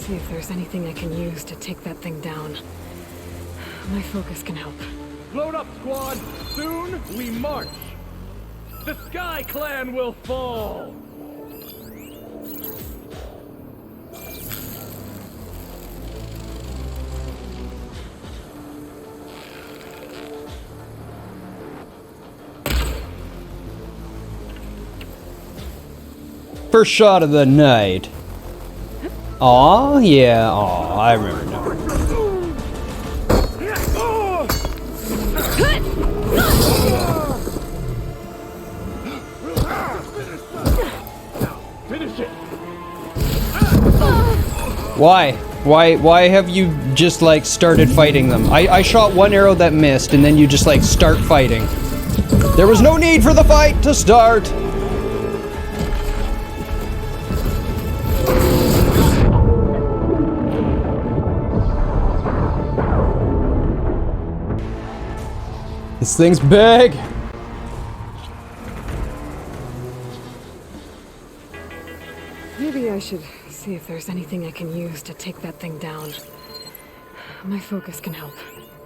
see if there's anything I can use to take that thing down. My focus can help. Load up, squad! Soon we march! The Sky Clan will fall! First shot of the night. Aw, yeah, aw, I remember now. Finish it! Why have you just like started fighting them? I shot one arrow that missed and then you just like start fighting. There was no need for the fight to start. This thing's big! Maybe I should see if there's anything I can use to take that thing down. My focus can help.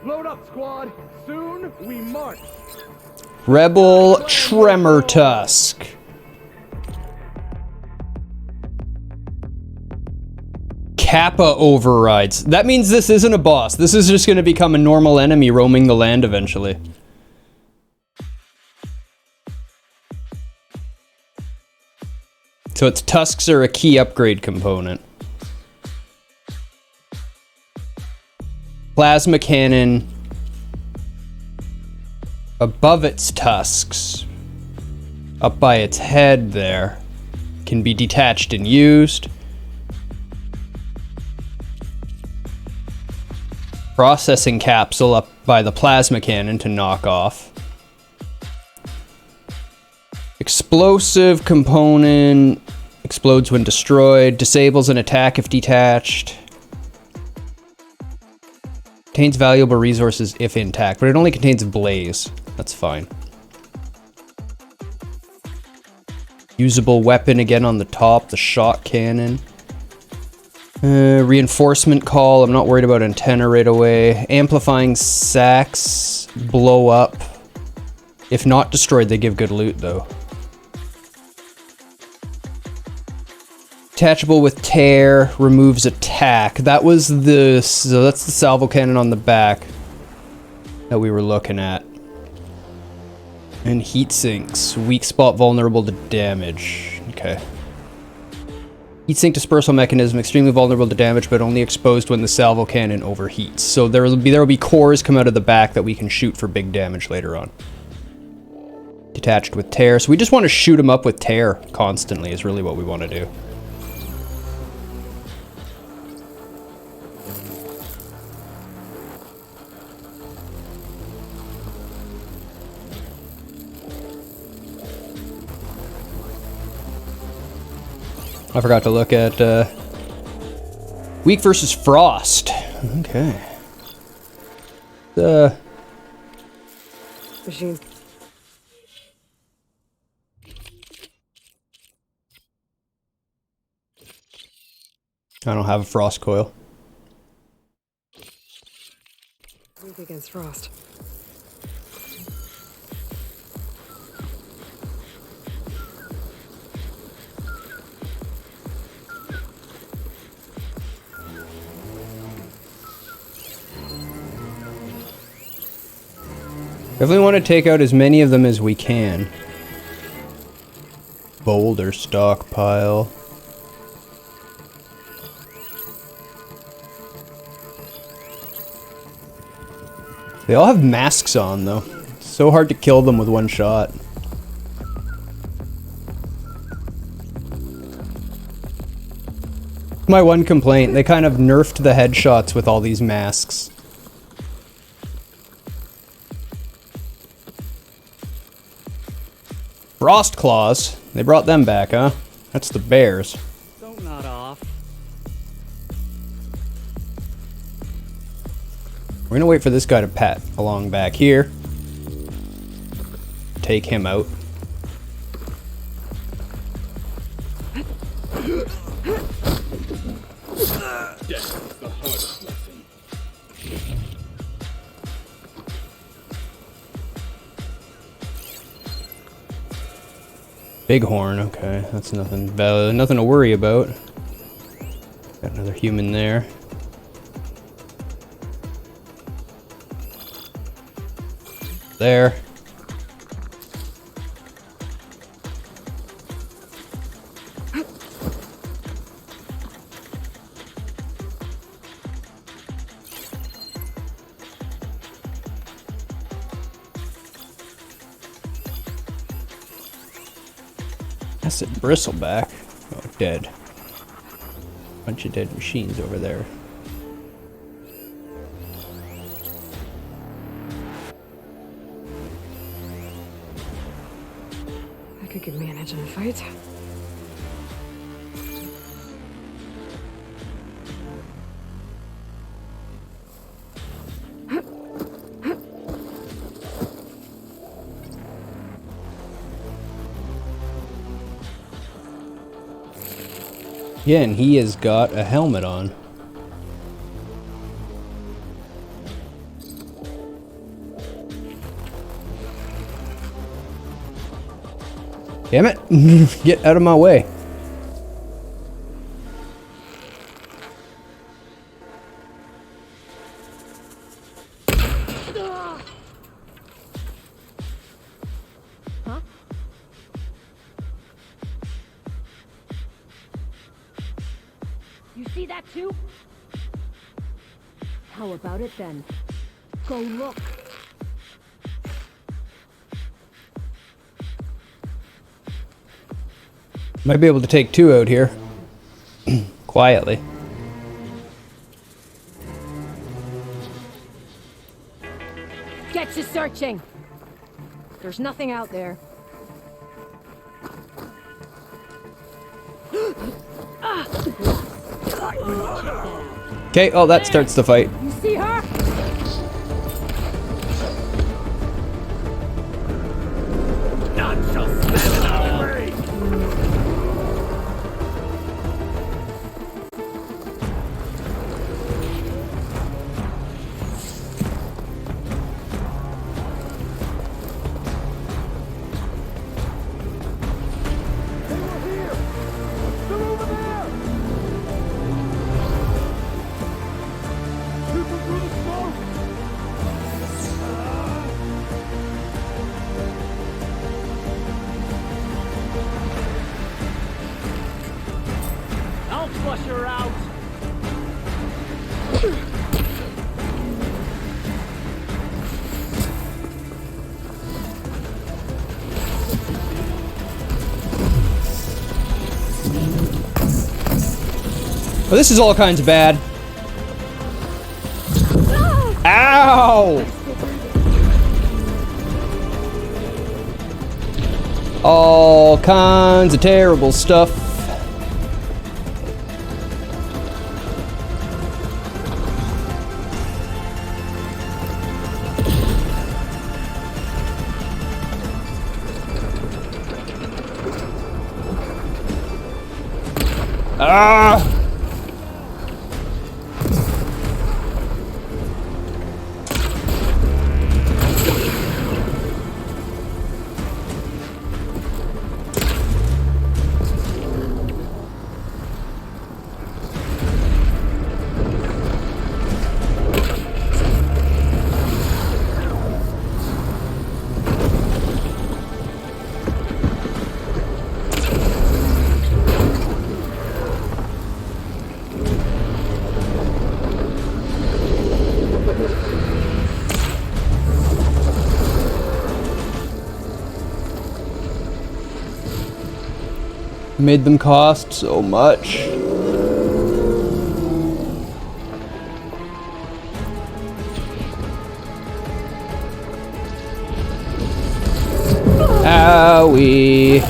Load up, squad! Soon we march! Rebel Tremor Tusk. Kappa overrides. That means this isn't a boss. This is just going to become a normal enemy roaming the land eventually. So its tusks are a key upgrade component. Plasma cannon above its tusks, up by its head there, can be detached and used. Processing capsule up by the plasma cannon to knock off. Explosive component explodes when destroyed, disables an attack if detached. Contains valuable resources if intact, but it only contains blaze. That's fine. Usable weapon again on the top, the shot cannon. Reinforcement call, I'm not worried about antenna right away. Amplifying sacks blow up. If not destroyed, they give good loot though. Detachable with tear, removes attack. That was the, so that's the salvo cannon on the back that we were looking at. And heat sinks, weak spot vulnerable to damage. Okay. Heat sink dispersal mechanism, extremely vulnerable to damage, but only exposed when the salvo cannon overheats. So there will be cores come out of the back that we can shoot for big damage later on. Detached with tear, so we just want to shoot them up with tear constantly is really what we want to do. I forgot to look at weak versus frost. Okay. Machine. I don't have a frost coil. Weak against frost. Definitely want to take out as many of them as we can. Boulder stockpile. They all have masks on though. It's so hard to kill them with one shot. My one complaint, they kind of nerfed the headshots with all these masks. Frost claws. They brought them back, huh? That's the bears. Don't nod off. We're gonna wait for this guy to pat along back here. Take him out. Death is the hardest lesson. Bighorn, okay, that's nothing nothing to worry about. Got another human there. There. Acid bristleback. Oh, dead. Bunch of dead machines over there. I could manage in a fight. Yeah, and he has got a helmet on. Damn it! Get out of my way. Huh? You see that too? How about it then? Go look. Might be able to take two out here. Quietly. Get to searching. There's nothing out there. Okay, oh, that starts the fight. You see her? None shall stand in our way! I'll flush her out! Oh, this is all kinds of bad. Ow! All kinds of terrible stuff. Ah! Made them cost so much. Owie.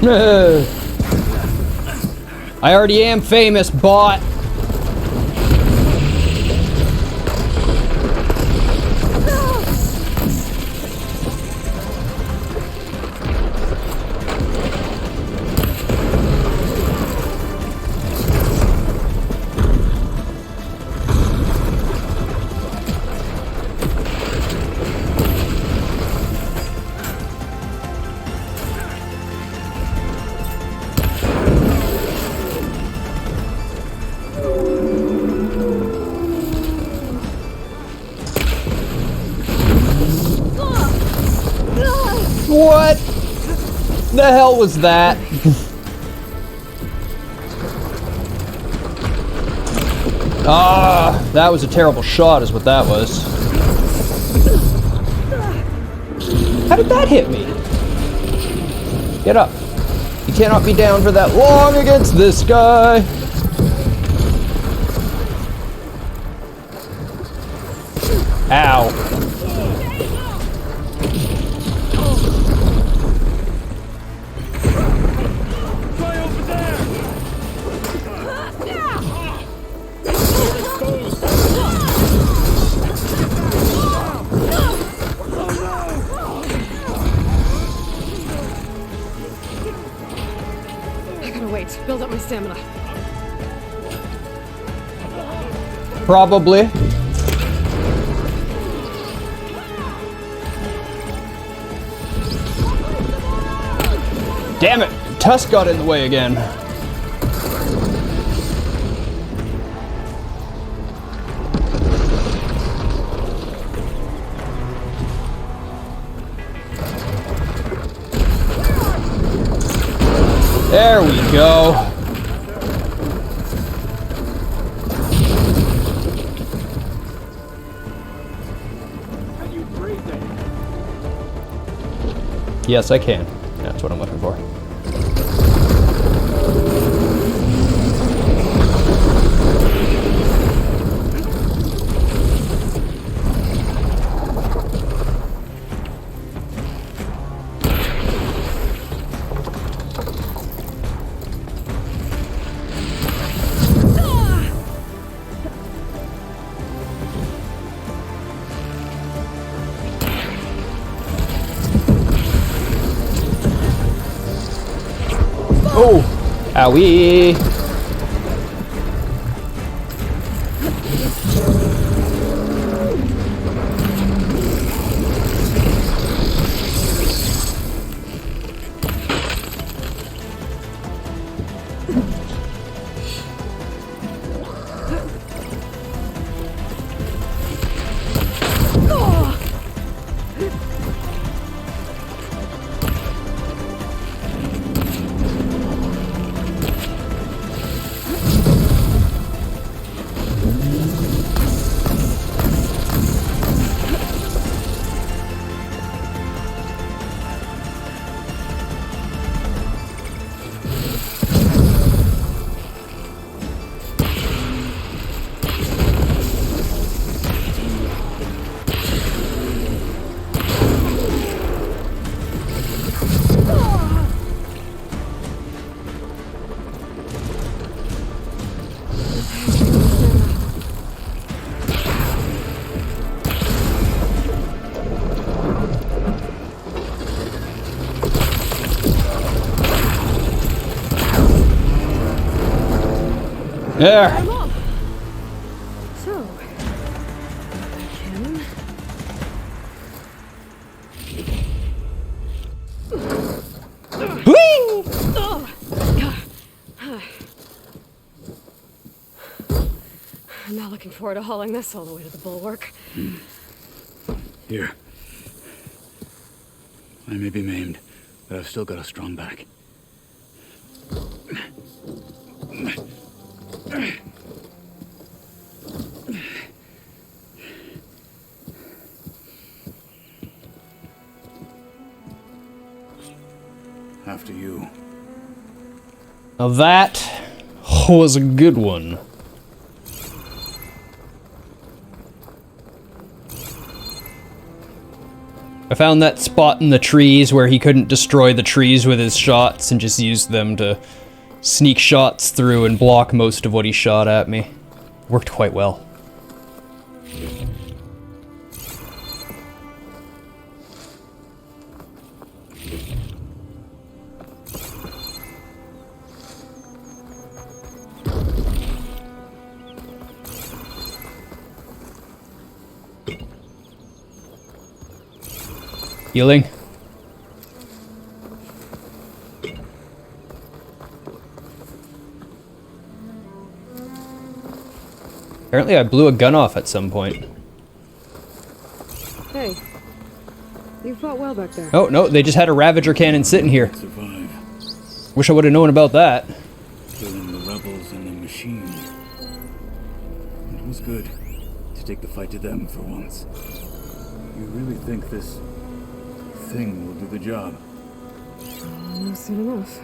I already am famous, bot. What the hell was that? Ah, that was a terrible shot is what that was. How did that hit me? Get up. You cannot be down for that long against this guy. Ow. Build up my stamina. Probably. Damn it! Tusk got in the way again. There we go. Yes, I can. That's what I'm looking for. Oh! Owie! There. So, cannon. Whee! I'm not looking forward to hauling this all the way to the bulwark. Here. I may be maimed, but I've still got a strong back. After you. Now that was a good one. I found that spot in the trees where he couldn't destroy the trees with his shots and just used them to sneak shots through and block most of what he shot at me. Worked quite well. Healing. Apparently I blew a gun off at some point. Hey, you fought well back there. Oh, no, they just had a Ravager cannon sitting here. Survive. Wish I would have known about that. Killing the rebels and the machine. It was good to take the fight to them for once. You really think this thing will do the job? No, soon enough.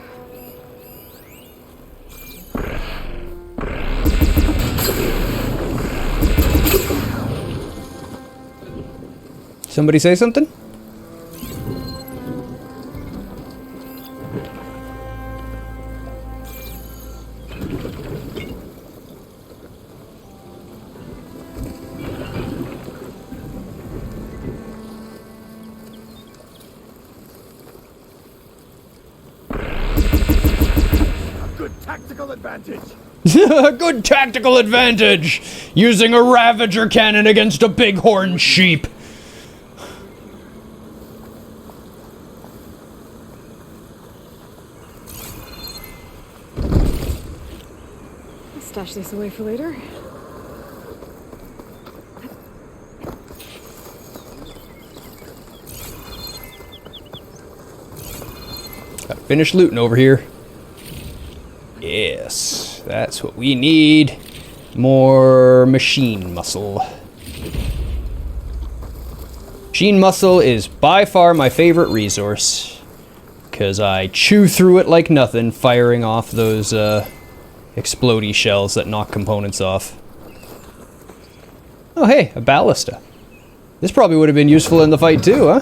Somebody say something? Good tactical advantage. Good tactical advantage! Using a Ravager cannon against a bighorn sheep. I'll stash this away for later. Gotta finish looting over here. Yes, that's what we need. More machine muscle. Machine muscle is by far my favorite resource, because I chew through it like nothing, firing off those explodey shells that knock components off. Oh hey, a ballista. This probably would have been useful in the fight too, huh?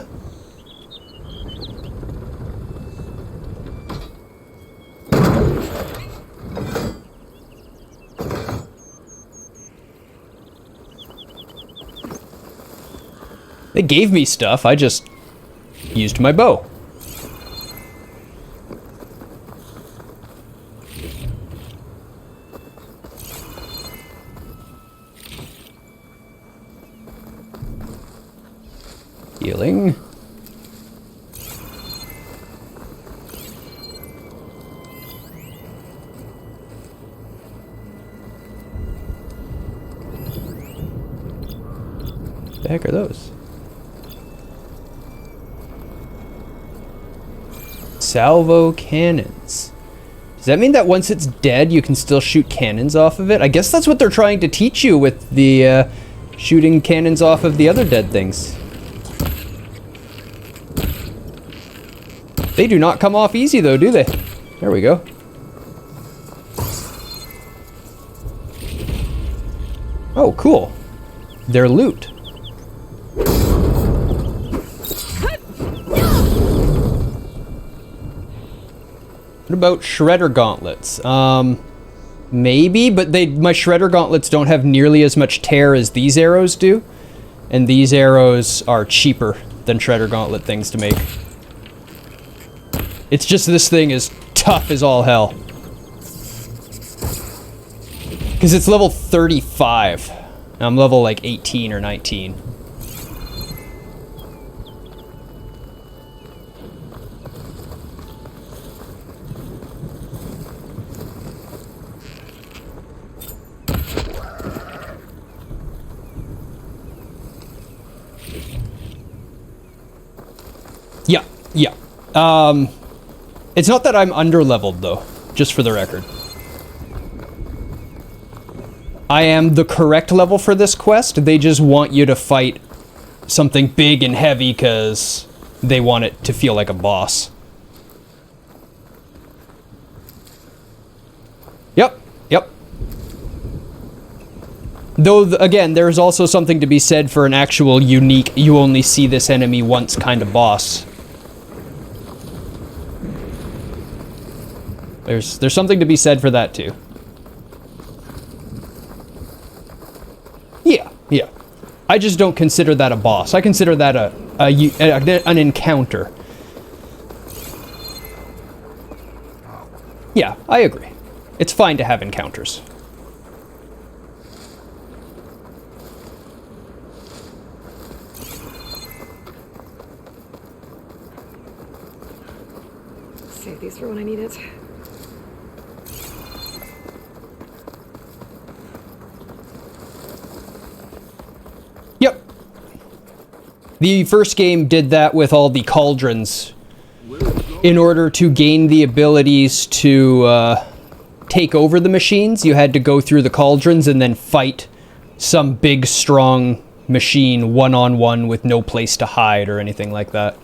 They gave me stuff, I just used my bow. Healing. The heck are those? Salvo cannons. Does that mean that once it's dead, you can still shoot cannons off of it? I guess that's what they're trying to teach you with the shooting cannons off of the other dead things. They do not come off easy though, do they? There we go. Oh, cool. They're loot. What about shredder gauntlets? Maybe, but my shredder gauntlets don't have nearly as much tear as these arrows do. And these arrows are cheaper than shredder gauntlet things to make. It's just this thing is tough as all hell. Because it's level 35. And I'm level like 18 or 19. Yeah, yeah. It's not that I'm under-leveled, though, just for the record. I am the correct level for this quest. They just want you to fight something big and heavy because they want it to feel like a boss. Yep, yep. Though, again, there's also something to be said for an actual unique, you only see this enemy once kind of boss. There's something to be said for that, too. Yeah. I just don't consider that a boss. I consider that an encounter. Yeah, I agree. It's fine to have encounters. Save these for when I need it. Yep. The first game did that with all the cauldrons. In order to gain the abilities to take over the machines, you had to go through the cauldrons and then fight some big, strong machine one-on-one with no place to hide or anything like that.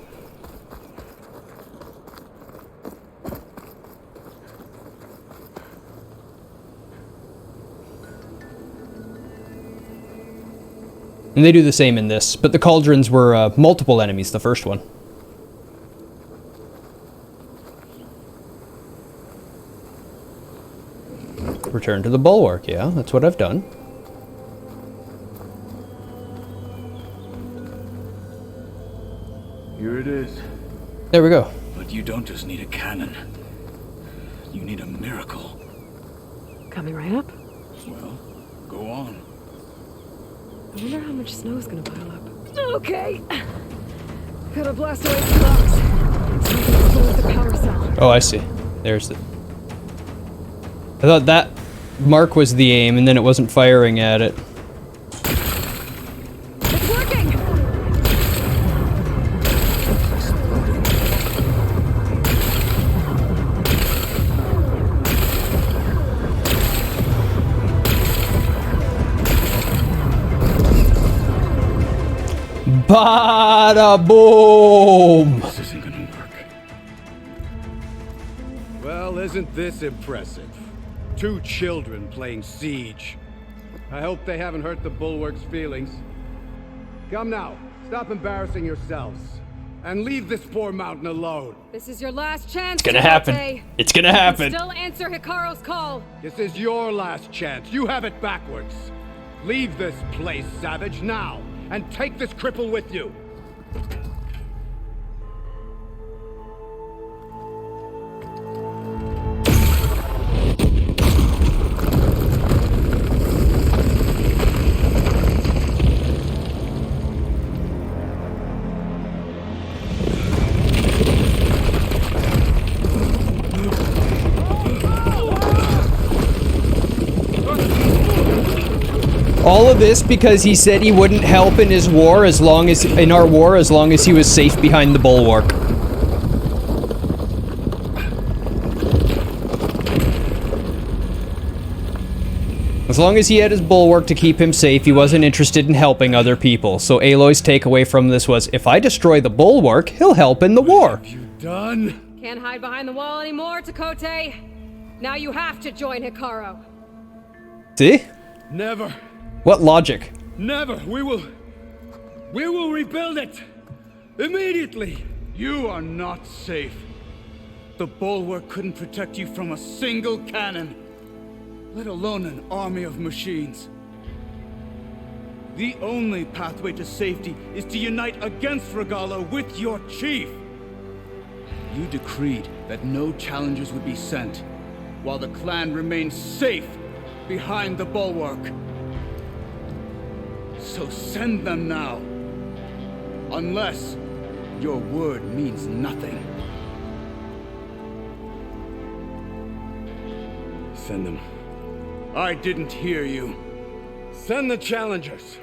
And they do the same in this, but the cauldrons were multiple enemies, the first one. Return to the bulwark, yeah, that's what I've done. Here it is. There we go. But you don't just need a cannon. You need a miracle. Coming right up. Well, go on. I wonder how much snow is gonna pile up. Okay. Gotta blast away some rocks. Something to close the power cell. Oh, I see. There's the... I thought that mark was the aim, and then it wasn't firing at it. It's working! Bada boom! This isn't gonna work. Well, isn't this impressive? 2 children playing siege. I hope they haven't hurt the Bulwark's feelings. Come now, stop embarrassing yourselves. And leave this poor mountain alone. This is your last chance. It's gonna happen. It's gonna happen. Still answer Hikaru's call. This is your last chance. You have it backwards. Leave this place, Savage, now. And take this cripple with you. All of this because he said he wouldn't help in his war as long as he was safe behind the bulwark. As long as he had his bulwark to keep him safe, he wasn't interested in helping other people. So Aloy's takeaway from this was, if I destroy the bulwark, he'll help in the war. Have you done? Can't hide behind the wall anymore, Takote. Now you have to join Hikaru. See? Never. What logic? Never. We will rebuild it. Immediately. You are not safe. The bulwark couldn't protect you from a single cannon, let alone an army of machines. The only pathway to safety is to unite against Regalla with your chief. You decreed that no challengers would be sent, while the clan remained safe behind the bulwark. So send them now. Unless your word means nothing. Send them. I didn't hear you. Send the challengers.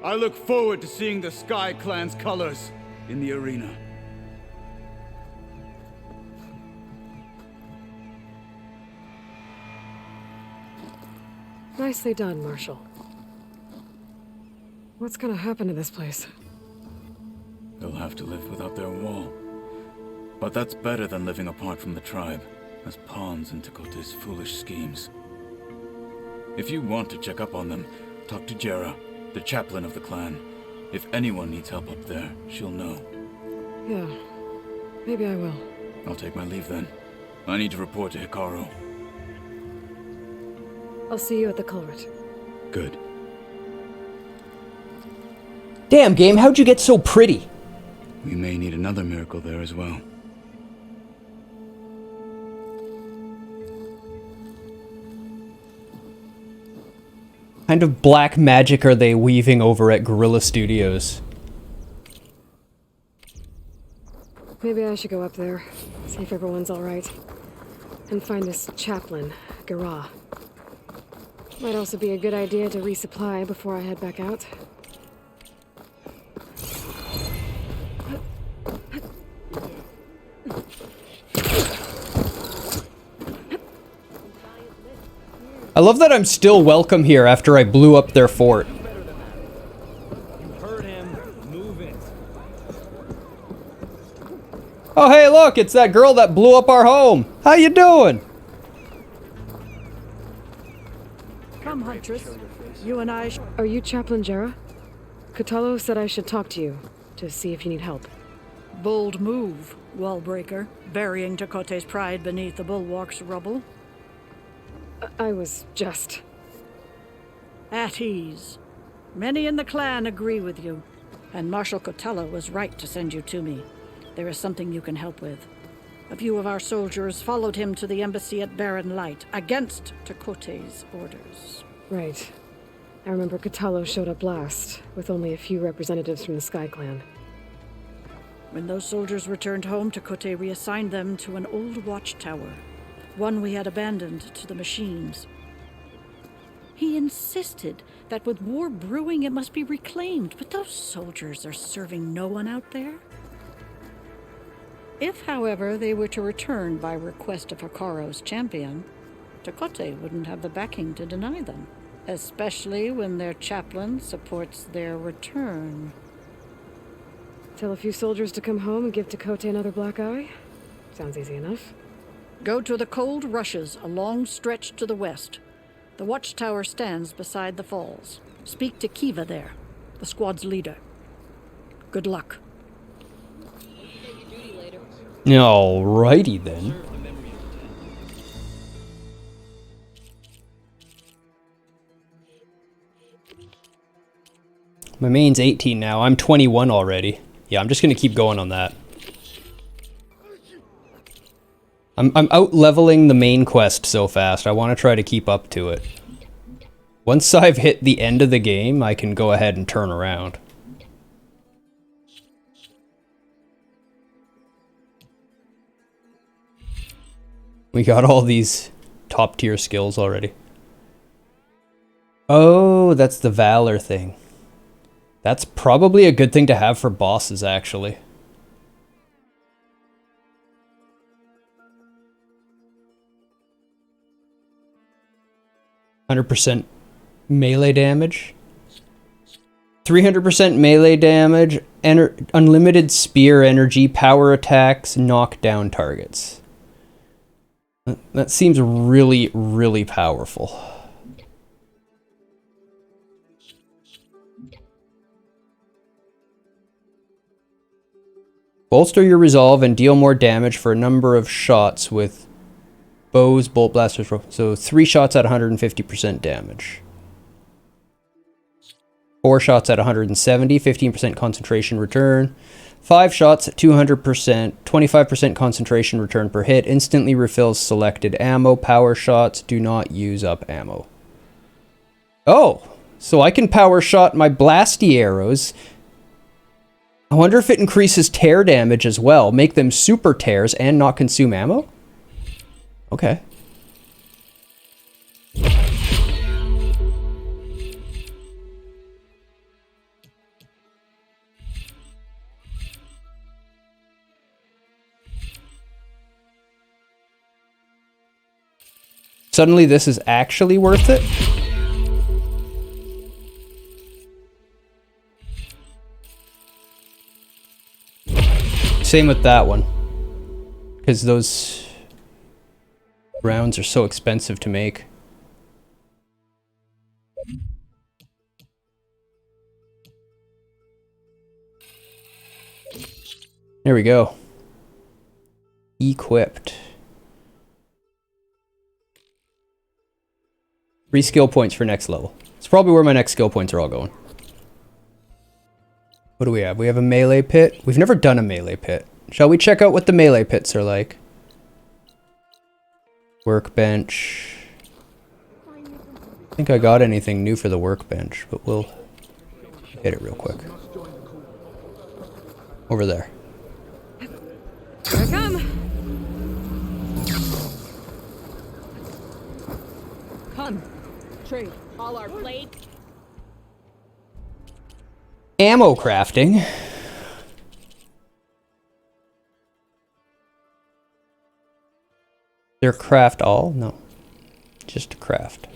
I look forward to seeing the Sky Clan's colors in the arena. Nicely done, Marshal. What's gonna happen to this place? They'll have to live without their wall. But that's better than living apart from the tribe, as pawns in Takote's foolish schemes. If you want to check up on them, Talk to Jera, the chaplain of the clan. If anyone needs help up there, she'll know. Yeah, maybe I will. I'll take my leave then. I need to report to Hikaru. I'll see you at the culvert. Good. Damn, game, how'd you get so pretty? We may need another miracle there as well. Kind of black magic are they weaving over at Guerrilla Studios? Maybe I should go up there, see if everyone's alright. And find this chaplain, Gera. Might also be a good idea to resupply before I head back out. I love that I'm still welcome here after I blew up their fort. Heard him. Move it. Oh hey look, it's that girl that blew up our home. How you doing? Come, Huntress. You and I. Are you Chaplain Jera? Kotallo said I should talk to you, to see if you need help. Bold move, Wallbreaker. Burying Tekote's pride beneath the bulwark's rubble. I was just... At ease. Many in the clan agree with you, and Marshal Kotallo was right to send you to me. There is something you can help with. A few of our soldiers followed him to the embassy at Barren Light, against Tekote's orders. Right. I remember Kotallo showed up last, with only a few representatives from the Sky Clan. When those soldiers returned home, Tekote reassigned them to an old watchtower, one we had abandoned to the machines. He insisted that with war brewing it must be reclaimed, but those soldiers are serving no one out there. If, however, they were to return by request of Hikaru's champion, Tekote wouldn't have the backing to deny them, especially when their chaplain supports their return. Tell a few soldiers to come home and give Tekote another black eye? Sounds easy enough. Go to the Cold Rushes, a long stretch to the west. The watchtower stands beside the falls. Speak to Kiva there, the squad's leader. Good luck. Alrighty then. My main's 18 now. I'm 21 already. Yeah, I'm just gonna keep going on that. I'm out leveling the main quest so fast. I want to try to keep up to it. Once I've hit the end of the game, I can go ahead and turn around. We got all these top tier skills already. Oh, that's the Valor thing. That's probably a good thing to have for bosses, actually. 100% melee damage. 300% melee damage, unlimited spear energy, power attacks, knock down targets. That seems really, really powerful. Bolster your resolve and deal more damage for a number of shots with bows, bolt blasters, so 3 shots at 150% damage. 4 shots at 170, 15% concentration return. 5 shots at 200%, 25% concentration return per hit. Instantly refills selected ammo. Power shots do not use up ammo. Oh, so I can power shot my blasty arrows. I wonder if it increases tear damage as well. Make them super tears and not consume ammo? Okay. Suddenly this is actually worth it? Same with that one. Because those rounds are so expensive to make. There we go. Equipped. 3 skill points for next level. It's probably where my next skill points are all going. What do we have? We have a melee pit. We've never done a melee pit. Shall we check out what the melee pits are like? Workbench. I think I got anything new for the workbench, but we'll hit it real quick. Over there. Here I come. Come. Trade. All our blades. Ammo crafting. They're craft all? No. Just craft.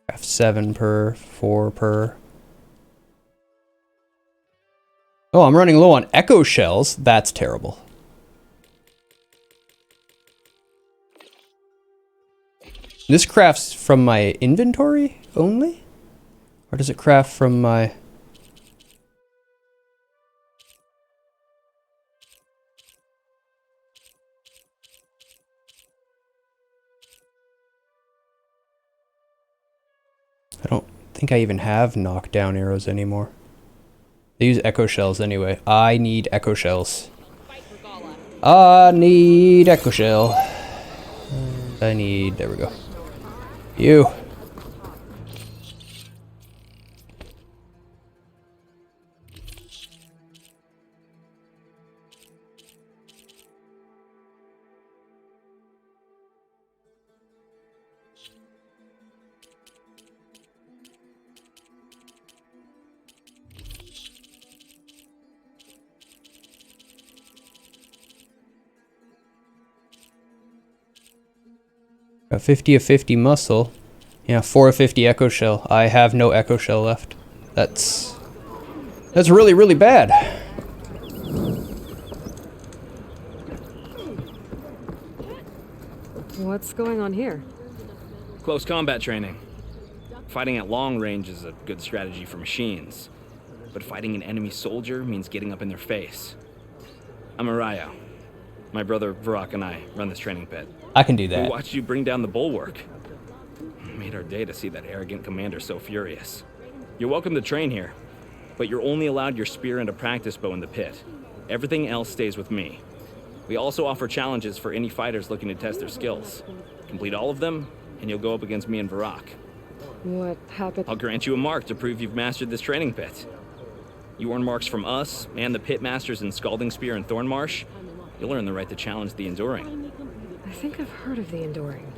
Craft 7 per, 4 per. Oh, I'm running low on echo shells. That's terrible. This crafts from my inventory only? Or does it craft from my... I don't think I even have knockdown arrows anymore. They use echo shells anyway. I need echo shells. I need echo shell. I need... There we go. You. Got 50 of 50 muscle. Yeah, 4 of 50 echo shell. I have no echo shell left. That's really, really bad. What's going on here? Close combat training. Fighting at long range is a good strategy for machines, but fighting an enemy soldier means getting up in their face. I'm Arayo. My brother Varrock and I run this training pit. I can do We that. watched you bring down the bulwark. It made our day to see that arrogant commander so furious. You're welcome to train here, but you're only allowed your spear and a practice bow in the pit. Everything else stays with me. We also offer challenges for any fighters looking to test their skills. Complete all of them, and you'll go up against me and Varrock. What happened? I'll grant you a mark to prove you've mastered this training pit. You earn marks from us and the pit masters in Scalding Spear and Thornmarsh. You'll earn the right to challenge the Enduring. I think I've heard of the Enduring.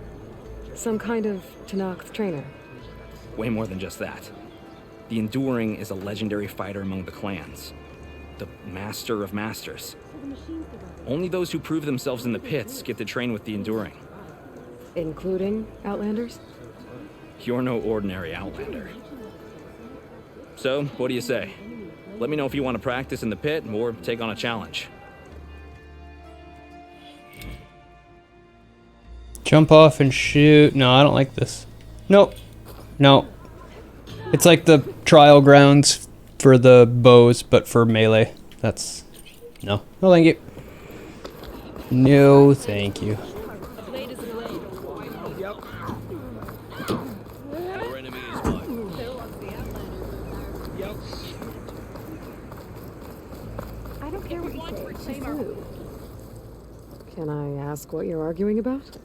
Some kind of Tenakth trainer. Way more than just that. The Enduring is a legendary fighter among the clans. The Master of Masters. Only those who prove themselves in the pits get to train with the Enduring. Including Outlanders? You're no ordinary Outlander. So, what do you say? Let me know if you want to practice in the pit or take on a challenge. Jump off and shoot. No, I don't like this. Nope. No. It's like the trial grounds for the bows, but for melee. That's... No. No, thank you. No, thank you. I don't care what you say. She's blue. Can I ask what you're arguing about?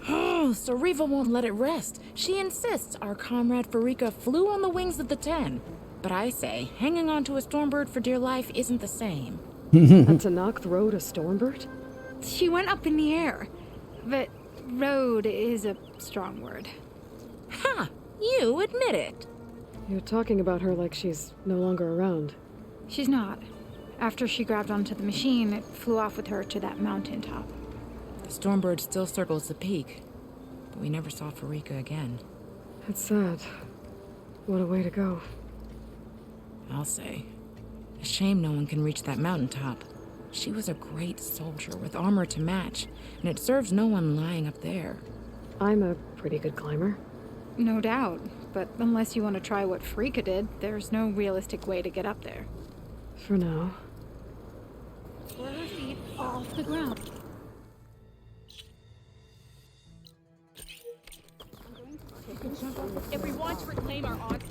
Oh, so Riva won't let it rest. She insists our comrade Farika flew on the wings of the 10. But I say, hanging on to a Stormbird for dear life isn't the same. A Tenakth rode a Stormbird? She went up in the air. But rode is a strong word. Ha! You admit it. You're talking about her like she's no longer around. She's not. After she grabbed onto the machine, it flew off with her to that mountaintop. The Stormbird still circles the peak. But we never saw Farika again. It's sad. What a way to go. I'll say. A shame no one can reach that mountaintop. She was a great soldier with armor to match, and it serves no one lying up there. I'm a pretty good climber. No doubt. but unless you want to try what Freaka did, there's no realistic way to get up there. For now. Or her feet off the ground. If we want to reclaim our odds.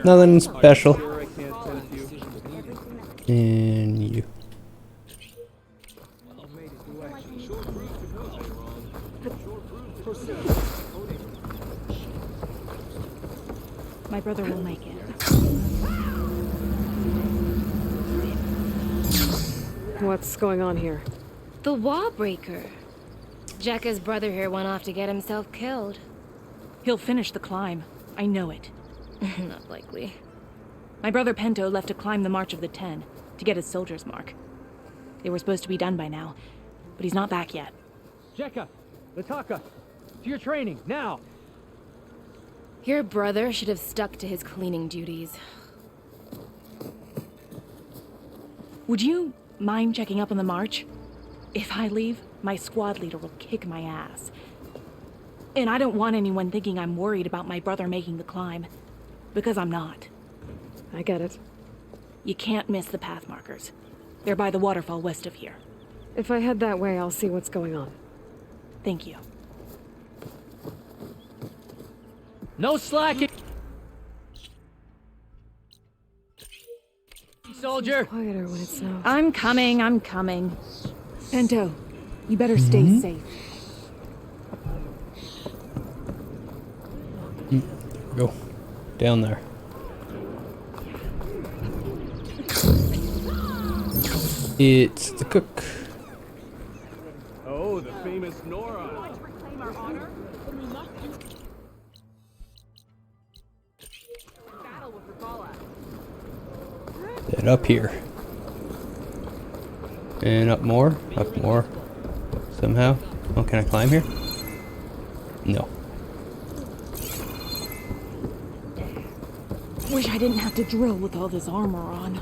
Nothing special. And you. My brother will make it. What's going on here? The Wallbreaker. Jekka's brother here went off to get himself killed. He'll finish the climb. I know it. Not likely. My brother Pento left to climb the March of the Ten, to get his soldier's mark. They were supposed to be done by now, but he's not back yet. Jekka! Lataka! To your training, now! Your brother should have stuck to his cleaning duties. Would you mind checking up on the march? If I leave, my squad leader will kick my ass. And I don't want anyone thinking I'm worried about my brother making the climb. Because I'm not. I get it. You can't miss the path markers. They're by the waterfall west of here. If I head that way, I'll see what's going on. Thank you. No slacking! Soldier! Quieter when it snows. I'm coming. Pento, you better stay safe. Go. Down there. It's the cook. Oh, the famous Nora. Then up here. And up more. Up more. Somehow. Oh, can I climb here? No. Wish I didn't have to drill with all this armor on.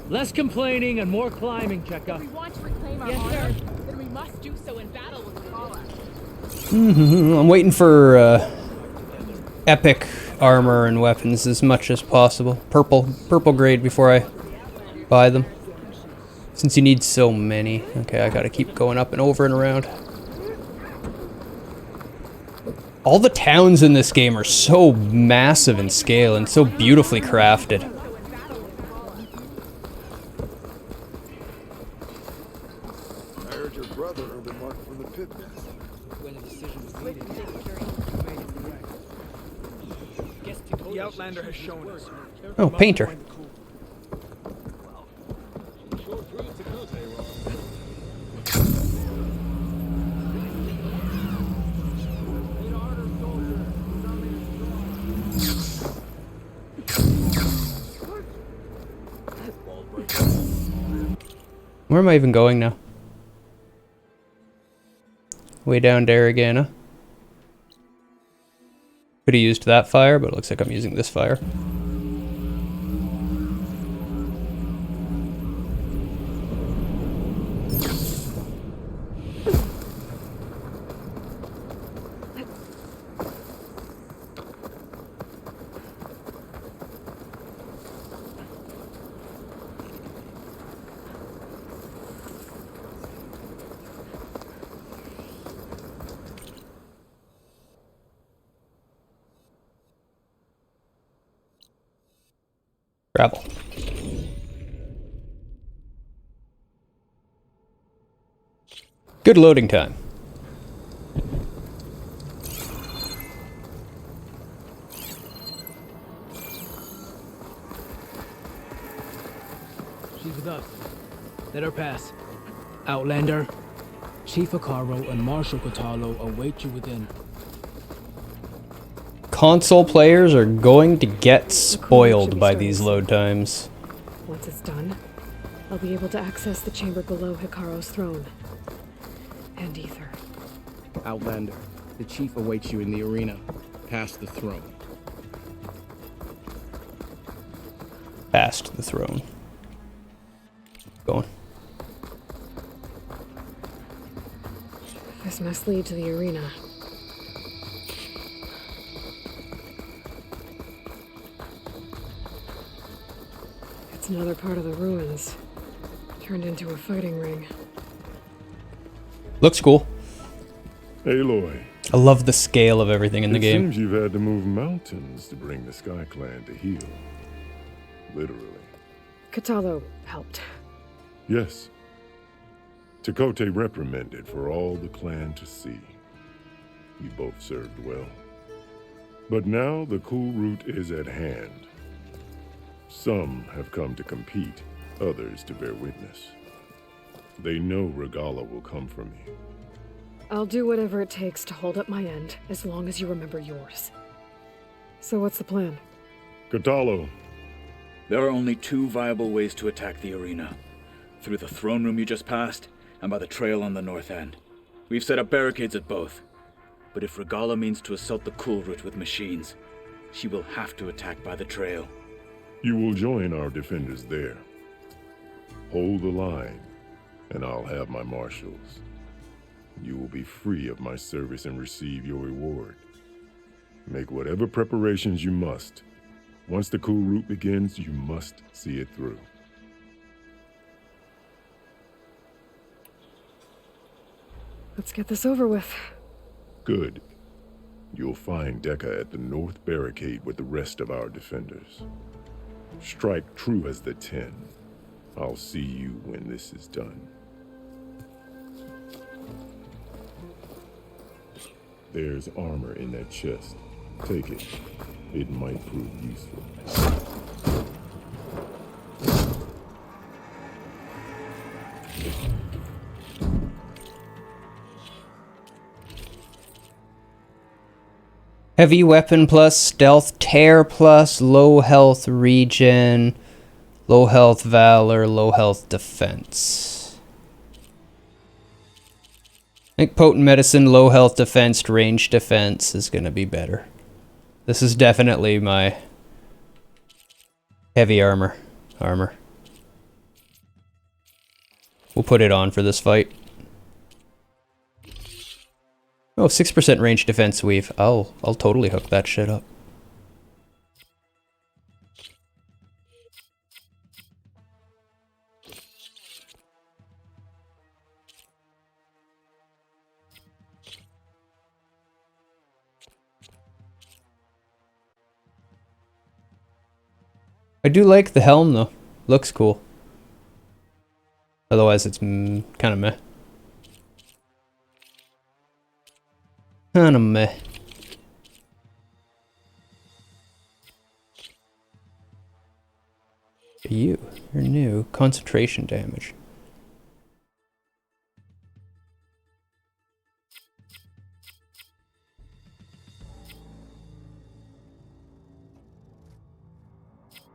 Less complaining and more climbing, Jekka. We want to reclaim our honor, then we must do so in battle with Rakala. I'm waiting for epic armor and weapons as much as possible. Purple grade before I buy them. Since you need so many. Okay, I gotta keep going up and over and around. All the towns in this game are so massive in scale and so beautifully crafted. I heard your brother earned a mark from the pit master. When a decision was needed. The Outlander has shown us. Oh, painter. Where am I even going now? Way down there again, huh? Could have used that fire, but it looks like I'm using this fire. Gravel. Good loading time. She's with us. Let her pass. Outlander, Chief Hekarro and Marshal Kotallo await you within. Console players are going to get spoiled by these load times. Once it's done, I'll be able to access the chamber below Hekarro's throne. And Ether. Outlander, the chief awaits you in the arena, past the throne. Past the throne. Going. This must lead to the arena. It's another part of the ruins. Turned into a fighting ring. Looks cool. Aloy. I love the scale of everything in the game. It seems you've had to move mountains to bring the Sky Clan to heel. Literally. Kotallo helped. Yes. Tekote reprimanded for all the clan to see. We both served well. But now the cool route is at hand. Some have come to compete, others to bear witness. They know Regalla will come for me. I'll do whatever it takes to hold up my end, as long as you remember yours. So what's the plan? Kotallo. There are only two viable ways to attack the arena. Through the throne room you just passed, and by the trail on the north end. We've set up barricades at both. But if Regalla means to assault the cool route with machines, she will have to attack by the trail. You will join our defenders there. Hold the line, and I'll have my marshals. You will be free of my service and receive your reward. Make whatever preparations you must. Once the cool route begins, you must see it through. Let's get this over with. Good. You'll find Dekka at the north barricade with the rest of our defenders. Strike true as the 10. I'll see you when this is done. There's armor in that chest. Take it. It might prove useful. Heavy weapon plus, stealth tear plus, low health regen, low health valor, low health defense. I think potent medicine, low health defense, range defense is gonna be better. This is definitely my heavy armor. We'll put it on for this fight. Oh, 6% range defense weave. I'll totally hook that shit up. I do like the helm though. Looks cool. Otherwise it's kind of meh. Kinda meh. You're new. Concentration damage.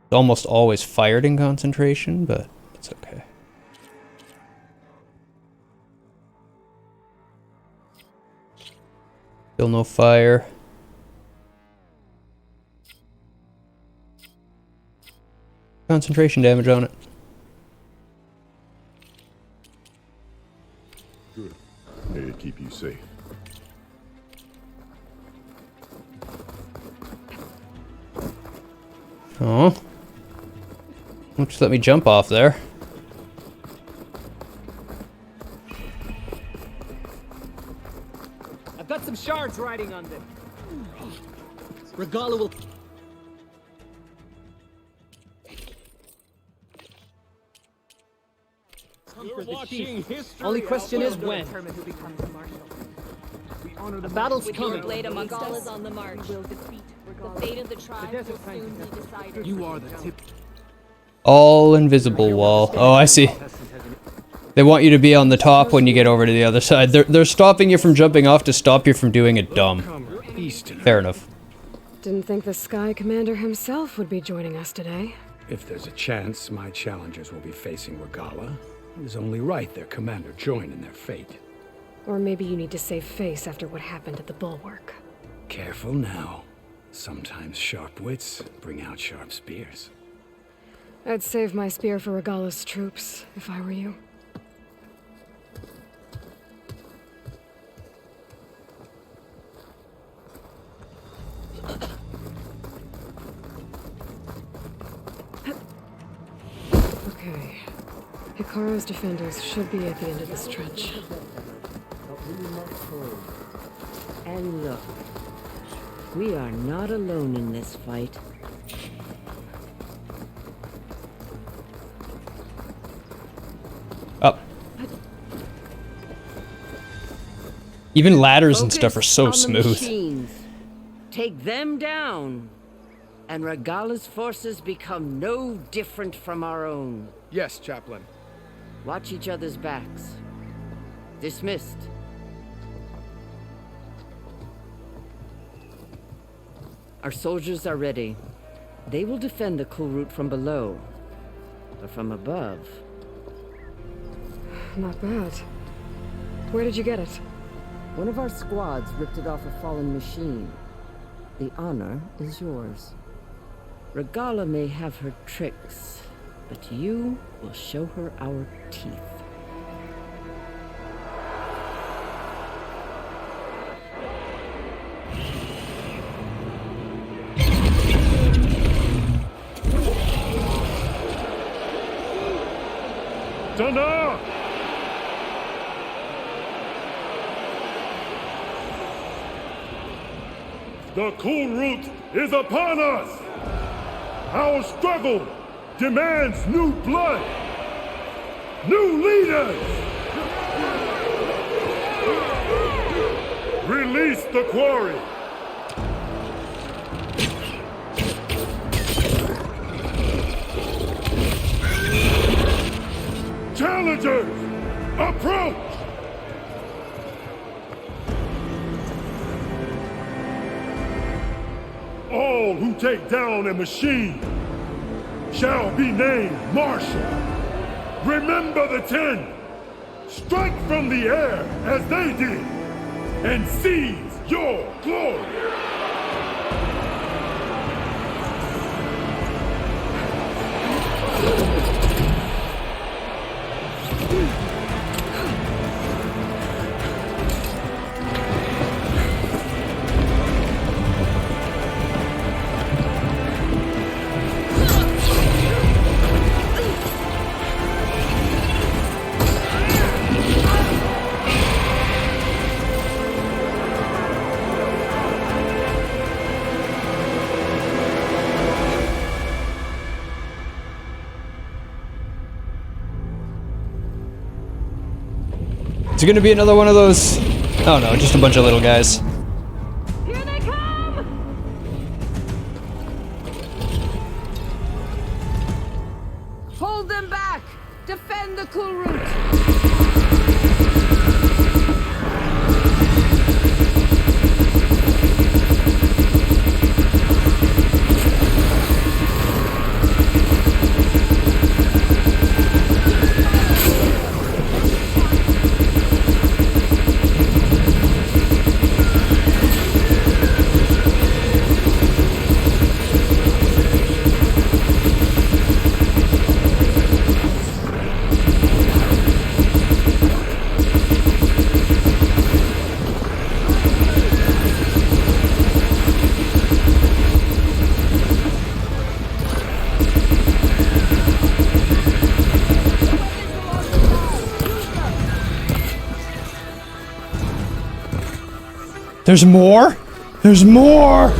It's almost always fired in concentration, but it's okay. Still no fire. Concentration damage on it. Good. May it keep you safe. Oh. Won't just let me jump off there. I've got some shards riding on them. Regalla will... You're watching history. Only question is when. The battle's coming. Blade amongst us. On the march. The fate of the tribe will soon be decided. You are the tip. All invisible wall. Oh, I see. They want you to be on the top when you get over to the other side. They're stopping you from jumping off to stop you from doing it dumb. Fair enough. Didn't think the Sky Commander himself would be joining us today. If there's a chance my challengers will be facing Regalla, it is only right their commander join in their fate. Or maybe you need to save face after what happened at the Bulwark. Careful now. Sometimes sharp wits bring out sharp spears. I'd save my spear for Regalla's troops, if I were you. Okay. Hikaru's defenders should be at the end of this trench. But we must hold. And look, we are not alone in this fight. Up. Even ladders and stuff are so Focus on the smooth. machines. Take them down, and Regala's forces become no different from our own. Yes, Chaplain. Watch each other's backs. Dismissed. Our soldiers are ready. They will defend the Kulrut from below. But from above... Not bad. Where did you get it? One of our squads ripped it off a fallen machine. The honor is yours. Regala may have her tricks, but you will show her our teeth. Tana! The Kulrut is upon us! Our struggle demands new blood! New leaders! Release the quarry! Challengers, approach! All who take down a machine shall be named Marshal. Remember the 10. Strike from the air as they did, and seize your glory. Is it gonna be another one of those? Oh no, just a bunch of little guys. Here they come! Hold them back! Defend the Kulrut! There's more? There's more!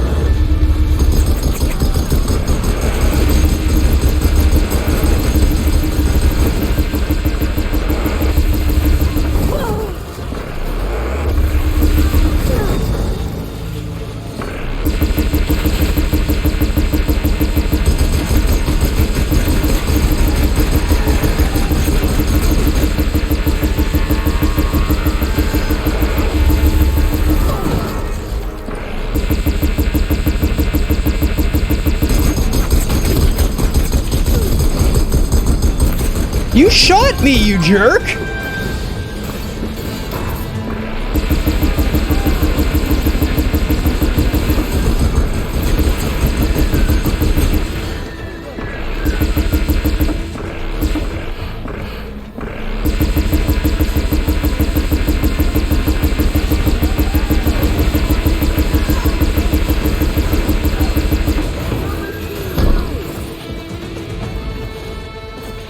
You shot me, you jerk!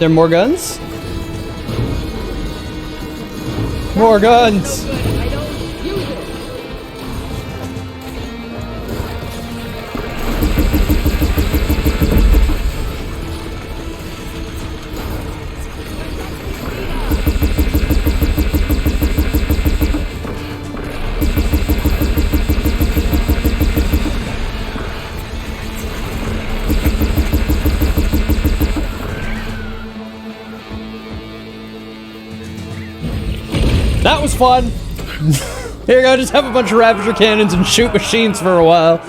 There more guns? More guns! That was fun! Here you go, just have a bunch of Ravager cannons and shoot machines for a while.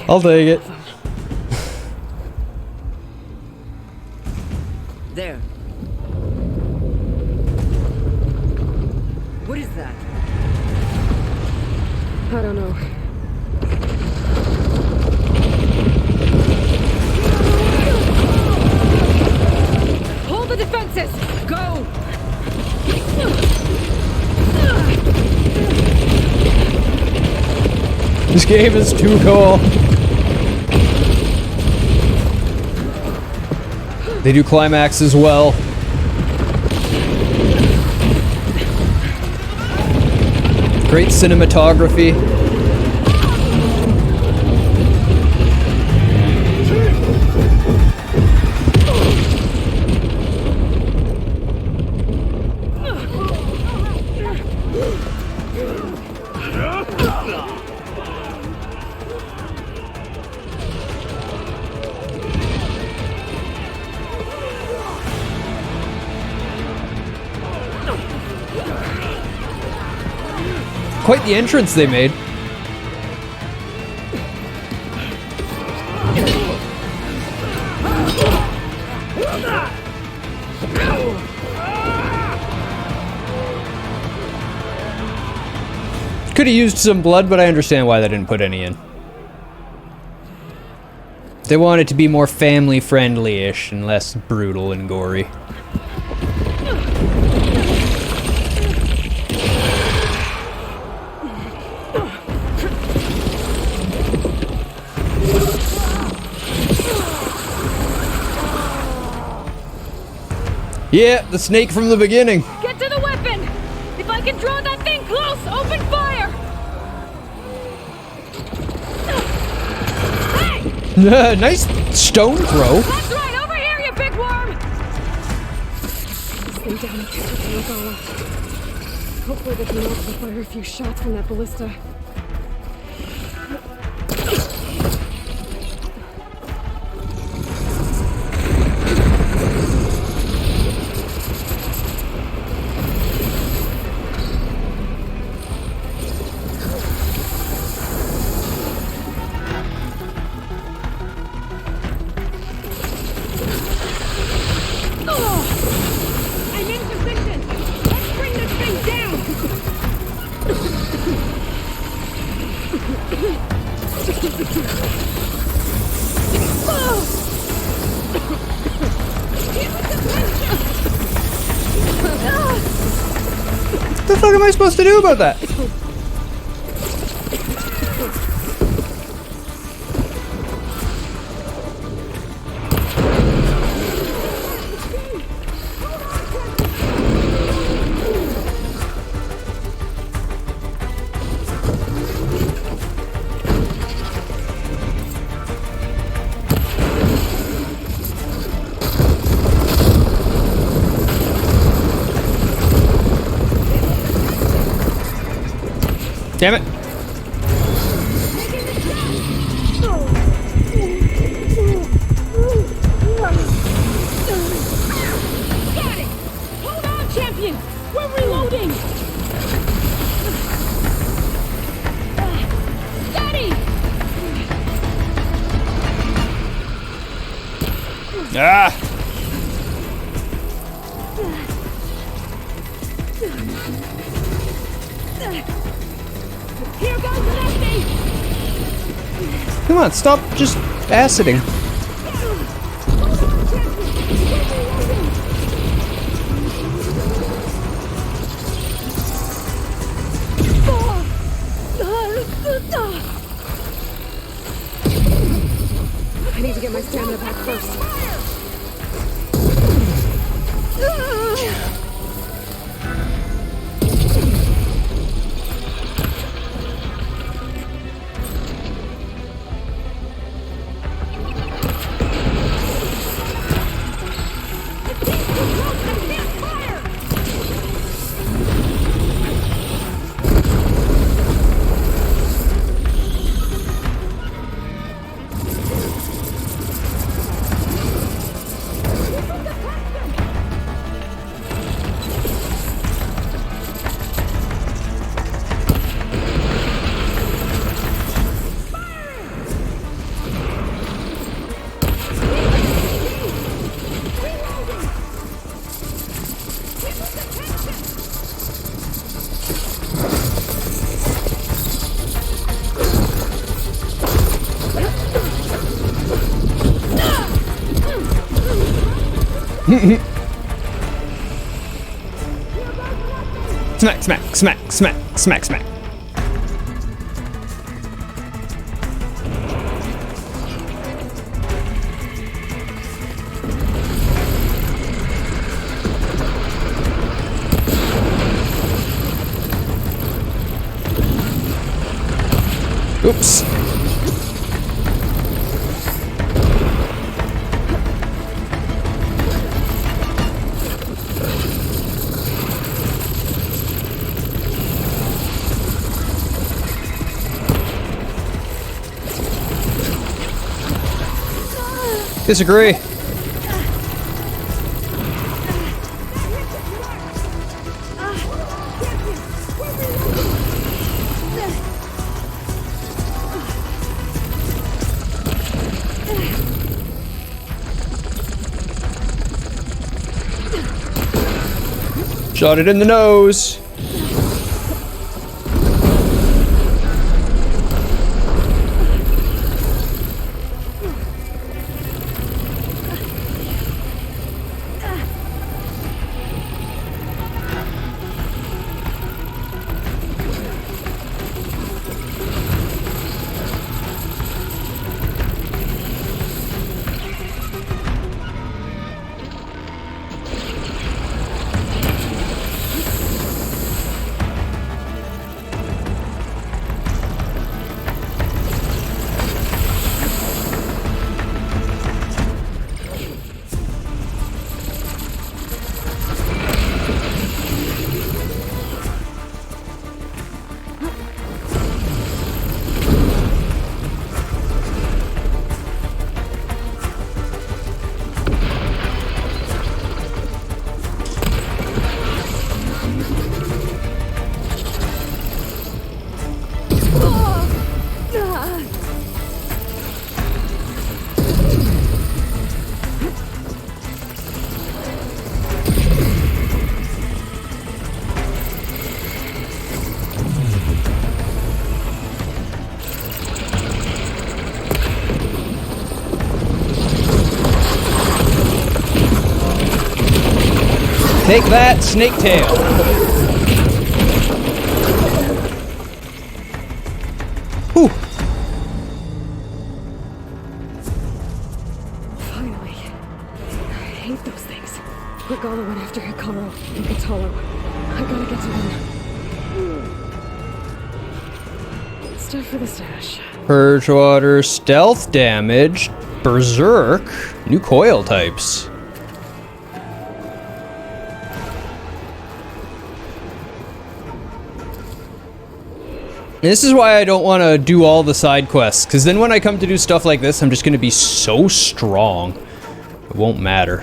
I'll take it. There. What is that? I don't know. Hold the defenses! Go! This game is too cool. They do climax as well. Great cinematography. Quite the entrance they made. Could have used some blood, but I understand why they didn't put any in. They want it to be more family-friendly-ish and less brutal and gory. Yeah, the snake from the beginning. Get to the weapon! If I can draw that thing close, open fire! Hey! Nice stone throw. That's right, over here, you big worm! Stay down and catch up to Regala. Hopefully they can also fire a few shots from that ballista. What the fuck am I supposed to do about that? Damn it. Got it! Hold on, champion! We're reloading! Steady! Ah! Here goes nothing! Come on, stop just aciding. I need to get my stamina back first. Smack, smack, smack, smack, smack, smack. Oops. Disagree. Shot it in the nose. Take that, snake tail. Whew. Finally. I hate those things. Regala went after Hikaru and Kotallo. I gotta get to them. Stuff for the stash. Purge water, stealth damage, berserk, new coil types. This is why I don't want to do all the side quests, because then when I come to do stuff like this, I'm just going to be so strong. It won't matter.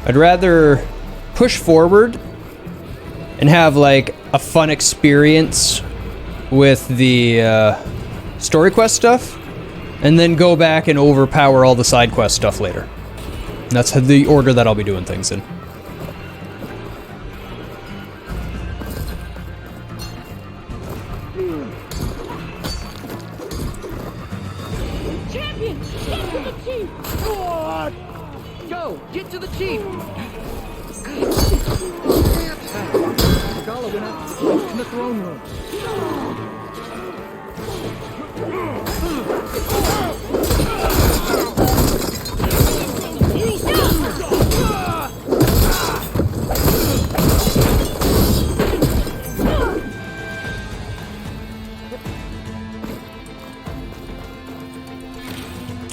I'd rather push forward and have like a fun experience with the story quest stuff, and then go back and overpower all the side quest stuff later. And that's the order that I'll be doing things in. Champion, get to the chief! Go, get to the chief! Regala went after the ghost in the throne room.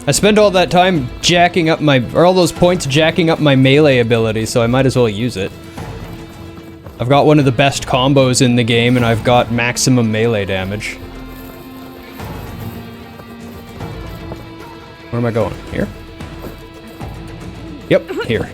I spent all that time jacking up all those points jacking up my melee ability, so I might as well use it. I've got one of the best combos in the game, and I've got maximum melee damage. Where am I going? Here? Yep, here.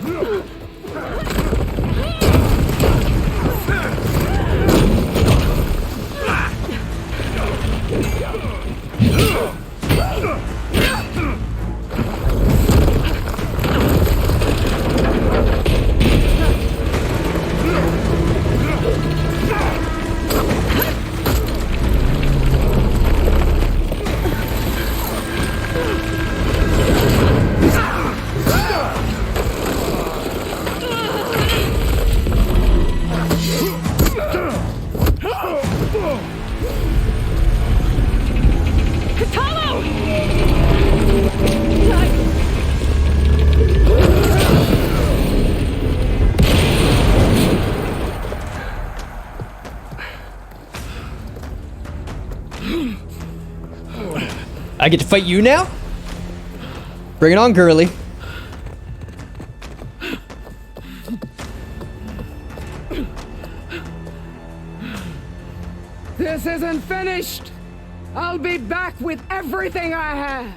I get to fight you now? Bring it on, girly. This isn't finished. I'll be back with everything I have.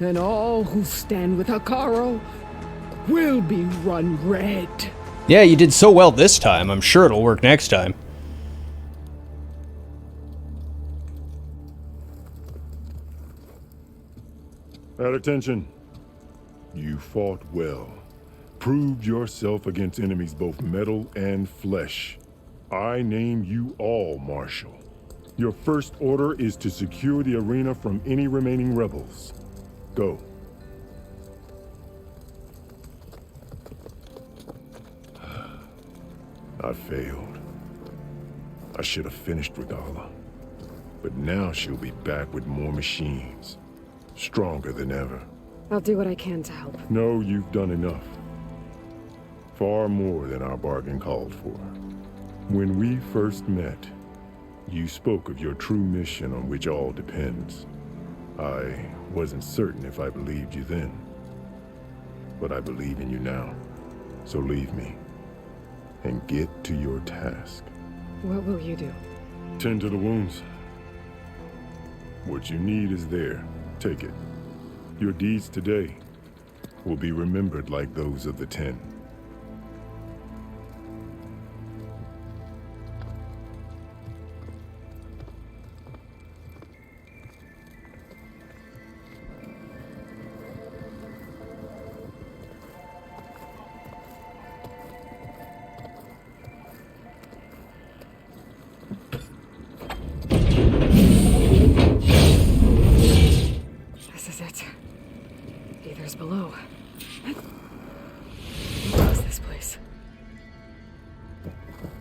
And all who stand with Hekarro will be run red. Yeah, you did so well this time. I'm sure it'll work next time. At attention. You fought well. Proved yourself against enemies both metal and flesh. I name you all Marshal. Your first order is to secure the arena from any remaining rebels. Go. I failed. I should have finished Regala. But now she'll be back with more machines. Stronger than ever. I'll do what I can to help. No, you've done enough. Far more than our bargain called for. When we first met, you spoke of your true mission on which all depends. I wasn't certain if I believed you then. But I believe in you now. So leave me. And get to your task. What will you do? Tend to the wounds. What you need is there. Take it. Your deeds today will be remembered like those of the 10. This is it. Aether's below. What is this place?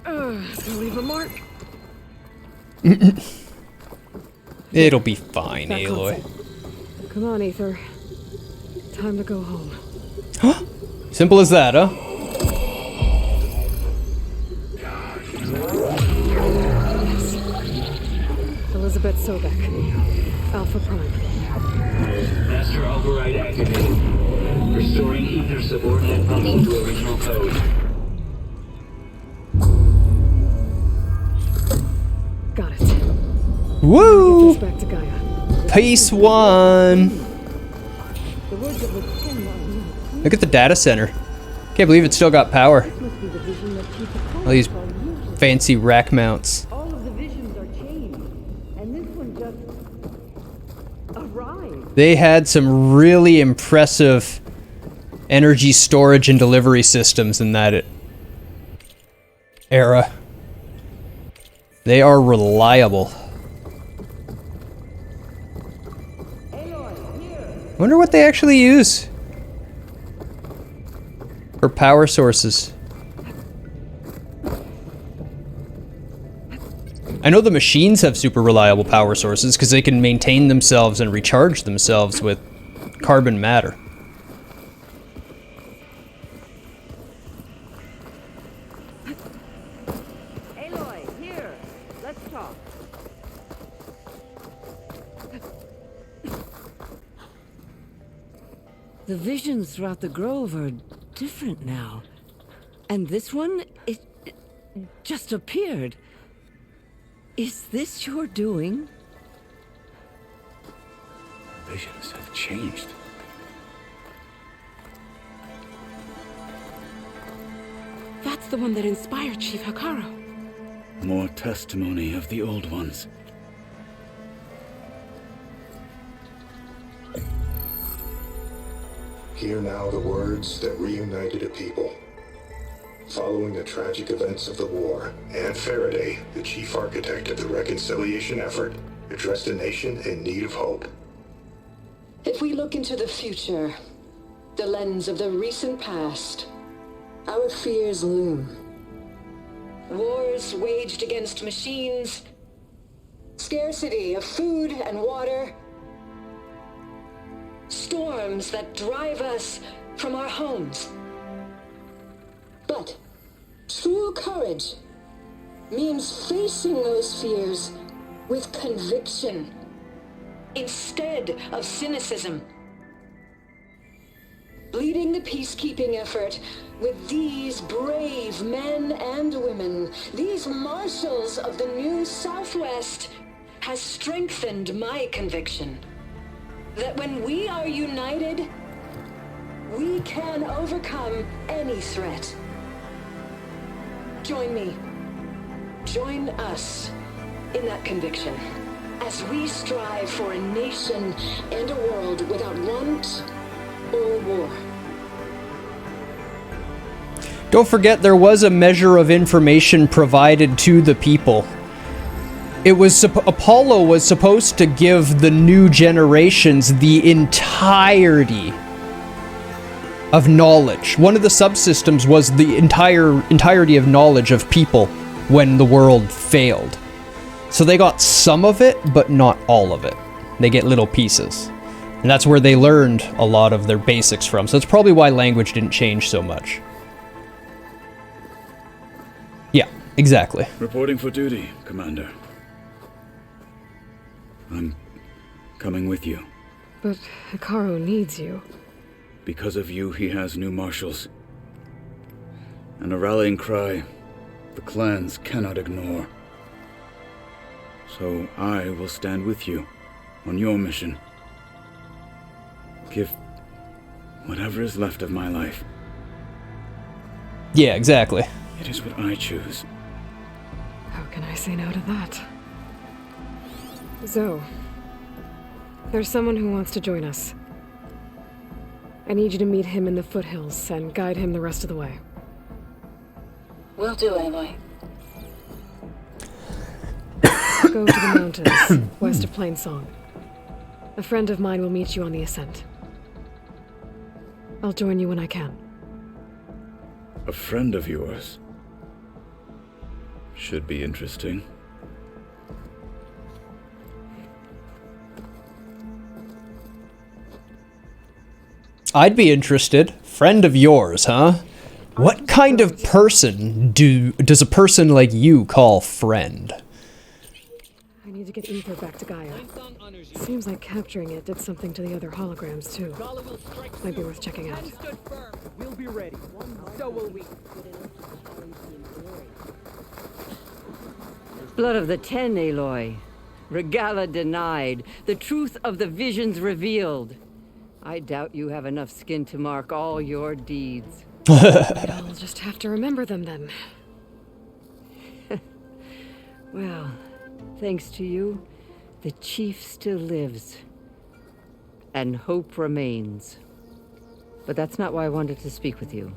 It's gonna leave a mark. It'll be fine, That Aloy. console. Come on, Aether. Time to go home. Simple as that, huh? Yes. Elizabeth Sobek. Alpha Prime. Master override activated. Restoring Aether subordinate bundle to original code. Got it. Woo! Get this back to Gaia. Piece 1. Look at the data center. Can't believe it's still got power. All these fancy rack mounts. All of the visions are changed, and this one just arrived. They had some really impressive energy storage and delivery systems in that era. They are reliable. Wonder what they actually use for power sources. I know the machines have super reliable power sources because they can maintain themselves and recharge themselves with carbon matter. Aloy, here. Let's talk. The visions throughout the grove are different now. And this one, it just appeared. Is this your doing? Visions have changed. That's the one that inspired Chief Hekarro. More testimony of the old ones. Hear now the words that reunited a people. Following the tragic events of the war, Anne Faraday, the chief architect of the reconciliation effort, addressed a nation in need of hope. If we look into the future, the lens of the recent past, our fears loom. Wars waged against machines, scarcity of food and water, storms that drive us from our homes. But true courage means facing those fears with conviction instead of cynicism. Leading the peacekeeping effort with these brave men and women, these marshals of the new Southwest, has strengthened my conviction that when we are united, we can overcome any threat. Join me. Join us in that conviction as we strive for a nation and a world without want or war. Don't forget there was a measure of information provided to the people. It was Apollo was supposed to give the new generations the entirety of knowledge. One of the subsystems was the entirety of knowledge of people when the world failed. So they got some of it, but not all of it. They get little pieces. And that's where they learned a lot of their basics from. So that's probably why language didn't change so much. Yeah, exactly. Reporting for duty, Commander. I'm coming with you. But Hekarro needs you. Because of you, he has new marshals. And a rallying cry the clans cannot ignore. So I will stand with you on your mission. Give whatever is left of my life. Yeah, exactly. It is what I choose. How can I say no to that? Zoe, there's someone who wants to join us. I need you to meet him in the foothills and guide him the rest of the way. Will do, Aloy. Go to the mountains, west of Plainsong. A friend of mine will meet you on the ascent. I'll join you when I can. A friend of yours? Should be interesting. I'd be interested. Friend of yours, huh? What kind of person does a person like you call friend? I need to get Ether back to Gaia. Seems like capturing it did something to the other holograms, too. Might be worth checking out. We'll be ready. So will we. Blood of the Ten, Aloy. Regalla denied. The truth of the visions revealed. I doubt you have enough skin to mark all your deeds. I'll just have to remember them then. Well, thanks to you, the chief still lives. And hope remains. But that's not why I wanted to speak with you.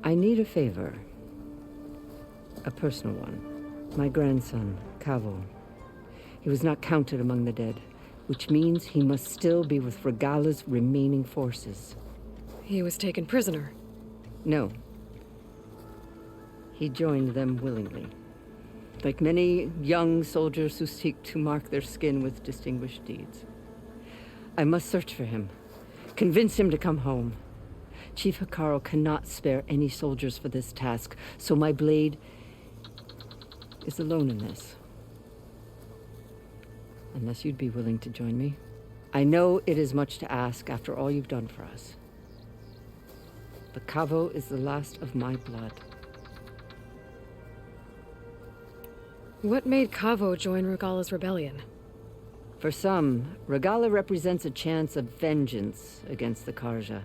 I need a favor. A personal one. My grandson, Kavo. He was not counted among the dead, which means he must still be with Regalla's remaining forces. He was taken prisoner. No. He joined them willingly. like many young soldiers who seek to mark their skin with distinguished deeds. I must search for him, convince him to come home. Chief Hekarro cannot spare any soldiers for this task, so my blade is alone in this. Unless you'd be willing to join me. I know it is much to ask after all you've done for us. But Kavo is the last of my blood. What made Kavo join Regalla's rebellion? For some, Regalla represents a chance of vengeance against the Carja.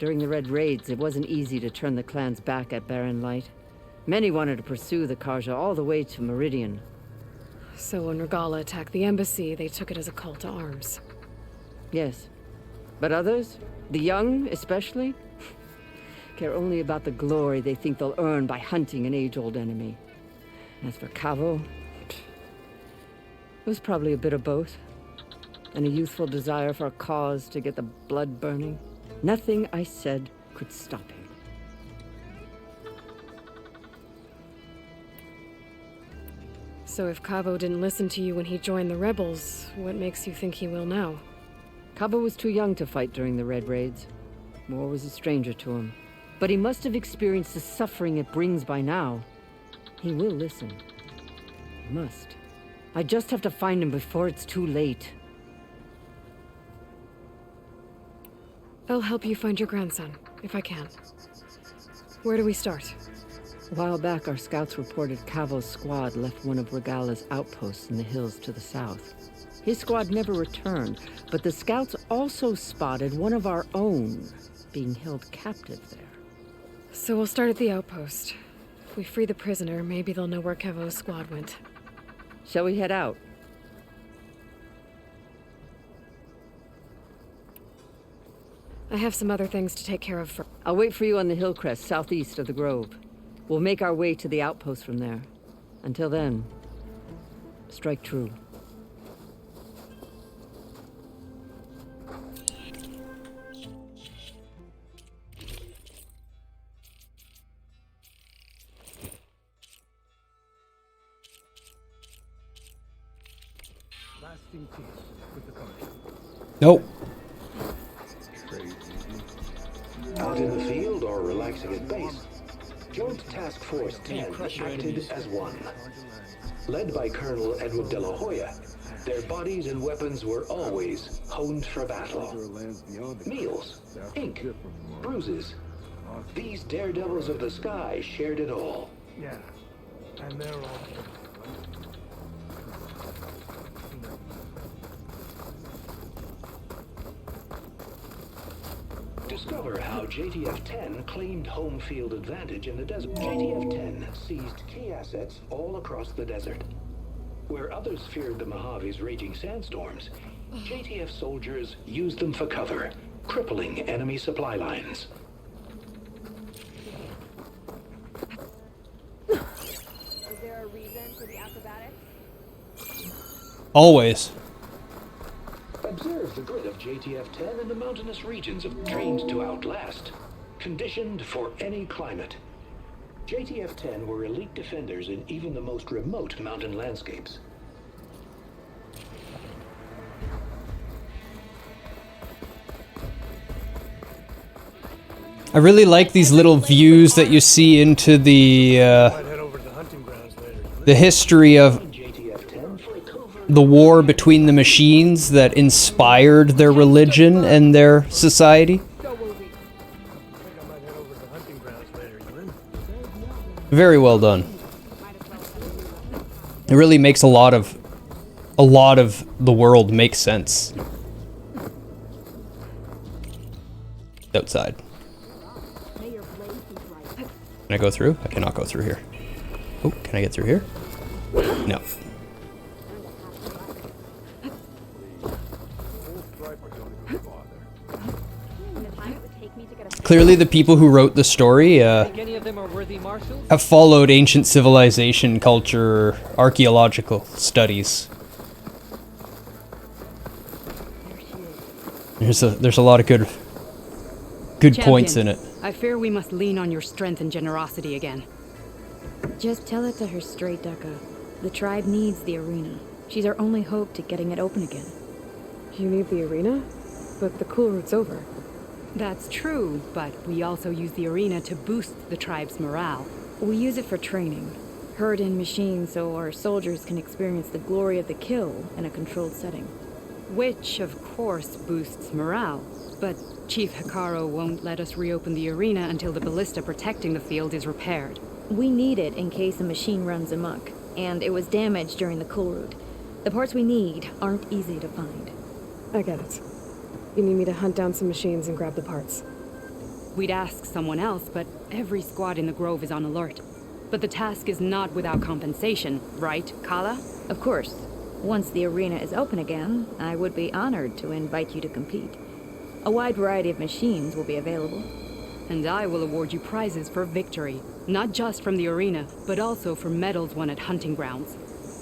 During the Red Raids, it wasn't easy to turn the clans back at Barren Light. Many wanted to pursue the Carja all the way to Meridian. So when Regalla attacked the embassy, they took it as a call to arms. Yes. But others, the young especially, care only about the glory they think they'll earn by hunting an age-old enemy. As for Kavo, it was probably a bit of both. And a youthful desire for a cause to get the blood burning. Nothing I said could stop him. So if Kavo didn't listen to you when he joined the rebels, what makes you think he will now? Kavo was too young to fight during the Red Raids. War was a stranger to him. But he must have experienced the suffering it brings by now. He will listen. He must. I just have to find him before it's too late. I'll help you find your grandson, if I can. Where do we start? A while back, our scouts reported Kavo's squad left one of Regalla's outposts in the hills to the south. His squad never returned, but the scouts also spotted one of our own being held captive there. So we'll start at the outpost. If we free the prisoner, maybe they'll know where Kavo's squad went. Shall we head out? I have some other things to take care of first. I'll wait for you on the hill crest southeast of the grove. We'll make our way to the outpost from there. Until then, strike true. Nope. Out in the field or relaxing at base, Joint Task Force 10 acted as one. Led by Colonel Edward De La Hoya, their bodies and weapons were always honed for battle. Meals, ink, bruises. These daredevils of the sky shared it all. Yeah, and they're all... Discover how JTF-10 claimed home field advantage in the desert. JTF-10 seized key assets all across the desert. Where others feared the Mojave's raging sandstorms, JTF soldiers used them for cover, crippling enemy supply lines. Is there a reason for the acrobatics? Always. Observe the grit of JTF-10 in the mountainous regions trained to outlast, conditioned for any climate. JTF-10 were elite defenders in even the most remote mountain landscapes. I really like these little views that you see into the history of the war between the machines that inspired their religion and their society. Very well done. It really makes a lot of the world make sense. Outside. Can I go through? I cannot go through here. Oh, can I get through here? No. Clearly the people who wrote the story have followed ancient civilization, culture, archaeological studies. There's a lot of good points in it. I fear we must lean on your strength and generosity again. Just tell it to her straight, Ducka. The tribe needs the arena. She's our only hope to getting it open again. You need the arena? But the cool route's over. That's true, but we also use the arena to boost the tribe's morale. We use it for training. Herd in machines so our soldiers can experience the glory of the kill in a controlled setting. Which, of course, boosts morale. But Chief Hekarro won't let us reopen the arena until the ballista protecting the field is repaired. We need it in case a machine runs amok, and it was damaged during the cool route. The parts we need aren't easy to find. I get it. You need me to hunt down some machines and grab the parts. We'd ask someone else, but every squad in the Grove is on alert. But the task is not without compensation, right, Kala? Of course. Once the arena is open again, I would be honored to invite you to compete. A wide variety of machines will be available. And I will award you prizes for victory, not just from the arena, but also for medals won at hunting grounds.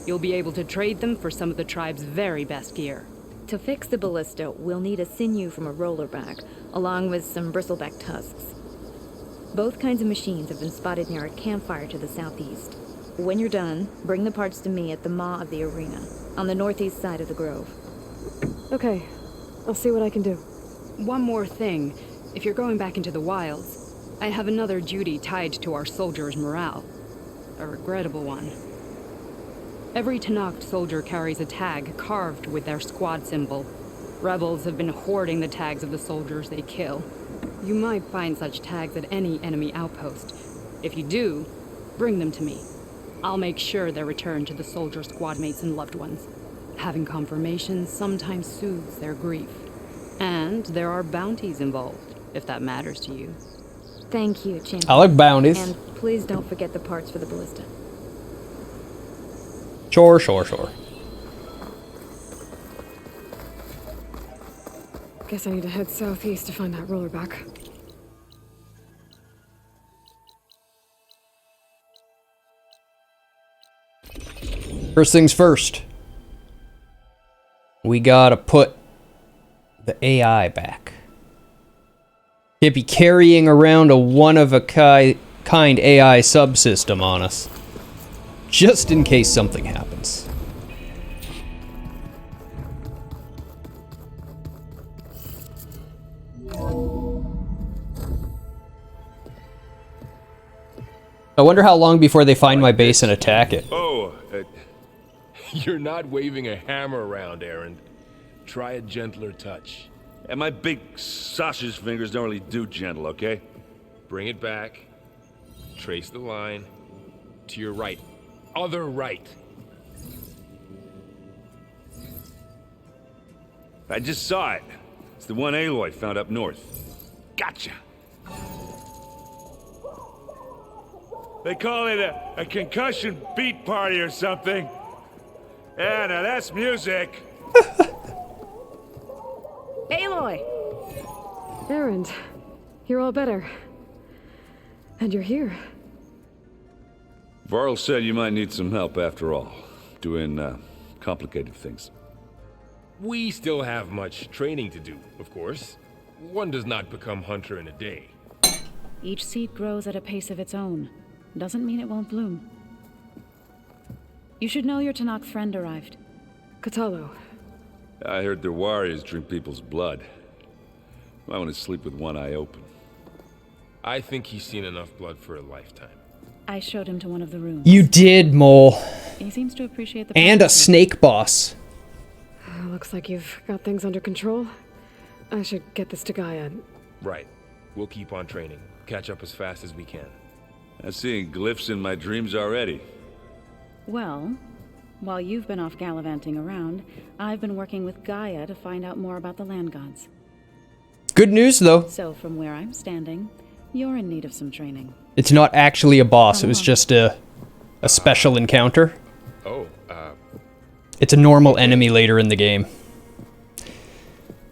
You'll be able to trade them for some of the tribe's very best gear. To fix the ballista, we'll need a sinew from a rollerback, along with some bristleback tusks. Both kinds of machines have been spotted near a campfire to the southeast. When you're done, bring the parts to me at the maw of the arena, on the northeast side of the Grove. Okay, I'll see what I can do. One more thing. If you're going back into the wilds, I have another duty tied to our soldiers' morale. A regrettable one. Every Tenakth soldier carries a tag carved with their squad symbol. Rebels have been hoarding the tags of the soldiers they kill. You might find such tags at any enemy outpost. If you do, bring them to me. I'll make sure they're returned to the soldier squad mates and loved ones. Having confirmation sometimes soothes their grief. And there are bounties involved, if that matters to you. Thank you, Champion. I like bounties. And please don't forget the parts for the ballista. Sure. Guess I need to head southeast to find that rollerback. First things first. We gotta put the AI back. Can't be carrying around a one-of-a-kind AI subsystem on us. Just in case something happens. I wonder how long before they find my base and attack it. Oh, you're not waving a hammer around, Erend. Try a gentler touch. And my big sausage fingers don't really do gentle, okay? Bring it back. Trace the line. To your right. Other right. I just saw it. It's the one Aloy found up north. Gotcha! They call it a concussion beat party or something. Yeah, now that's music. Aloy! Erend, you're all better. And you're here. Varl said you might need some help after all. Doing, complicated things. We still have much training to do, of course. One does not become hunter in a day. Each seed grows at a pace of its own. Doesn't mean it won't bloom. You should know your Tenakth friend arrived. Kotallo. I heard their warriors drink people's blood. I want to sleep with one eye open. I think he's seen enough blood for a lifetime. I showed him to one of the rooms. You did, Mole. He seems to appreciate the And a snake boss. Looks like you've got things under control. I should get this to Gaia. Right. We'll keep on training. Catch up as fast as we can. I'm seeing glyphs in my dreams already. Well, while you've been off gallivanting around, I've been working with Gaia to find out more about the land gods. Good news, though. So from where I'm standing, you're in need of some training. It's not actually a boss. It was just a special encounter. It's a normal enemy later in the game.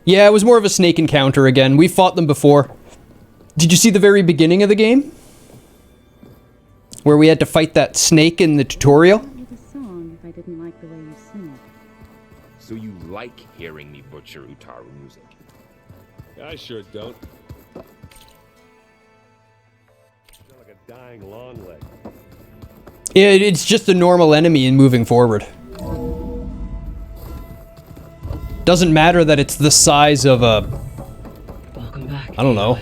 Yeah, it was more of a snake encounter again. We fought them before. Did you see the very beginning of the game? Where we had to fight that snake in the tutorial? Song if I didn't like the way you sing it. So you like hearing me butcher Utaru music? I sure don't. Sound like a dying long leg. It's just a normal enemy in moving forward. Doesn't matter that it's the size of a... Welcome back, I don't know.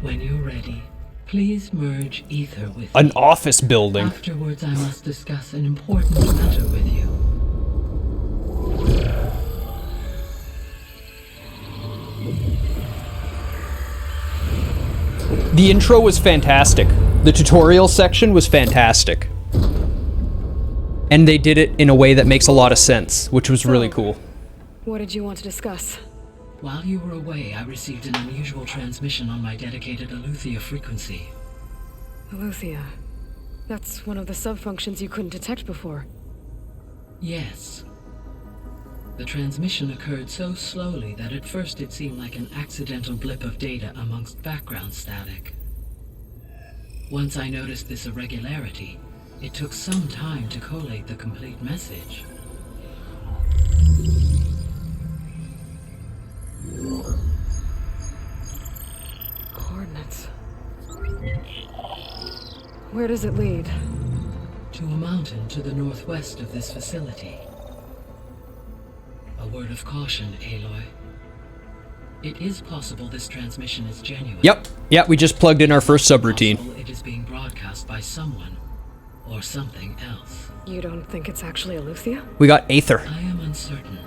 When you're ready, please merge ether with An me. office building. Afterwards, I must discuss an important matter with you. The intro was fantastic. The tutorial section was fantastic. And they did it in a way that makes a lot of sense, which was really cool. What did you want to discuss? While you were away, I received an unusual transmission on my dedicated Aletheia frequency. Aletheia. That's one of the sub-functions you couldn't detect before. Yes. The transmission occurred so slowly that at first it seemed like an accidental blip of data amongst background static. Once I noticed this irregularity, it took some time to collate the complete message. Coordinates. Where does it lead? To a mountain to the northwest of this facility. A word of caution, Aloy. It is possible this transmission is genuine. Yep, we just plugged in our first subroutine. It is being broadcast by someone or something else. You don't think it's actually Aletheia? We got Aether. I am uncertain.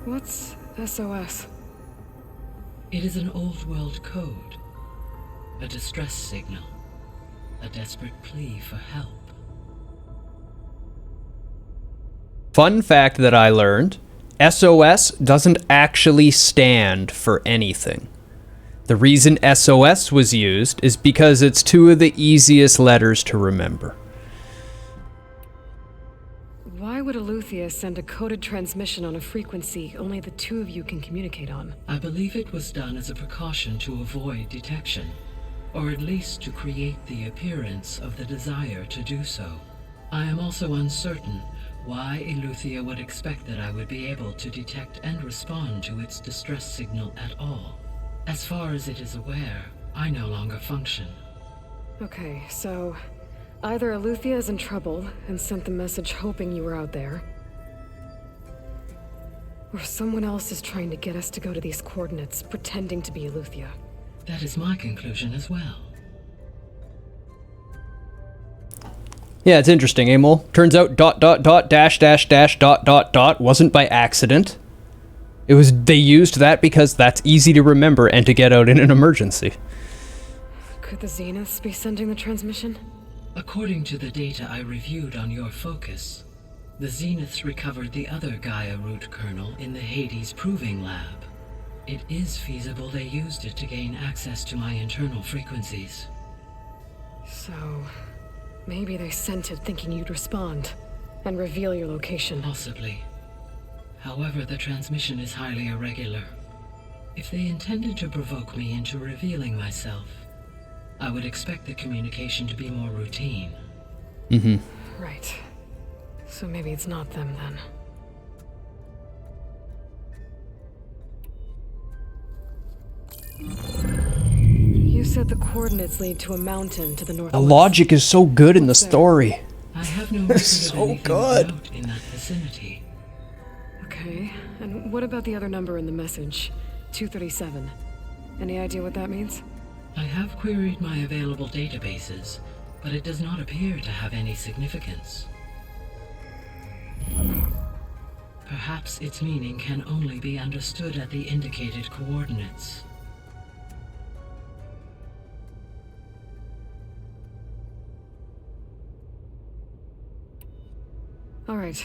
What's SOS? It is an old world code. A distress signal. A desperate plea for help. Fun fact that I learned, SOS doesn't actually stand for anything. The reason SOS was used is because it's two of the easiest letters to remember. Why would Aletheia send a coded transmission on a frequency only the two of you can communicate on? I believe it was done as a precaution to avoid detection, or at least to create the appearance of the desire to do so. I am also uncertain why Aletheia would expect that I would be able to detect and respond to its distress signal at all. As far as it is aware, I no longer function. Okay, so either Aletheia is in trouble and sent the message hoping you were out there, or someone else is trying to get us to go to these coordinates, pretending to be Aletheia. That is my conclusion as well. Yeah, it's interesting, Amol. Turns out ... wasn't by accident. It was, they used that because that's easy to remember and to get out in an emergency. Could the Zeniths be sending the transmission? According to the data I reviewed on your focus, the Zeniths recovered the other Gaia root kernel in the Hades Proving Lab. It is feasible they used it to gain access to my internal frequencies. So, maybe they sent it thinking you'd respond and reveal your location. Possibly. However, the transmission is highly irregular. If they intended to provoke me into revealing myself, I would expect the communication to be more routine. Mm-hmm. Right. So maybe it's not them then. You said the coordinates lead to a mountain to the northwest. The logic is so good in the story. I have no They're record of so anything good. about in that vicinity. Okay, and what about the other number in the message? 237. Any idea what that means? I have queried my available databases, but it does not appear to have any significance. Perhaps its meaning can only be understood at the indicated coordinates. All right,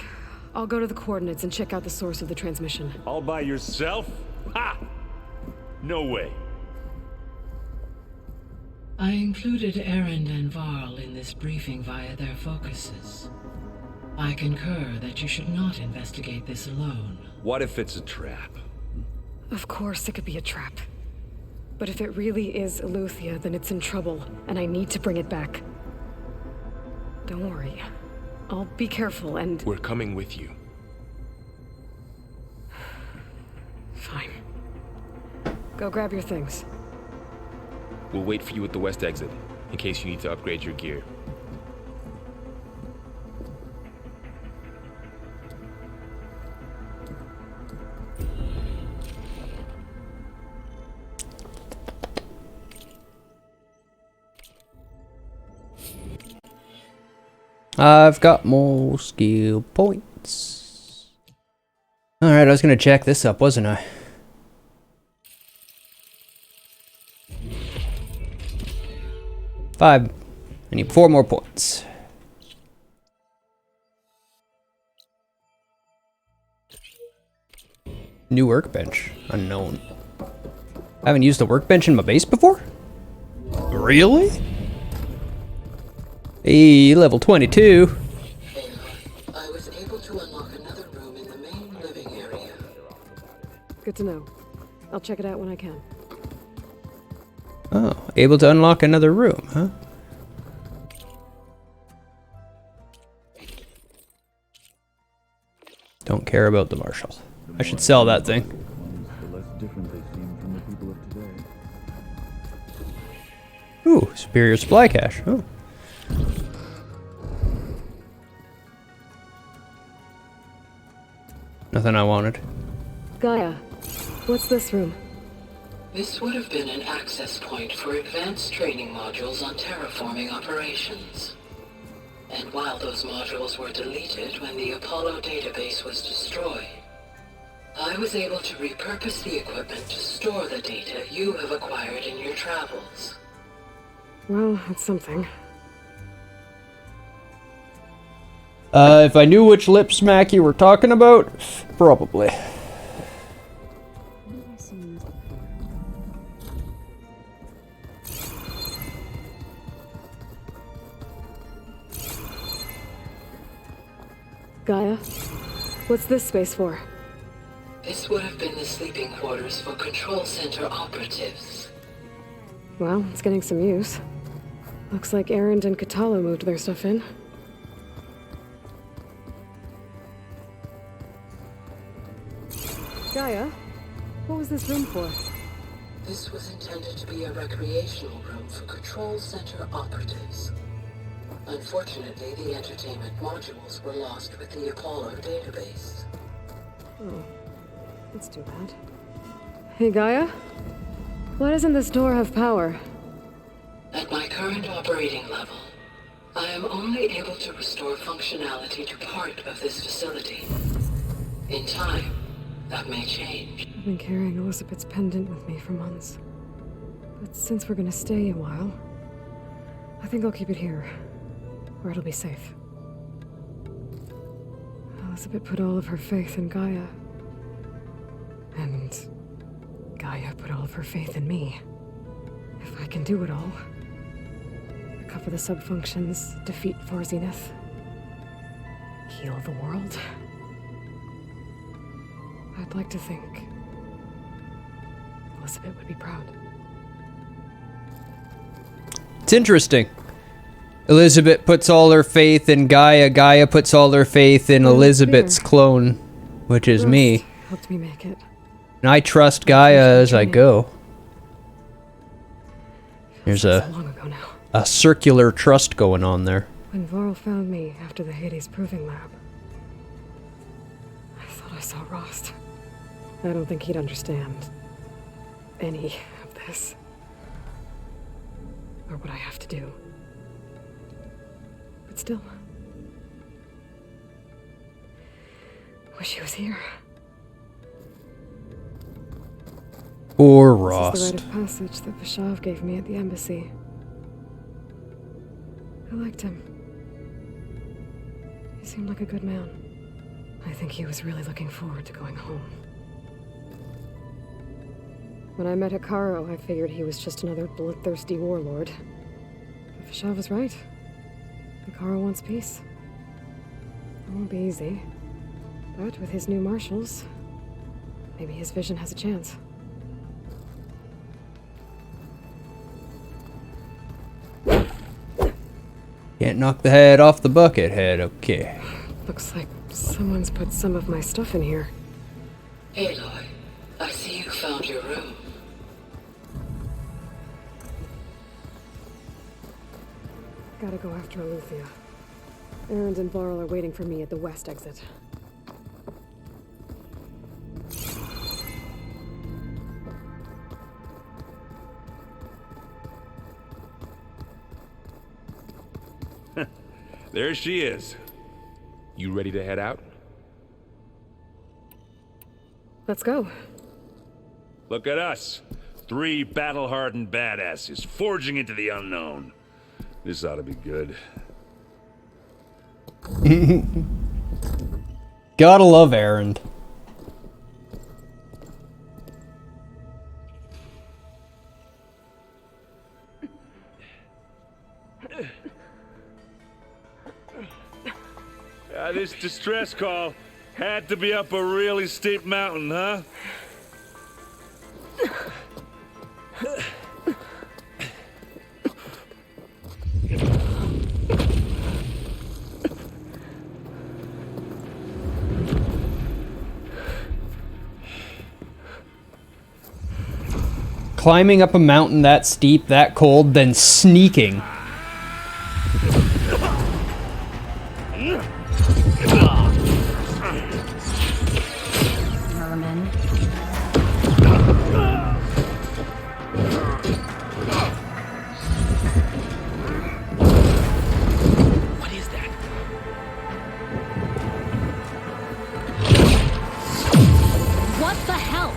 I'll go to the coordinates and check out the source of the transmission. All by yourself? Ha! No way. I included Erend and Varl in this briefing via their focuses. I concur that you should not investigate this alone. What if it's a trap? Of course it could be a trap. But if it really is Aletheia, then it's in trouble, and I need to bring it back. Don't worry. I'll be careful and... We're coming with you. Fine. Go grab your things. We'll wait for you at the west exit, in case you need to upgrade your gear. I've got more skill points. Alright, I was gonna check this up, wasn't I? Five. I need 4 more points. New workbench. Unknown. I haven't used a workbench in my base before? Really? Hey, level 22. I was able to unlock another room in the main living area. Good to know. I'll check it out when I can. Oh, able to unlock another room, huh? Don't care about the Marshal. I should sell that thing. The less different they seem from the people of today. Ooh, superior supply cache. Oh. Nothing I wanted. Gaia, what's this room? This would have been an access point for advanced training modules on terraforming operations. And while those modules were deleted when the Apollo database was destroyed, I was able to repurpose the equipment to store the data you have acquired in your travels. Well, that's something. If I knew which lip smack you were talking about, probably. Gaia, what's this space for? This would have been the sleeping quarters for control center operatives. Well, it's getting some use. Looks like Erend and Katalo moved their stuff in. Gaia, what was this room for? This was intended to be a recreational room for control center operatives. Unfortunately, the entertainment modules were lost with the Apollo database. Oh, that's too bad. Hey, Gaia? Why doesn't this door have power? At my current operating level, I am only able to restore functionality to part of this facility. In time, that may change. I've been carrying Elizabeth's pendant with me for months. But since we're gonna stay a while, I think I'll keep it here, where it'll be safe. Elizabeth put all of her faith in Gaia. And Gaia put all of her faith in me. If I can do it all, recover the subfunctions, defeat Thor Zenith, heal the world, I'd like to think Elizabeth would be proud. It's interesting. Elizabeth puts all her faith in Gaia. Gaia puts all her faith in Elizabeth's clone, which is me. Helped me make it. And I trust Gaia as I go. There's a circular trust going on there. When Varl found me after the Hades Proving Lab, I thought I saw Rost. I don't think he'd understand any of this. Or what I have to do. But still, wish he was here. Poor This Rost. is the rite of passage that Vashav gave me at the embassy. I liked him. He seemed like a good man. I think he was really looking forward to going home. When I met Hekarro, I figured he was just another bloodthirsty warlord. But Vashav was right. Hekarro wants peace. It won't be easy. But with his new marshals, maybe his vision has a chance. Can't knock the head off the bucket head, okay. Looks like someone's put some of my stuff in here. Aloy, I see you found your room. Gotta go after Eleuthia. Erend and Varl are waiting for me at the west exit. There she is. You ready to head out? Let's go. Look at us. 3 battle-hardened badasses forging into the unknown. This ought to be good. Gotta love Erend. This distress call had to be up a really steep mountain, huh? Climbing up a mountain that steep, that cold, then sneaking. Vermin. What is that? What the hell?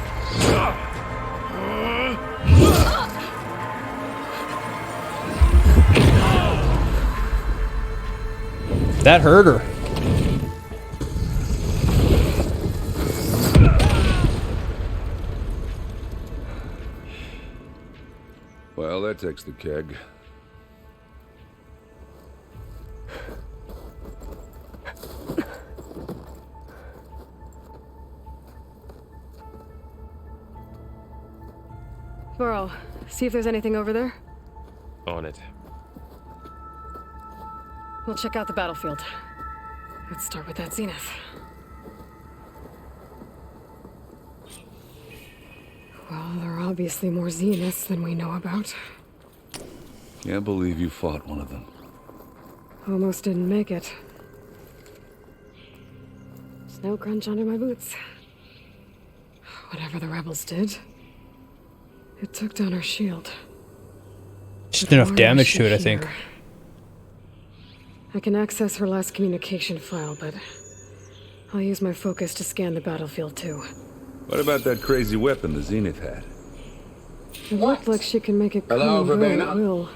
That hurt her. Well, that takes the keg. Varl, see if there's anything over there. On it. We'll check out the battlefield. Let's start with that zenith. Well, there are obviously more zeniths than we know about. Can't believe you fought one of them. Almost didn't make it. Snow crunch under my boots. Whatever the rebels did, it took down our shield. Just enough damage to it, I think. I can access her last communication file, but I'll use my focus to scan the battlefield too. What about that crazy weapon the Zenith had? It looked like she can make it Hello, come and go Verbena? at will,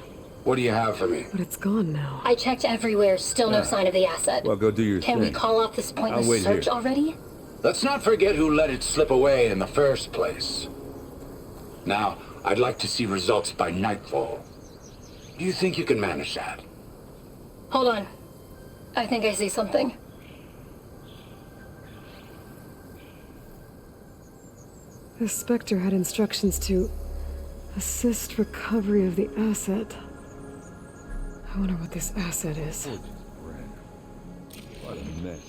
What do you have for me? but it's gone now. I checked everywhere, still no sign of the asset. Well, go do your Can thing. we call off this pointless I'll wait search here. already? Let's not forget who let it slip away in the first place. Now, I'd like to see results by nightfall. Do you think you can manage that? Hold on. I think I see something. The Spectre had instructions to assist recovery of the asset. I wonder what this asset is. What a mess.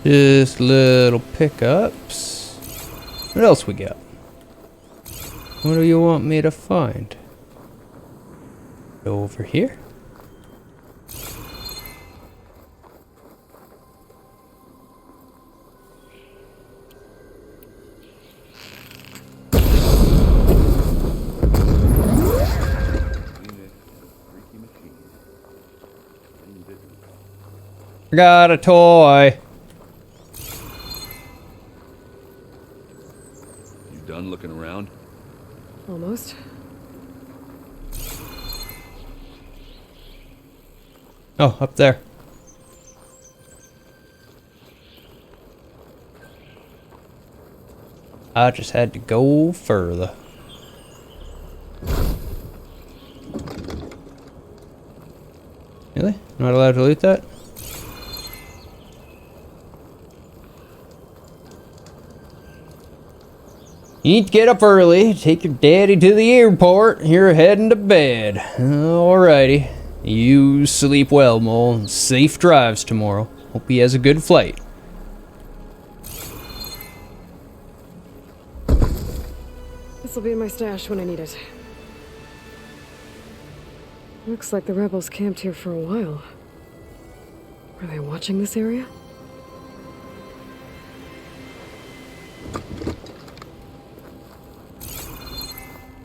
Just little pickups. What else we got? What do you want me to find? Over here? Got a toy. You done looking around? Almost. Oh, up there. I just had to go further. Really? Not allowed to loot that? You need to get up early, take your daddy to the airport. You're heading to bed. Alrighty. You sleep well, Mole. Safe drives tomorrow. Hope he has a good flight. This'll be in my stash when I need it. Looks like the rebels camped here for a while. Are they watching this area?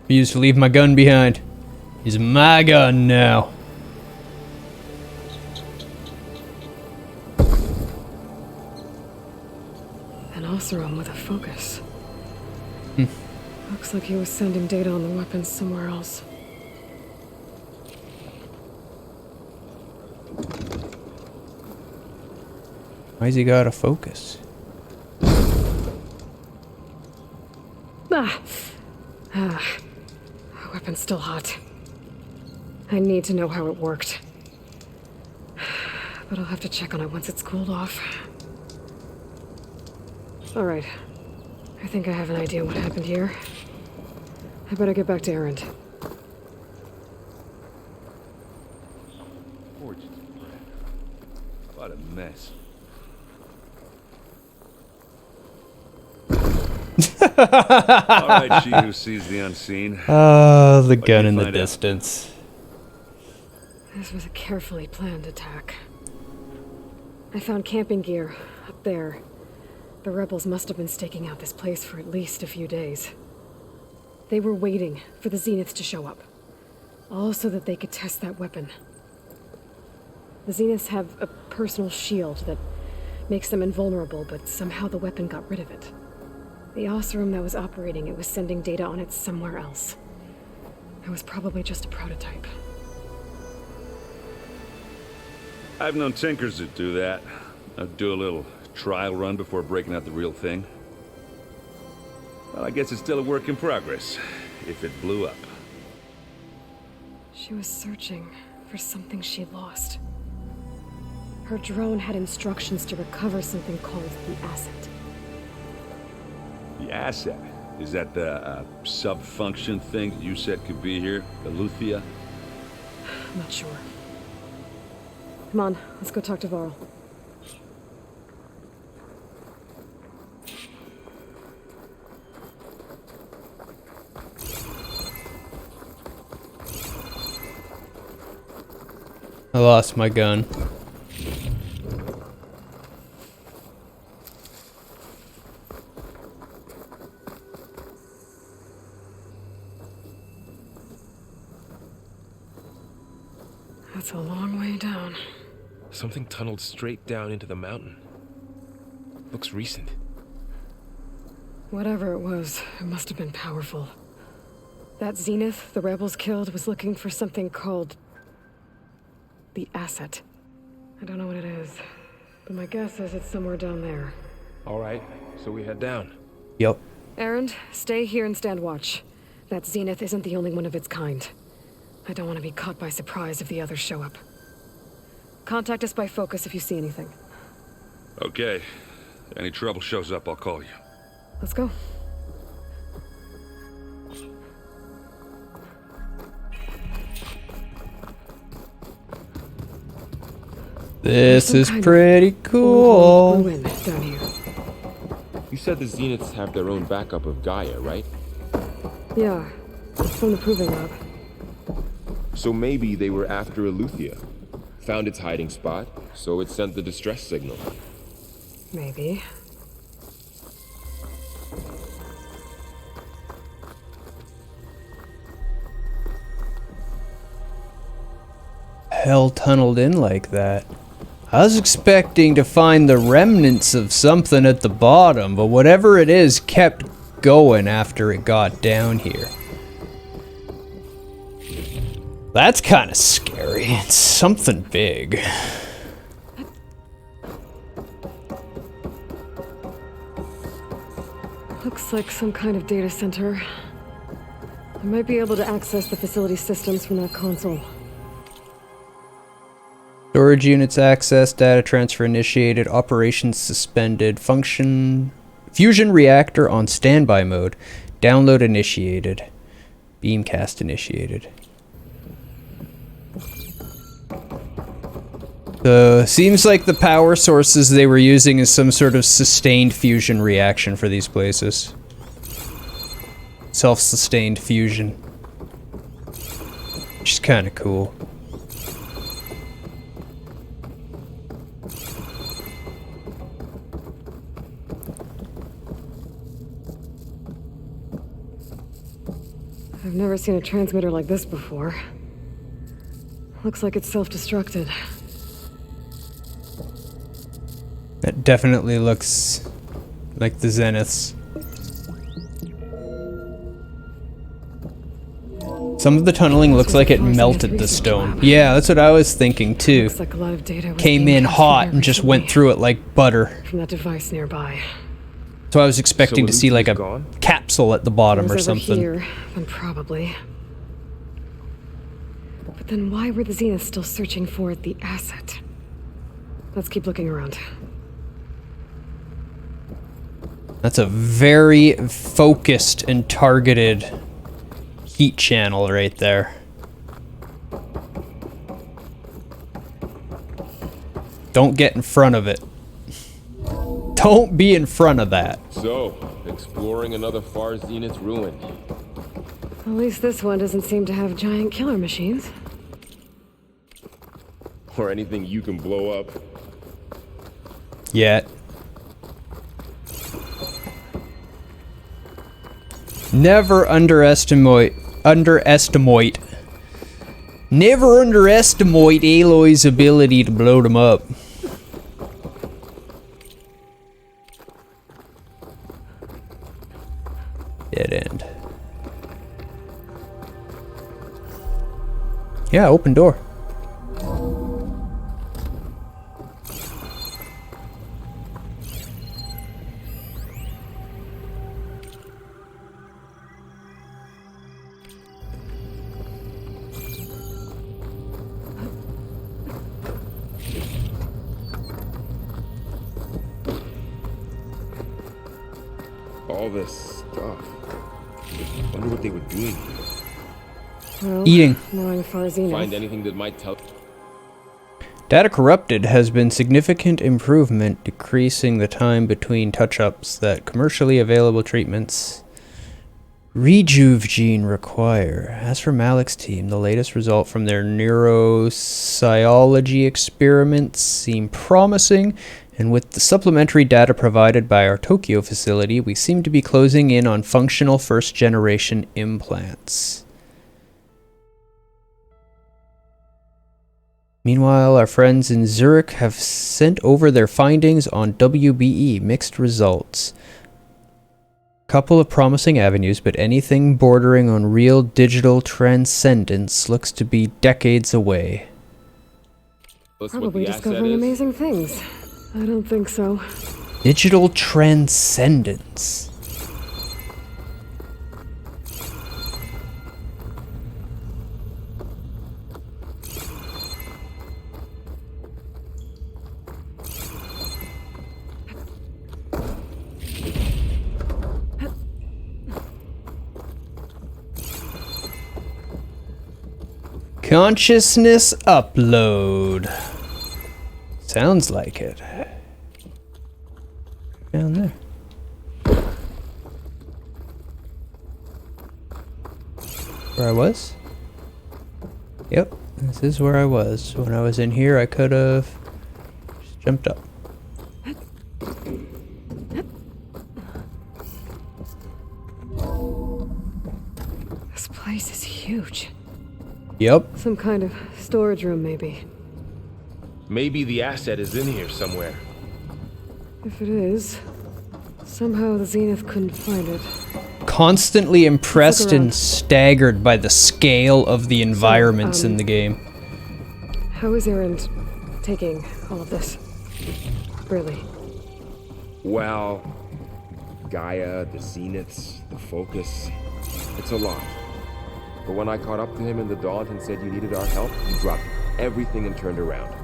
Used to leave my gun behind. It's my gun now. An Oseram with a focus. Looks like he was sending data on the weapons somewhere else. Why's he got a focus? Ah! Weapon's still hot. I need to know how it worked. But I'll have to check on it once it's cooled off. Alright. I think I have an idea what happened here. I better get back to Erend. What a mess. Alright, she who sees the unseen. The gun in the distance. This was a carefully planned attack. I found camping gear up there. The rebels must have been staking out this place for at least a few days. They were waiting for the Zeniths to show up, all so that they could test that weapon. The Zeniths have a personal shield that makes them invulnerable, but somehow the weapon got rid of it. The Oseram that was operating it was sending data on it somewhere else. It was probably just a prototype. I've known tinkers that do that. I'd do a little trial run before breaking out the real thing. Well, I guess it's still a work in progress, if it blew up. She was searching for something she'd lost. Her drone had instructions to recover something called the asset. The asset? Is that the sub-function thing that you said could be here? Eleuthia? I'm not sure. Come on, let's go talk to Varl. I lost my gun. That's a long way down. Something tunneled straight down into the mountain. Looks recent. Whatever it was, it must have been powerful. That Zenith the rebels killed was looking for something called the asset. I don't know what it is, but my guess is it's somewhere down there. All right, so we head down. Yep. Erend, stay here and stand watch. That Zenith isn't the only one of its kind. I don't want to be caught by surprise if the others show up. Contact us by focus if you see anything. Okay. Any trouble shows up, I'll call you. Let's go. This is pretty cool. Down here. You said the Zeniths have their own backup of Gaia, right? Yeah, it's from the Proving Lab. So maybe they were after Eleuthia. Found its hiding spot, so it sent the distress signal. Maybe. Hell tunneled in like that. I was expecting to find the remnants of something at the bottom, but whatever it is kept going after it got down here. That's kind of scary. It's something big. Looks like some kind of data center. I might be able to access the facility systems from that console. Storage units accessed, data transfer initiated, operations suspended, fusion reactor on standby mode, download initiated, beamcast initiated. Seems like the power sources they were using is some sort of sustained fusion reaction for these places. Self-sustained fusion. Which is kind of cool. I've never seen a transmitter like this before. Looks like it's self-destructed. That definitely looks like the Zeniths. Some of the tunneling looks like it melted the stone. Yeah, that's what I was thinking too. Looks like a lot of data was Came being in captured hot there and just recently went through it like butter. from that device nearby. So I was expecting to see like a gone? capsule at the bottom If it or was over something. Here, then probably. But then why were the Zeniths still searching for the asset? Let's keep looking around. That's a very focused and targeted heat channel right there. Don't get in front of it. Don't be in front of that. So, exploring another far Zenith ruin. At least this one doesn't seem to have giant killer machines. Or anything you can blow up. Yet. Never underestimate. Never underestimate Aloy's ability to blow them up. Dead end. Yeah, open door. All this stuff. Wonder what they were doing here. Well, Eating. knowing far Zenith. Find anything that might tell. Data corrupted has been significant improvement, decreasing the time between touch-ups that commercially available treatments Rejuve gene require. As for Malik's team, the latest result from their neuropsychology experiments seem promising, and with the supplementary data provided by our Tokyo facility, we seem to be closing in on functional first-generation implants. Meanwhile, our friends in Zurich have sent over their findings on WBE, mixed results. Couple of promising avenues, but anything bordering on real digital transcendence looks to be decades away. Probably discovering amazing things. I don't think so. Digital transcendence. Consciousness upload. Sounds like it. Down there. Where I was? Yep, this is where I was. When I was in here, I could have just jumped up. This place is huge. Yep. Some kind of storage room, maybe. Maybe the asset is in here somewhere. If it is, somehow the Zenith couldn't find it. Constantly impressed and staggered by the scale of the environments in the game. How is Erend taking all of this? Really? Well, Gaia, the Zeniths, the Focus. It's a lot. But when I caught up to him in the Daunt and said you needed our help, he dropped everything and turned around.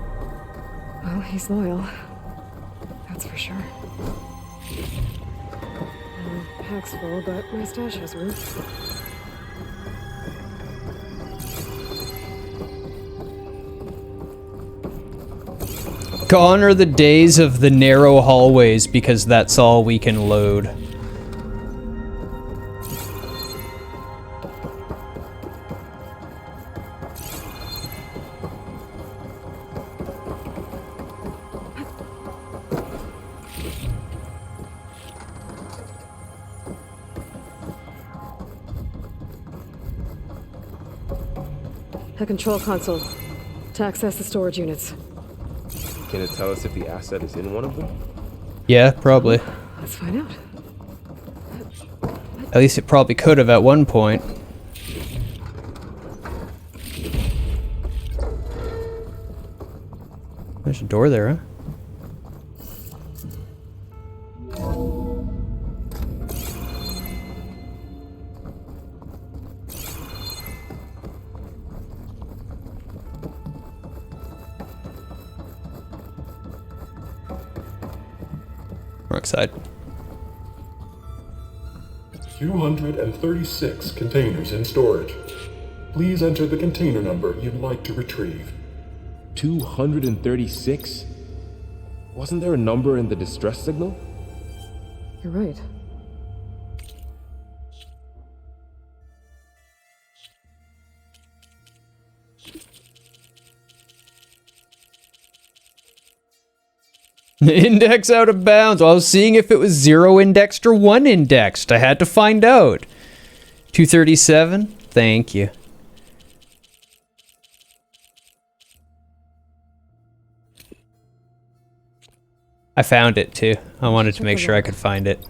Well, he's loyal. That's for sure. Pack's full, but my stash has room. Gone are the days of the narrow hallways because that's all we can load. A control console to access the storage units. Can it tell us if the asset is in one of them? Yeah, probably. Let's find out. At least it probably could have at one point. There's a door there, huh? Wrong side. 236 containers in storage. Please enter the container number you'd like to retrieve. 236? Wasn't there a number in the distress signal? You're right. Index out of bounds. Well, I was seeing if it was 0 indexed or 1 indexed. I had to find out. 237? Thank you. I found it too. I wanted to make sure I could find it.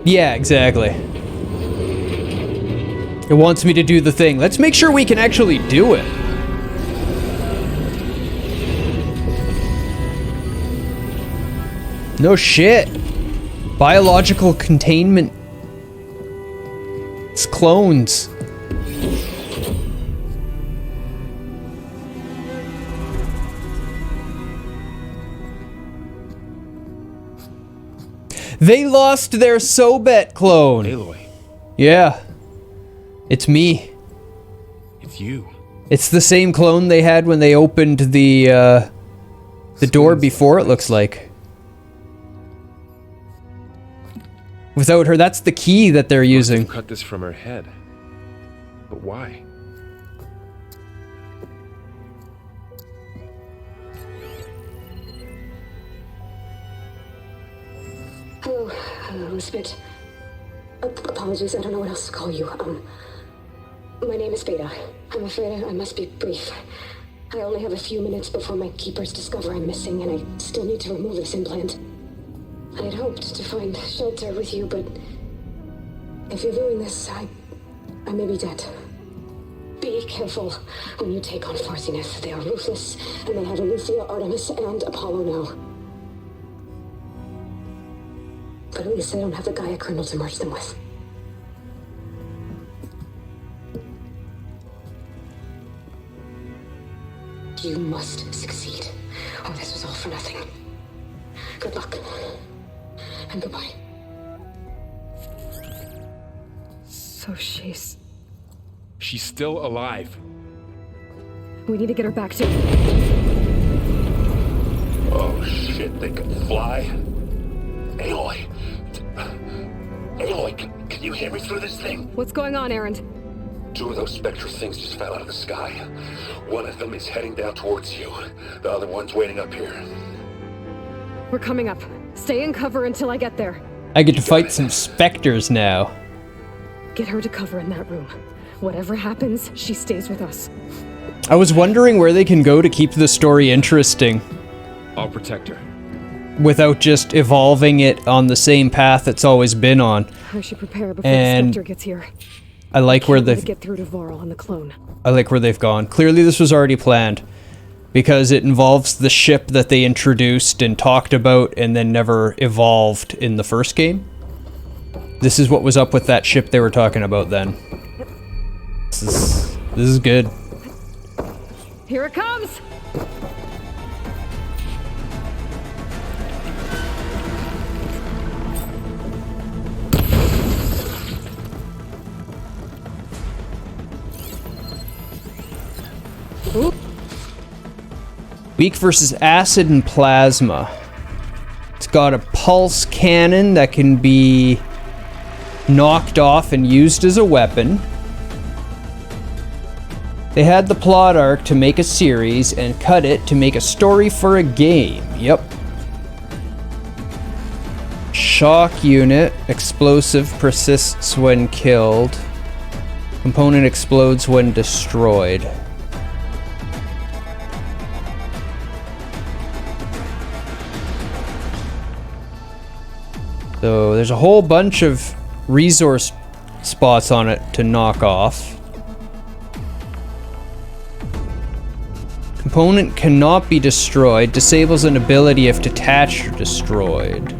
Yeah, exactly. It wants me to do the thing. Let's make sure we can actually do it. No shit. Biological containment. It's clones. They lost their Sobet clone. Aloy. Yeah. It's me. It's you. It's the same clone they had when they opened the door before, it looks like. Without her, that's the key that they're using. Cut this from her head. But why? Hello, Elizabeth. Apologies, I don't know what else to call you. My name is Beta. I'm afraid I must be brief. I only have a few minutes before my keepers discover I'm missing, and I still need to remove this implant. I had hoped to find shelter with you, but if you're viewing this, I may be dead. Be careful when you take on Farsineth. They are ruthless, and they have Eleuthia, Artemis, and Apollo now. But at least I don't have the Gaia kernel to merge them with. You must succeed, or this was all for nothing. Good luck. And goodbye. So she's... She's still alive. We need to get her back to... Oh shit, they can fly? Aloy! Aloy, can you hear me through this thing? What's going on, Erend? 2 of those spectral things just fell out of the sky. One of them is heading down towards you. The other one's waiting up here. We're coming up. Stay in cover until I get there. I get to fight some specters now. Get her to cover in that room. Whatever happens, she stays with us. I was wondering where they can go to keep the story interesting. I'll protect her. Without just evolving it on the same path it's always been on. I should prepare before the Spectre gets here. I like where they've... get through to Varl and the clone. I like where they've gone. Clearly this was already planned. Because it involves the ship that they introduced and talked about and then never evolved in the first game. This is what was up with that ship they were talking about then. This is good. Here it comes! Weak versus acid and plasma. It's got a pulse cannon that can be knocked off and used as a weapon. They had the plot arc to make a series and cut it to make a story for a game. Yep. Shock unit. Explosive persists when killed. Component explodes when destroyed. So there's a whole bunch of resource spots on it to knock off. Component cannot be destroyed. Disables an ability if detached or destroyed.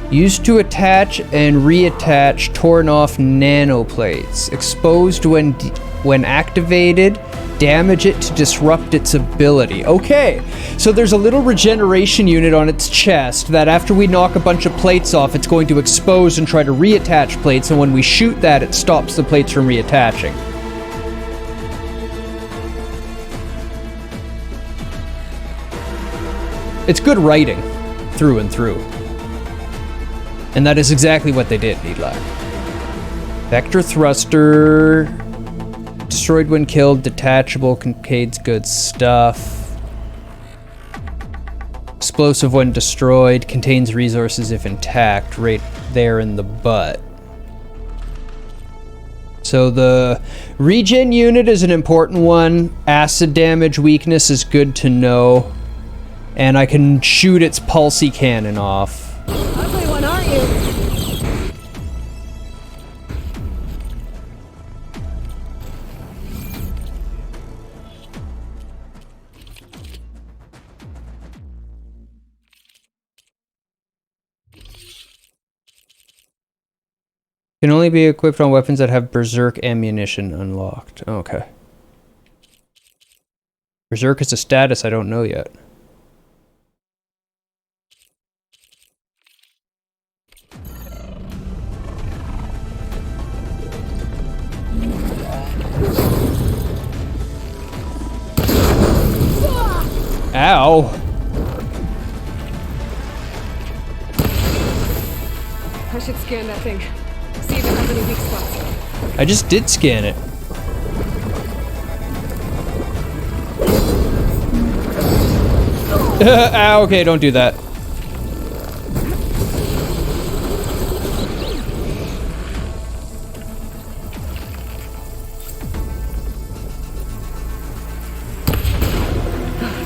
Used to attach and reattach torn off nanoplates. Exposed when activated. Damage it to disrupt its ability. Okay, so there's a little regeneration unit on its chest that after we knock a bunch of plates off, it's going to expose and try to reattach plates, and when we shoot that, it stops the plates from reattaching. It's good writing, through and through. And that is exactly what they did, Needlac. Vector thruster... Destroyed when killed, detachable, contains good stuff. Explosive when destroyed, contains resources if intact, right there in the butt. So the regen unit is an important one. Acid damage weakness is good to know. And I can shoot its pulsey cannon off. Ugly one, aren't you? Can only be equipped on weapons that have Berserk ammunition unlocked. Okay. Berserk is a status I don't know yet. Ow! I should scan that thing. See if it has any weak spots. I just did scan it. Ow, okay, don't do that.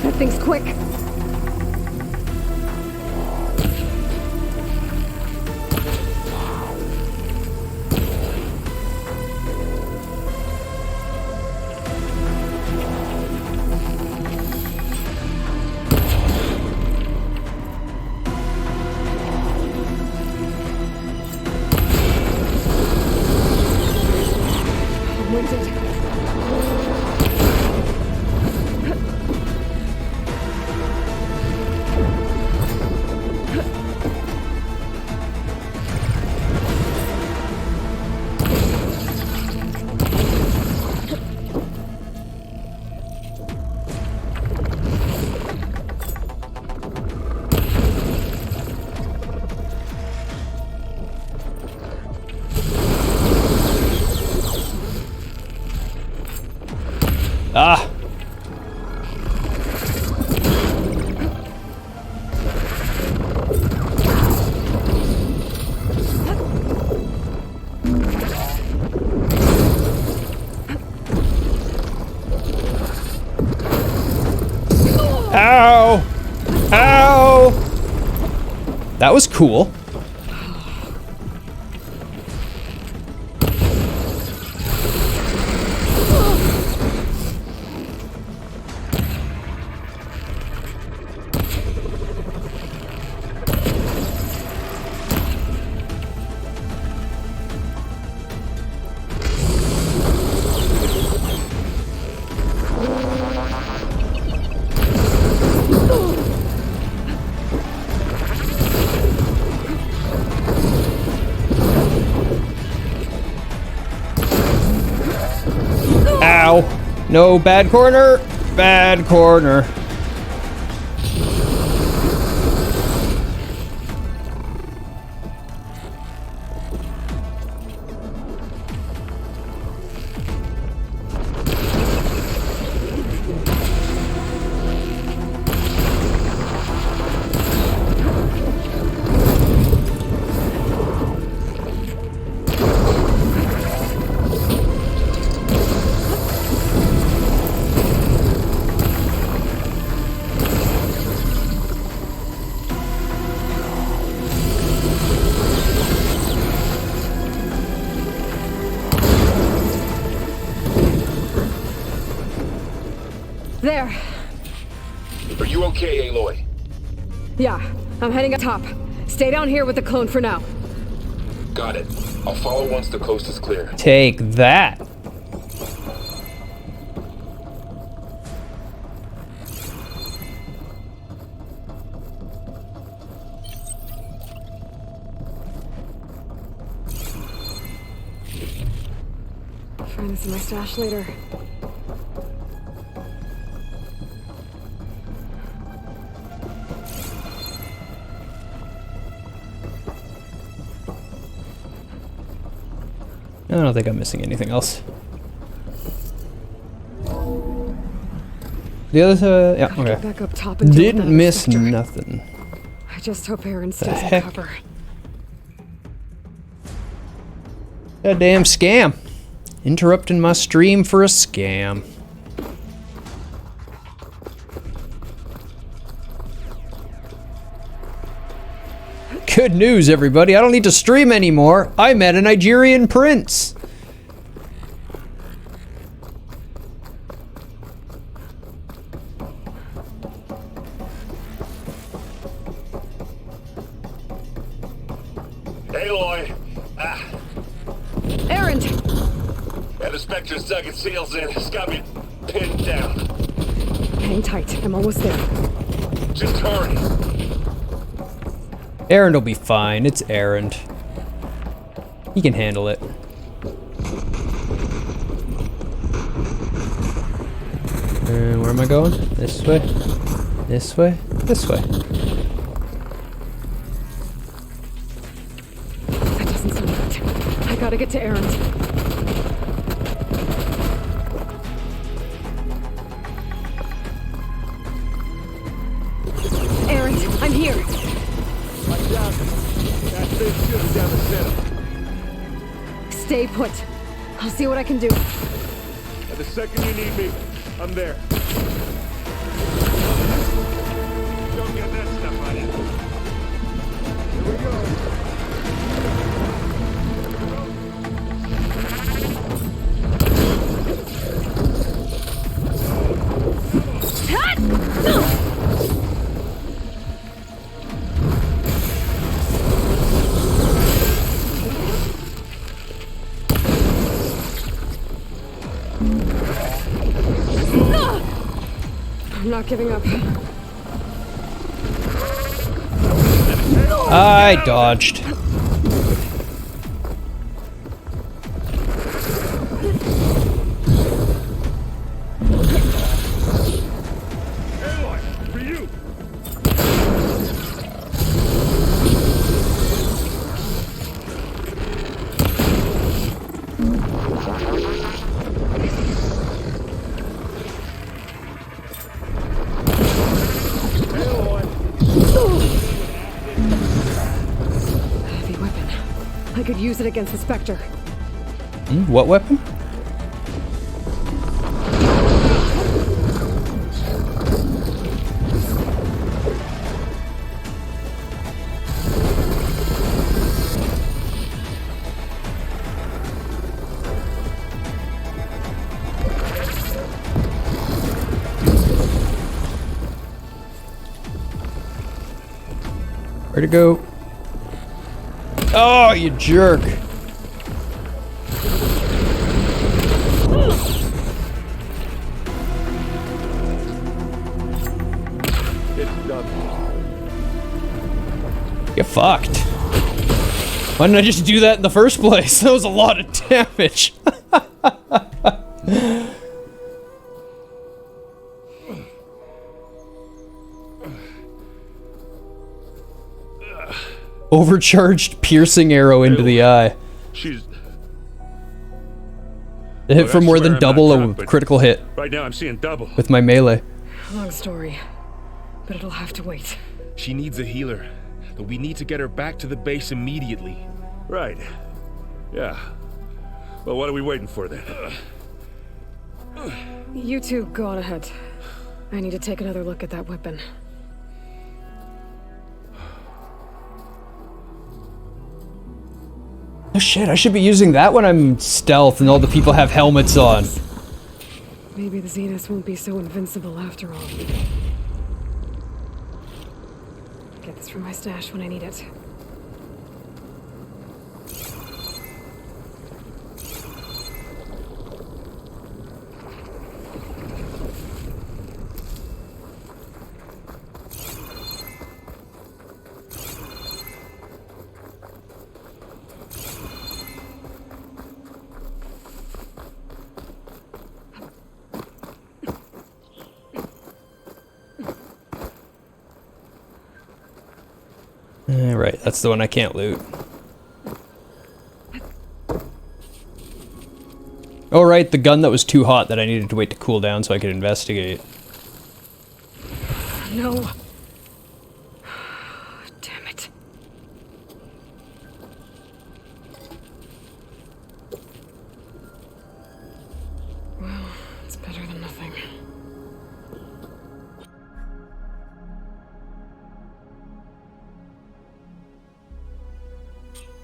That thing's quick. Ah! Ow! Ow! That was cool. No, bad corner. Bad corner. There. Are you okay, Aloy? Yeah, I'm heading up top. Stay down here with the clone for now. Got it. I'll follow once the coast is clear. Take that. Find this in my stash later. I don't think I'm missing anything else. The other, yeah, okay. Get back up top and deal with Didn't that miss Spectre. nothing. I just hope Aaron The stays in heck? cover. A damn scam. Interrupting my stream for a scam. Good news, everybody. I don't need to stream anymore. I met a Nigerian prince. Aloy! Aaron! Yeah, the Spectre's dug its heels in. It's got me pinned down. Hang tight. I'm almost there. Just hurry. Errand will be fine. It's Errand. He can handle it. And where am I going? This way? This way? This way. That doesn't sound right. I gotta get to Aaron. Aaron, I'm here. Watch out. That big shooter down the center. Stay put. I'll see what I can do. And the second you need me, I'm there. Don't get that stuff out of you. Here we go. I'm not giving up. I dodged. Aloy, for you. Heavy weapon. I could use it against the Spectre. What weapon? Where'd it go? Oh, you jerk. It's done. You're fucked. Why didn't I just do that in the first place? That was a lot of damage. Overcharged piercing arrow into the eye. She's... It hit Look, for I more swear than I'm double not a drunk, but critical hit Right now I'm seeing double. with my melee. Long story, but it'll have to wait. She needs a healer, but we need to get her back to the base immediately. Right. Yeah. Well, what are we waiting for then? You two go on ahead. I need to take another look at that weapon. Oh shit, I should be using that when I'm stealth and all the people have helmets on. Maybe the Zenith won't be so invincible after all. Get this from my stash when I need it. Right, that's the one I can't loot. Oh right, the gun that was too hot that I needed to wait to cool down so I could investigate. No. Damn it. Well, it's better than nothing.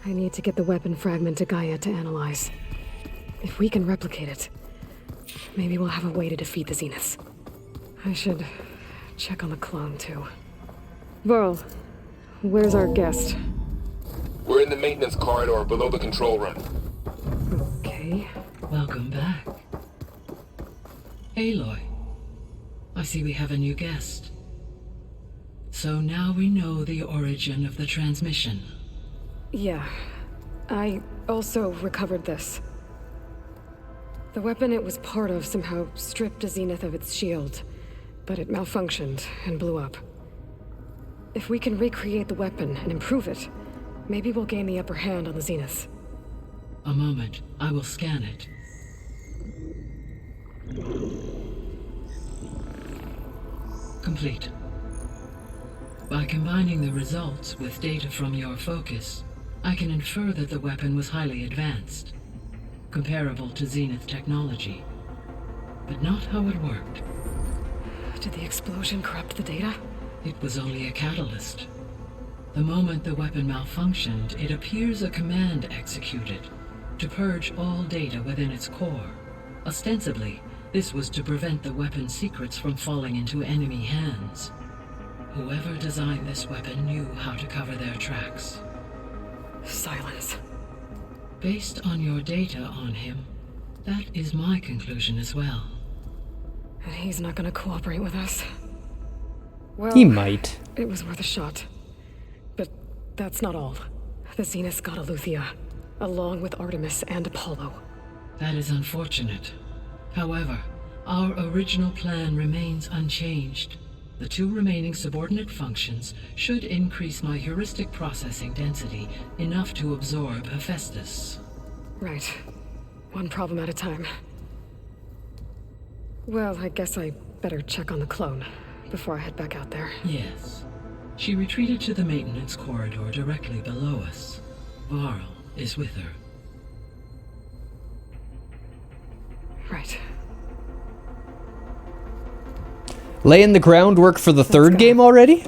I need to get the weapon fragment to Gaia to analyze. If we can replicate it, maybe we'll have a way to defeat the Zeniths. I should check on the clone, too. Varl, where's our guest? We're in the maintenance corridor below the control room. Okay. Welcome back. Aloy, I see we have a new guest. So now we know the origin of the transmission. Yeah. I also recovered this. The weapon it was part of somehow stripped a Zenith of its shield, but it malfunctioned and blew up. If we can recreate the weapon and improve it, maybe we'll gain the upper hand on the Zeniths. A moment, I will scan it. Complete. By combining the results with data from your focus, I can infer that the weapon was highly advanced, comparable to Zenith technology, but not how it worked. Did the explosion corrupt the data? It was only a catalyst. The moment the weapon malfunctioned, it appears a command executed to purge all data within its core. Ostensibly, this was to prevent the weapon's secrets from falling into enemy hands. Whoever designed this weapon knew how to cover their tracks. Silence. Based on your data on him, that is my conclusion as well. And he's not gonna cooperate with us. Well, He might. It was worth a shot. But that's not all. The Zeniths got Eleuthia, along with Artemis and Apollo. That is unfortunate. However, our original plan remains unchanged. The two remaining subordinate functions should increase my heuristic processing density enough to absorb Hephaestus. Right. One problem at a time. Well, I guess I better check on the clone before I head back out there. Yes. She retreated to the maintenance corridor directly below us. Varl is with her. Right. Laying the groundwork for the third game already?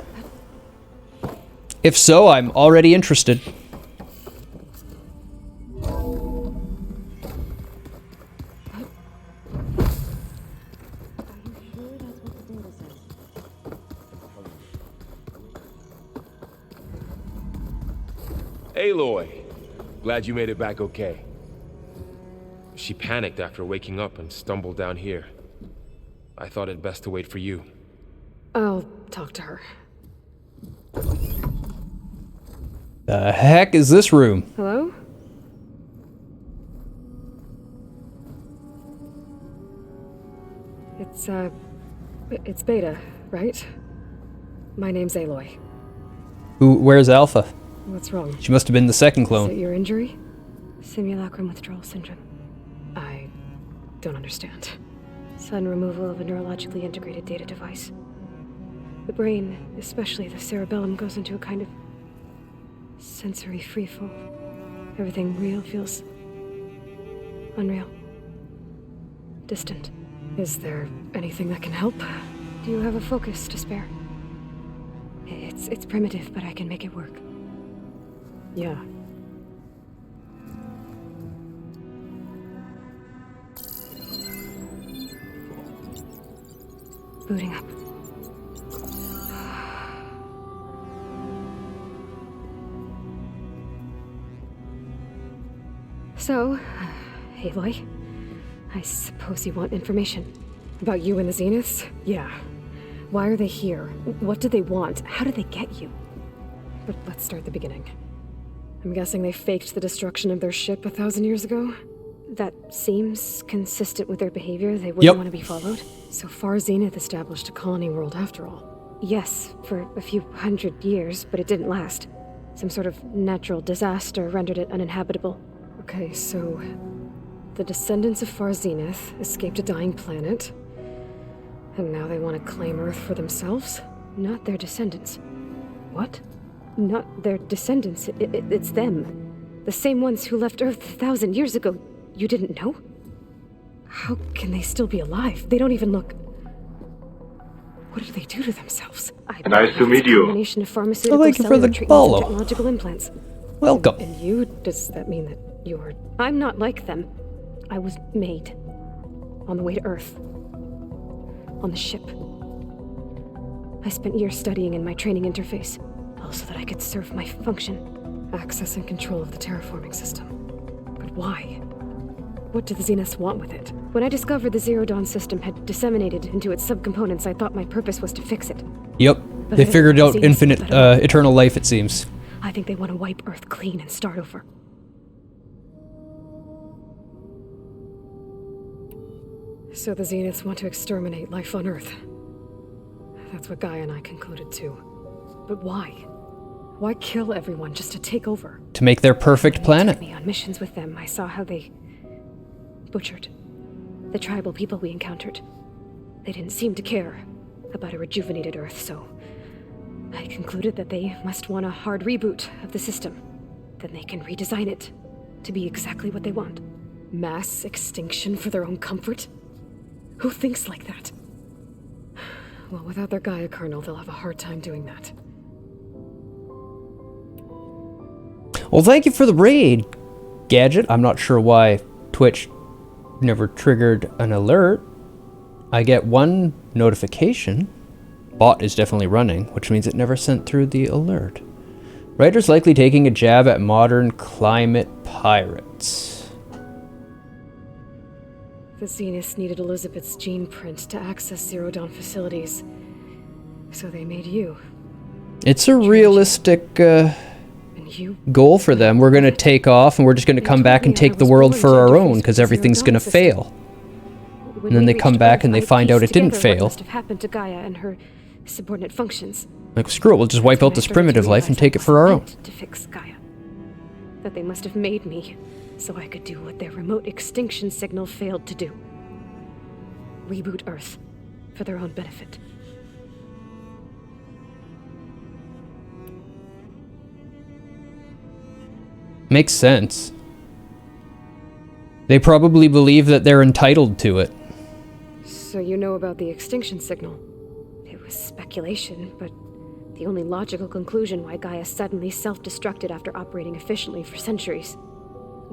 If so, I'm already interested. Aloy, glad you made it back okay. She panicked after waking up and stumbled down here. I thought it best to wait for you. I'll talk to her. The heck is this room? Hello? It's Beta, right? My name's Aloy. Where's Alpha? What's wrong? She must have been the second Is it clone. your injury? Simulacrum withdrawal syndrome. I don't understand. Sudden removal of a neurologically integrated data device. The brain, especially the cerebellum, goes into a kind of sensory freefall. Everything real feels unreal. Distant. Is there anything that can help? Do you have a focus to spare? It's primitive, but I can make it work. Yeah. Booting up. So, Aloy, I suppose you want information about you and the Zeniths? Yeah. Why are they here? What do they want? How did they get you? But let's start at the beginning. I'm guessing they faked the destruction of their ship 1,000 years ago? That seems consistent with their behavior. They wouldn't want to be followed. So far, Zenith established a colony world after all. Yes, for a few hundred years, but it didn't last. Some sort of natural disaster rendered it uninhabitable. Okay, so the descendants of Far Zenith escaped a dying planet, and now they want to claim Earth for themselves? Not their descendants. What? Not their descendants. It's them. The same ones who left Earth 1,000 years ago. You didn't know? How can they still be alive? They don't even look... What did they do to themselves? Nice to meet you. Combination of pharmaceutical, thank you for the cellular treatments, follow. and technological implants. Welcome. And you? Does that mean that you're... I'm not like them. I was made. On the way to Earth. On the ship. I spent years studying in my training interface, all so that I could serve my function. Access and control of the terraforming system. But why? What do the Zeniths want with it? When I discovered the Zero Dawn system had disseminated into its subcomponents, I thought my purpose was to fix it. Yep. But They I don't figured know out the Zeniths infinite, that at all. eternal life, it seems. I think they want to wipe Earth clean and start over. So the Zeniths want to exterminate life on Earth. That's what Gaia and I concluded too. But why? Why kill everyone just to take over? To make their perfect planet. Me on missions with them, I saw how they butchered the tribal people we encountered. They didn't seem to care about a rejuvenated Earth, so I concluded that they must want a hard reboot of the system. Then they can redesign it to be exactly what they want. Mass extinction for their own comfort? Who thinks like that? Well, without their Gaia kernel, they'll have a hard time doing that. Well, thank you for the raid, Gadget. I'm not sure why Twitch never triggered an alert. I get one notification. Bot is definitely running, which means it never sent through the alert. Writer's likely taking a jab at modern climate pirates. The Zeniths needed Elizabeth's gene print to access Zero Dawn facilities. So they made you. It's a realistic goal for them. We're going to take off and we're just going to come back and take the world for our own because everything's going to fail. And then they come back and they find out it didn't What fail. must have happened to Gaia and her subordinate functions. Like, screw it, we'll just wipe out this primitive life and take it for our own. To fix Gaia. That they must have made me so I could do what their remote extinction signal failed to do. Reboot Earth for their own benefit. Makes sense. They probably believe that they're entitled to it. So you know about the extinction signal. It was speculation, but the only logical conclusion why Gaia suddenly self-destructed after operating efficiently for centuries.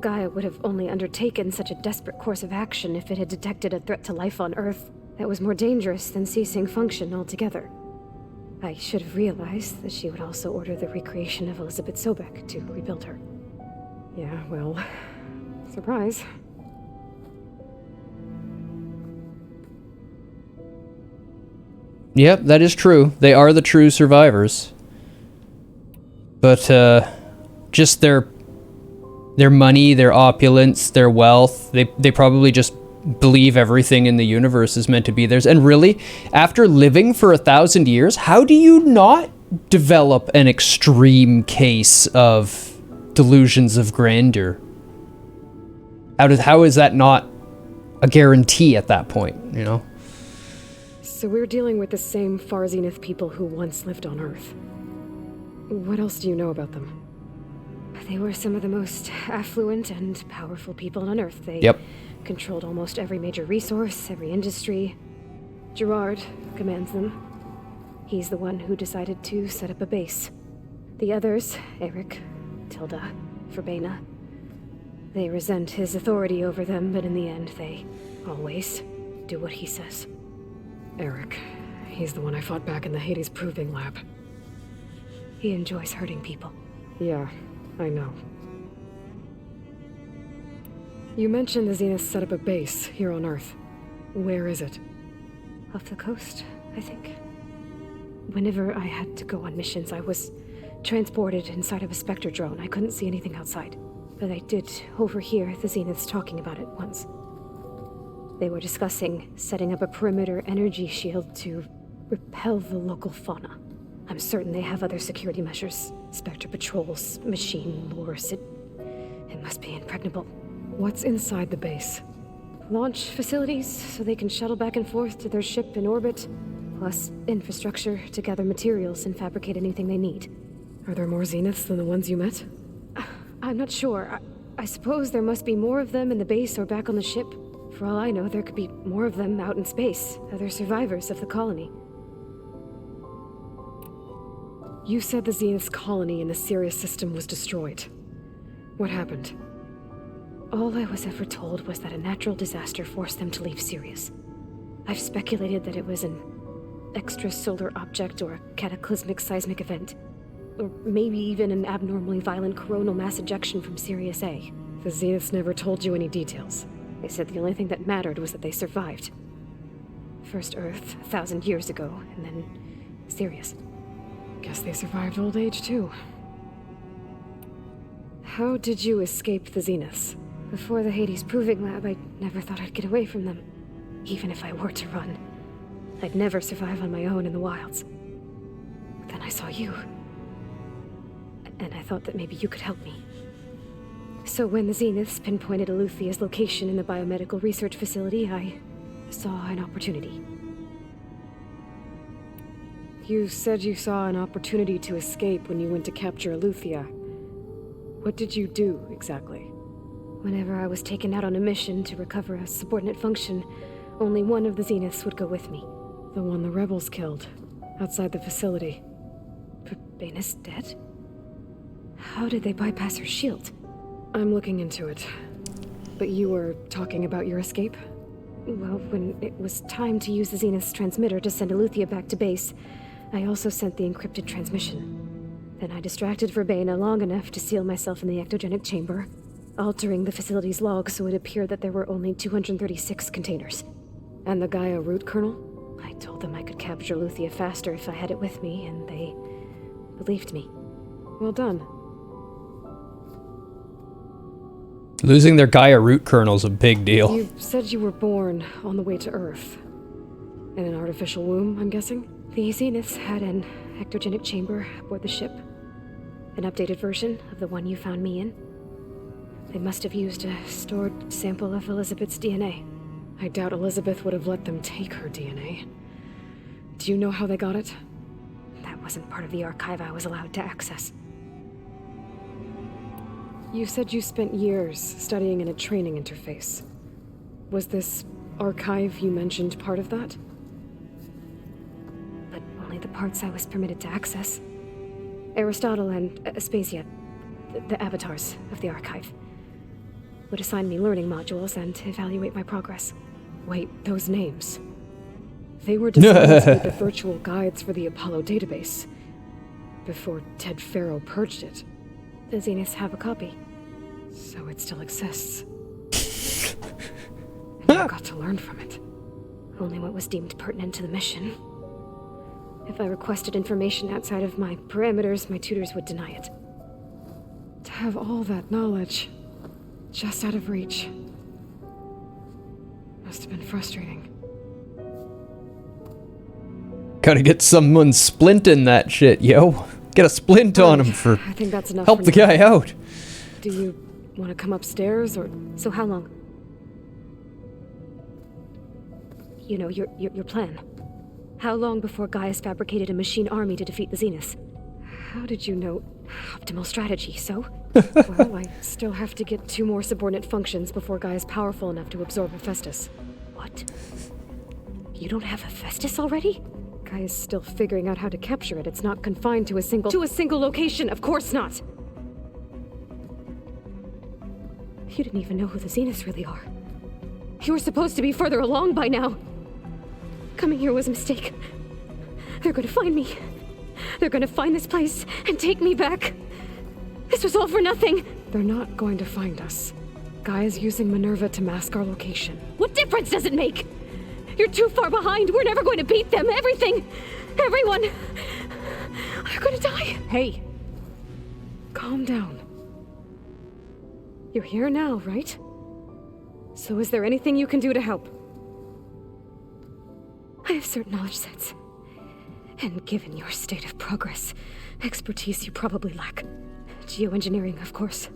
Gaia would have only undertaken such a desperate course of action if it had detected a threat to life on Earth that was more dangerous than ceasing function altogether. I should have realized that she would also order the recreation of Elizabeth Sobek to rebuild her. Yeah, well, surprise. Yep, that is true. They are the true survivors. But, just their money, their opulence, their wealth, they probably just believe everything in the universe is meant to be theirs. And really, after living for 1,000 years, how do you not develop an extreme case of delusions of grandeur? How is that not a guarantee at that point, you know? So we're dealing with the same Far Zenith people who once lived on Earth. What else do you know about them? They were some of the most affluent and powerful people on Earth. They controlled almost every major resource, every industry. Gerard commands them. He's the one who decided to set up a base. The others, Eric, Tilda, Verbena, they resent his authority over them, but in the end, they always do what he says. Eric. He's the one I fought back in the Hades Proving Lab. He enjoys hurting people. Yeah, I know. You mentioned the Zenith set up a base here on Earth. Where is it? Off the coast, I think. Whenever I had to go on missions, I was transported inside of a Spectre drone. I couldn't see anything outside. But I did overhear the Zeniths talking about it once. They were discussing setting up a perimeter energy shield to repel the local fauna. I'm certain they have other security measures. Spectre patrols, machine lures. It must be impregnable. What's inside the base? Launch facilities, so they can shuttle back and forth to their ship in orbit. Plus infrastructure to gather materials and fabricate anything they need. Are there more Zeniths than the ones you met? I'm not sure. I suppose there must be more of them in the base or back on the ship. For all I know, there could be more of them out in space, other survivors of the colony. You said the Zenith's colony in the Sirius system was destroyed. What happened? All I was ever told was that a natural disaster forced them to leave Sirius. I've speculated that it was an extrasolar object or a cataclysmic seismic event. Or maybe even an abnormally violent coronal mass ejection from Sirius A. The Zeniths never told you any details. They said the only thing that mattered was that they survived. First Earth, 1,000 years ago, and then Sirius. Guess they survived old age, too. How did you escape the Zeniths? Before the Hades Proving Lab, I never thought I'd get away from them. Even if I were to run. I'd never survive on my own in the wilds. But then I saw you. And I thought that maybe you could help me. So when the Zeniths pinpointed Eluthia's location in the biomedical research facility, I saw an opportunity. You said you saw an opportunity to escape when you went to capture Eluthia. What did you do, exactly? Whenever I was taken out on a mission to recover a subordinate function, only one of the Zeniths would go with me. The one the rebels killed, outside the facility. Verbena's dead? How did they bypass her shield? I'm looking into it. But you were talking about your escape? Well, when it was time to use the Zenith's transmitter to send Eluthia back to base, I also sent the encrypted transmission. Then I distracted Verbena long enough to seal myself in the ectogenic chamber, altering the facility's log so it appeared that there were only 236 containers. And the Gaia root kernel? I told them I could capture Eluthia faster if I had it with me, and they believed me. Well done. Losing their Gaia root kernel's a big deal. You said you were born on the way to Earth. In an artificial womb, I'm guessing? The Zeniths had an ectogenic chamber aboard the ship. An updated version of the one you found me in. They must have used a stored sample of Elizabeth's DNA. I doubt Elizabeth would have let them take her DNA. Do you know how they got it? That wasn't part of the archive I was allowed to access. You said you spent years studying in a training interface. Was this archive you mentioned part of that? But only the parts I was permitted to access. Aristotle and Aspasia, the avatars of the archive, would assign me learning modules and evaluate my progress. Wait, those names. They were designed with the virtual guides for the Apollo database, before Ted Faro purged it. The Zeniths have a copy. So it still exists. And you got to learn from it. Only what was deemed pertinent to the mission. If I requested information outside of my parameters, my tutors would deny it. To have all that knowledge, just out of reach, must have been frustrating. Gotta get someone splinting that shit, yo. Get a splint on him for... I think that's enough. Help for the now. guy out. Do you want to come upstairs, or So how long? You know, your plan. How long before Gaius fabricated a machine army to defeat the Zeniths? how did you know? Optimal strategy, so? Well, I still have to get 2 more subordinate functions before Guy is powerful enough to absorb Hephaestus. What? You don't have Hephaestus already? Guy is still figuring out how to capture it. It's not confined to a single location. Of course not. You didn't even know who the Zeniths really are. You were supposed to be further along by now. Coming here was a mistake. They're gonna find me. They're gonna find this place and take me back. This was all for nothing. They're not going to find us. Guy is using Minerva to mask our location. What difference does it make? You're too far behind. We're never going to beat them. Everything. Everyone. They're gonna die. Hey. Calm down. You're here now, right? So is there anything you can do to help? I have certain knowledge sets. And given your state of progress, expertise you probably lack. Geoengineering, of course.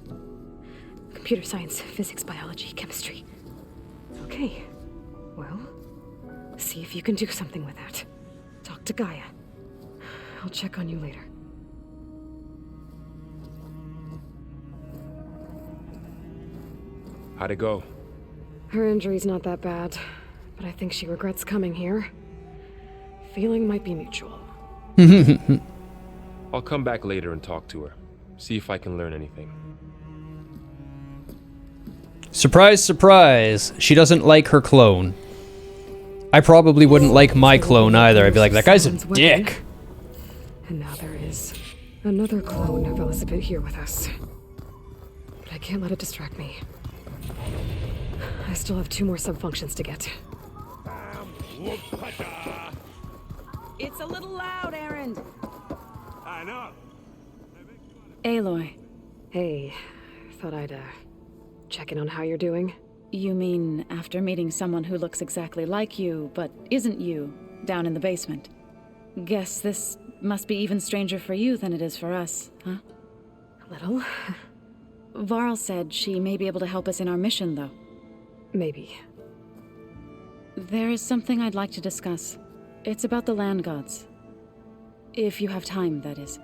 Computer science, physics, biology, chemistry. Okay. Well, see if you can do something with that. Talk to Gaia. I'll check on you later. How'd it go? Her injury's not that bad, but I think she regrets coming here. Feeling might be mutual. I'll come back later and talk to her. See if I can learn anything. Surprise, surprise. She doesn't like her clone. I probably wouldn't like my clone either. I'd be like, that guy's a dick. And now there is another clone of Elizabeth here with us. But I can't let it distract me. I still have 2 more sub-functions to get. It's a little loud, Aaron. I know. Aloy. Hey, thought I'd, check in on how you're doing. You mean after meeting someone who looks exactly like you, but isn't you, down in the basement? Guess this must be even stranger for you than it is for us, huh? A little. Varl said she may be able to help us in our mission, though. Maybe. There is something I'd like to discuss. It's about the land gods. If you have time, that is.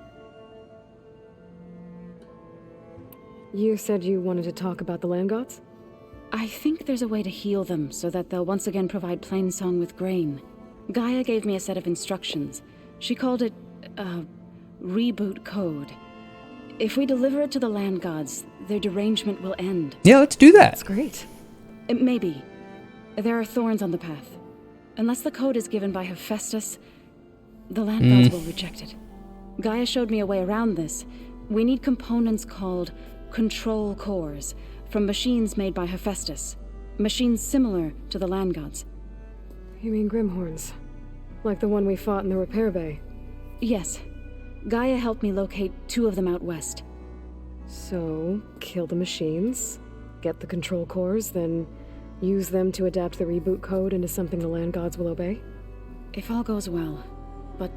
You said you wanted to talk about the land gods? I think there's a way to heal them so that they'll once again provide Plainsong with grain. Gaia gave me a set of instructions. She called it a reboot code. If we deliver it to the land gods, their derangement will end. Yeah, let's do that. That's great. Maybe. There are thorns on the path. Unless the code is given by Hephaestus, the land gods will reject it. Gaia showed me a way around this. We need components called control cores from machines made by Hephaestus. Machines similar to the land gods. You mean Grimhorns? Like the one we fought in the repair bay? Yes. Gaia helped me locate 2 of them out west. So, kill the machines, get the control cores, then use them to adapt the reboot code into something the land gods will obey? If all goes well. But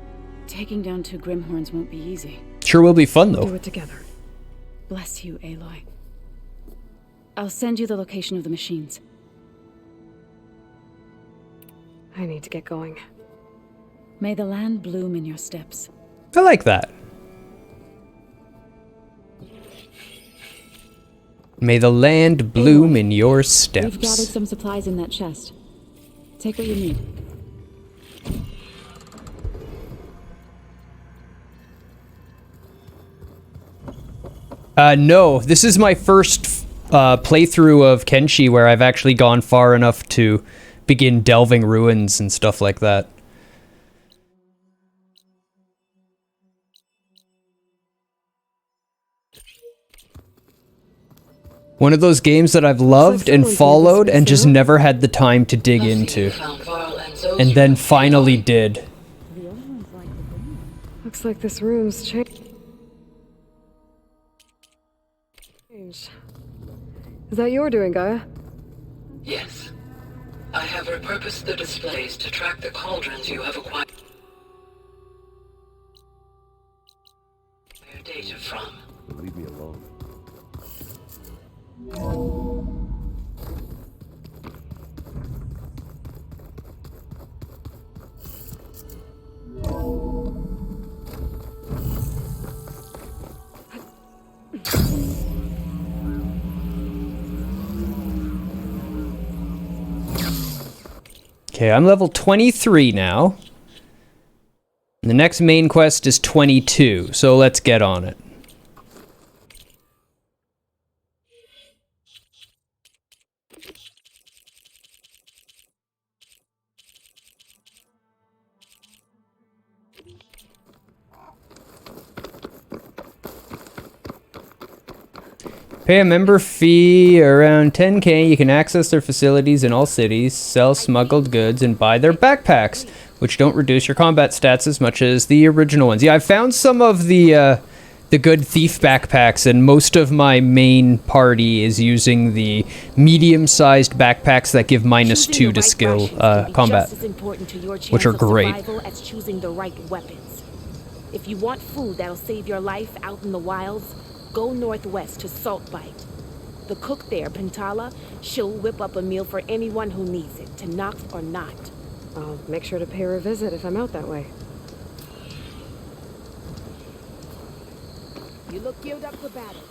taking down 2 Grimhorns won't be easy. Sure will be fun, though. Do it together. Bless you, Aloy. I'll send you the location of the machines. I need to get going. May the land bloom in your steps. I like that. May the land bloom in your We've gathered steps. some supplies in that chest. Take what you need. No, this is my first playthrough of Kenshi where I've actually gone far enough to begin delving ruins and stuff like that. One of those games that I've loved and followed and just never had the time to dig into. And then finally did. Looks like this room's changed. Is that your doing, Gaia? Yes. I have repurposed the displays to track the cauldrons you have acquired. Okay, I'm level 23 now. The next main quest is 22, so let's get on it. Pay a member fee around 10k. You can access their facilities in all cities, sell smuggled goods, and buy their backpacks, which don't reduce your combat stats as much as the original ones. Yeah, I found some of the good thief backpacks, and most of my main party is using the medium-sized backpacks that give -2 to skill combat, which are great. As choosing the right weapons. If you want food that'll save your life out in the wilds, go northwest to Saltbite. The cook there, Pintala, she'll whip up a meal for anyone who needs it, Tenakth or not. I'll make sure to pay her a visit if I'm out that way. You look geared up for battle.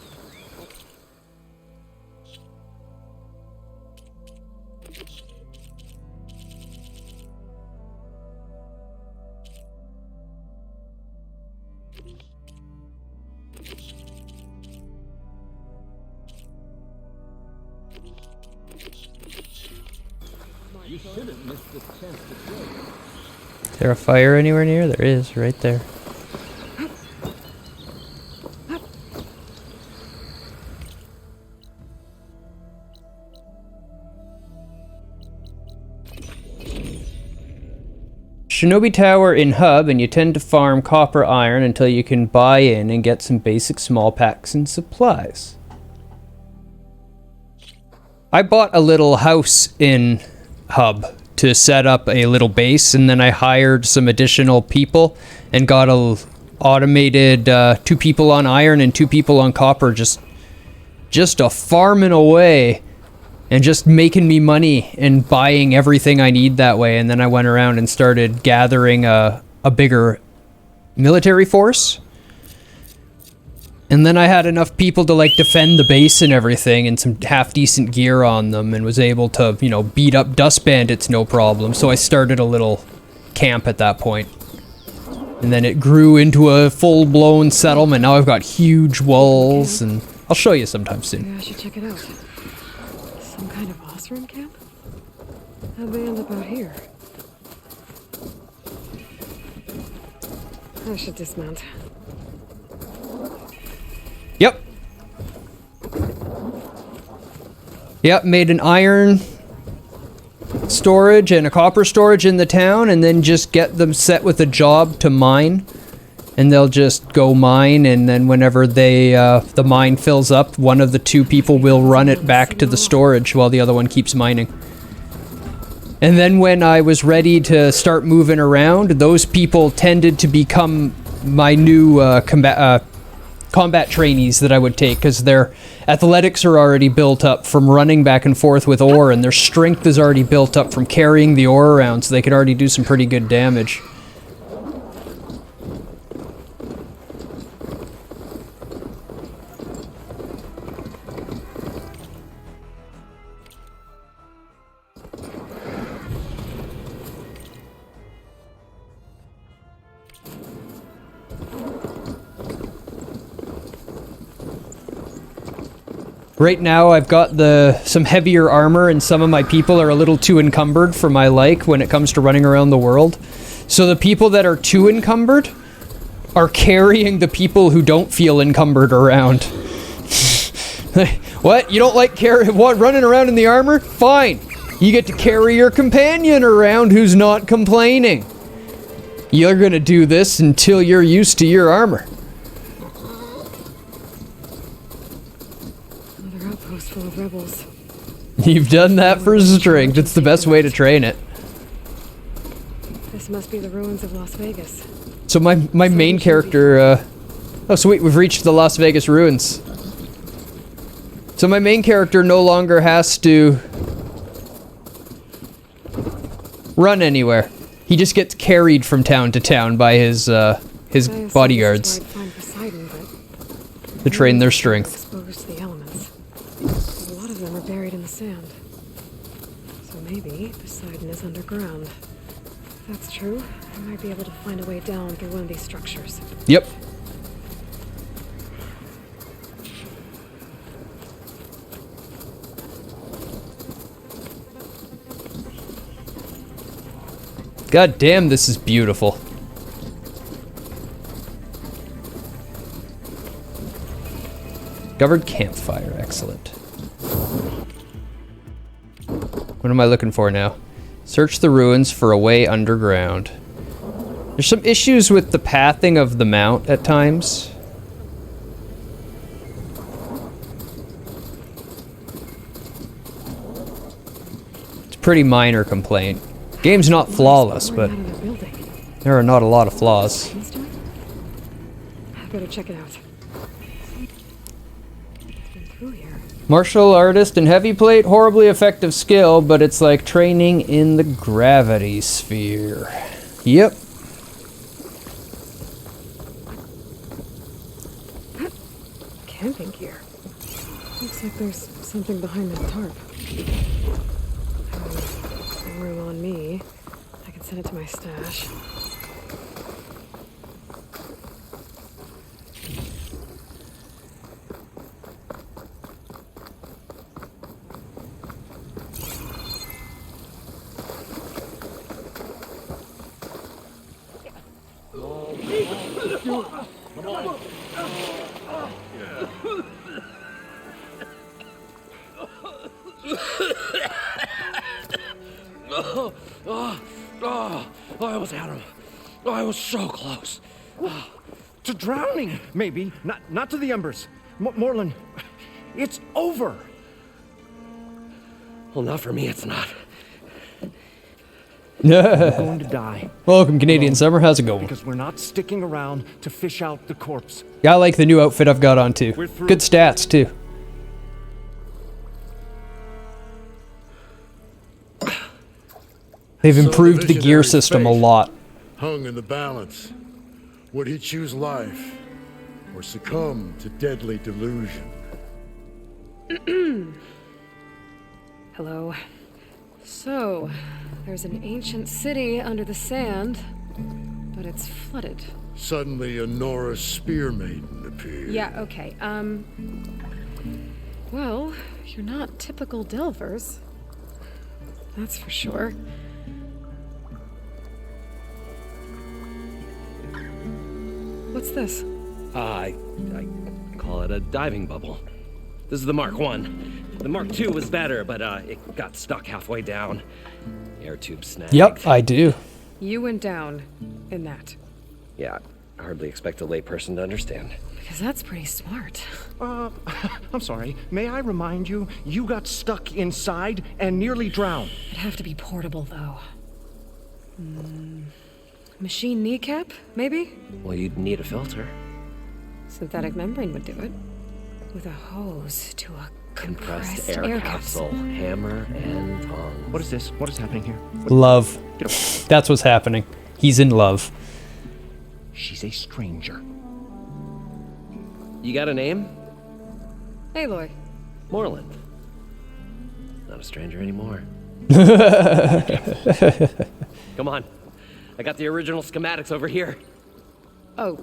You shouldn't miss this chance to kill. Is there a fire anywhere near? There is, right there. Shinobi Tower in Hub, and you tend to farm copper iron until you can buy in and get some basic small packs and supplies. I bought a little house in Hub to set up a little base, and then I hired some additional people and got a automated 2 people on iron and 2 people on copper, just a farming away and just making me money and buying everything I need that way. And then I went around and started gathering a bigger military force. And then I had enough people to like defend the base and everything, and some half-decent gear on them, and was able to, you know, beat up dust bandits no problem. So I started a little camp at that point. And then it grew into a full-blown settlement. Now I've got huge walls, and I'll show you sometime soon. Maybe I should check it out. Some kind of Osram camp? How'd they end up out here? I should dismount. Yep, made an iron storage and a copper storage in the town, and then just get them set with a job to mine. And they'll just go mine, and then whenever they the mine fills up, one of the 2 people will run it back to the storage while the other one keeps mining. And then when I was ready to start moving around, those people tended to become my new combat trainees that I would take, because their athletics are already built up from running back and forth with ore, and their strength is already built up from carrying the ore around, so they could already do some pretty good damage. Right now I've got some heavier armor, and some of my people are a little too encumbered for my like when it comes to running around the world. So the people that are too encumbered are carrying the people who don't feel encumbered around. What? You don't like running around in the armor? Fine. You get to carry your companion around who's not complaining. You're gonna do this until you're used to your armor. Full of rebels. You've done that for strength. It's the best way to train it. This must be the ruins of Las Vegas. So my main character, oh sweet, we've reached the Las Vegas ruins. So my main character no longer has to run anywhere. He just gets carried from town to town by his bodyguards to train their strength. Buried in the sand. So maybe Poseidon is underground. If that's true, I might be able to find a way down through one of these structures. Yep. God damn, this is beautiful. Discovered campfire, excellent. What am I looking for now? Search the ruins for a way underground. There's some issues with the pathing of the mount at times. It's a pretty minor complaint. Game's not flawless, but there are not a lot of flaws. I better check it out. Martial artist and heavy plate, horribly effective skill, but it's like training in the gravity sphere. Yep. Camping gear. Looks like there's something behind that tarp. Room on me. I can send it to my stash. I almost had him. Oh, I was so close. To drowning, maybe. Not to the embers. Morlund, it's over. Well, not for me, it's not. I'm going to die. Welcome, Canadian Summer. How's it going? Because we're not sticking around to fish out the corpse. Yeah, I like the new outfit I've got on too. Good stats too. They've improved the gear system a lot. Hung in the balance. Would he choose life or succumb to deadly delusion? Hello. So, there's an ancient city under the sand, but it's flooded. Suddenly a Nora spear maiden appeared. Yeah, okay. Well, you're not typical Delvers. That's for sure. What's this? I call it a diving bubble. This is the Mark I. The Mark II was better, but it got stuck halfway down. Air tube snagged. Yep, I do. You went down in that. Yeah, I hardly expect a layperson to understand. Because that's pretty smart. I'm sorry. May I remind you, you got stuck inside and nearly drowned. It'd have to be portable, though. Machine kneecap, maybe? Well, you'd need a filter. Synthetic membrane would do it. With a hose to a compressed air capsule. Hammer and tongs. What is this? What is happening here? Love. That's what's happening. He's in love. She's a stranger. You got a name? Aloy. Morlund. Not a stranger anymore. Come on. I got the original schematics over here. Oh,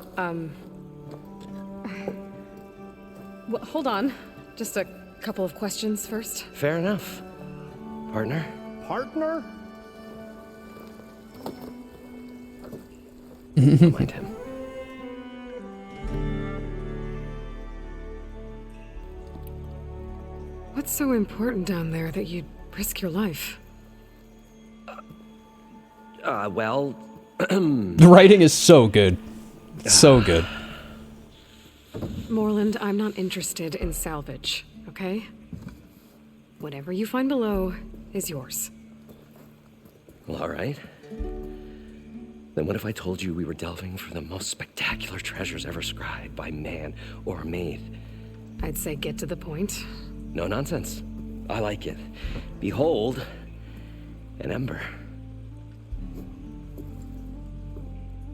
well, hold on. Just a couple of questions first. Fair enough. Partner? Partner? Don't mind him. What's so important down there that you'd risk your life? Well... The writing is so good. So good. Morlund, I'm not interested in salvage, okay? Whatever you find below is yours. Well, all right. Then what if I told you we were delving for the most spectacular treasures ever scribed by man or maid? I'd say get to the point. No nonsense. I like it. Behold, an ember.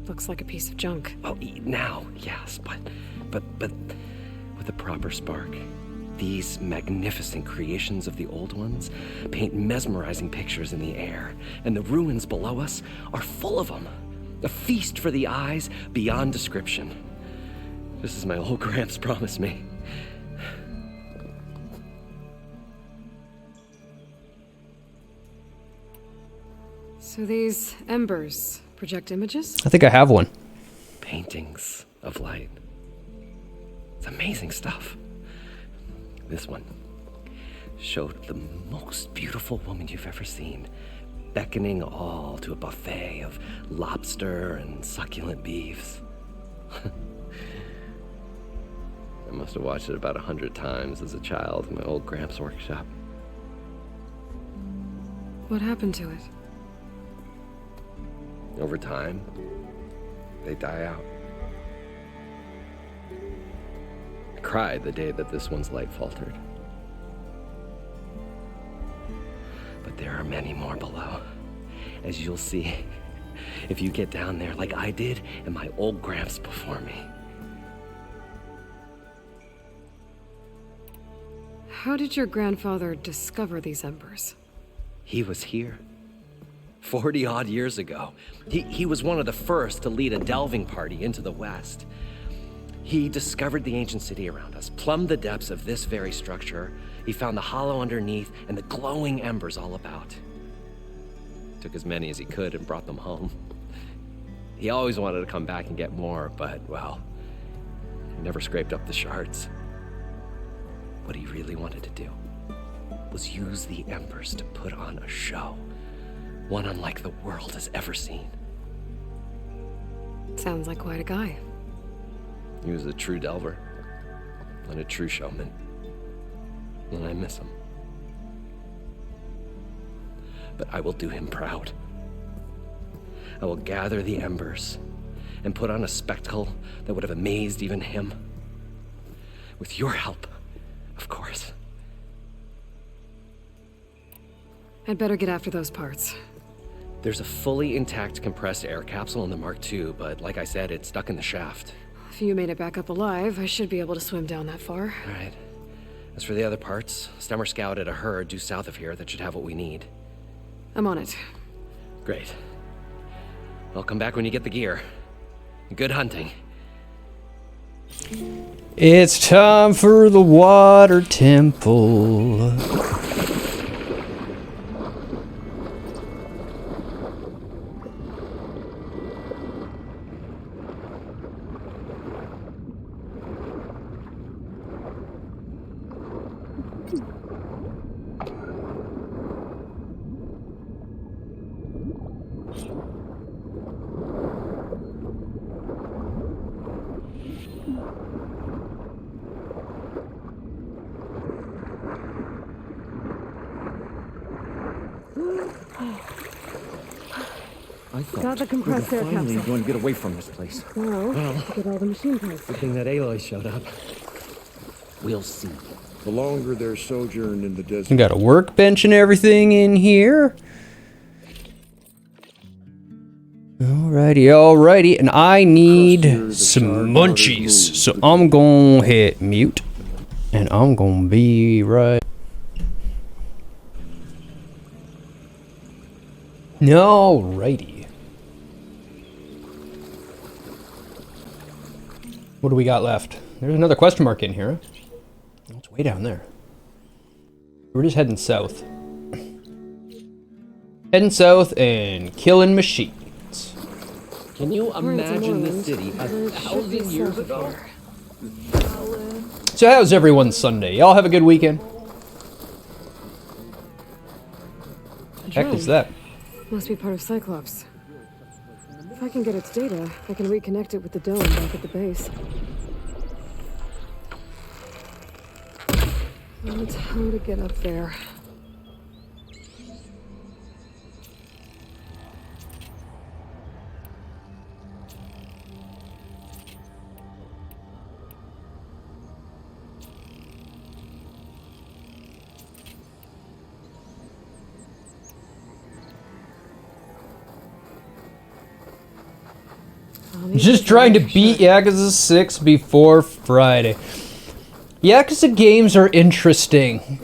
Looks like a piece of junk. Well, now, yes, but with a proper spark. These magnificent creations of the Old Ones paint mesmerizing pictures in the air, and the ruins below us are full of them. A feast for the eyes beyond description. Just as my old Gramps promised me. So these embers project images? I think I have one. Paintings of light. It's amazing stuff. This one showed the most beautiful woman you've ever seen, beckoning all to a buffet of lobster and succulent beefs. I must have watched it about 100 times as a child in my old Gramps' workshop. What happened to it? Over time, they die out. I cried the day that this one's light faltered. But there are many more below, as you'll see if you get down there like I did and my old Gramps before me. How did your grandfather discover these embers? He was here 40-odd years ago. He was one of the first to lead a delving party into the West. He discovered the ancient city around us, plumbed the depths of this very structure. He found the hollow underneath and the glowing embers all about. Took as many as he could and brought them home. He always wanted to come back and get more, but, well, he never scraped up the shards. What he really wanted to do was use the embers to put on a show. One unlike the world has ever seen. Sounds like quite a guy. He was a true delver and a true showman. And I miss him. But I will do him proud. I will gather the embers and put on a spectacle that would have amazed even him. With your help, of course. I'd better get after those parts. There's a fully intact compressed air capsule in the Mark II, but like I said, it's stuck in the shaft. If you made it back up alive, I should be able to swim down that far. All right. As for the other parts, Stemmer scouted a herd due south of here that should have what we need. I'm on it. Great. I'll come back when you get the gear. Good hunting. It's time for the water temple. I thought Got the compressed we air were finally capsule. going to get away from this place. No, Well, get all the machine parts. good thing that Aloy showed up. We'll see. The longer their sojourn in the desert. We got a workbench and everything in here. Alrighty, and I need some munchies. So I'm gonna hit mute, and I'm gonna be right. Alrighty. What do we got left? There's another question mark in here. Oh, it's way down there. We're just heading south. Heading south and killing machines. Can you imagine this city There should be 1,000 years south ago? here. So how's everyone's Sunday? Y'all have a good weekend? Heck is that? Must be part of Cyclops. If I can get its data, I can reconnect it with the dome back at the base. And how to get up there. Just trying to beat Yakuza 6 before Friday. Yakuza games are interesting.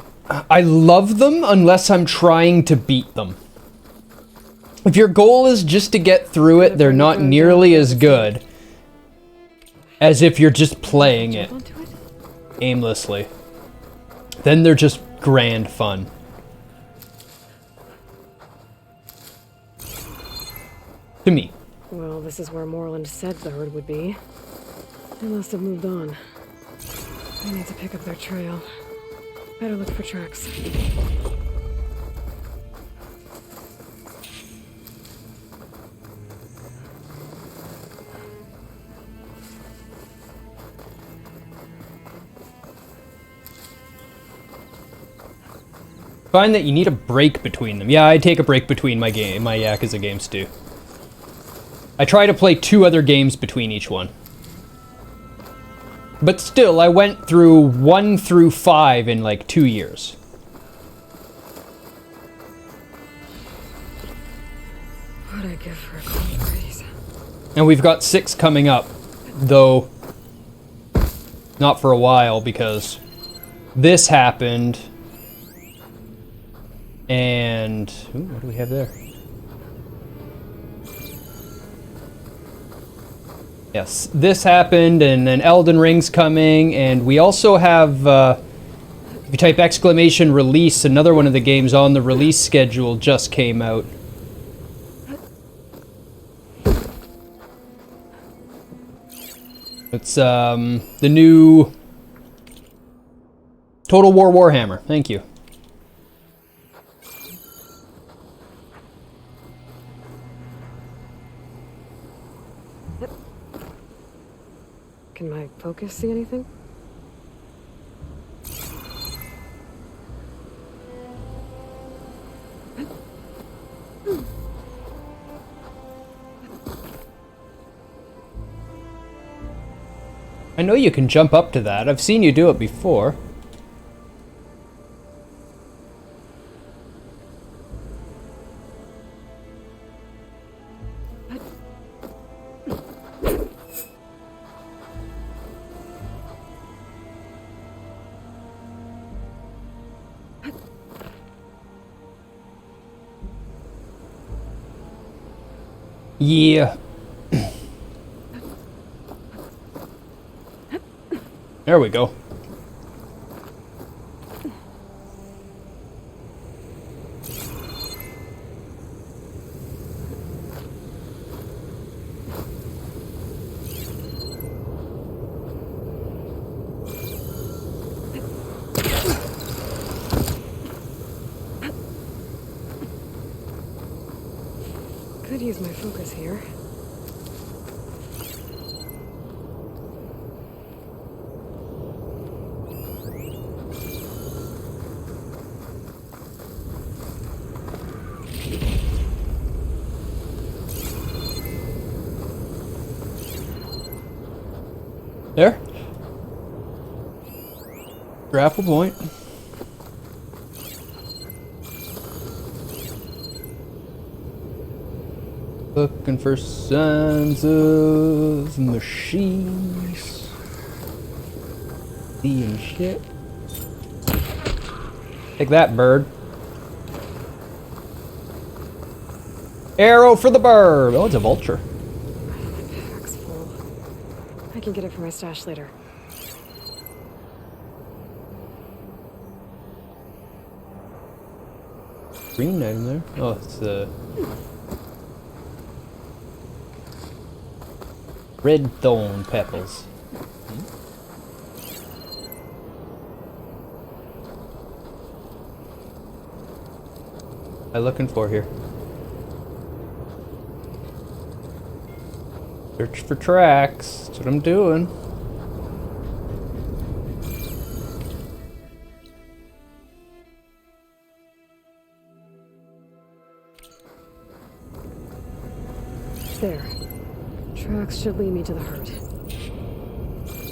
I love them unless I'm trying to beat them. If your goal is just to get through it, they're not nearly as good as if you're just playing it aimlessly. Then they're just grand fun. To me. Well, this is where Moreland said the herd would be. They must have moved on. I need to pick up their trail. Better look for tracks. Find that you need a break between them. Yeah, I take a break between my Yakuza games too. I try to play 2 other games between each one. But still, I went through 1 through 5 in like 2 years. What'd I give for a cold breeze? And we've got 6 coming up, though not for a while because this happened. And ooh, what do we have there? Yes, this happened, and then Elden Ring's coming, and we also have, if you type exclamation release, another one of the games on the release schedule just came out. It's, the new Total War Warhammer. Thank you. Can my focus see anything? I know you can jump up to that. I've seen you do it before. Yeah. There we go. Could use my focus here. There. Grapple point. Looking for signs of machines. Seeing shit. Take that, bird. Arrow for the bird. Oh, it's a vulture. Pack's full. I can get it for my stash later. Green item there. Oh, it's red thorn petals. What am I looking for here? Search for tracks. That's what I'm doing. There. Tracks should lead me to the herd.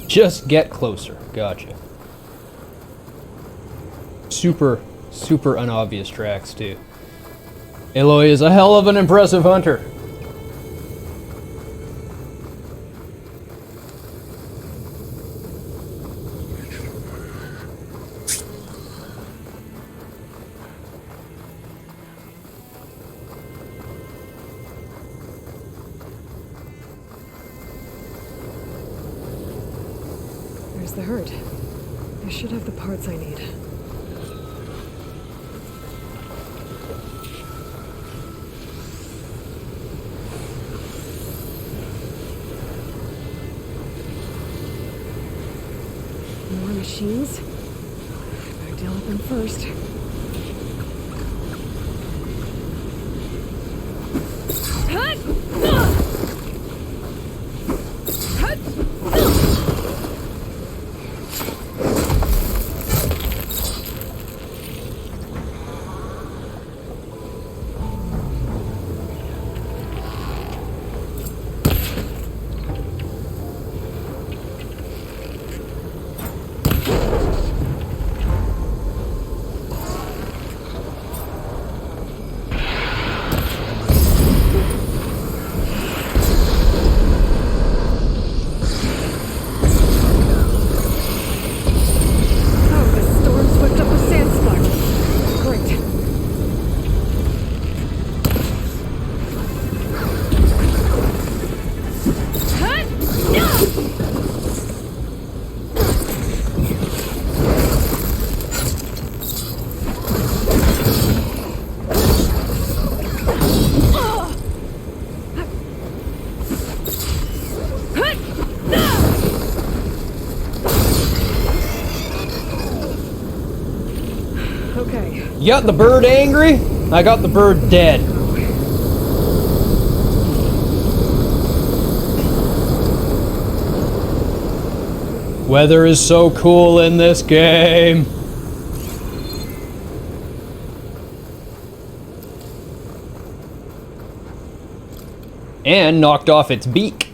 Just get closer. Gotcha. Super unobvious tracks, too. Aloy is a hell of an impressive hunter. There's the herd. I should have the parts I need. More machines? Better deal with them first. You got the bird angry? I got the bird dead. Weather is so cool in this game. And knocked off its beak.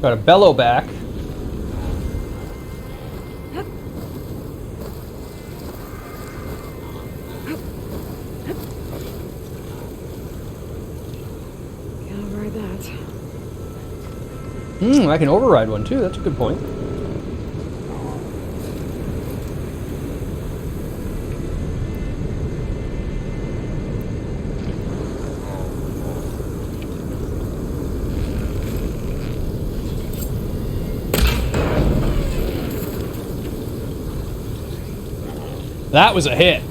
Got a bellow back. Can't override that. I can override one too. That's a good point. That was a hit.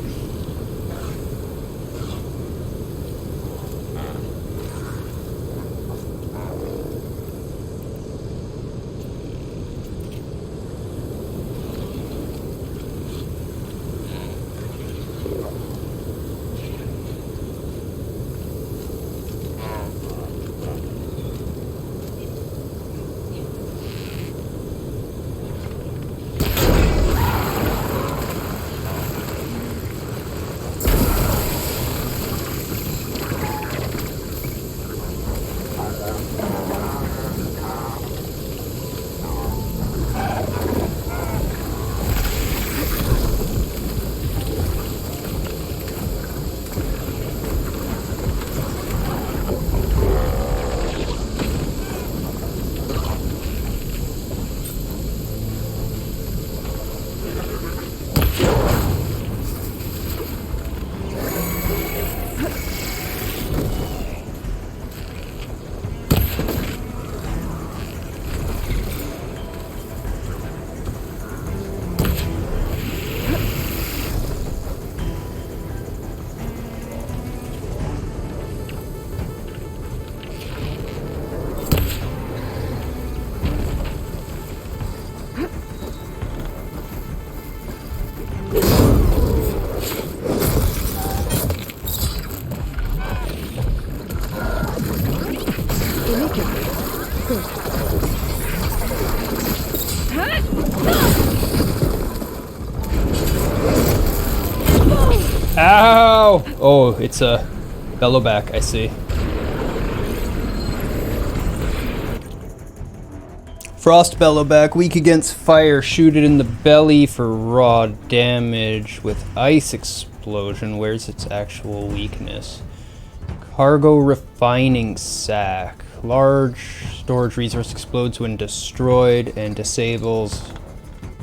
Ow! Oh, it's a bellowback, I see. Frost bellowback, weak against fire. Shoot it in the belly for raw damage with ice explosion. Where's its actual weakness? Cargo refining sack. Large storage resource explodes when destroyed and disables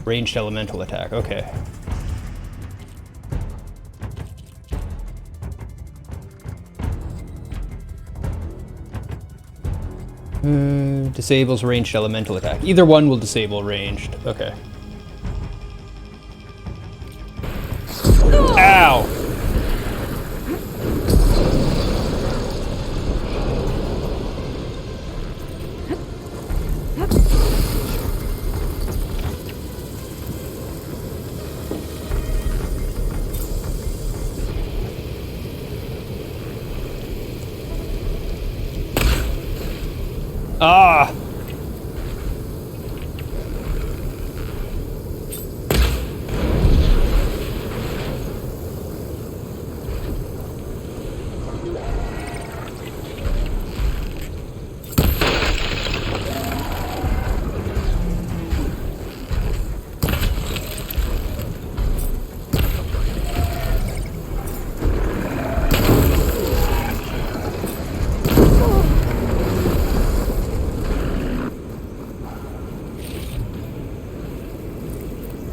Ranged elemental attack, okay. Disables ranged elemental attack. Either one will disable ranged. Okay. Ow! Ah!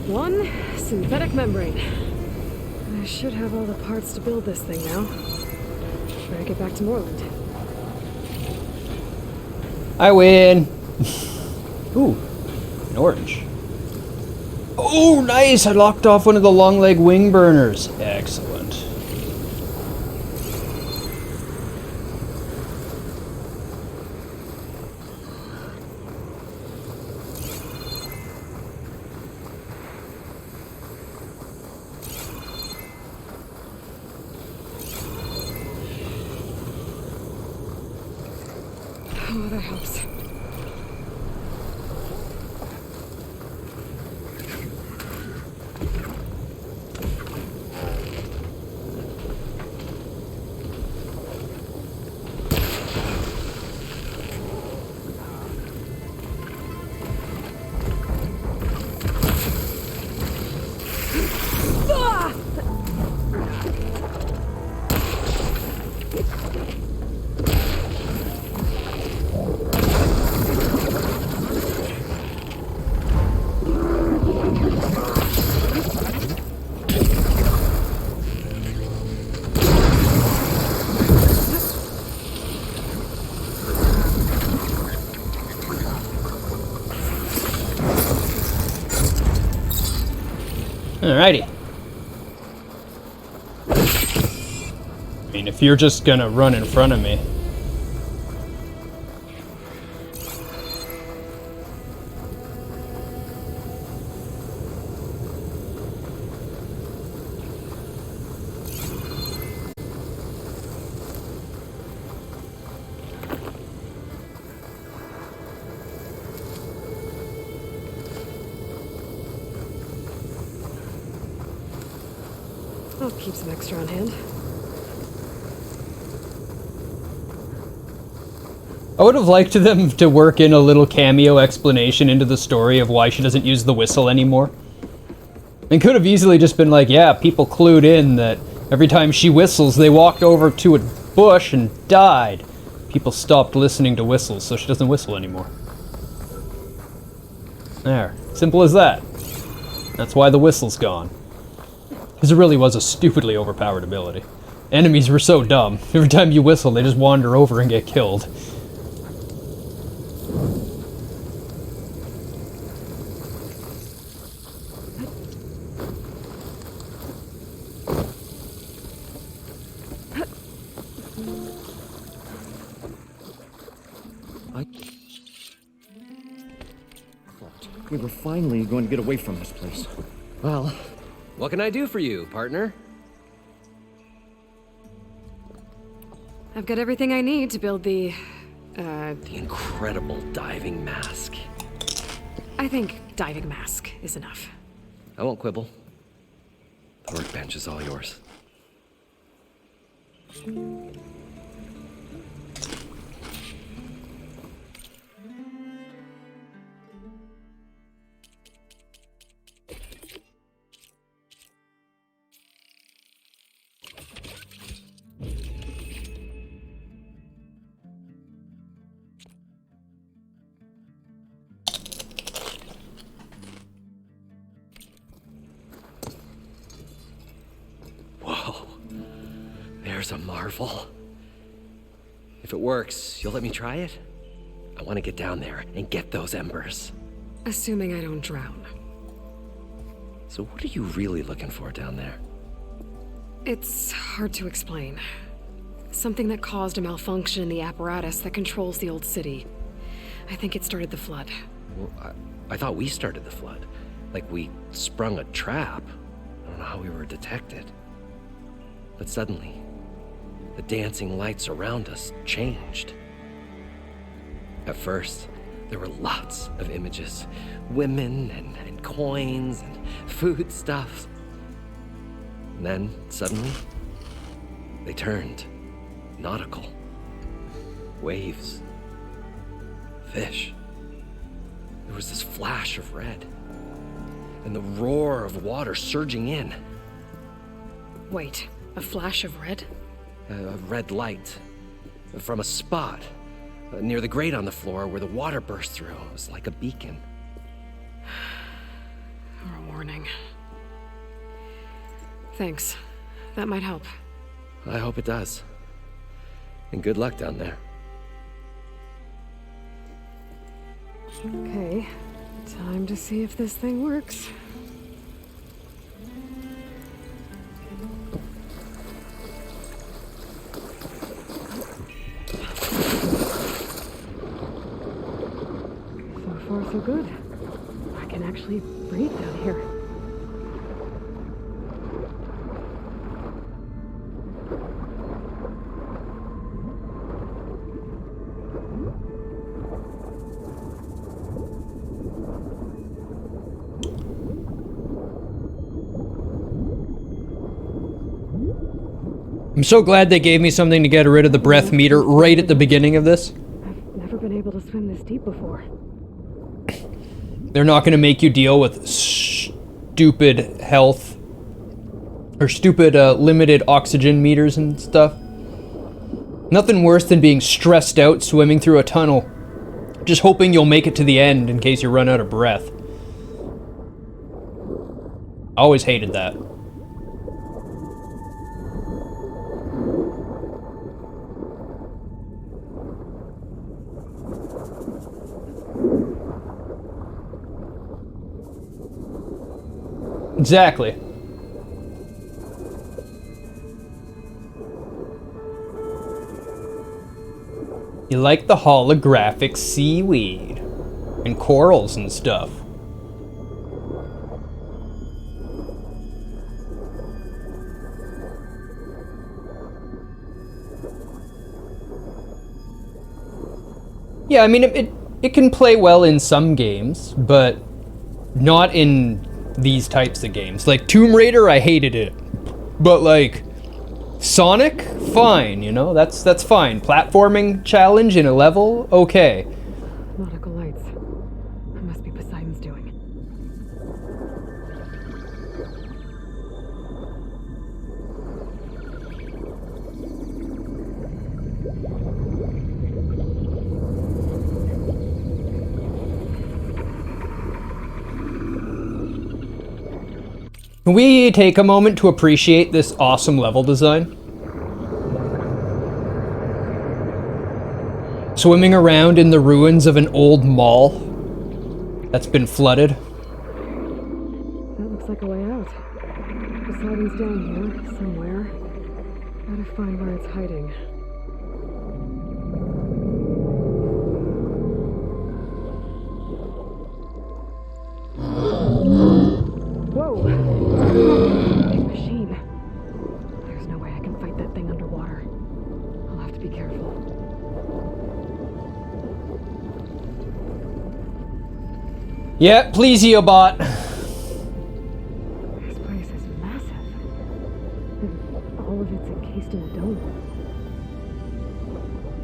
One synthetic membrane. I should have all the parts to build this thing now. Better get back to Moreland. I win! Ooh, an orange. Oh, nice! I locked off one of the long leg wing burners. Excellent. Oh, that helps. Alrighty. I mean, if you're just gonna run in front of me. I'll keep some extra on hand. I would have liked them to work in a little cameo explanation into the story of why she doesn't use the whistle anymore. It could have easily just been like, yeah, people clued in that every time she whistles, they walked over to a bush and died. People stopped listening to whistles, so she doesn't whistle anymore. There. Simple as that. That's why the whistle's gone. Because it really was a stupidly overpowered ability. Enemies were so dumb. Every time you whistle, they just wander over and get killed. We were finally going to get away from this place. Well, what can I do for you, partner? I've got everything I need to build the incredible diving mask. I think diving mask is enough. I won't quibble. The workbench is all yours. water's a marvel. If it works, you'll let me try it? I want to get down there and get those embers. Assuming I don't drown. So what are you really looking for down there? It's hard to explain. Something that caused a malfunction in the apparatus that controls the old city. I think it started the flood. Well, I thought we started the flood. Like we sprung a trap. I don't know how we were detected. But suddenly, the dancing lights around us changed. At first, there were lots of images. Women and coins and foodstuffs. And then, suddenly, they turned nautical. Waves. Fish. There was this flash of red. And the roar of water surging in. Wait, a flash of red? A red light. From a spot. Near the grate on the floor where the water burst through. It was like a beacon. Or a warning. Thanks. That might help. I hope it does. And good luck down there. Okay. Time to see if this thing works. So far, so good. I can actually breathe down here. I'm so glad they gave me something to get rid of the breath meter right at the beginning of this. I've never been able to swim this deep before. They're not going to make you deal with stupid health or stupid limited oxygen meters and stuff. Nothing worse than being stressed out swimming through a tunnel, just hoping you'll make it to the end in case you run out of breath. I always hated that. Exactly. You like the holographic seaweed and corals and stuff. Yeah, I mean, it can play well in some games, but not in these types of games. Like Tomb Raider, I hated it. But like Sonic, fine, you know, that's fine. Platforming challenge in a level, okay. Nautical lights. That must be Poseidon's doing. Can we take a moment to appreciate this awesome level design? Swimming around in the ruins of an old mall that's been flooded. That looks like a way out. Poseidon's down here, somewhere. Gotta find where it's hiding. Whoa! Big machine. There's no way I can fight that thing underwater. I'll have to be careful. Yeah, please, Eobot. This place is massive. And all of it's encased in a dome.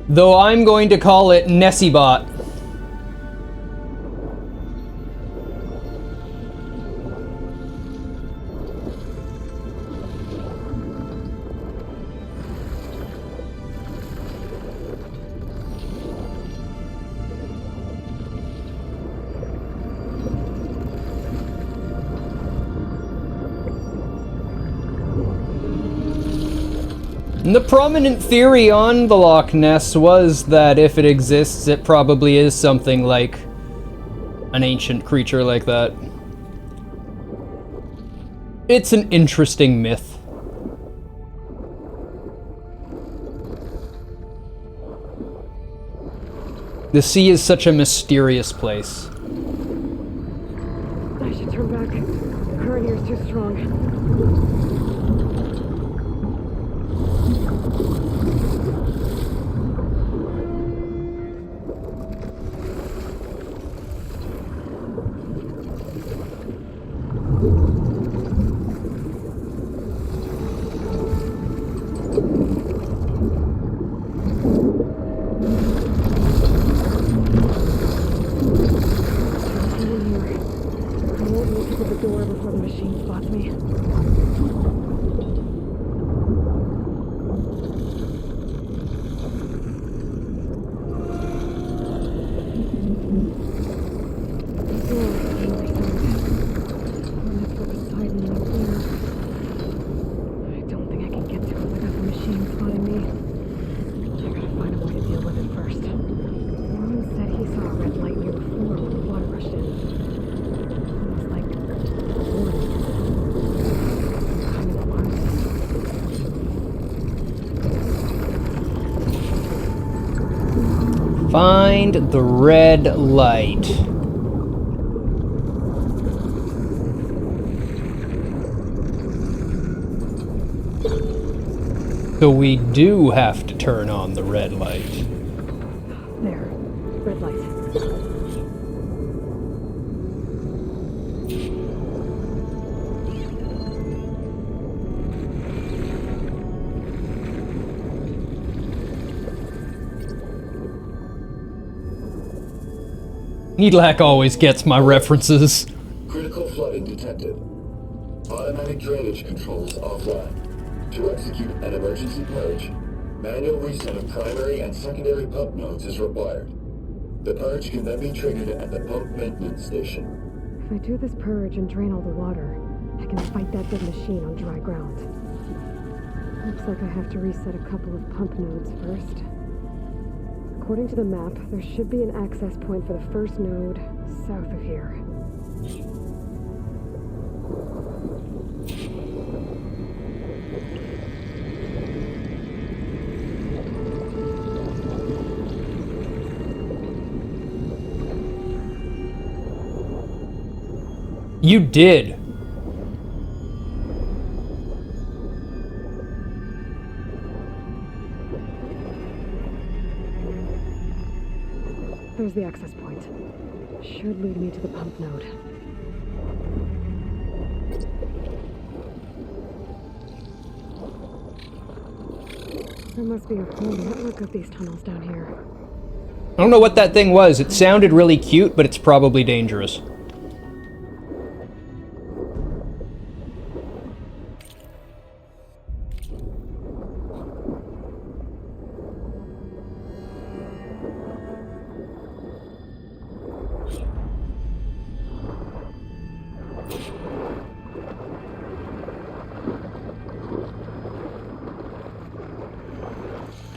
Though I'm going to call it Nessibot. And the prominent theory on the Loch Ness was that if it exists, it probably is something like an ancient creature like that. It's an interesting myth. The sea is such a mysterious place. I should turn back. The current here is too strong. Find the red light. So we do have to turn on the red light. There. Red light. Needlac always gets my references. Critical flooding detected. Automatic drainage controls offline. To execute an emergency purge, manual reset of primary and secondary pump nodes is required. The purge can then be triggered at the pump maintenance station. If I do this purge and drain all the water, I can fight that dead machine on dry ground. Looks like I have to reset a couple of pump nodes first. According to the map, there should be an access point for the first node south of here. You did. There's the access point. Should lead me to the pump node. There must be a whole network of these tunnels down here. I don't know what that thing was. It sounded really cute, but it's probably dangerous.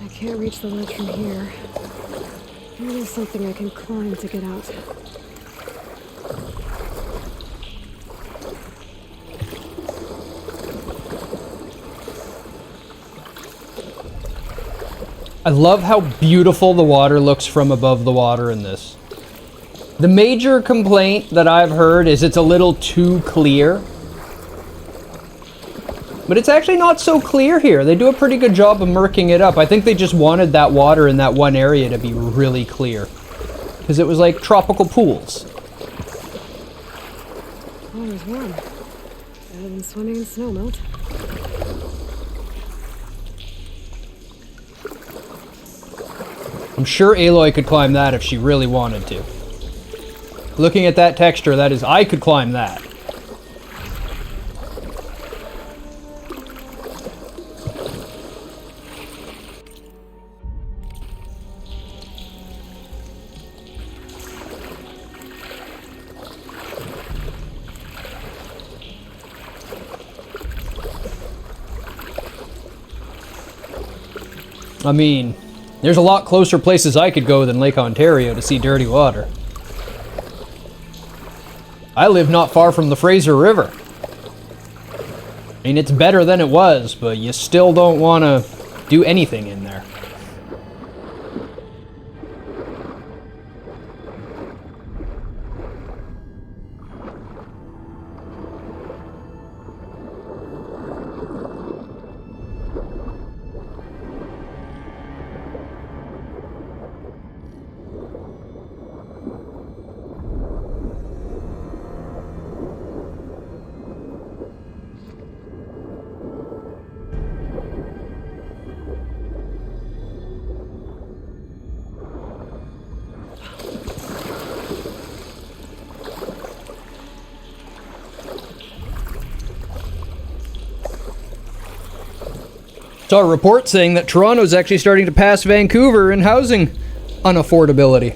I can't reach the ledge from here. Maybe there's something I can climb to get out. I love how beautiful the water looks from above the water in this. The major complaint that I've heard is it's a little too clear. But it's actually not so clear here. They do a pretty good job of murking it up. I think they just wanted that water in that one area to be really clear. Because it was like tropical pools. Water's warm. Better than swimming in snowmelt. I'm sure Aloy could climb that if she really wanted to. Looking at that texture, that is, I could climb that. I mean, there's a lot closer places I could go than Lake Ontario to see dirty water. I live not far from the Fraser River. I mean, it's better than it was, but you still don't want to do anything in there. Saw a report saying that Toronto's actually starting to pass Vancouver in housing unaffordability.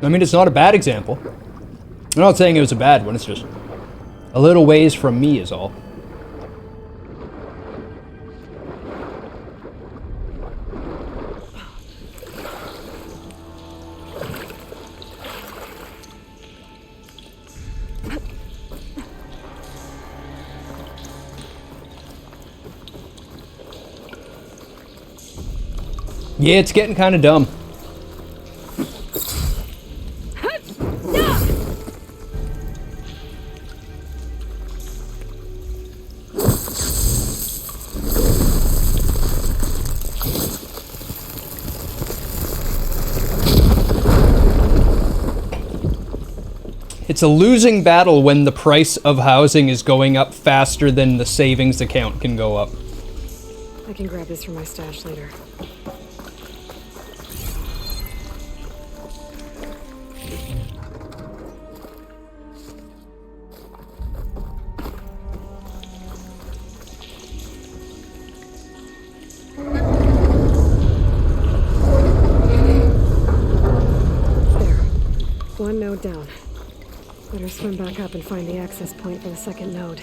I mean, it's not a bad example. I'm not saying it was a bad one, it's just a little ways from me is all. Yeah, it's getting kind of dumb. It's a losing battle when the price of housing is going up faster than the savings account can go up. I can grab this from my stash later. There. One node down. Better swim back up and find the access point for the second node.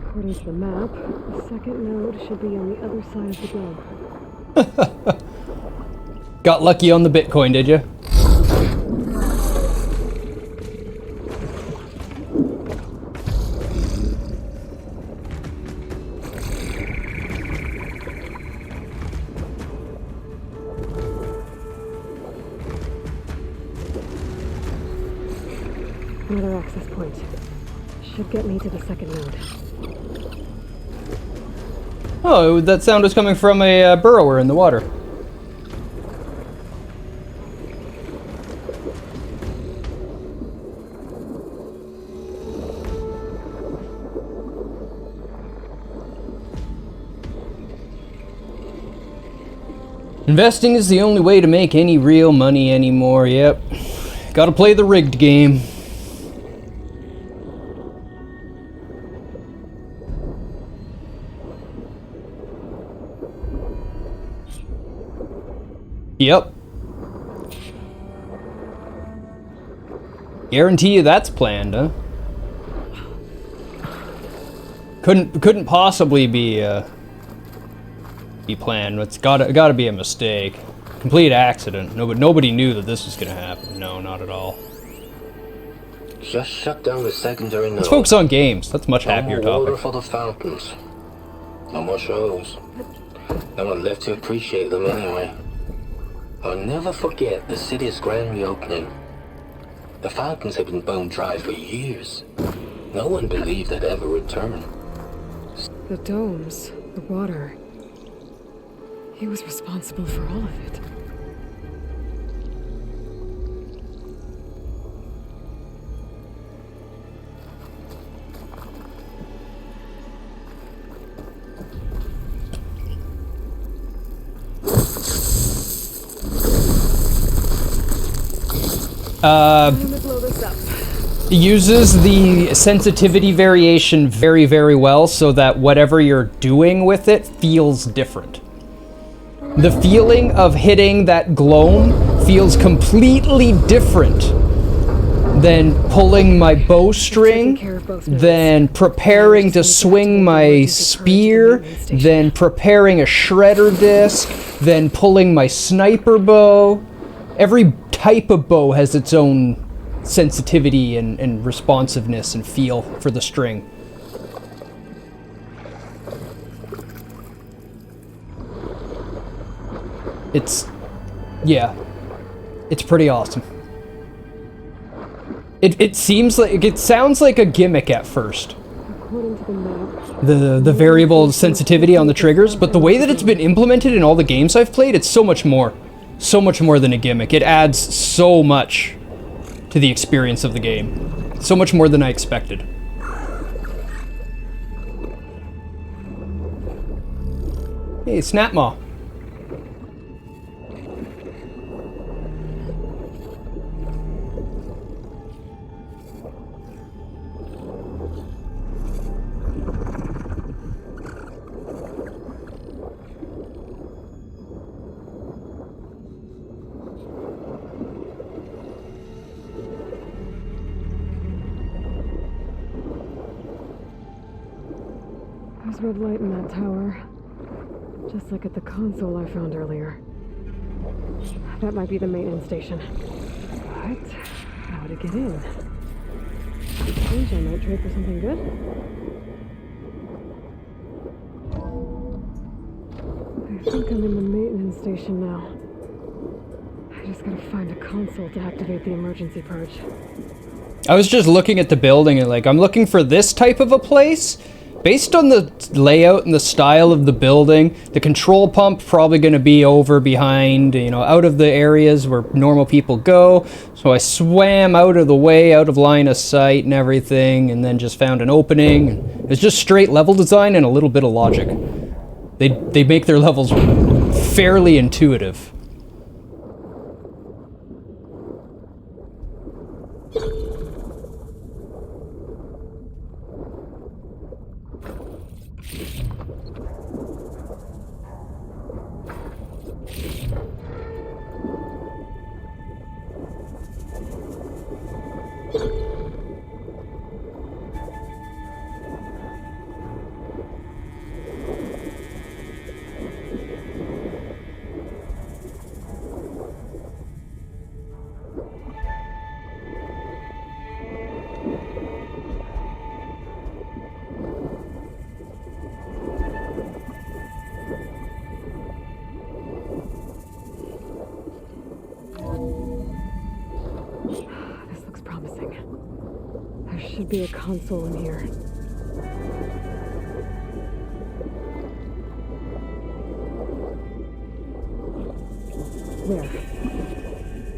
According to the map, the second node should be on the other side of the globe. Got lucky on the Bitcoin, did you? Another access point. Should get me to the second node. Oh, that sound was coming from a burrower in the water. Investing is the only way to make any real money anymore, yep. Gotta play the rigged game. Yep. Guarantee you that's planned, huh? Couldn't possibly be planned. It's gotta be a mistake. Complete accident. Nobody knew that this was gonna happen. No, not at all. Just shut down the secondary node. Let's focus on games. That's a much happier No more water topic. for the fountains. No more shows. No one left to appreciate them anyway. I'll never forget the city's grand reopening. The fountains have been bone dry for years. No one believed I'd ever return. The domes, the water. He was responsible for all of it. Uses the sensitivity variation very, very well so that whatever you're doing with it feels different. The feeling of hitting that gloam feels completely different than pulling my bowstring, than preparing to swing my spear, than preparing a shredder disc, than pulling my sniper bow. Every type of bow has its own sensitivity and responsiveness and feel for the string. Yeah, it's pretty awesome. It sounds like a gimmick at first. The variable sensitivity on the triggers, but the way that it's been implemented in all the games I've played, it's so much more. So much more than a gimmick. It adds so much to the experience of the game. So much more than I expected. Hey, Snapmaw. There's red light in that tower. Just like at the console I found earlier. That might be the maintenance station. But how to get in? Strange, I might trade for something good. I think I'm in the maintenance station now. I just gotta find a console to activate the emergency purge. I was just looking at the building and I'm looking for this type of a place. Based on the layout and the style of the building, the control pump probably going to be over behind, out of the areas where normal people go. So I swam out of the way, out of line of sight and everything, and then just found an opening. It's just straight level design and a little bit of logic. They make their levels fairly intuitive. Should be a console in here. There.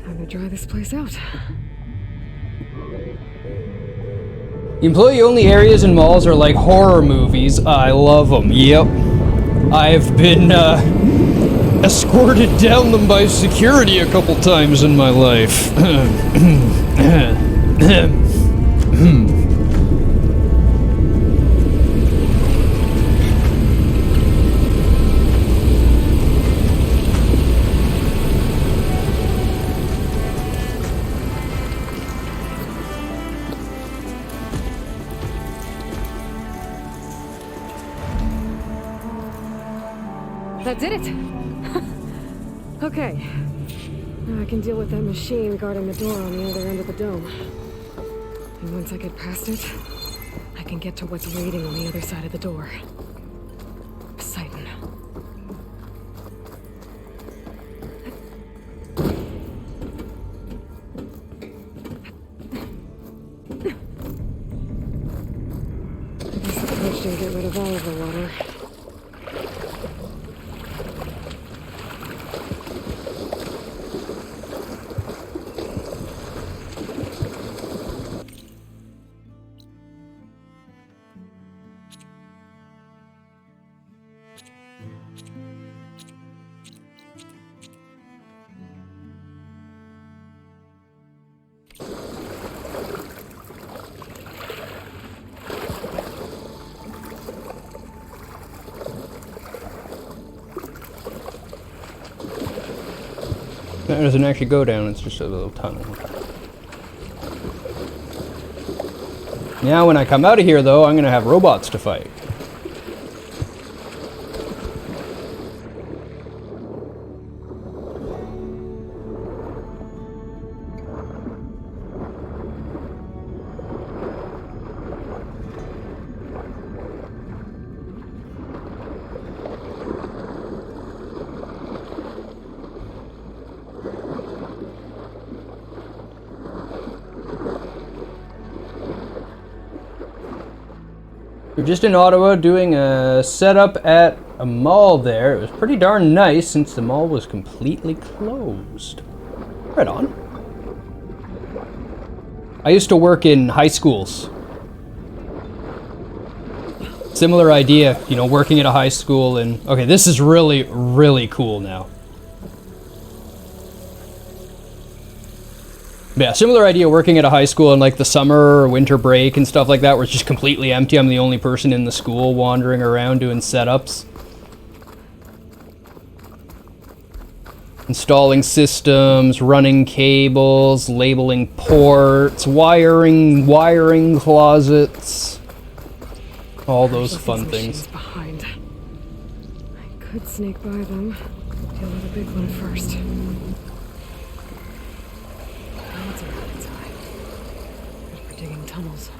Time to dry this place out. Employee-only areas in malls are like horror movies. I love them. Yep. I've been escorted down them by security a couple times in my life. That did it! Okay. Now I can deal with that machine guarding the door on the other end of the dome. And once I get past it, I can get to what's waiting on the other side of the door. Poseidon. with all of the water. That doesn't actually go down, it's just a little tunnel. Now when I come out of here though, I'm gonna have robots to fight. We're just in Ottawa doing a setup at a mall there. It was pretty darn nice since the mall was completely closed. Right on. I used to work in high schools. Similar idea, you know, working at a high school and... Okay, this is really, really cool now. Yeah, similar idea working at a high school in like the summer or winter break and stuff like that where it's just completely empty. I'm the only person in the school wandering around doing setups. Installing systems, running cables, labeling ports, wiring closets. All those fun things. Behind. I could sneak by them. Deal with the big one first. What's around inside? Good for digging tunnels.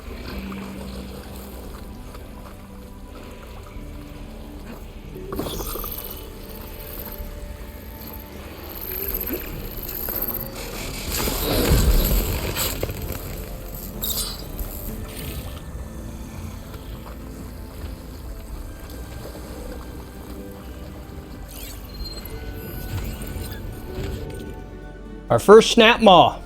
Our first snap maw.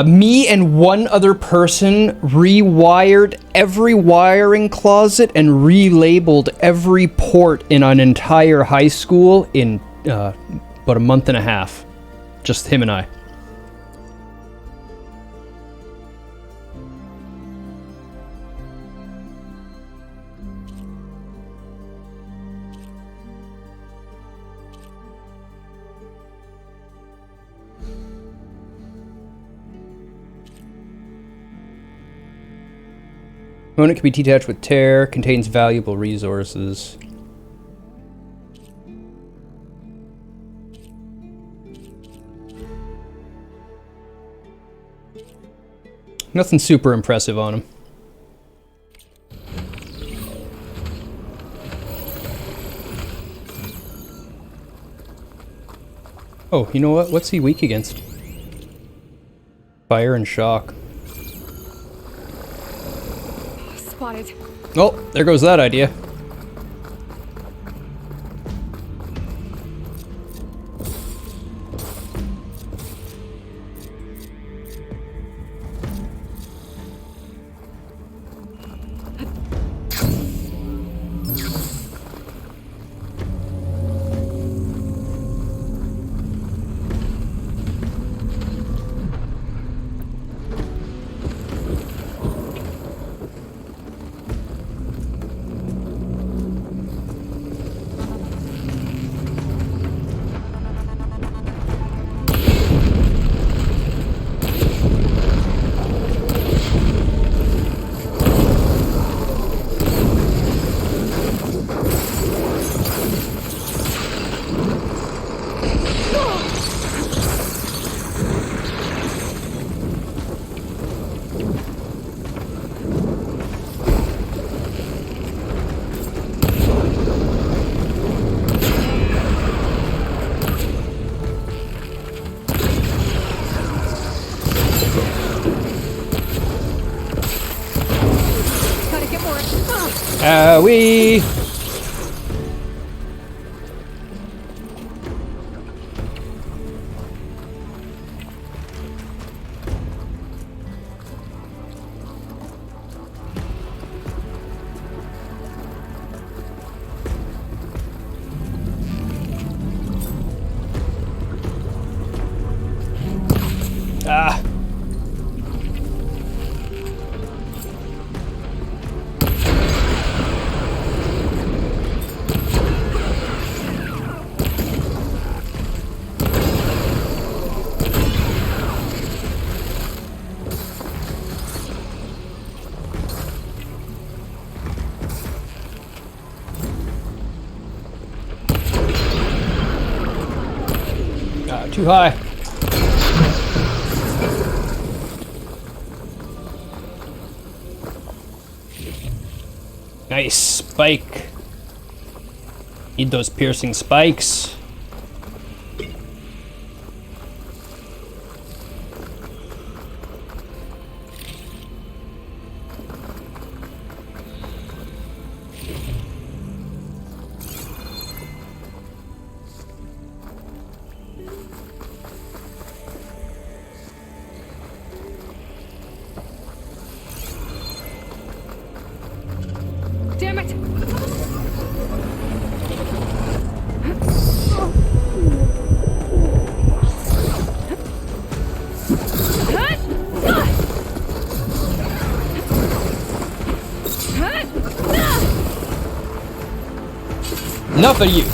Me and one other person rewired every wiring closet and relabeled every port in an entire high school in about a month and a half. Just him and I. Component can be detached with tear, contains valuable resources. Nothing super impressive on him. Oh, you know what? What's he weak against? Fire and shock. Spotted. Oh, there goes that idea. Owie! Ah. Too high. Nice spike. Need those piercing spikes. Damn it! Enough of you.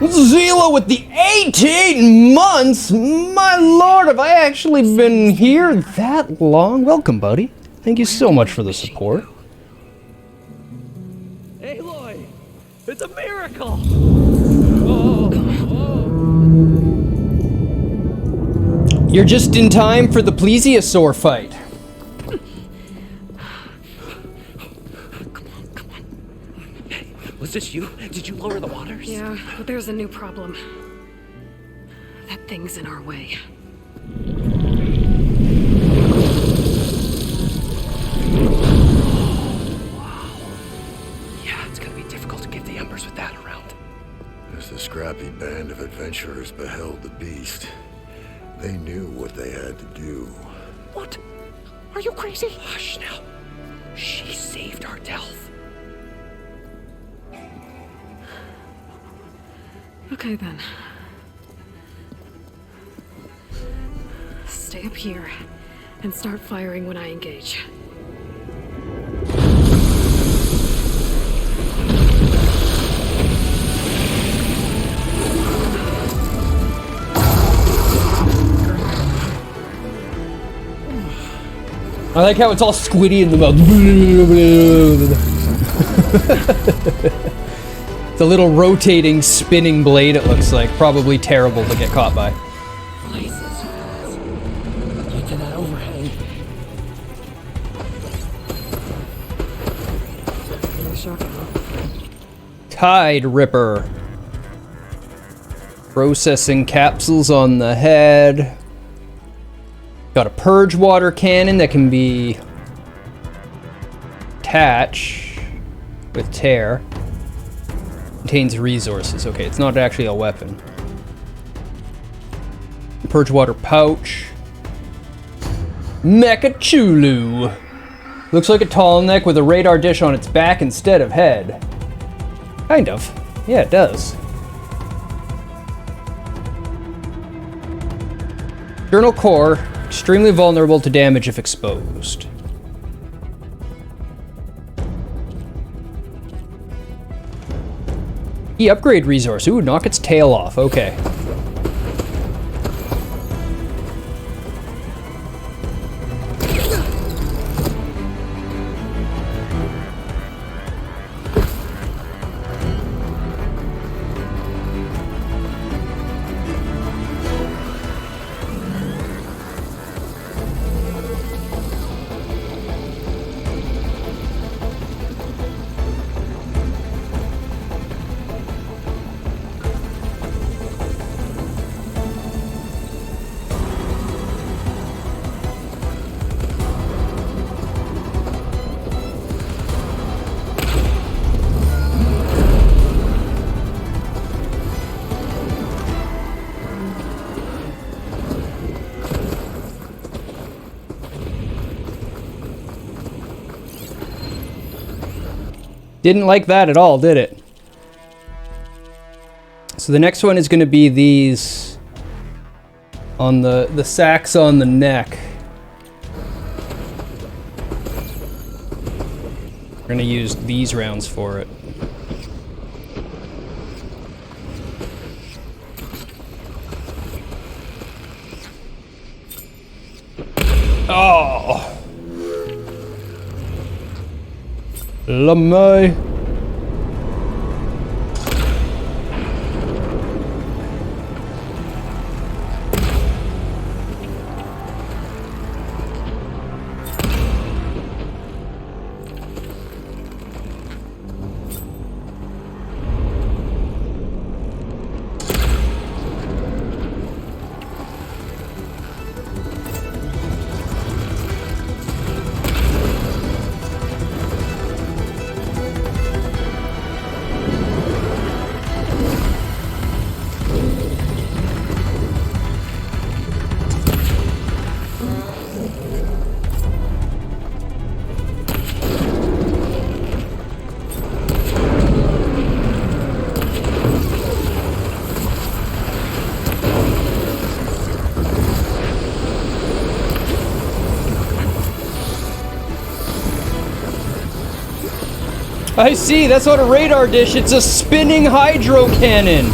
Zila with the 18 months? My lord, have I actually been here that long? Welcome, buddy. Thank you so much for the support. Aloy! It's a miracle! You're just in time for the plesiosaur fight. Was this you? Did you lower the waters? Yeah, but there's a new problem. That thing's in our way. Yeah, it's gonna be difficult to get the embers with that around. As the scrappy band of adventurers beheld the beast, they knew what they had to do. What? Are you crazy? Hush now. She saved our Delph. Okay then. Stay up here and start firing when I engage. I like how it's all squiddy in the mouth. The little rotating, spinning blade, it looks like. Probably terrible to get caught by. Get to that overhang. Tide Ripper. Processing capsules on the head. Got a purge water cannon that can be attached with tear. Contains resources. Okay, it's not actually a weapon. Purge water pouch. Mecha Chulu. Looks like a tall neck with a radar dish on its back instead of head. Kind of. Yeah, it does. Journal core. Extremely vulnerable to damage if exposed. Upgrade resource. Ooh, knock its tail off. Okay. Didn't like that at all, did it? So the next one is going to be these on the sacks on the neck. We're going to use these rounds for it. Oh! Lamay. I see, that's not a radar dish, it's a spinning hydro cannon.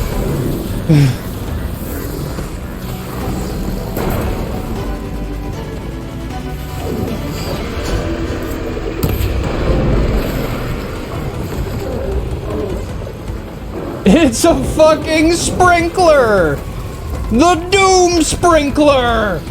It's a fucking sprinkler! The Doom Sprinkler!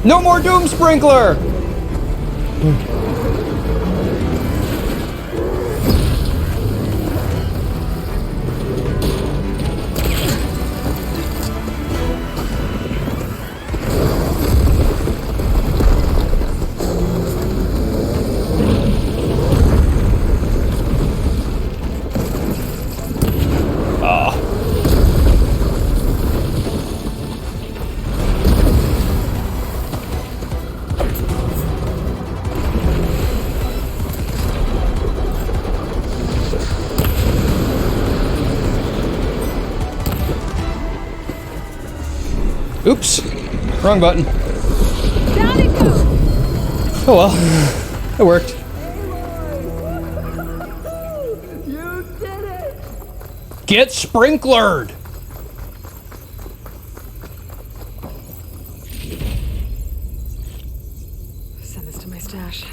No more Doom Sprinkler! Oops. Wrong button. Oh well. It worked. You did it! Get sprinklered! Send this to my stash.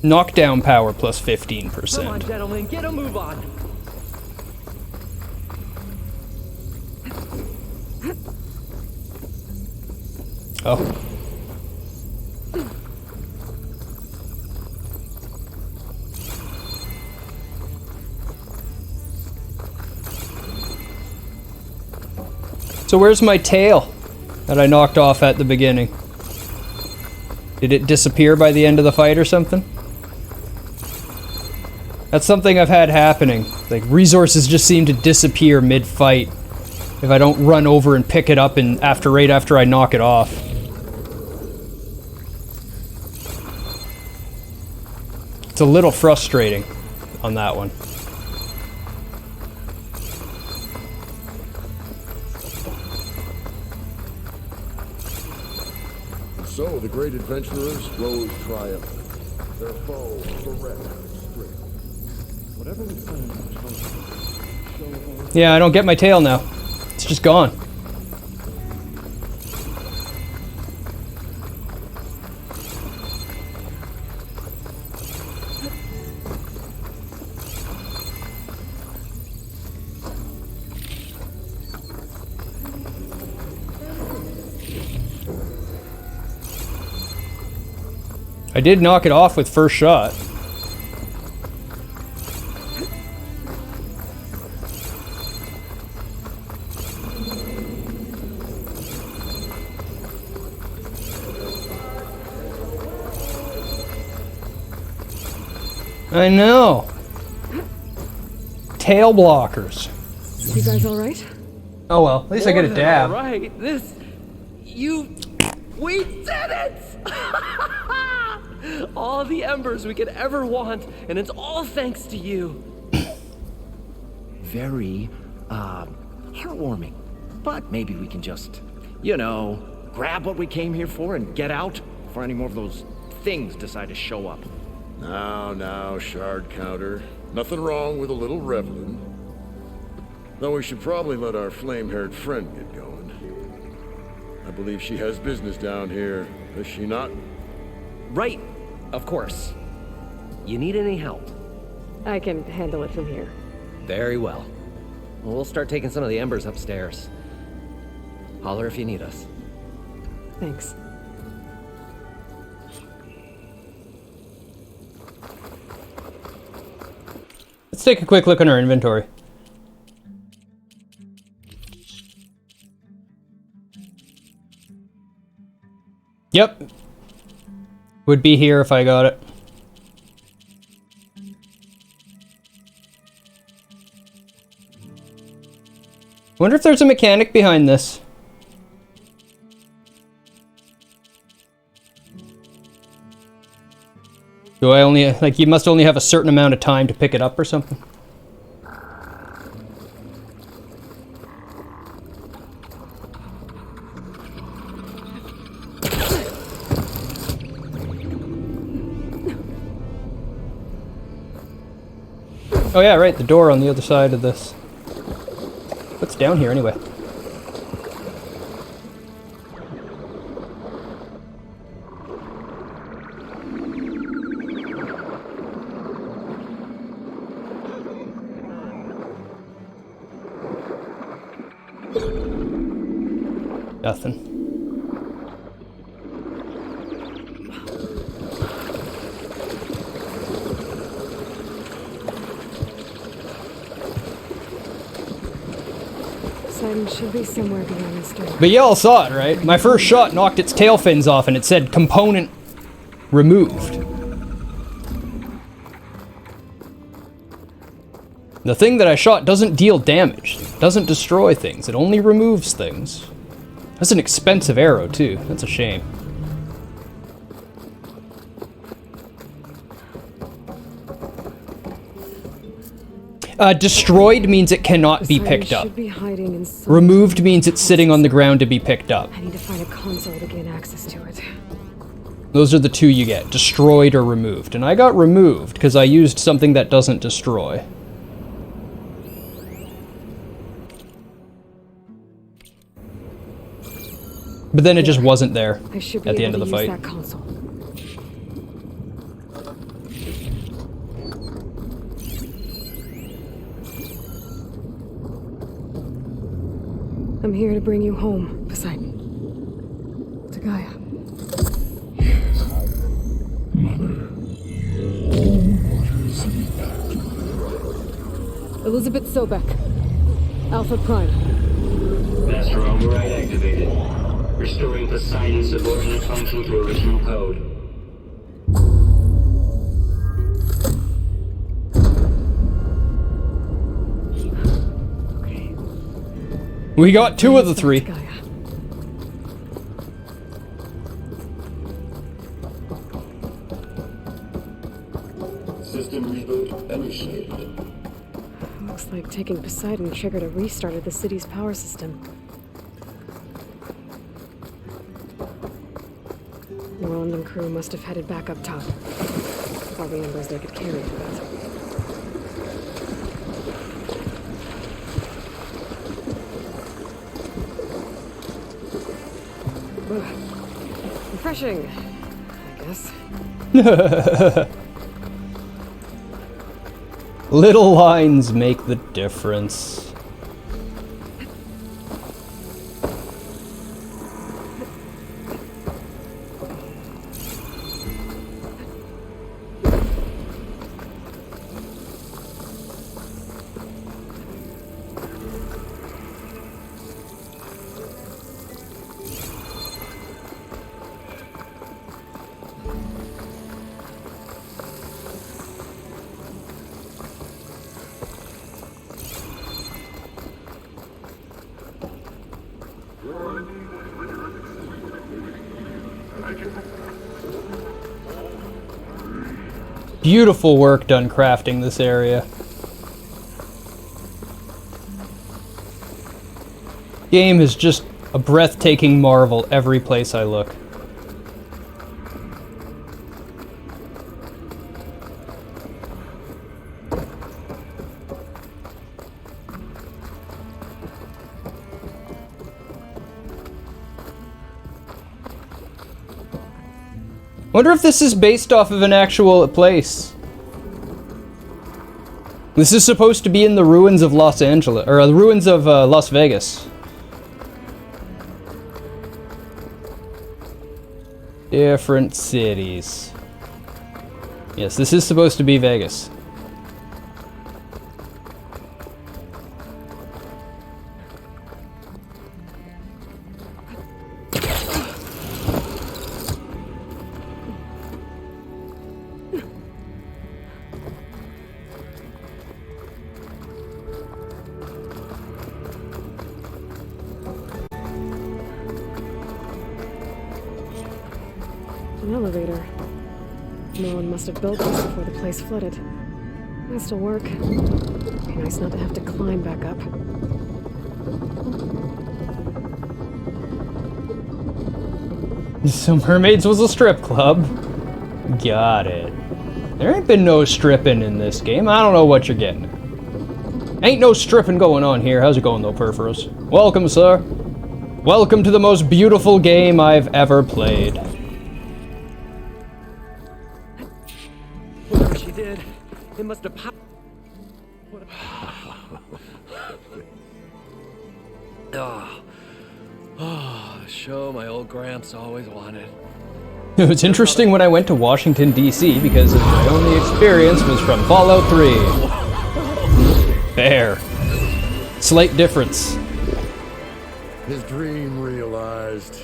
Knockdown power plus 15%. Come on, gentlemen, get a move on. Oh. So where's my tail that I knocked off at the beginning? Did it disappear by the end of the fight or something? That's something I've had happening. Like, resources just seem to disappear mid-fight if I don't run over and pick it up right after I knock it off. It's a little frustrating on that one. So the great adventurers rose triumphant. Their foe bereft of strength. Whatever we find Yeah, I don't get my tail now. It's just gone. I did knock it off with first shot. I know. Tail blockers. You guys all right? Oh well, at least I get a dab. Right, we did it! All the embers we could ever want, and it's all thanks to you. Very, heartwarming. But maybe we can just, grab what we came here for and get out before any more of those things decide to show up. Now, Shard Counter. Nothing wrong with a little reveling. Though we should probably let our flame-haired friend get going. I believe she has business down here, does she not? Right, of course. You need any help? I can handle it from here. Very well. We'll start taking some of the embers upstairs. Holler if you need us. Thanks. Let's take a quick look in our inventory. Yep. Would be here if I got it. Wonder if there's a mechanic behind this. Do I only, you must only have a certain amount of time to pick it up or something? Oh yeah, right, the door on the other side of this. What's down here anyway? Nothing. Poseidon should be somewhere beyond this door. But y'all saw it, right? My first shot knocked its tail fins off and it said component removed. The thing that I shot doesn't deal damage, doesn't destroy things, it only removes things. That's an expensive arrow too, that's a shame. Destroyed means it cannot be picked up. Should be hiding in some... Removed means it's sitting on the ground to be picked up. I need to find a console to gain access to it. Those are the two you get, destroyed or removed. And I got removed because I used something that doesn't destroy. But then it just wasn't there at the end of the fight. That console. I'm here to bring you home, Poseidon. To Gaia. Elizabeth Sobek. Alpha Prime. Master override activated. Restoring Poseidon's subordinate function to original code. We got two of the three. System reboot initiated. Looks like taking Poseidon triggered a restart of the city's power system. Roland and crew must have headed back up top. All the embers they could carry for that. Refreshing, I guess. Little lines make the difference. Beautiful work done crafting this area. Game is just a breathtaking marvel every place I look. Wonder if this is based off of an actual place. This is supposed to be in the ruins of Los Angeles, or the ruins of Las Vegas. Different cities. Yes, this is supposed to be Vegas. An elevator. No one must have built this before the place flooded. Might still work. Be nice not to have to climb back up. So Mermaids was a strip club. Got it. There ain't been no stripping in this game. I don't know what you're getting. Ain't no stripping going on here. How's it going though, Perforos? Welcome, sir. Welcome to the most beautiful game I've ever played. Whatever she did, it must have popped. Oh, show my old Gramps always wanted. It was interesting when I went to Washington, D.C. because my only experience was from Fallout 3. There. Slight difference. His dream realized.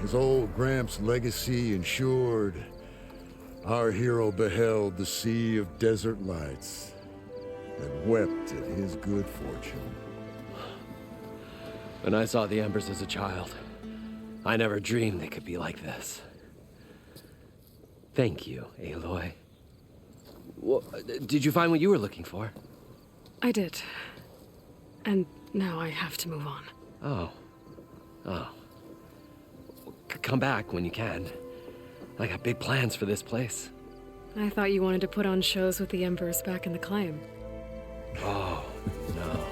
His old Gramps' legacy ensured. Our hero beheld the sea of desert lights and wept at his good fortune. When I saw the Embers as a child, I never dreamed they could be like this. Thank you, Aloy. Well, did you find what you were looking for? I did. And now I have to move on. Oh. Oh. Come back when you can. I got big plans for this place. I thought you wanted to put on shows with the Embers back in the Claim. Oh, no.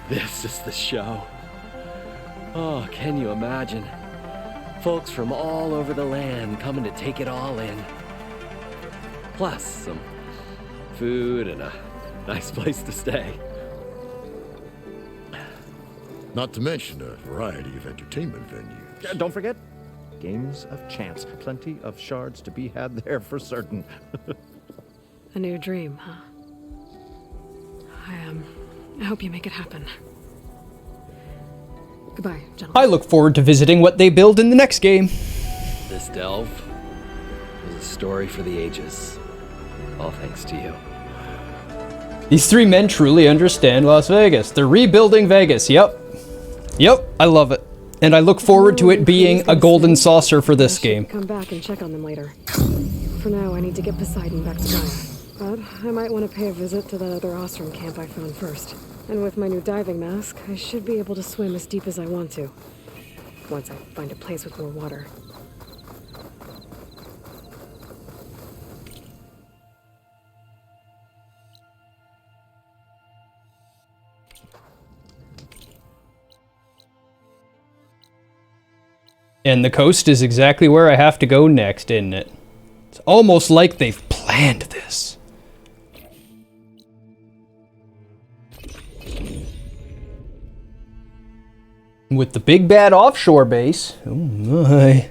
This is the show. Oh, can you imagine? Folks from all over the land coming to take it all in. Plus some food and a nice place to stay. Not to mention a variety of entertainment venues. Don't forget, games of chance. Plenty of shards to be had there for certain. A new dream, huh? I hope you make it happen. Goodbye, gentlemen. I look forward to visiting what they build in the next game. This delve is a story for the ages. All thanks to you. These three men truly understand Las Vegas. They're rebuilding Vegas, yep. Yep, I love it. And I look forward to it being a golden saucer for this game. Come back and check on them later. For now, I need to get Poseidon back to Gaia. But I might want to pay a visit to that other Ostrom camp I found first. And with my new diving mask, I should be able to swim as deep as I want to. Once I find a place with more water. And the coast is exactly where I have to go next, isn't it? It's almost like they've planned this. With the big bad offshore base. Oh my.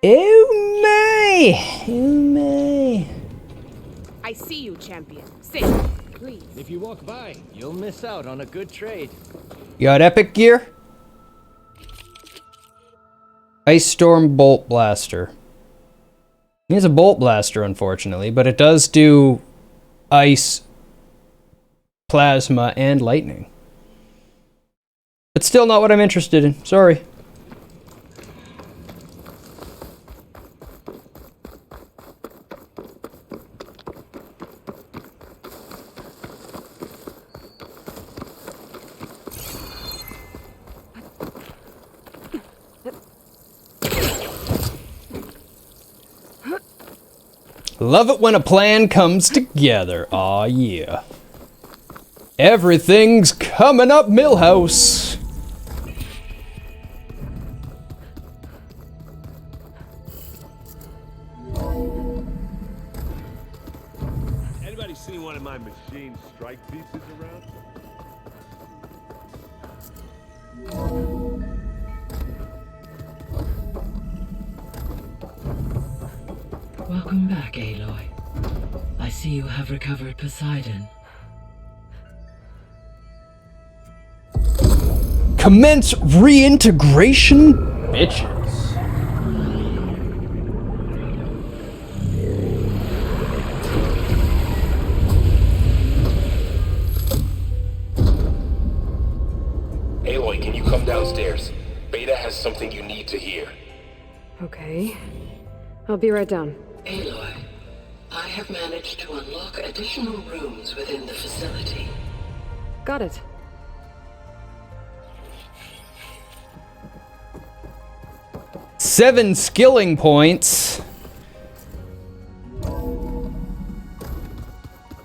Oh my. Oh my. I see you, champion. Sit, please. If you walk by, you'll miss out on a good trade. You got epic gear? Ice Storm Bolt Blaster. It is a Bolt Blaster, unfortunately, but it does do ice, plasma, and lightning. But still not what I'm interested in. Sorry. Love it when a plan comes together. Aw, yeah. Everything's coming up, Millhouse. Anybody seen one of my machine strike pieces around? Welcome back, Aloy. I see you have recovered Poseidon. Commence reintegration? Bitches. Aloy, can you come downstairs? Beta has something you need to hear. Okay. I'll be right down. Aloy, I have managed to unlock additional rooms within the facility. Got it. Seven skilling points.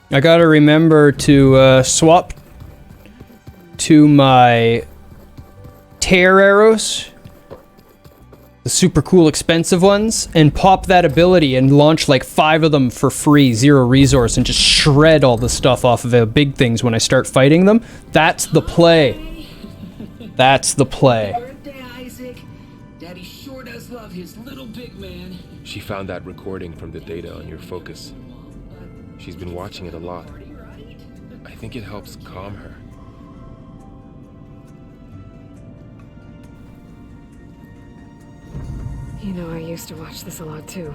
I gotta remember to swap to my tear arrows, the super cool expensive ones, and pop that ability and launch like 5 of them for free, 0 resource, and just shred all the stuff off of the big things when I start fighting them. That's the play. That's the play. Daddy sure does love his little big man. She found that recording from the data on your focus. She's been watching it a lot. I think it helps calm her. You know, I used to watch this a lot too.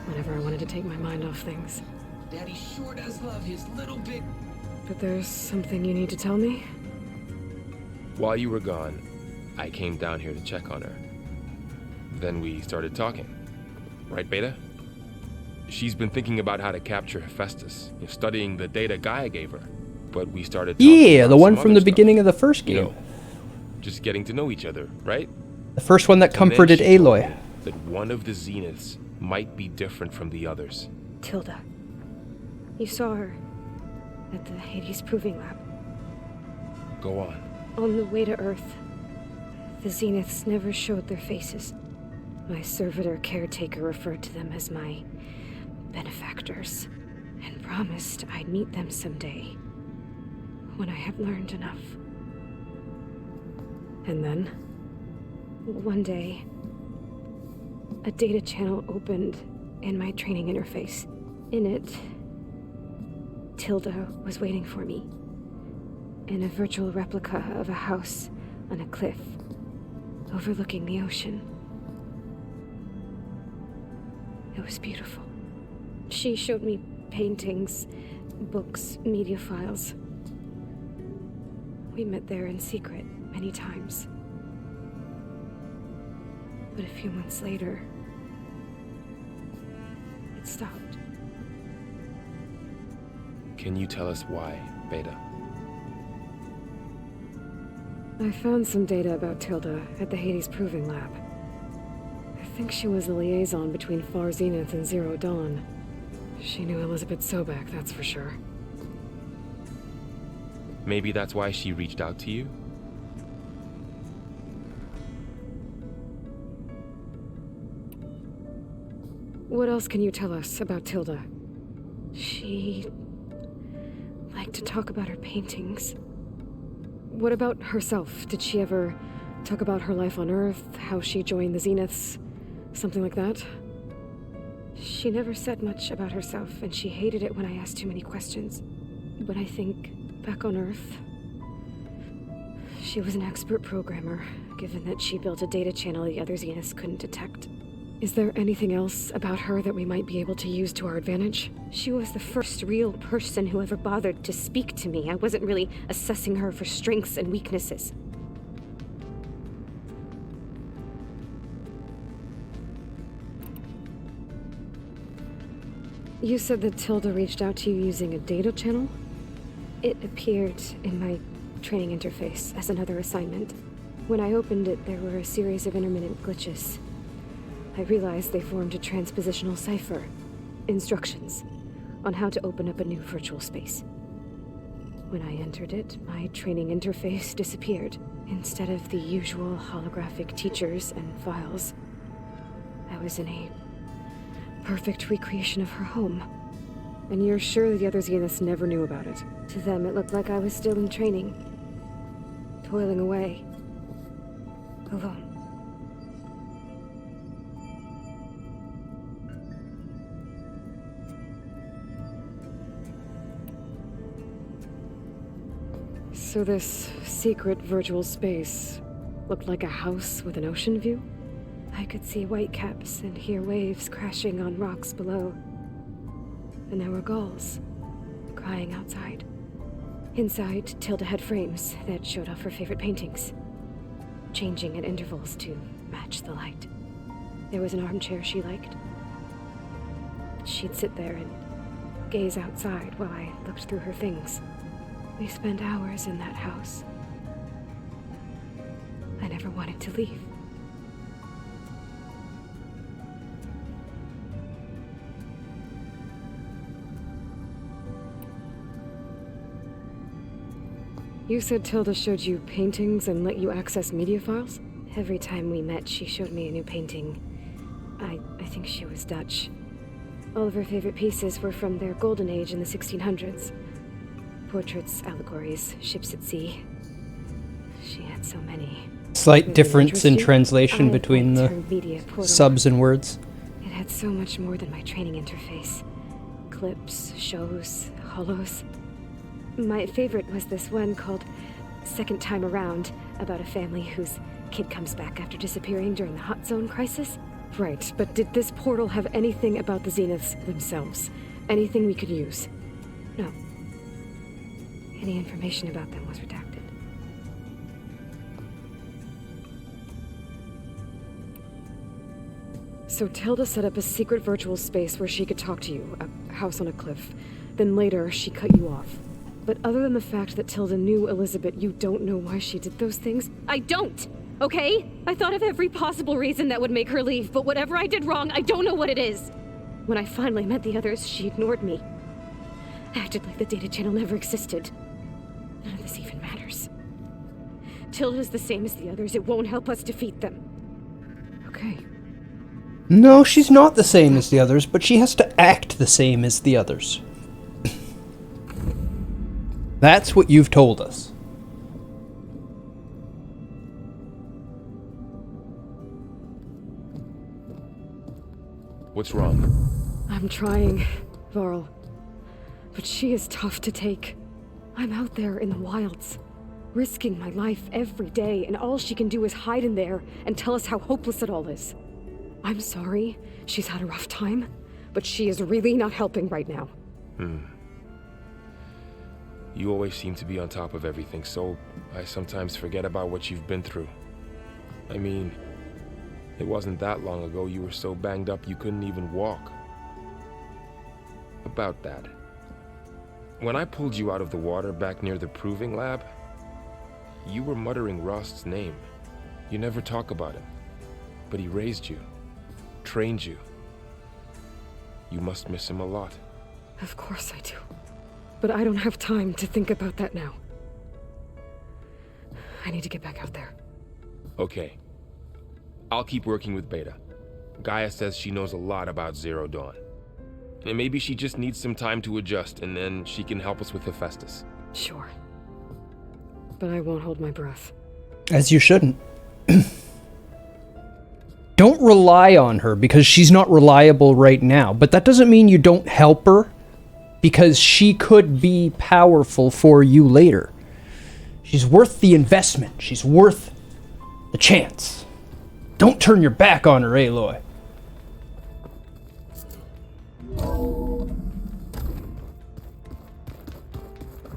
Whenever I wanted to take my mind off things. Daddy sure does love his little big... But there's something you need to tell me? While you were gone, I came down here to check on her. Then we started talking. Right, Beta? She's been thinking about how to capture Hephaestus, studying the data Gaia gave her. But we started talking Yeah, the about one some from other the stuff. beginning of the first game. You know, just getting to know each other, right? The first one that And then comforted she told Aloy. me that one of the Zeniths might be different from the others. Tilda. You saw her at the Hades Proving Lab. Go on. On the way to Earth, the Zeniths never showed their faces. My servitor caretaker referred to them as my benefactors, and promised I'd meet them someday, when I had learned enough. And then? One day, a data channel opened in my training interface. In it, Tilda was waiting for me, in a virtual replica of a house on a cliff, overlooking the ocean. It was beautiful. She showed me paintings, books, media files. We met there in secret many times. But a few months later, it stopped. Can you tell us why, Beta? I found some data about Tilda at the Hades Proving Lab. I think she was the liaison between Far Zenith and Zero Dawn. She knew Elizabeth Sobek, that's for sure. Maybe that's why she reached out to you? What else can you tell us about Tilda? She liked to talk about her paintings. What about herself? Did she ever talk about her life on Earth, how she joined the Zeniths, something like that? She never said much about herself, and she hated it when I asked too many questions. But I think, back on Earth, she was an expert programmer, given that she built a data channel the other Zeniths couldn't detect. Is there anything else about her that we might be able to use to our advantage? She was the first real person who ever bothered to speak to me. I wasn't really assessing her for strengths and weaknesses. You said that Tilda reached out to you using a data channel? It appeared in my training interface as another assignment. When I opened it, there were a series of intermittent glitches. I realized they formed a transpositional cipher. instructions on how to open up a new virtual space. When I entered it, my training interface disappeared. Instead of the usual holographic teachers and files, I was in a perfect recreation of her home. And you're sure the other Zeniths never knew about it? To them, it looked like I was still in training, toiling away, alone. So this secret virtual space looked like a house with an ocean view? I could see whitecaps and hear waves crashing on rocks below. And there were gulls crying outside. Inside, Tilda had frames that showed off her favorite paintings, changing at intervals to match the light. There was an armchair she liked. She'd sit there and gaze outside while I looked through her things. We spent hours in that house. I never wanted to leave. You said Tilda showed you paintings and let you access media files? Every time we met, she showed me a new painting. I think she was Dutch. All of her favorite pieces were from their golden age in the 1600s. Portraits, allegories, ships at sea. She had so many. Slight difference in translation between the subs and words. It had so much more than my training interface. Clips, shows, holos. My favorite was this one called Second Time Around, about a family whose kid comes back after disappearing during the Hot Zone crisis. Right, but did this portal have anything about the Zeniths themselves? Anything we could use? No. Any information about them was redacted. So Tilda set up a secret virtual space where she could talk to you, a house on a cliff. Then later, she cut you off. But other than the fact that Tilda knew Elizabeth, you don't know why she did those things? I don't! Okay? I thought of every possible reason that would make her leave, but whatever I did wrong, I don't know what it is! When I finally met the others, she ignored me. Acted like the data channel never existed. None of this even matters. Tilda's the same as the others. It won't help us defeat them. Okay. No, she's not the same as the others, but she has to act the same as the others. That's what you've told us. What's wrong? I'm trying, Varl. But she is tough to take. I'm out there in the wilds, risking my life every day, and all she can do is hide in there and tell us how hopeless it all is. I'm sorry, she's had a rough time, but she is really not helping right now. You always seem to be on top of everything, so I sometimes forget about what you've been through. I mean, it wasn't that long ago you were so banged up you couldn't even walk. About that. When I pulled you out of the water back near the proving lab, you were muttering Rost's name. You never talk about him, but he raised you, trained you. You must miss him a lot. Of course I do. But I don't have time to think about that now. I need to get back out there. Okay. I'll keep working with Beta. Gaia says she knows a lot about Zero Dawn. And maybe she just needs some time to adjust, and then she can help us with Hephaestus. Sure. But I won't hold my breath. As you shouldn't. Don't rely on her because she's not reliable right now. But that doesn't mean you don't help her, because she could be powerful for you later. She's worth the investment. She's worth the chance. Don't turn your back on her, Aloy.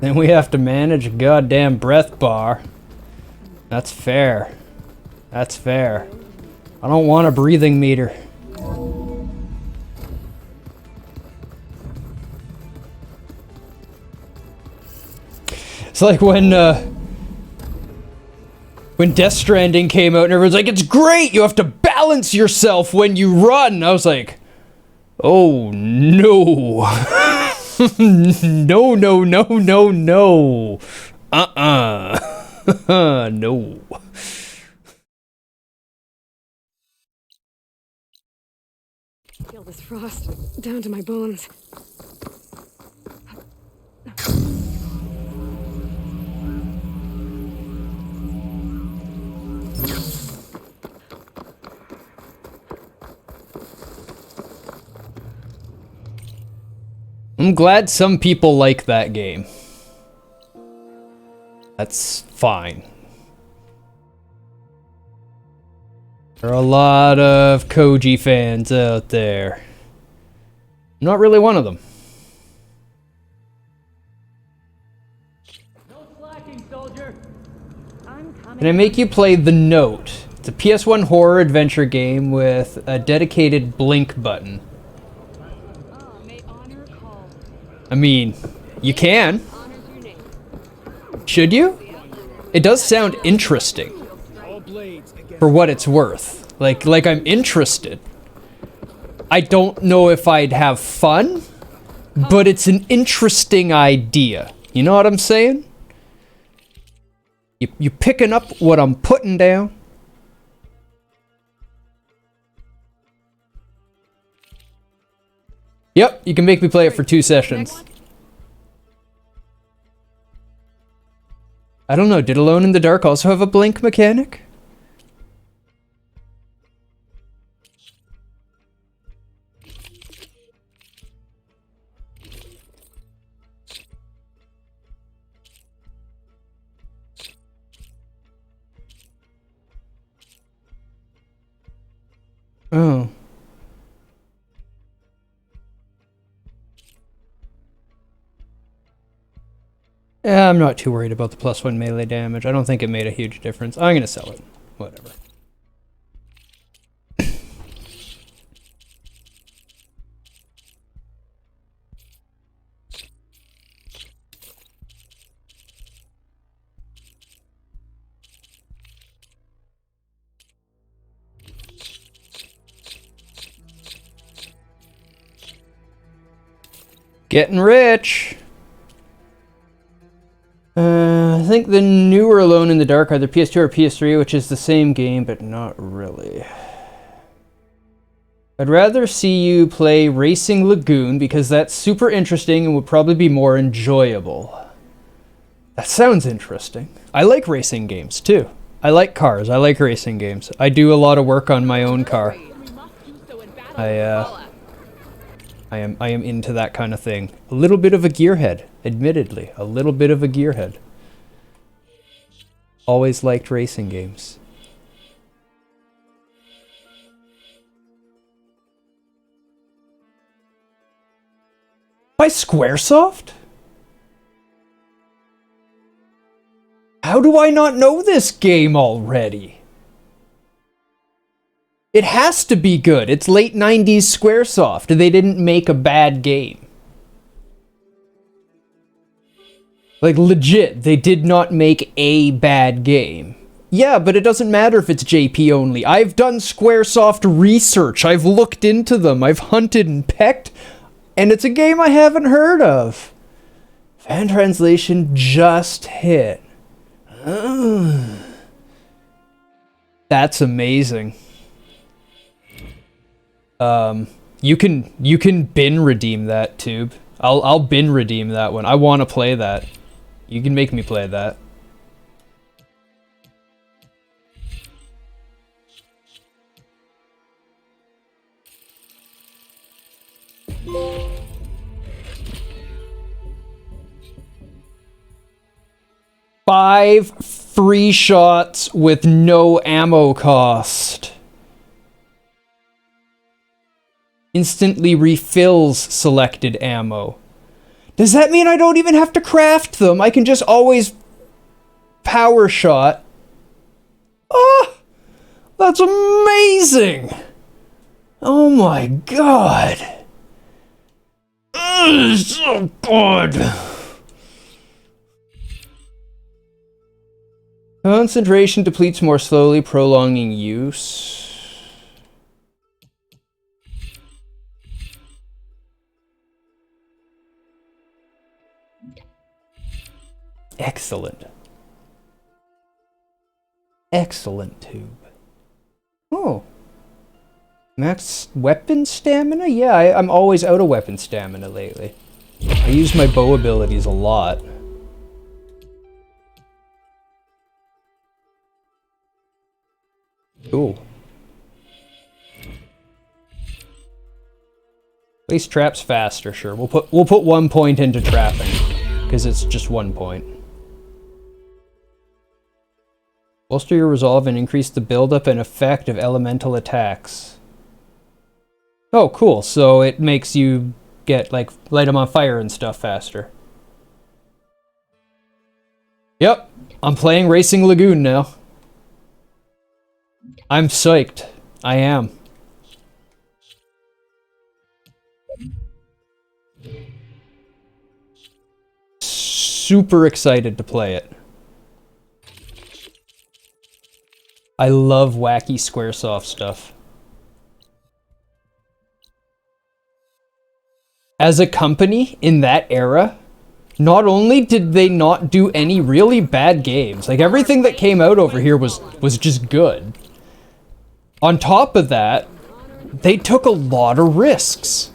Then we have to manage a goddamn breath bar. That's fair. That's fair. I don't want a breathing meter. It's like when Death Stranding came out and everyone's like, it's great, you have to balance yourself when you run. I was like, Oh no. No, no, no, no, no. No. Feel this frost down to my bones. I'm glad some people like that game. That's fine. There are a lot of Koji fans out there. I'm not really one of them. Can I make you play The Note? It's a PS1 horror adventure game with a dedicated blink button. I mean, you can. Should you? It does sound interesting. For what it's worth. Like I'm interested. I don't know if I'd have fun, but it's an interesting idea. You know what I'm saying? You picking up what I'm putting down? Yep, you can make me play it for 2 sessions. I don't know, did Alone in the Dark also have a blink mechanic? Oh. Yeah, I'm not too worried about the +1 melee damage. I don't think it made a huge difference. I'm gonna sell it. Whatever. Getting rich! I think the newer Alone in the Dark are either PS2 or PS3, which is the same game, but not really. I'd rather see you play Racing Lagoon, because that's super interesting and would probably be more enjoyable. That sounds interesting. I like racing games, too. I like cars. I like racing games. I do a lot of work on my own car. I am into that kind of thing. A little bit of a gearhead, admittedly. A little bit of a gearhead. Always liked racing games. By Squaresoft? How do I not know this game already? It has to be good. It's late 90s Squaresoft. They didn't make a bad game. Like, legit, they did not make a bad game. Yeah, but it doesn't matter if it's JP only. I've done Squaresoft research. I've looked into them. I've hunted and pecked. And it's a game I haven't heard of. Fan translation just hit. That's amazing. You can bin redeem that, Tube. I'll bin redeem that one. I want to play that. You can make me play that. Five free shots with no ammo cost. Instantly refills selected ammo. Does that mean I don't even have to craft them? I can just always power shot. Ah! That's amazing! Oh my god! So good! Concentration depletes more slowly, prolonging use. Excellent. Excellent tube. Oh. Max weapon stamina? Yeah, I'm always out of weapon stamina lately. I use my bow abilities a lot. Cool. Place traps faster, sure. We'll put 1 point into trapping, because it's just 1 point. Bolster your resolve and increase the buildup and effect of elemental attacks. Oh, cool. So it makes you get, like, light them on fire and stuff faster. Yep, I'm playing Racing Lagoon now. I'm psyched. I am. Super excited to play it. I love wacky Squaresoft stuff. As a company in that era, not only did they not do any really bad games, like everything that came out over here was just good. On top of that, they took a lot of risks.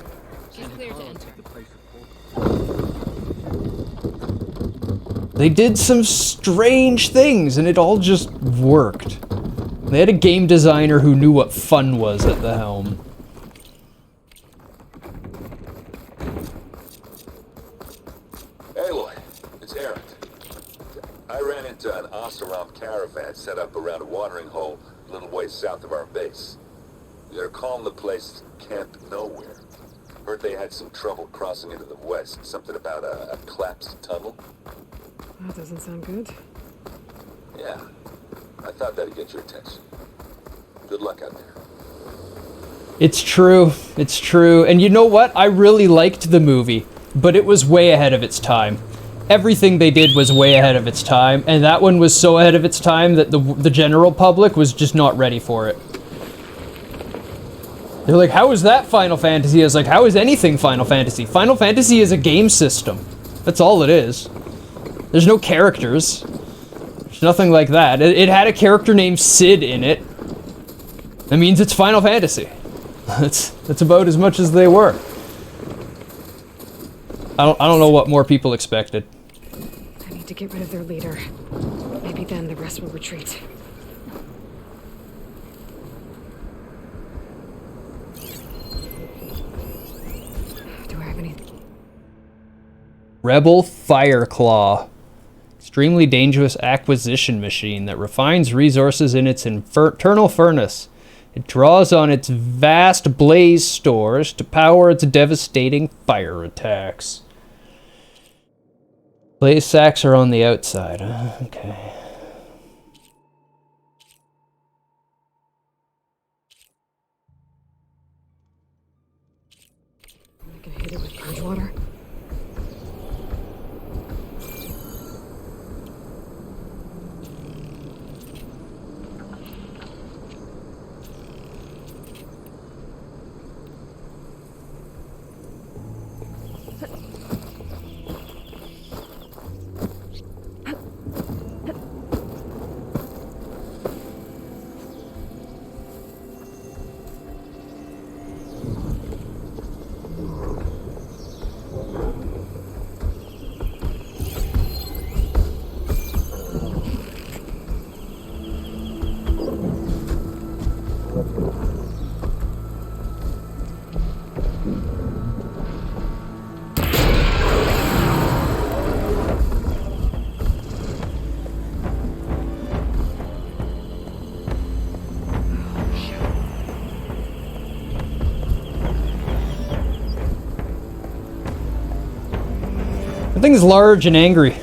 They did some strange things and it all just worked. They had a game designer who knew what fun was at the helm. Aloy, it's Erend. I ran into an Oseram caravan set up around a watering hole a little ways south of our base. They're calling the place Camp Nowhere. Heard they had some trouble crossing into the west. Something about a collapsed tunnel. That doesn't sound good. Yeah, I thought that'd get your attention. Good luck out there. It's true. It's true. And you know what? I really liked the movie, but it was way ahead of its time. Everything they did was way ahead of its time, and that one was so ahead of its time that the general public was just not ready for it. They're like, how is that Final Fantasy? I was like, how is anything Final Fantasy? Final Fantasy is a game system. That's all it is. There's no characters. There's nothing like that. It had a character named Sid in it. That means it's Final Fantasy. That's about as much as they were. I don't know what more people expected. I need to get rid of their leader. Maybe then the rest will retreat. Do I have any? Rebel Fireclaw. Extremely dangerous acquisition machine that refines resources in its internal furnace. It draws on its vast blaze stores to power its devastating fire attacks. Blaze sacks are on the outside. Okay. I can hit it with purge water. The thing's large and angry.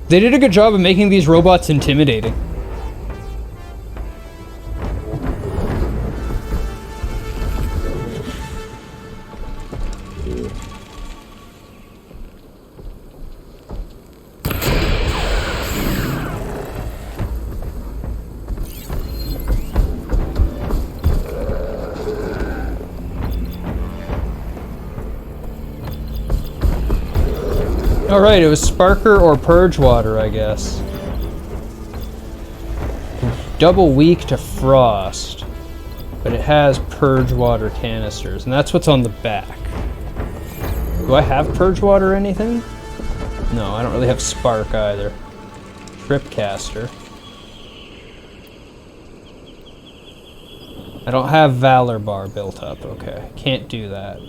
They did a good job of making these robots intimidating. Alright, it was Sparker or Purge Water, I guess. Double weak to frost, but it has Purge Water canisters, and that's what's on the back. Do I have Purge Water or anything? No, I don't really have Spark either. Tripcaster. I don't have Valor Bar built up, okay. Can't do that.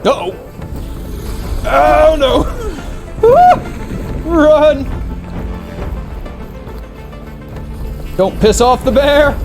Uh-oh! Oh no! Run! Don't piss off the bear!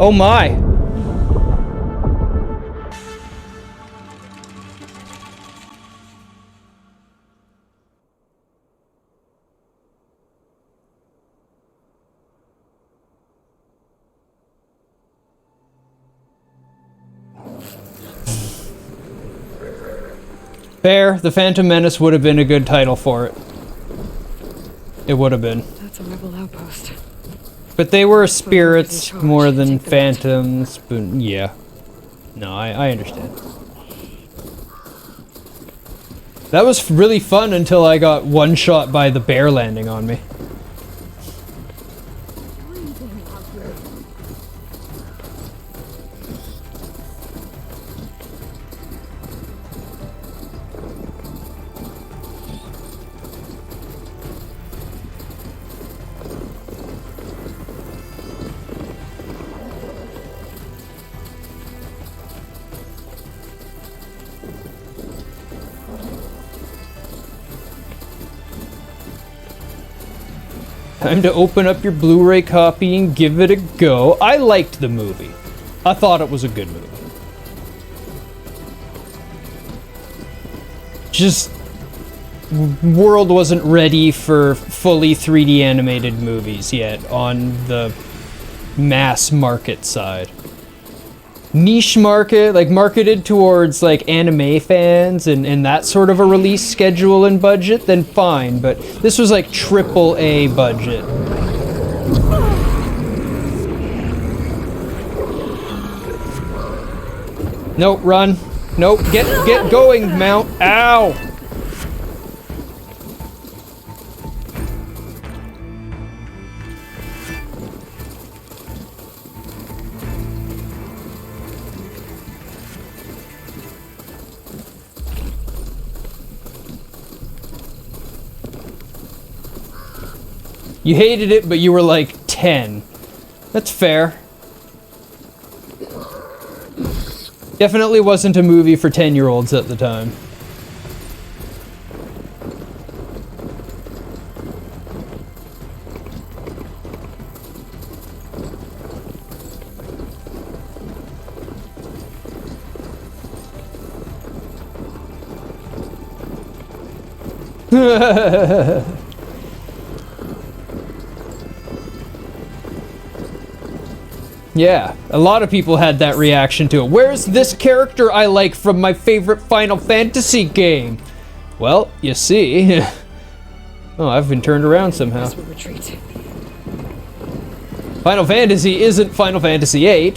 Oh my! Fair, the Phantom Menace would have been a good title for it. It would have been. That's a rebel outpost. But they were spirits more than phantoms, but yeah. No, I understand. That was really fun until I got one shot by the bear landing on me. Time to open up your Blu-ray copy and give it a go. I liked the movie. I thought it was a good movie. Just, world wasn't ready for fully 3D animated movies yet on the mass market side. Niche market, like marketed towards like anime fans and that sort of a release schedule and budget, then fine, but this was like AAA budget. Nope, run. Nope, get going, Mount. Ow! You hated it, but you were like 10. That's fair. Definitely wasn't a movie for 10-year-olds at the time. Yeah, a lot of people had that reaction to it. Where's this character I like from my favorite Final Fantasy game? Well, you see. Oh, I've been turned around somehow. Retreat. Final Fantasy isn't Final Fantasy VIII.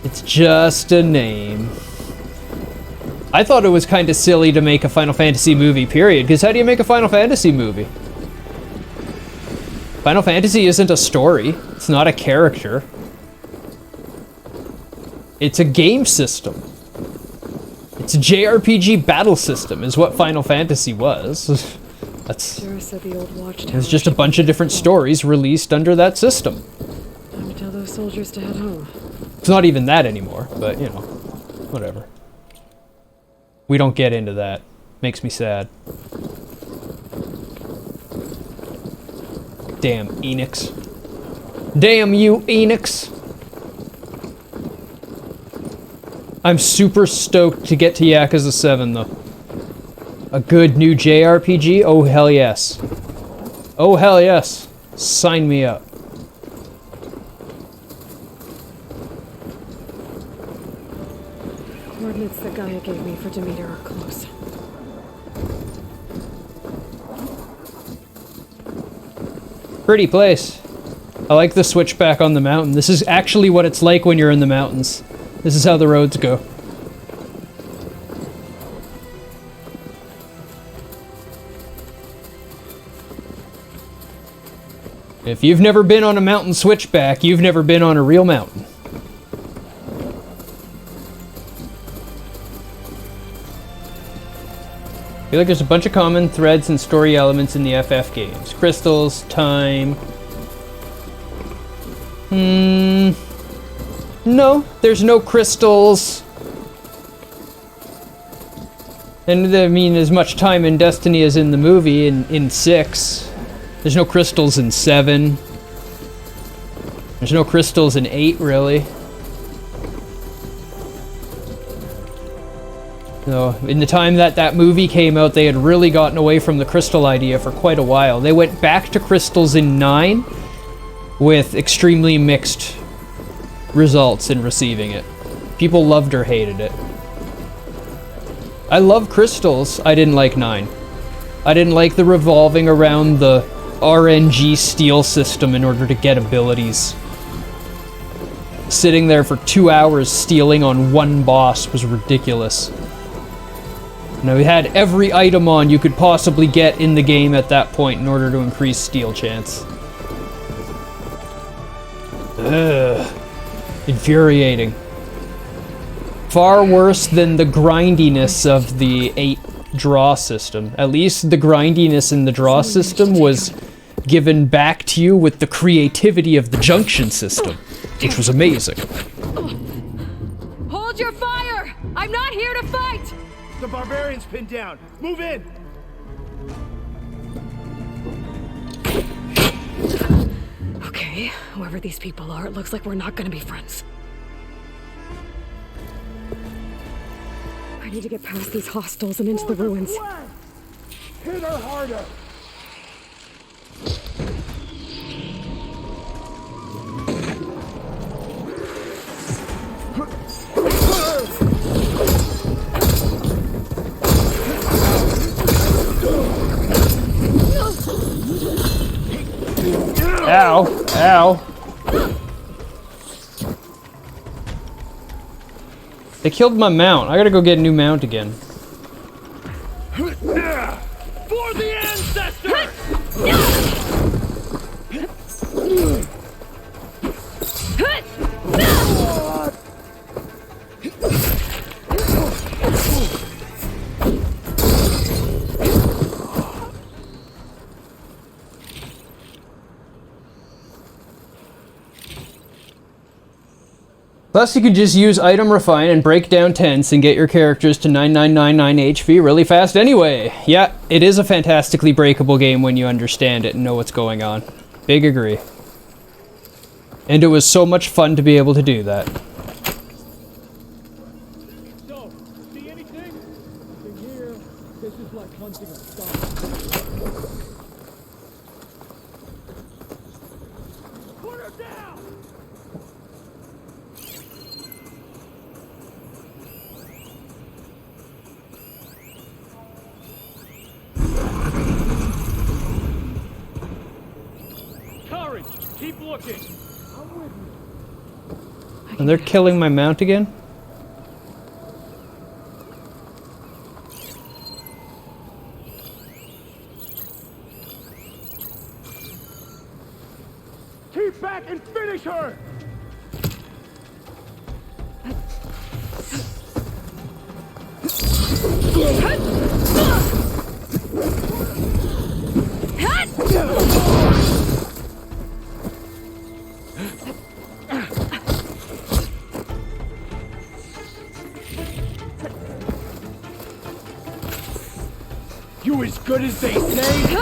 It's just a name. I thought it was kind of silly to make a Final Fantasy movie, period, because how do you make a Final Fantasy movie? Final Fantasy isn't a story. It's not a character. It's a game system. It's a JRPG battle system, is what Final Fantasy was. That's... It's just a bunch of different stories released under that system. Time to tell those soldiers to head home. It's not even that anymore, but, you know, whatever. We don't get into that. Makes me sad. Damn Enix. Damn you, Enix! I'm super stoked to get to Yakuza 7, though. A good new JRPG? Oh, hell yes. Oh, hell yes. Sign me up. Coordinates that Gaia gave me for Demeter are close. Pretty place. I like the switchback on the mountain. This is actually what it's like when you're in the mountains. This is how the roads go. If you've never been on a mountain switchback, you've never been on a real mountain. I feel like there's a bunch of common threads and story elements in the FF games. Crystals, time... No, there's no crystals. And I mean, as much time in Destiny as in the movie in 6. There's no crystals in 7. There's no crystals in 8, really. So, in the time that that movie came out, they had really gotten away from the crystal idea for quite a while. They went back to crystals in 9 with extremely mixed results in receiving it. People loved or hated it. I love crystals. I didn't like 9. I didn't like the revolving around the RNG steal system in order to get abilities. Sitting there for 2 hours stealing on one boss was ridiculous. Now, we had every item on you could possibly get in the game at that point in order to increase steal chance. Ugh. Infuriating. Far worse than the grindiness of the 8 draw system. At least the grindiness in the draw system was given back to you with the creativity of the junction system, which was amazing. Hold your fire! I'm not here to fight! The barbarian's pinned down. Move in! Okay, whoever these people are, it looks like we're not gonna be friends. I need to get past these hostels and into the ruins. Hit her harder! Ow! Ow! They killed my mount. I gotta go get a new mount again. For the ancestors! Plus, you could just use item refine and break down tents and get your characters to 9999 HP really fast anyway. Yeah, it is a fantastically breakable game when you understand it and know what's going on. Big agree. And it was so much fun to be able to do that. So, see anything? In here, this is like hunting a star. Put her down! Courage! Keep looking! I'm with you. And they're killing my mount again? Keep back and finish her! You as good as they say?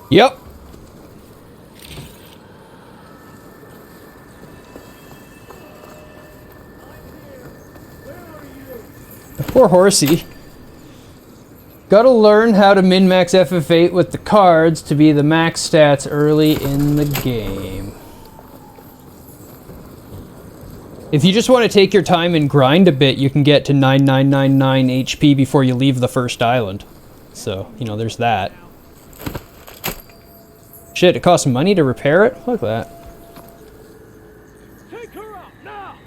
Yep. Poor horsey. Gotta learn how to min-max FF8 with the cards to be the max stats early in the game. If you just want to take your time and grind a bit, you can get to 9999 HP before you leave the first island. So, you know, there's that. Shit, it costs money to repair it? Look at that. Take her out now!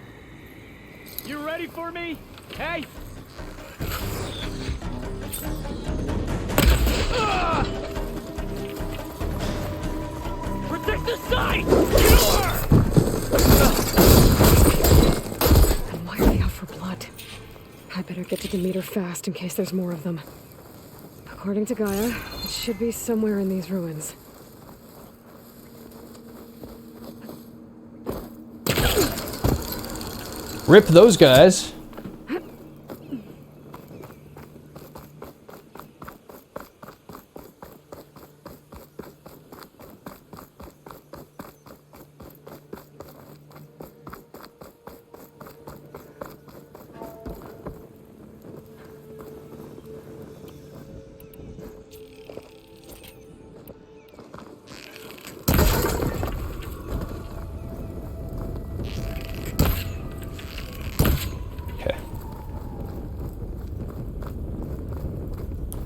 You ready for me? Hey! Protect the side! Kill her! And why are they out for blood? I better get to Demeter fast in case there's more of them. According to Gaia, it should be somewhere in these ruins. Rip those guys.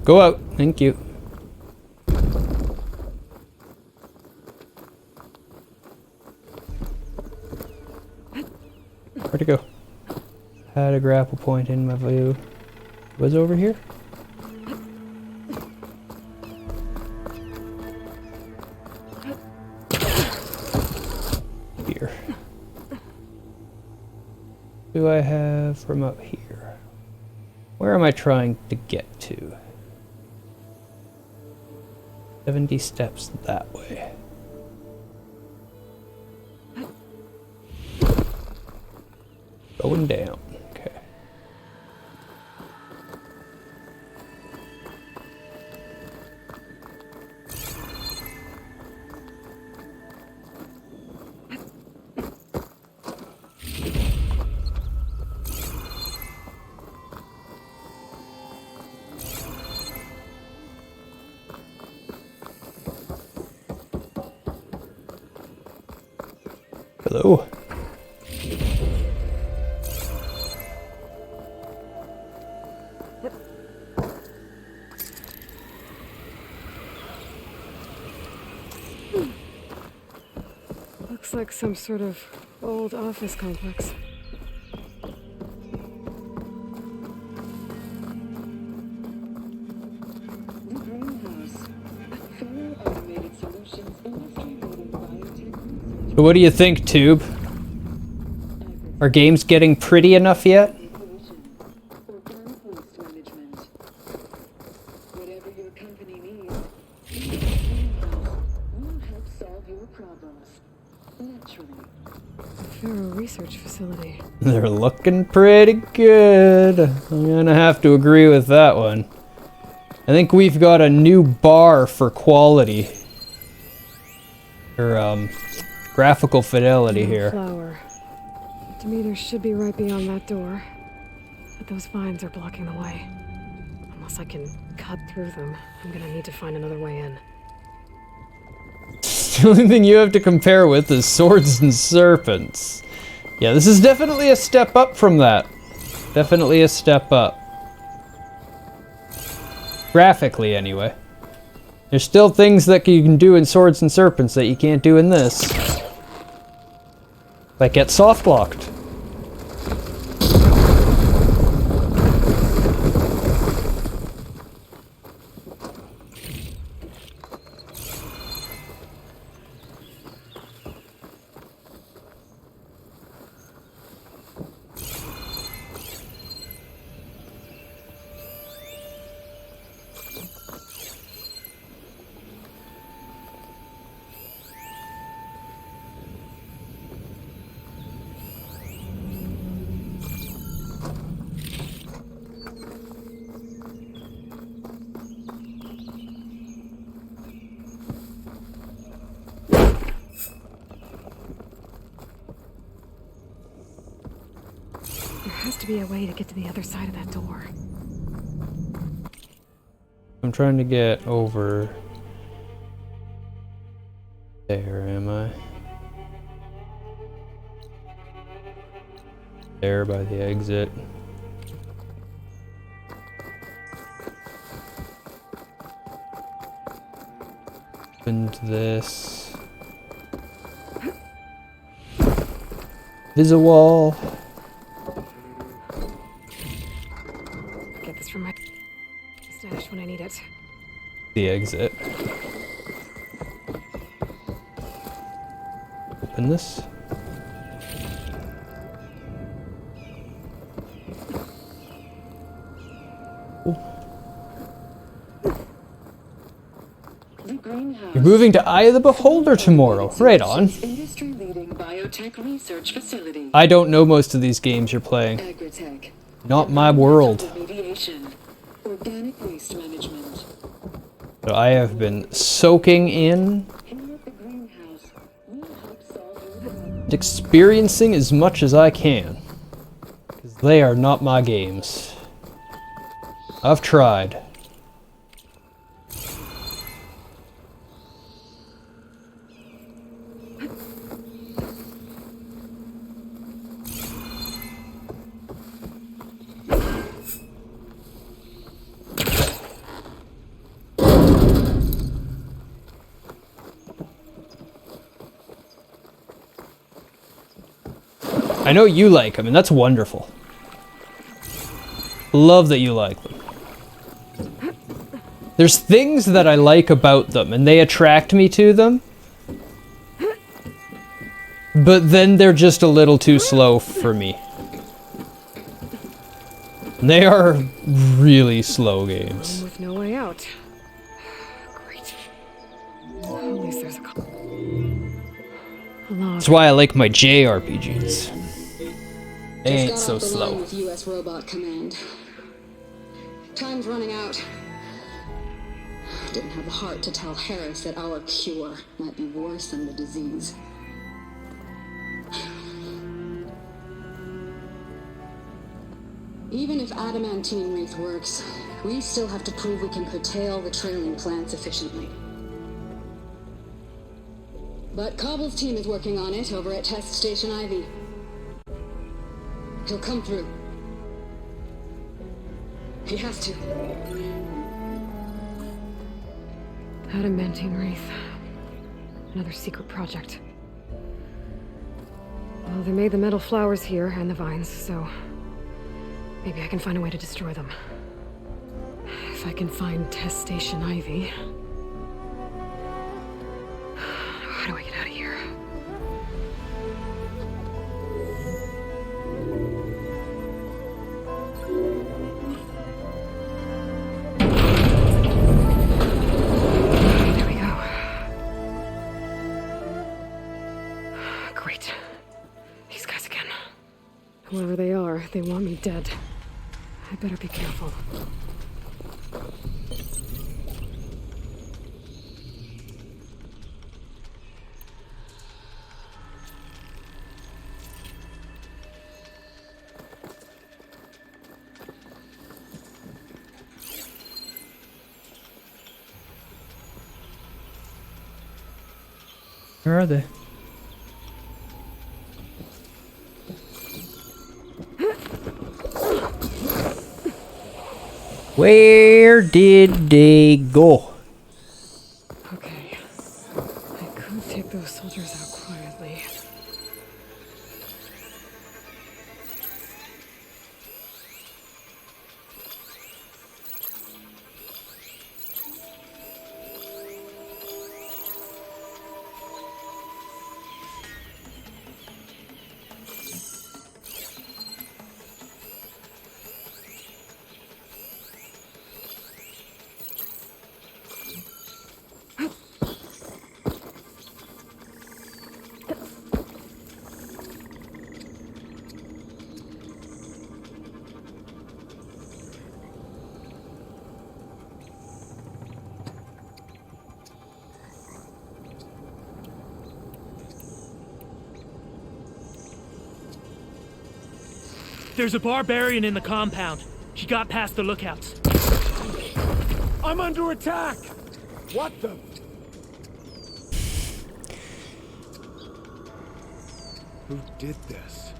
Go out. Thank you. Where'd it go? Had a grapple point in my view. Was it over here? Here. What do I have from up here? Where am I trying to get to? 70 steps that way. Going down. Okay. Hello. Looks like some sort of old office complex. So what do you think, Tube? Are games getting pretty enough yet? your company needs, the greenhouse will help solve your problems. Naturally. Pharaoh Research Facility. They're looking pretty good. I'm gonna have to agree with that one. I think we've got a new bar for quality. Or, graphical fidelity here. Flower. Demeter should be right beyond that door. But those vines are blocking the way. Unless I can cut through them, I'm gonna need to find another way in. The only thing you have to compare with is swords and serpents. Yeah, this is definitely a step up from that. Definitely a step up. Graphically, anyway. There's still things that you can do in Swords and Serpents that you can't do in this. Like get soft locked. There has to be a way to get to the other side of that door. I'm trying to get over there, am I? There by the exit. Opened this. There's a wall. Get this from my stash when I need it. The exit. Open this. You're moving to Eye of the Beholder tomorrow. Right on. Industry-leading biotech research facility. I don't know most of these games you're playing. Agritech. Not my world. Remediation. Organic waste management. So I have been soaking in and experiencing as much as I can. Because they are not my games. I've tried. I know you like them, and that's wonderful. Love that you like them. There's things that I like about them, and they attract me to them. But then they're just a little too slow for me. They are really slow games. With no way out. Great. At least there's a log. That's why I like my JRPGs. They ain't so slow. With US Robot Command. Time's running out. Didn't have the heart to tell Harris that our cure might be worse than the disease. Even if adamantine wreath works, we still have to prove we can curtail the trailing plants efficiently. But Cobble's team is working on it over at Test Station Ivy. He'll come through. He has to. Adamantine Wreath. Another secret project. Well, they made the metal flowers here and the vines, so maybe I can find a way to destroy them. If I can find Test Station Ivy. How do I get out of here? they want me dead. I better be careful. Where are they? Where did they go? Okay. I could take those soldiers out quietly. There's a barbarian in the compound. She got past the lookouts. I'm under attack! What the? Who did this?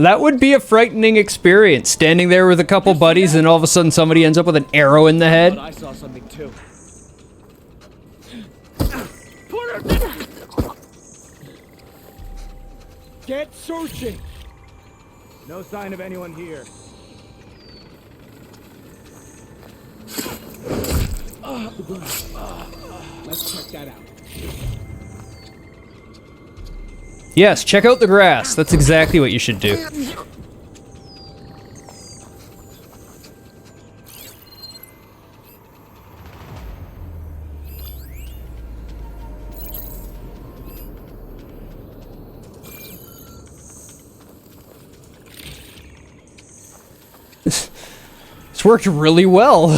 That would be a frightening experience, standing there with a couple buddies and all of a sudden somebody ends up with an arrow in the head. I saw something too. Get searching! No sign of anyone here. Let's check that out. Yes, check out the grass. That's exactly what you should do. This worked really well.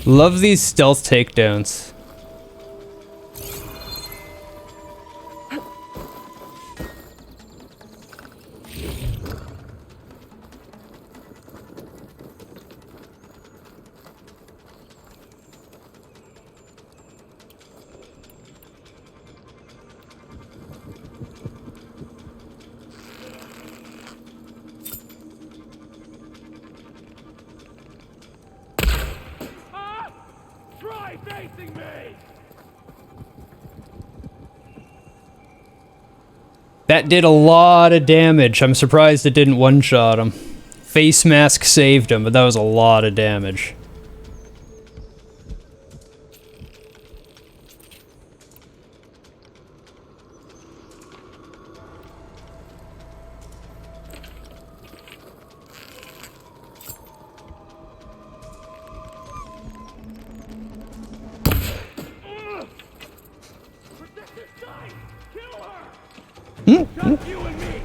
Love these stealth takedowns. Facing me! That did a lot of damage. I'm surprised it didn't one-shot him. Face mask saved him, but that was a lot of damage. Just you and me!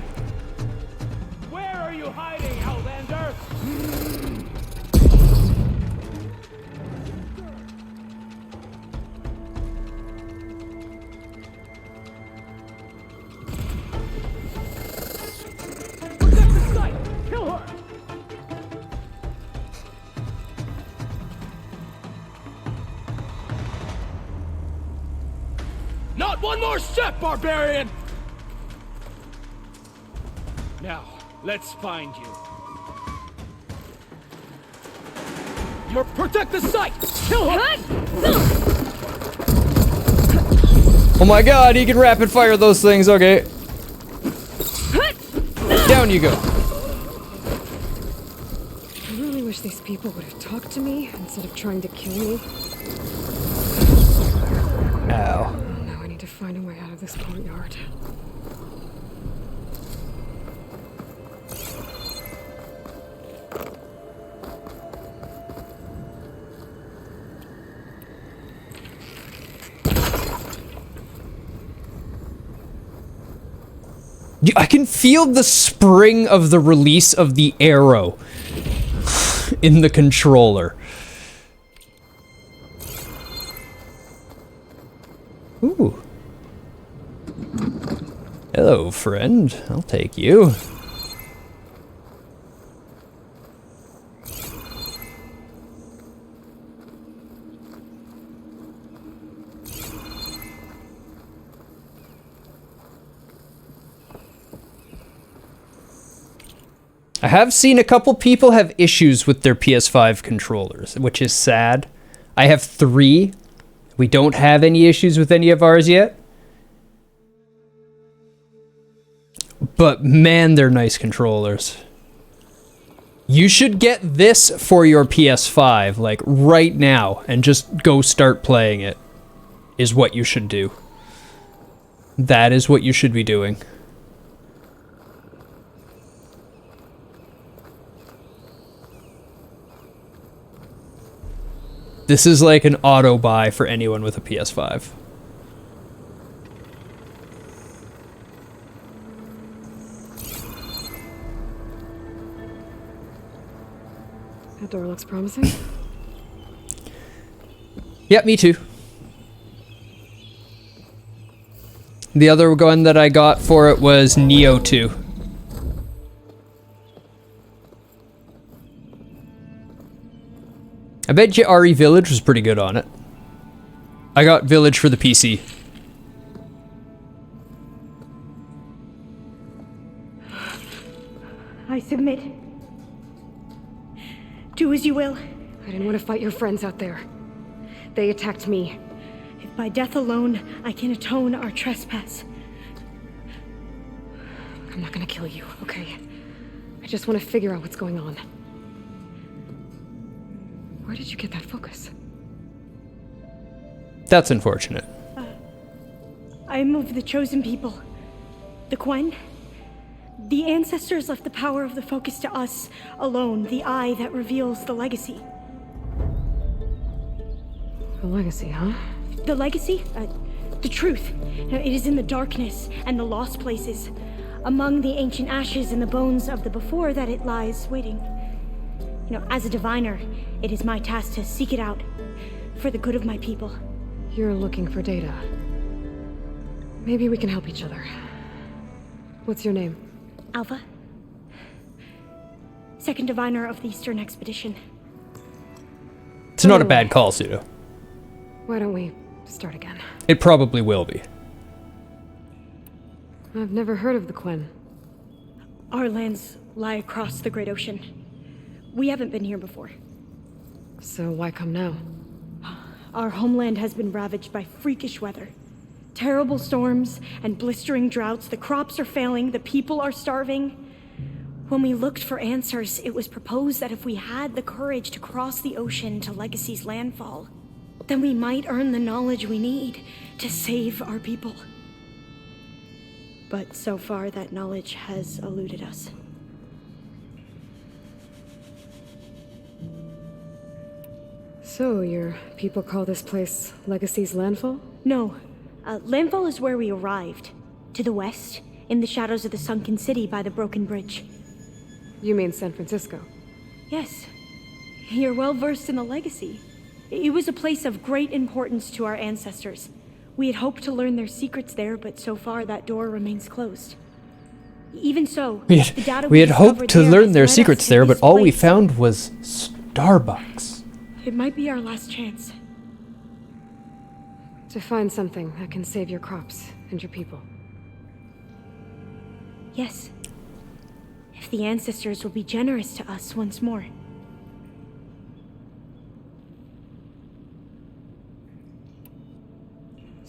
Where are you hiding, Outlander? Protect the site! Kill her! Not one more step, barbarian! Now, let's find you. Protect the site! Kill her! Oh my god, he can rapid fire those things, okay. Down you go. I really wish these people would have talked to me instead of trying to kill me. Ow. Now I need to find a way out of this courtyard. I can feel the spring of the release of the arrow in the controller. Ooh. Hello, friend. I'll take you. I have seen a couple people have issues with their PS5 controllers, which is sad. I have 3. We don't have any issues with any of ours yet. But man, they're nice controllers. You should get this for your PS5, like right now, and just go start playing it, is what you should do. That is what you should be doing. This is like an auto buy for anyone with a PS5. That door looks promising. Yep, me too. The other one that I got for it was Neo 2. I bet you RE Village was pretty good on it. I got Village for the PC. I submit. Do as you will. I didn't want to fight your friends out there. They attacked me. If by death alone I can atone our trespass. I'm not gonna kill you, okay? I just want to figure out what's going on. Where did you get that focus? That's unfortunate. I am of the chosen people. The Quen. The ancestors left the power of the focus to us alone, the eye that reveals the legacy. The legacy, huh? The legacy? The truth. Now, it is in the darkness and the lost places, among the ancient ashes and the bones of the before that it lies waiting. You know, as a diviner, it is my task to seek it out for the good of my people. You're looking for data. Maybe we can help each other. What's your name? Alva. Second diviner of the Eastern Expedition. It's not a bad call, Pseudo. Why don't we start again? It probably will be. I've never heard of the Quen. Our lands lie across the Great Ocean. We haven't been here before. So why come now? Our homeland has been ravaged by freakish weather. Terrible storms and blistering droughts. The crops are failing, the people are starving. When we looked for answers, it was proposed that if we had the courage to cross the ocean to Legacy's landfall, then we might earn the knowledge we need to save our people. But so far, that knowledge has eluded us. So, your people call this place Legacy's landfall? No. Landfall is where we arrived. To the west, in the shadows of the sunken city by the broken bridge. You mean San Francisco? Yes. You're well versed in the Legacy. It was a place of great importance to our ancestors. We had hoped to learn their secrets there, but so far that door remains closed. Even so, We had hoped to learn their secrets there, but all we found was Starbucks. It might be our last chance. To find something that can save your crops and your people. Yes. If the ancestors will be generous to us once more.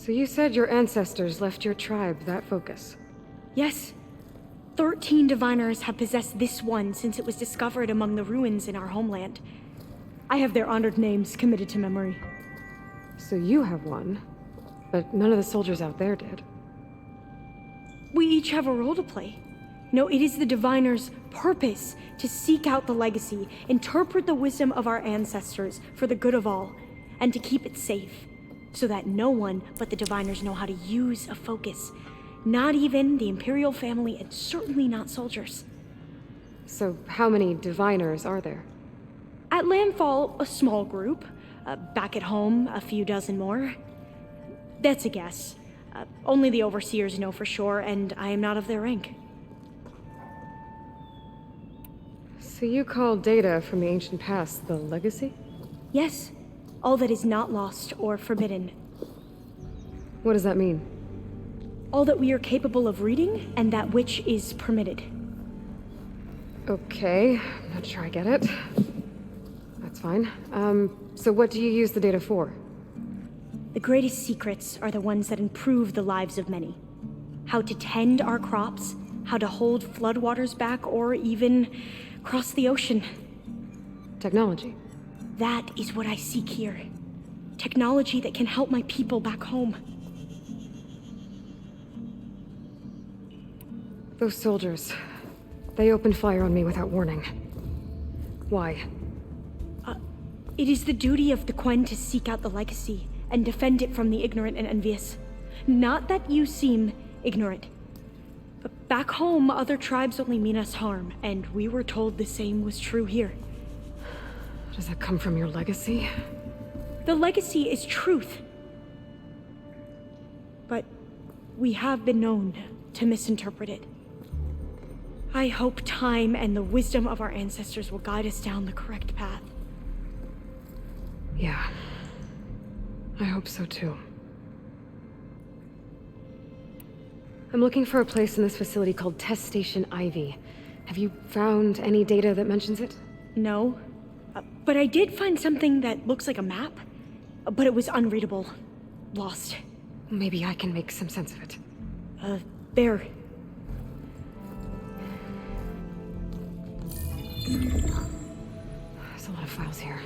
So you said your ancestors left your tribe that focus? Yes. 13 diviners have possessed this one since it was discovered among the ruins in our homeland. I have their honored names committed to memory. So you have one, but none of the soldiers out there did. We each have a role to play. No, it is the diviner's purpose to seek out the legacy, interpret the wisdom of our ancestors for the good of all, and to keep it safe, so that no one but the diviners know how to use a focus. Not even the Imperial family, and certainly not soldiers. So how many diviners are there? At Landfall, a small group. Back at home, a few dozen more. That's a guess. Only the overseers know for sure, and I am not of their rank. So you call data from the ancient past the legacy? Yes. All that is not lost or forbidden. What does that mean? All that we are capable of reading, and that which is permitted. Okay, I'm not sure I get it. That's fine. So what do you use the data for? The greatest secrets are the ones that improve the lives of many. How to tend our crops, how to hold floodwaters back, or even cross the ocean. Technology. That is what I seek here. Technology that can help my people back home. Those soldiers, they opened fire on me without warning. Why? It is the duty of the Quen to seek out the legacy and defend it from the ignorant and envious. Not that you seem ignorant. But back home, other tribes only mean us harm, and we were told the same was true here. Does that come from your legacy? The legacy is truth. But we have been known to misinterpret it. I hope time and the wisdom of our ancestors will guide us down the correct path. Yeah. I hope so too. I'm looking for a place in this facility called Test Station Ivy. Have you found any data that mentions it? No. But I did find something that looks like a map. But it was unreadable. Lost. Maybe I can make some sense of it. There. There's a lot of files here.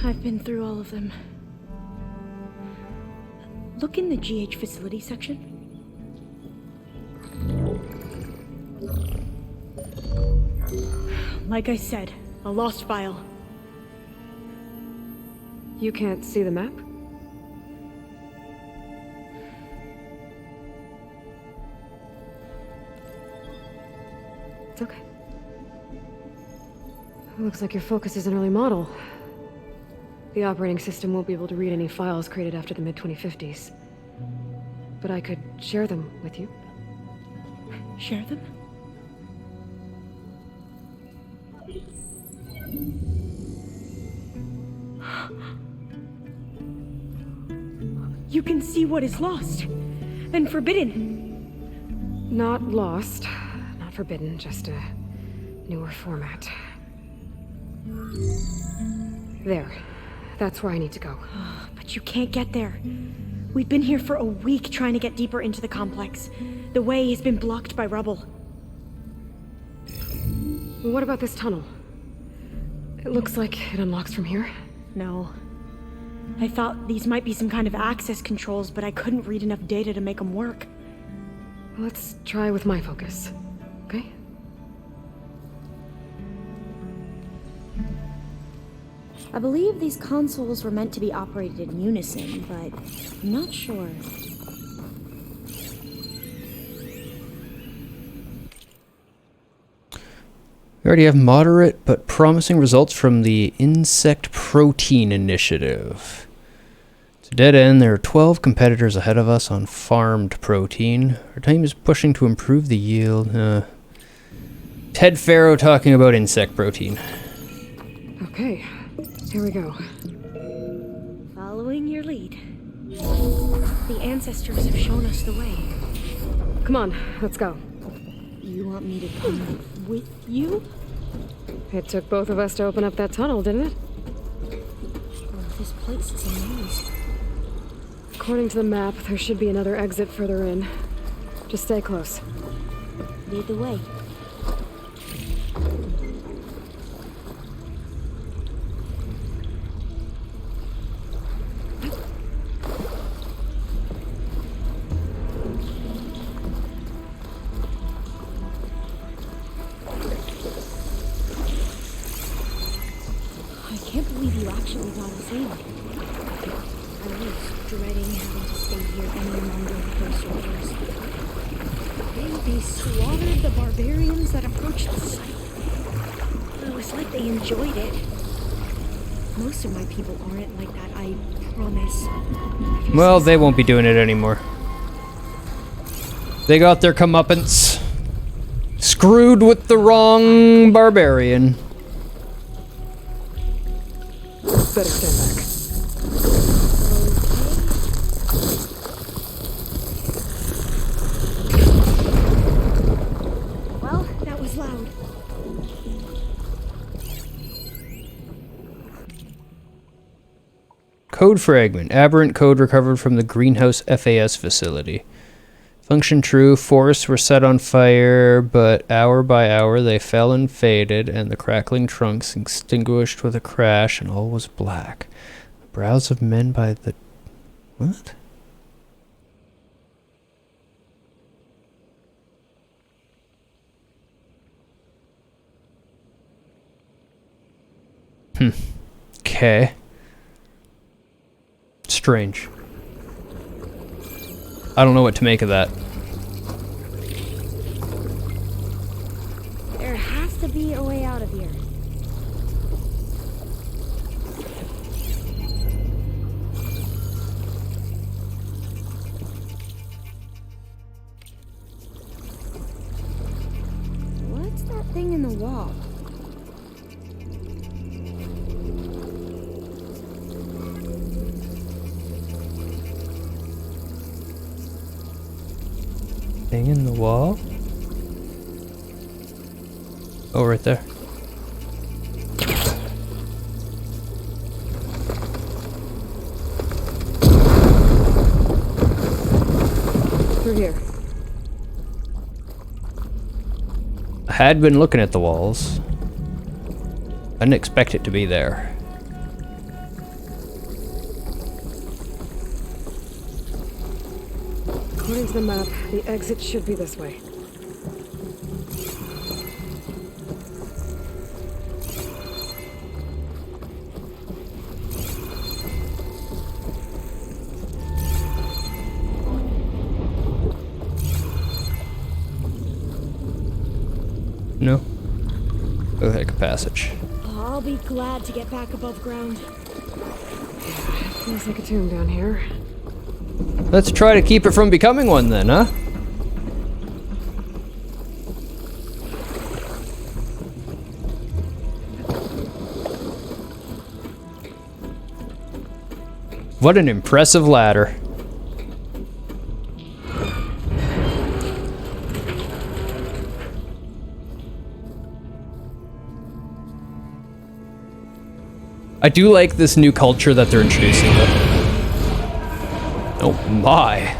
I've been through all of them. Look in the GH facility section. Like I said, a lost file. You can't see the map? It's okay. Looks like your focus is an early model. The operating system won't be able to read any files created after the mid-2050s. But I could share them with you. Share them? You can see what is lost and forbidden. Not lost, not forbidden, just a newer format. There. That's where I need to go. But you can't get there. We've been here for a week trying to get deeper into the complex. The way has been blocked by rubble. What about this tunnel? It looks like it unlocks from here. No. I thought these might be some kind of access controls, but I couldn't read enough data to make them work. Let's try with my focus, okay? I believe these consoles were meant to be operated in unison, but I'm not sure. We already have moderate but promising results from the Insect Protein Initiative. It's a dead end. There are 12 competitors ahead of us on farmed protein. Our team is pushing to improve the yield. Ted Faro talking about insect protein. Okay, here we go. Following your lead. The ancestors have shown us the way. Come on, let's go. You want me to come with you? It took both of us to open up that tunnel, didn't it? Oh, this place is a maze. According to the map, there should be another exit further in. Just stay close. Lead the way. I can't believe you actually got us in. I was dreading having to stay here any longer with those soldiers. They slaughtered the barbarians that approached the site. It was like they enjoyed it. Most of my people aren't like that, I promise. Well, they won't be doing it anymore. They got their comeuppance. Screwed with the wrong barbarian. Better stand back. Well, that was loud. Code fragment. Aberrant code recovered from the Greenhouse FAS facility. Function true. Forests were set on fire, but hour by hour they fell and faded, and the crackling trunks extinguished with a crash, and all was black. The brows of men by the... What? Okay. Strange. I don't know what to make of that. There has to be a way out of here. What's that thing in the wall? Thing in the wall? Oh, right there. Through here. I had been looking at the walls. I didn't expect it to be there. According to the map, the exit should be this way. No? Looks like a passage. I'll be glad to get back above ground. Feels like a tomb down here. Let's try to keep it from becoming one then, huh? What an impressive ladder. I do like this new culture that they're introducing though. Oh my.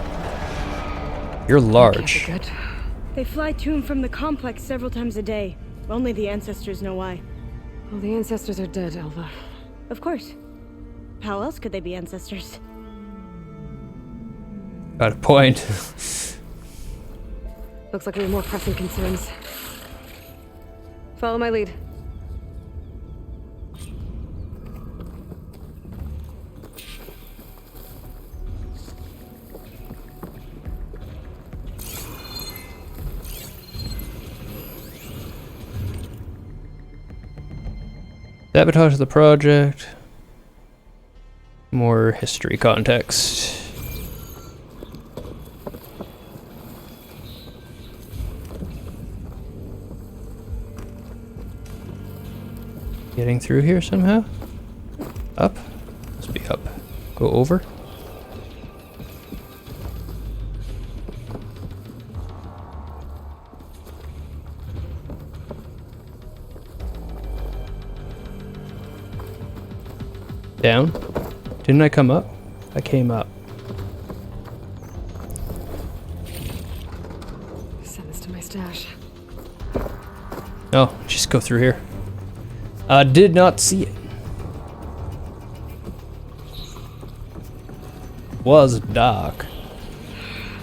You're large. They fly to and from the complex several times a day. Only the ancestors know why. Well, the ancestors are dead, Elva. Of course. How else could they be ancestors? Got a point. Looks like we have more pressing concerns. Follow my lead. Sabotage of the project. More history context. Getting through here somehow? Up? Must be up. Go over? Down? Didn't I come up? I came up. Oh, just go through here. Did not see it. Was dark.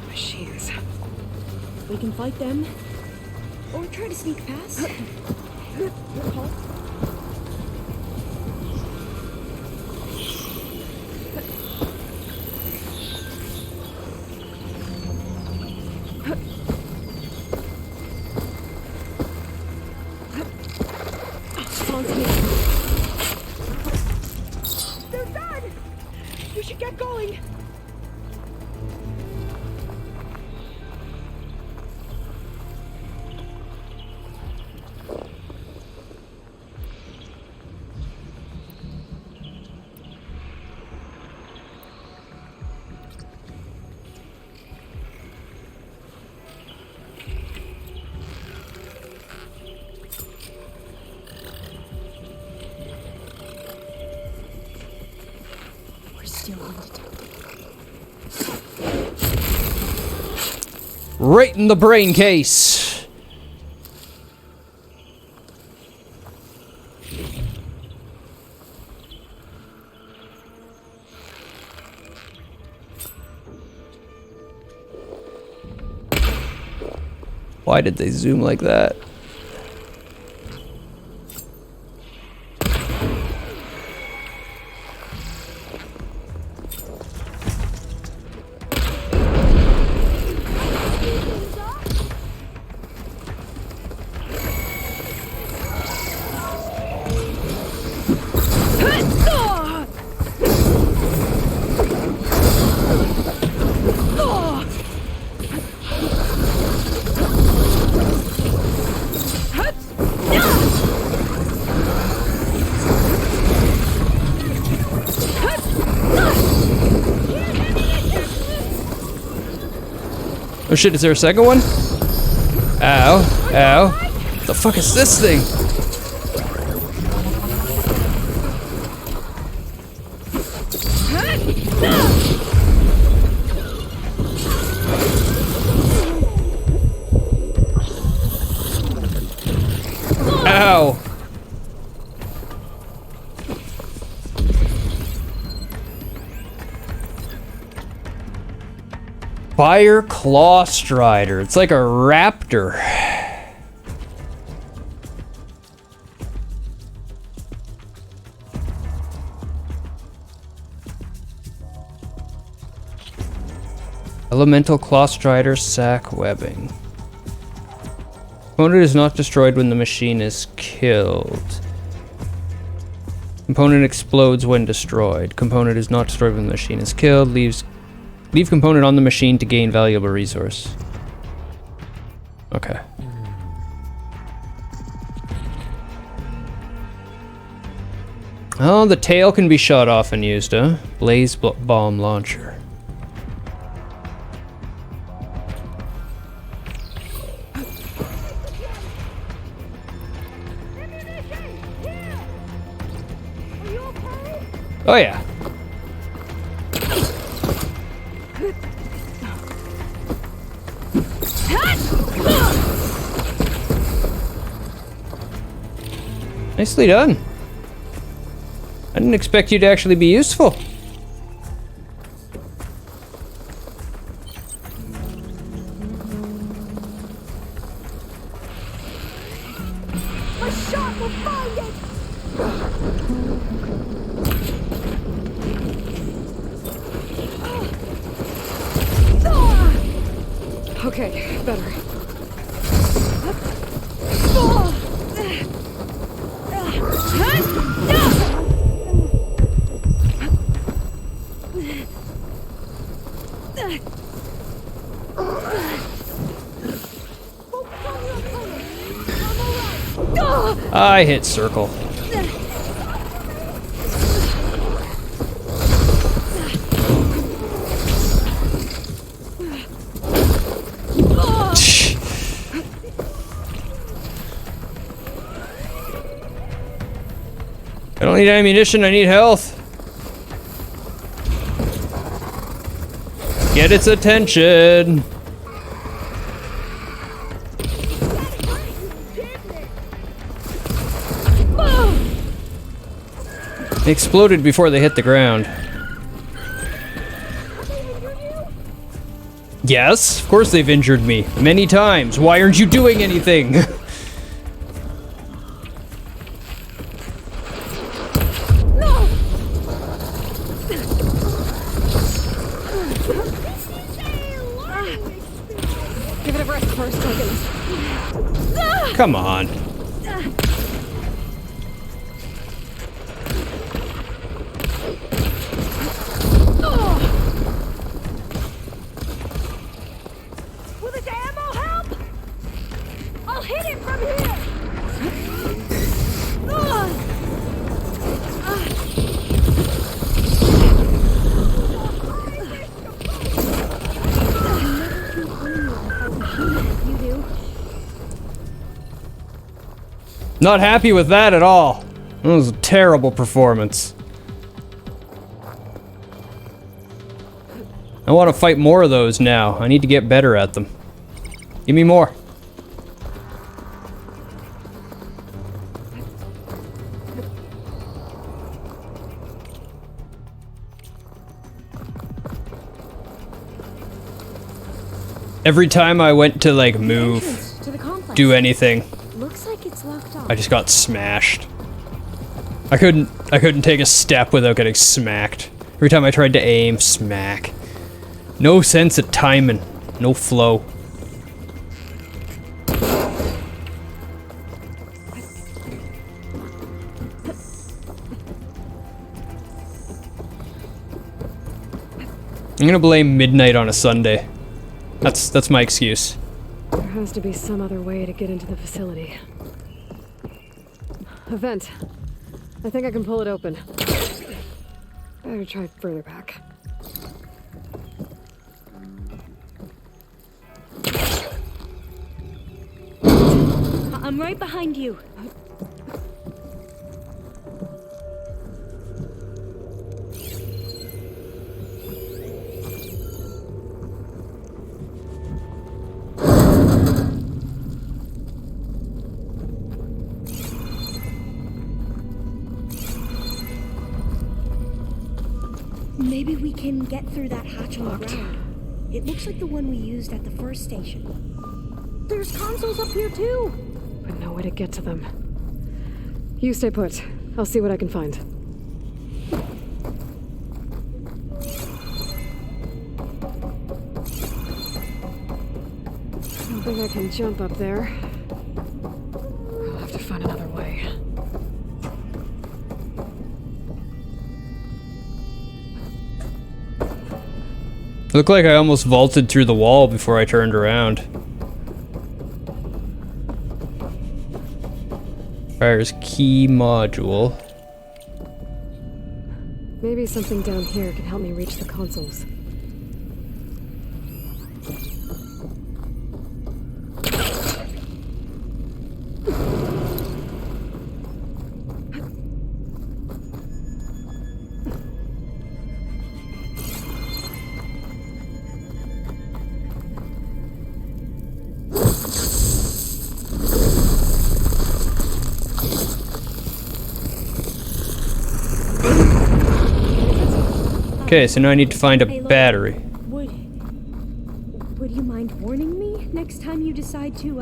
Machines. We can fight them, or try to sneak past. Your call. They're done! We should get going! Right in the brain case. Why did they zoom like that? Oh shit, is there a second one? Ow, ow. What the fuck is this thing? Ow. Fire Claw Strider. It's like a raptor. Elemental Claw Strider sack webbing. Component is not destroyed when the machine is killed. Component explodes when destroyed. Component is not destroyed when the machine is killed. Leave component on the machine to gain valuable resource. Okay. Oh, the tail can be shot off and used, huh? Blaze bomb launcher. Oh yeah. Nicely done. I didn't expect you to actually be useful. A shot will find it! Okay, better. I hit circle. I don't need ammunition, I need health. Get its attention. They exploded before they hit the ground. Yes, of course they've injured me. Many times. Why aren't you doing anything? Give it a rest for a second. Come on. Will this ammo help? I'll hit it from here. Not happy with that at all. That was a terrible performance. I want to fight more of those now. I need to get better at them. Give me more. Every time I went to like move, do anything, Looks like it's locked off. I just got smashed. I couldn't take a step without getting smacked. Every time I tried to aim, smack. No sense of timing, no flow. I'm gonna blame midnight on a Sunday. That's my excuse. There has to be some other way to get into the facility. A vent. I think I can pull it open. Better try further back. I'm right behind you. Maybe we can get through that hatch on the ground. It looks like the one we used at the first station. There's consoles up here too. But no way to get to them. You stay put. I'll see what I can find. I don't think I can jump up there. I'll have to find another way. Looked like I almost vaulted through the wall before I turned around. Fire's key module. Maybe something down here can help me reach the consoles. Okay, so now I need to find a battery. Would you mind warning me next time you decide to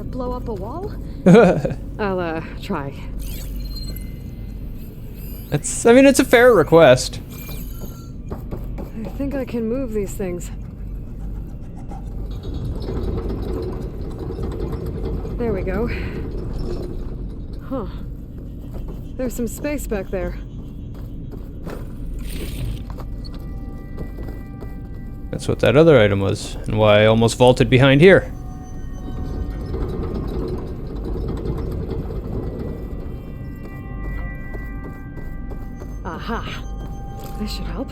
blow up a wall? I'll try. I mean, it's a fair request. I think I can move these things. There we go. Huh. There's some space back there. That's what that other item was, and why I almost vaulted behind here. Aha. This should help.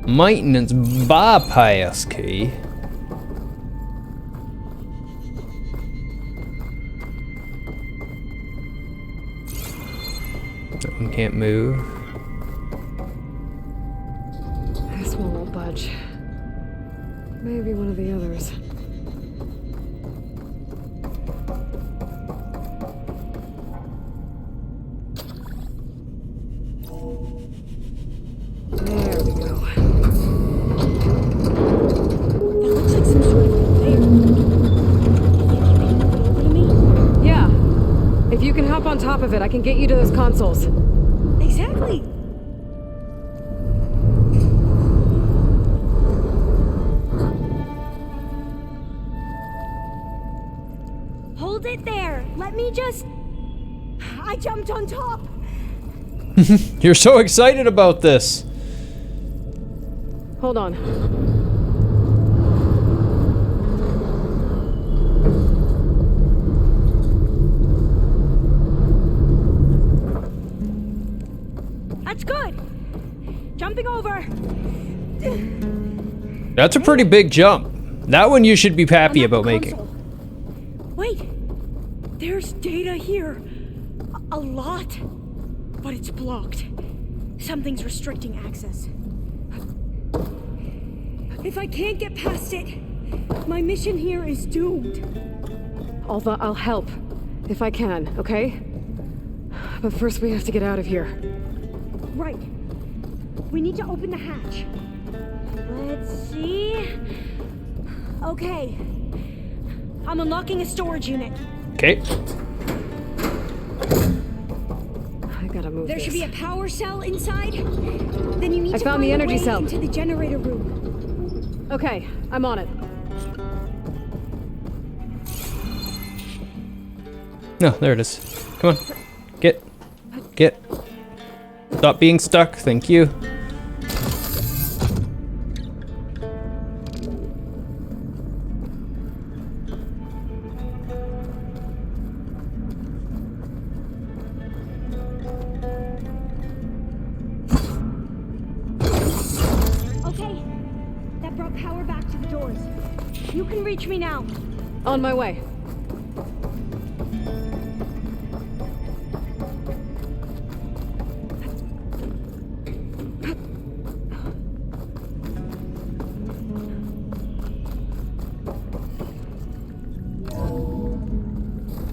Maintenance bypass key. That one can't move. This one won't budge. Maybe one of the others. top of it, I can get you to those consoles. Exactly. Hold it there. Let me just... I jumped on top. You're so excited about this. Hold on. That's good. Jumping over. That's a pretty big jump. That one you should be happy about making. Wait. There's data here. A lot. But it's blocked. Something's restricting access. If I can't get past it, my mission here is doomed. Alva, I'll help. If I can, okay? But first we have to get out of here. Right. We need to open the hatch. Let's see... Okay. I'm unlocking a storage unit. Okay. I gotta move There this. should be a power cell inside. Then you need I to found find the a energy way cell. into the generator room. Okay, I'm on it. No, there it is. Come on. Get. Stop being stuck, thank you. Okay. That brought power back to the doors. You can reach me now. On my way.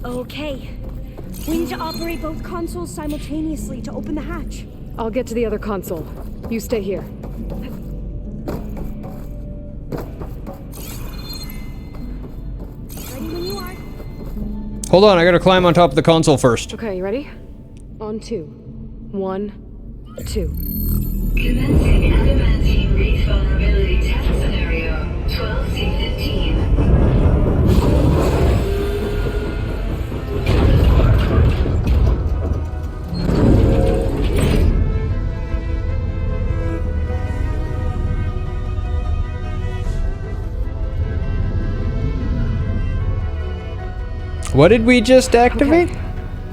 Okay. We need to operate both consoles simultaneously to open the hatch. I'll get to the other console. You stay here. Ready when you are. Hold on, I gotta climb on top of the console first. Okay, you ready? On 2. 1, 2. Commencing adamantine reef vulnerability test scenario 12C15. What did we just activate? Okay.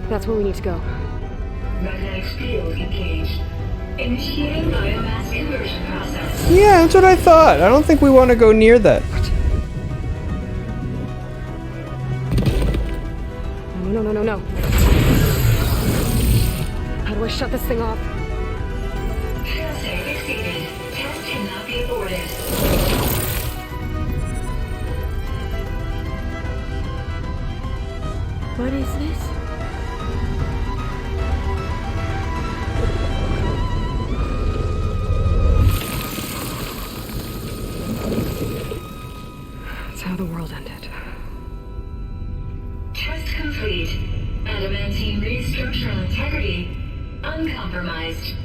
That's where we need to go. Magnetic field engaged. Initiating biomass conversion process. Yeah, that's what I thought. I don't think we want to go near that. No. How do I shut this thing off? Failsafe exceeded. Test cannot be aborted. What is this? That's how the world ended. Test complete. Adamantine reef structural integrity uncompromised.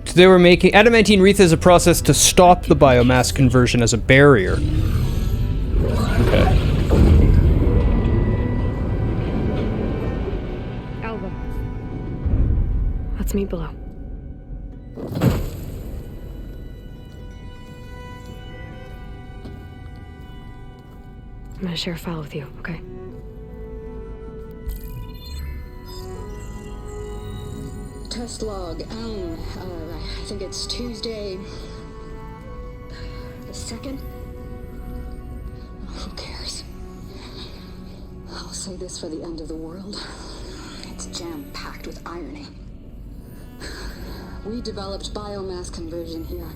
So they were making adamantine wreath as a process to stop the biomass conversion as a barrier. Okay. Alva. Let's meet below. I'm gonna share a file with you, okay? Test log. I think it's Tuesday the 2nd. Who cares? I'll say this for the end of the world. It's jam-packed with irony. We developed biomass conversion here.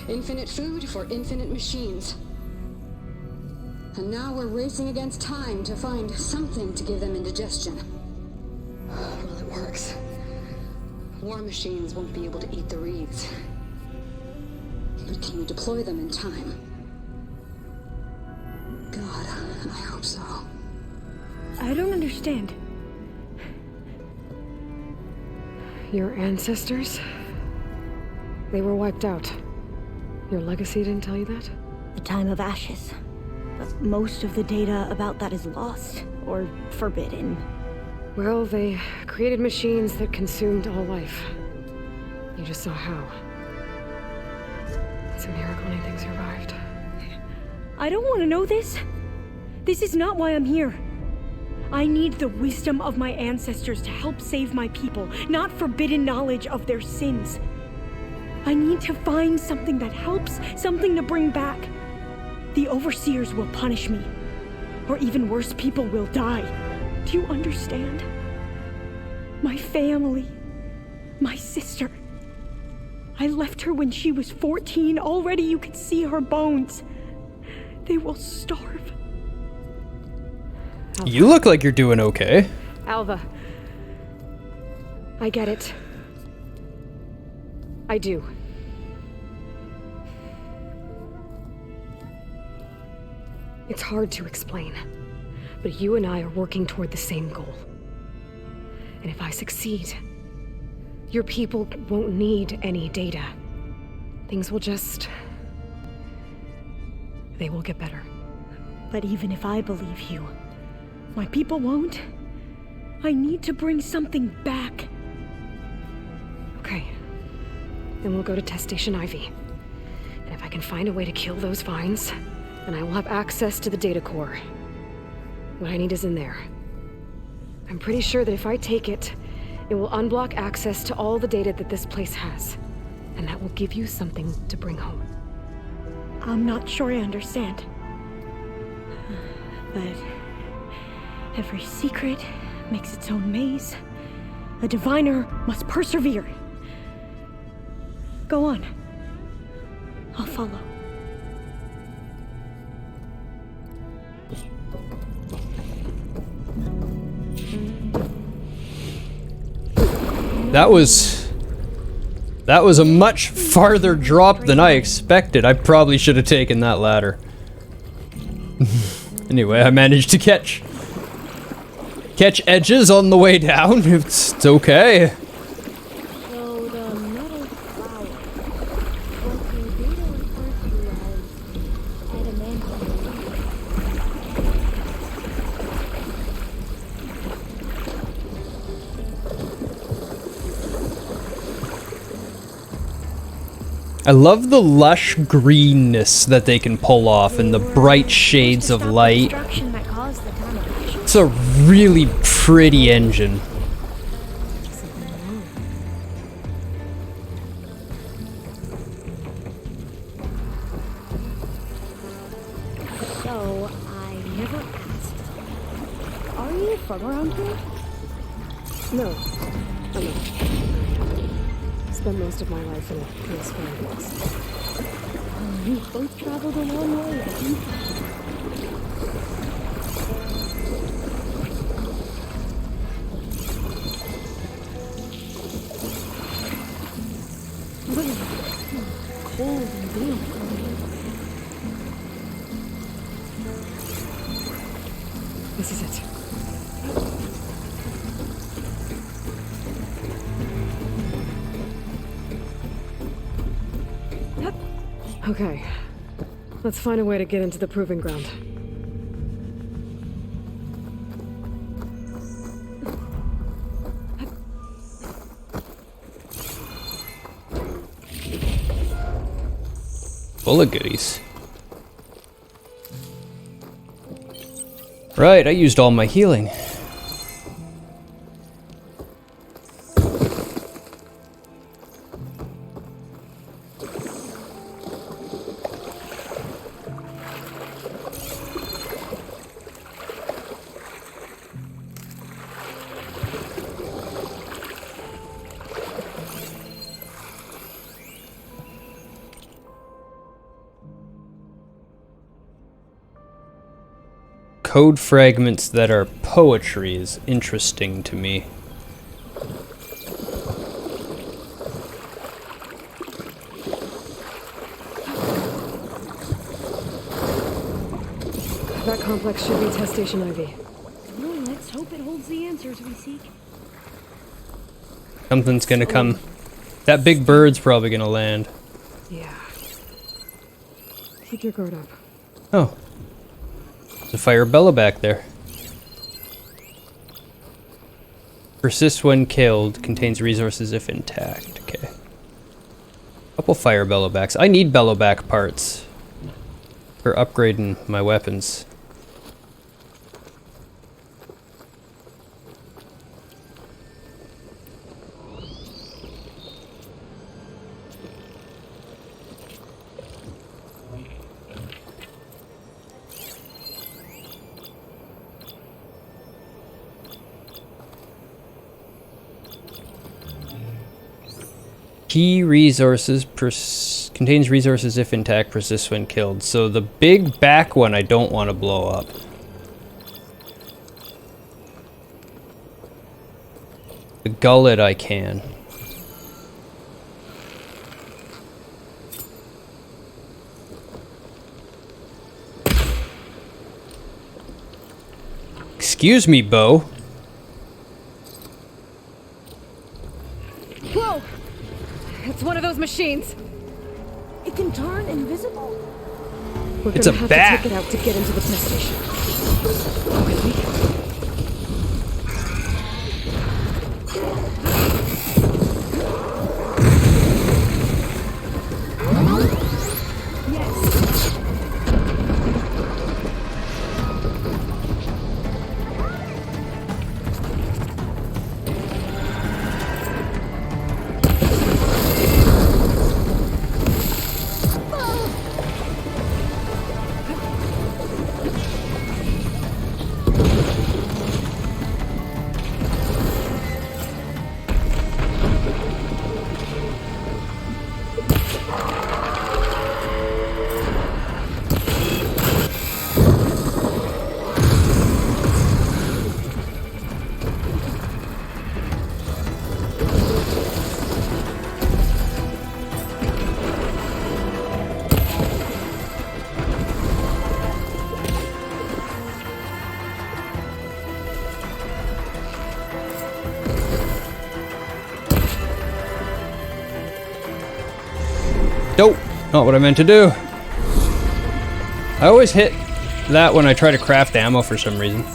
Infinite food for infinite machines. And now we're racing against time to find something to give them indigestion. Well, it works. War machines won't be able to eat the reeds. But can we deploy them in time? God, I hope understand. Your ancestors? They were wiped out. Your legacy didn't tell you that? The time of ashes. But most of the data about that is lost, or forbidden. Well, they created machines that consumed all life. You just saw how. It's a miracle anything survived. I don't want to know this. This is not why I'm here. I need the wisdom of my ancestors to help save my people, not forbidden knowledge of their sins. I need to find something that helps, something to bring back. The overseers will punish me. Or even worse, people will die. Do you understand? My family. My sister. I left her when she was 14. Already you could see her bones. They will starve. You look like you're doing okay. Alva. I get it. I do. It's hard to explain, but you and I are working toward the same goal. And if I succeed, your people won't need any data. Things will just... they will get better. But even if I believe you, my people won't. I need to bring something back. Okay. Then we'll go to Test Station Ivy. And if I can find a way to kill those vines, then I will have access to the data core. What I need is in there. I'm pretty sure that if I take it, it will unblock access to all the data that this place has. And that will give you something to bring home. I'm not sure I understand. But every secret makes its own maze. A diviner must persevere. Go on. I'll follow. That was a much farther drop than I expected. I probably should have taken that ladder. Anyway, I managed to catch edges on the way down. It's okay. So the metal flower, what the data refers to as adamantium. I love the lush greenness that they can pull off and the bright shades of light. It's a really pretty engine. So, I never asked. Are you from around here? No. I'm not. Spent most of my life in a place where I was. We both traveled a long way, didn't cold and damp. This is it. Okay. Let's find a way to get into the proving ground. Full of goodies. Right, I used all my healing. Code fragments that are poetry is interesting to me. That complex should be Test Station Ivy. Well, let's hope hope it holds the answers we seek. Something's gonna come. That big bird's probably gonna land. Yeah. Keep your guard up. Oh. There's a fire bellow back there. Persists when killed. Contains resources if intact. Okay. Couple fire bellowbacks. I need bellowback parts for upgrading my weapons. Key resources contains resources if intact, persists when killed. So the big back one I don't want to blow up. The gullet I can. Excuse me, Bo. Whoa! It's one of those machines. It can turn invisible? We're It's a gonna have bat. to take it out to get into the test station. With me? Nope, not what I meant to do. I always hit that when I try to craft ammo for some reason.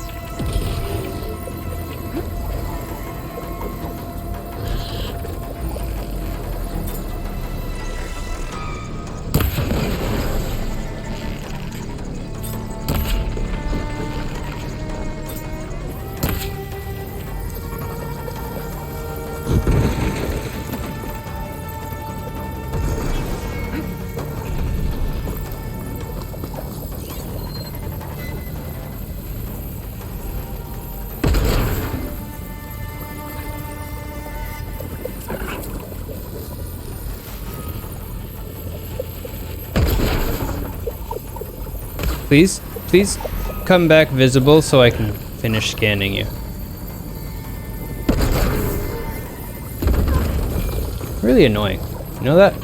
Please, please come back visible so I can finish scanning you. Really annoying. You know that?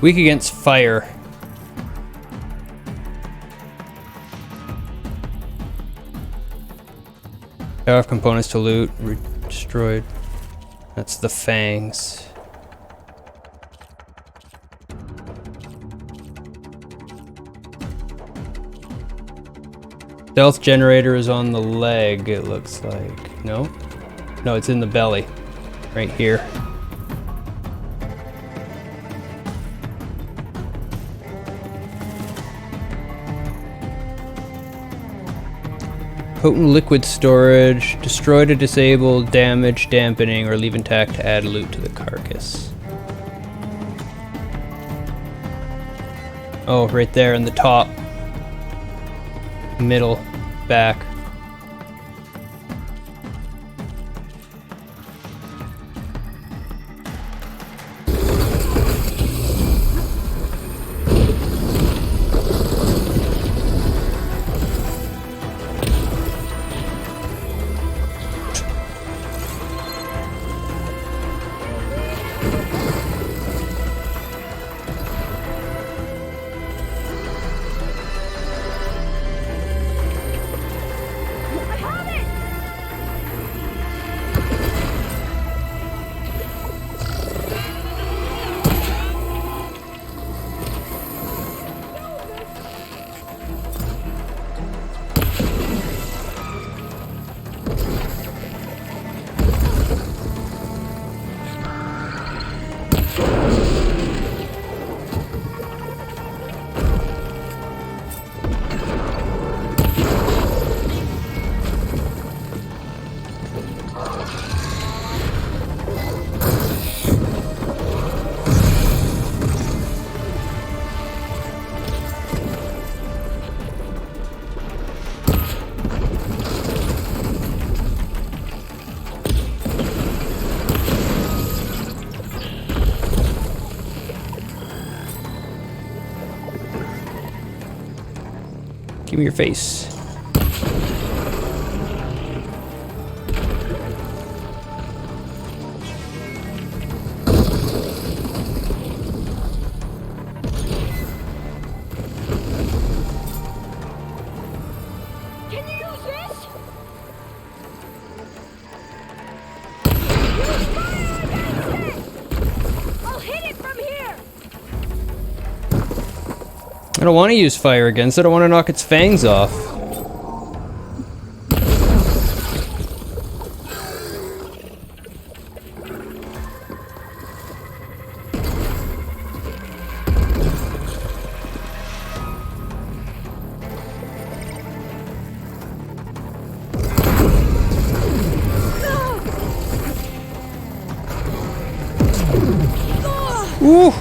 Weak against fire. Power of components to loot, destroyed. That's the fangs. Stealth generator is on the leg, it looks like. No? No, it's in the belly. Right here. Potent liquid storage. Destroy to disable, damage, dampening, or leave intact to add loot to the carcass. Oh, right there in the top. Middle. Back. Give me your face. Can you use this? I'll hit it from here. I don't want to use fire against it. I want to knock its fangs off. Ooh!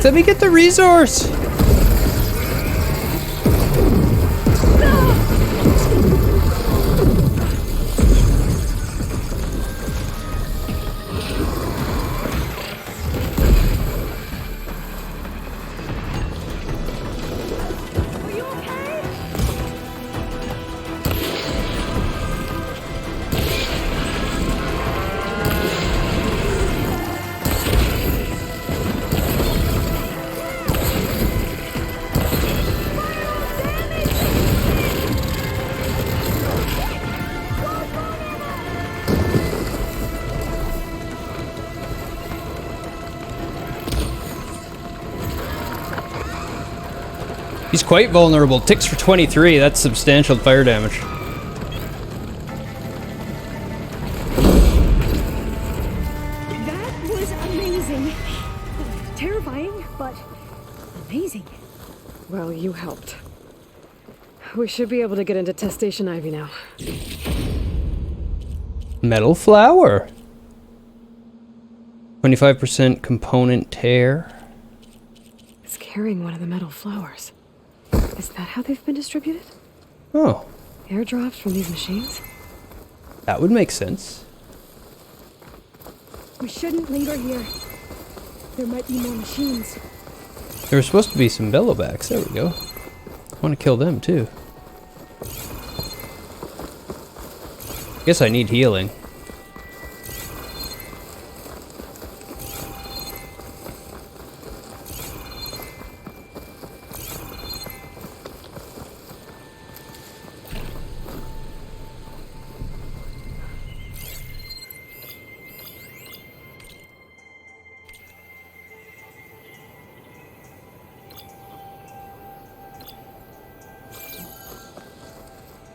Let me get the resource! He's quite vulnerable. Ticks for 23, that's substantial fire damage. That was amazing. Terrifying, but amazing. Well, you helped. We should be able to get into test station Ivy now. Metal flower. 25% component tear. It's carrying one of the metal flowers. Is that how they've been distributed? Oh. Airdrops from these machines? That would make sense. We shouldn't linger here. There might be more machines. There were supposed to be some bellowbacks. There we go. I want to kill them too. Guess I need healing.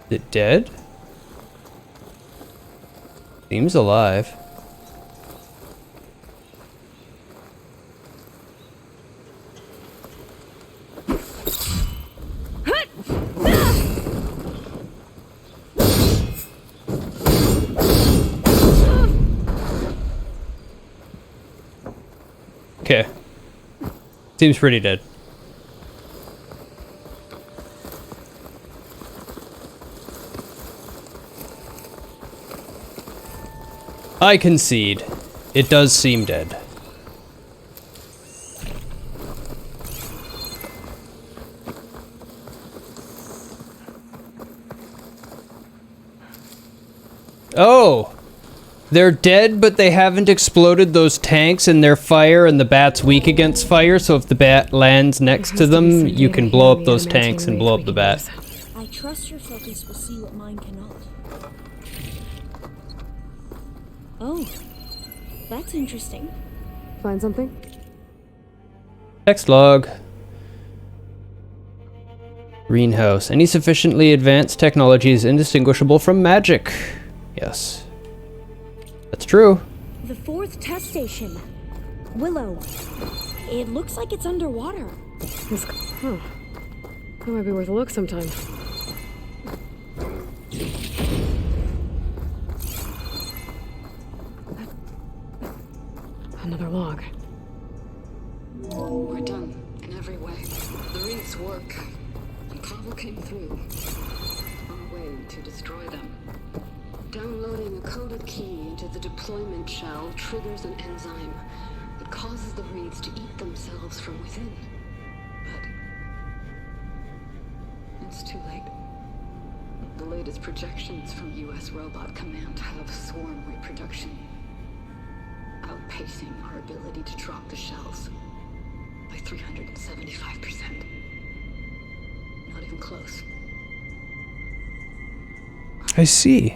Is it dead? Seems alive. Okay. Seems pretty dead. I concede. It does seem dead. Oh! They're dead, but they haven't exploded those tanks and their fire, and the bat's weak against fire, so if the bat lands next to them, you can blow up those tanks and blow up the bat. I trust your focus will see what mine cannot. Oh, that's interesting. Find something? Text log. Greenhouse. Any sufficiently advanced technology is indistinguishable from magic. Yes. That's true. The fourth test station. Willow. It looks like it's underwater. Huh. That might be worth a look sometime. Another log. We're done in every way. The reefs work, and Pavel came through. On a way to destroy them. Downloading a coded key into the deployment shell triggers an enzyme. The It causes the reeds to eat themselves from within. But it's too late. The latest projections from U.S. Robot Command have swarm reproduction outpacing our ability to drop the shells by 375%. Not even close. I see.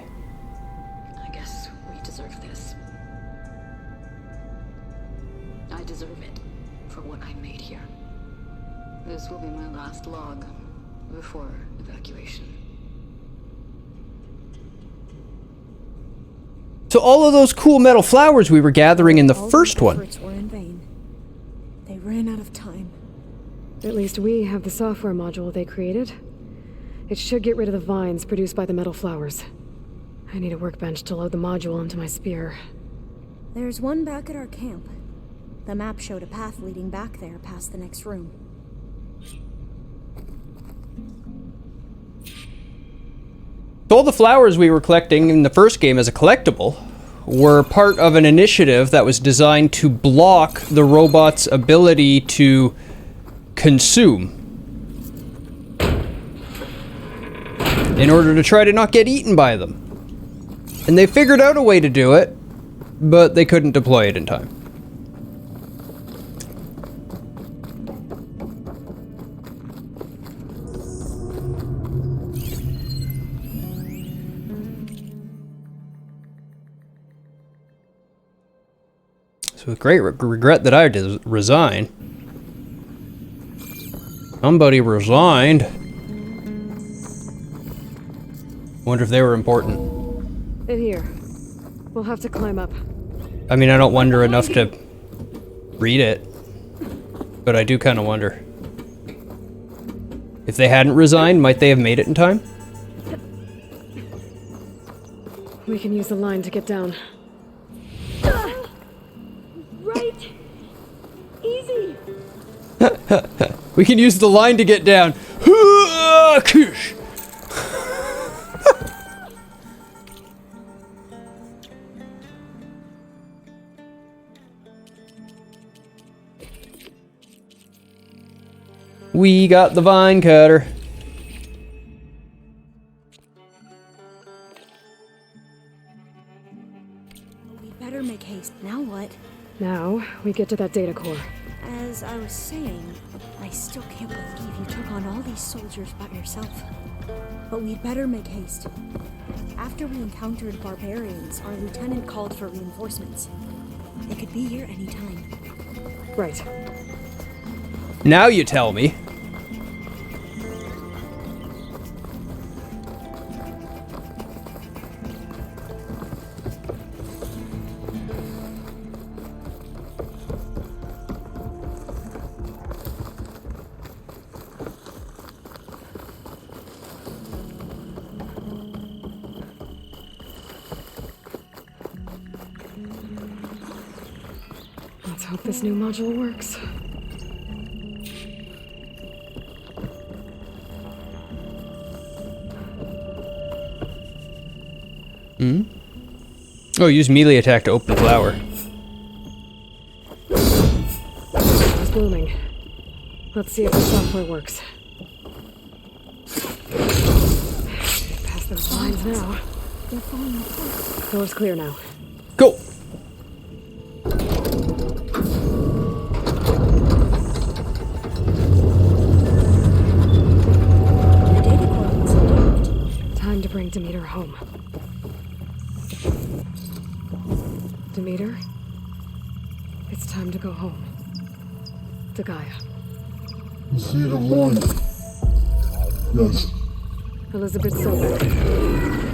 I guess we deserve this. I deserve it for what I made here. This will be my last log before evacuation. So all of those cool metal flowers we were gathering in the first one. Efforts were in vain. They ran out of time. At least we have the software module they created. It should get rid of the vines produced by the metal flowers. I need a workbench to load the module into my spear. There's one back at our camp. The map showed a path leading back there past the next room. So all the flowers we were collecting in the first game as a collectible were part of an initiative that was designed to block the robot's ability to consume, in order to try to not get eaten by them. And they figured out a way to do it, but they couldn't deploy it in time. So with great regret that I had to resign. Somebody resigned. Wonder if they were important. In here. We'll have to climb up. I mean, I don't wonder enough to read it, but I do kind of wonder. If they hadn't resigned, might they have made it in time? We can use the line to get down. Right. Easy. We can use the line to get down. We got the vine cutter. We better make haste. Now what? Now, we get to that data core. As I was saying, I still can't believe you took on all these soldiers by yourself. But we'd better make haste. After we encountered barbarians, our lieutenant called for reinforcements. They could be here any time. Right. Now you tell me. Let's hope this new module works. Oh, use melee attack to open flower. It's blooming. Let's see if the software works. Past those lines now. They're falling apart. Door's clear now. Go! The data core is intact. Time to bring Demeter home. Demeter, it's time to go home. To Gaia. We'll see you in the morning. Yes. Elizabeth Sober.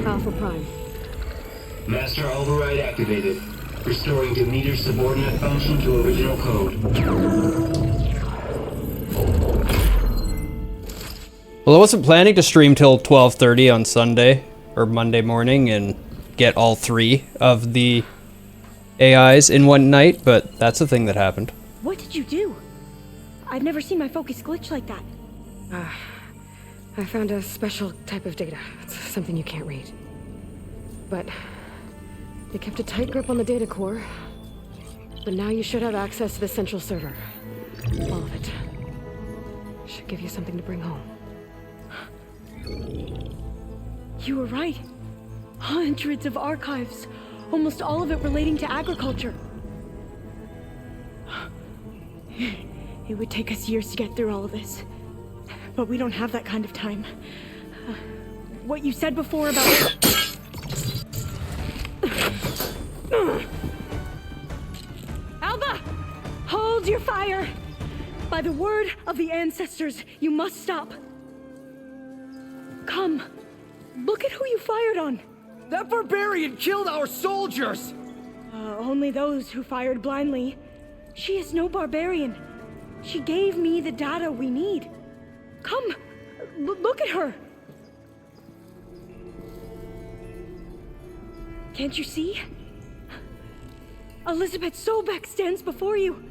Alpha Prime. Master override activated. Restoring Demeter's subordinate function to original code. Well, I wasn't planning to stream till 12:30 on Sunday or Monday morning and get all 3 of the AIs in one night, but that's a thing that happened. What did you do? I've never seen my focus glitch like that. I found a special type of data. It's something you can't read. But it kept a tight grip on the data core. But now you should have access to the central server. All of it. Should give you something to bring home. You were right. Hundreds of archives. Almost all of it relating to agriculture. It would take us years to get through all of this. But we don't have that kind of time. What you said before about... Alba! Hold your fire! By the word of the ancestors, you must stop. Come. Look at who you fired on. That barbarian killed our soldiers! Only those who fired blindly. She is no barbarian. She gave me the data we need. Come, look at her. Can't you see? Elizabeth Sobek stands before you.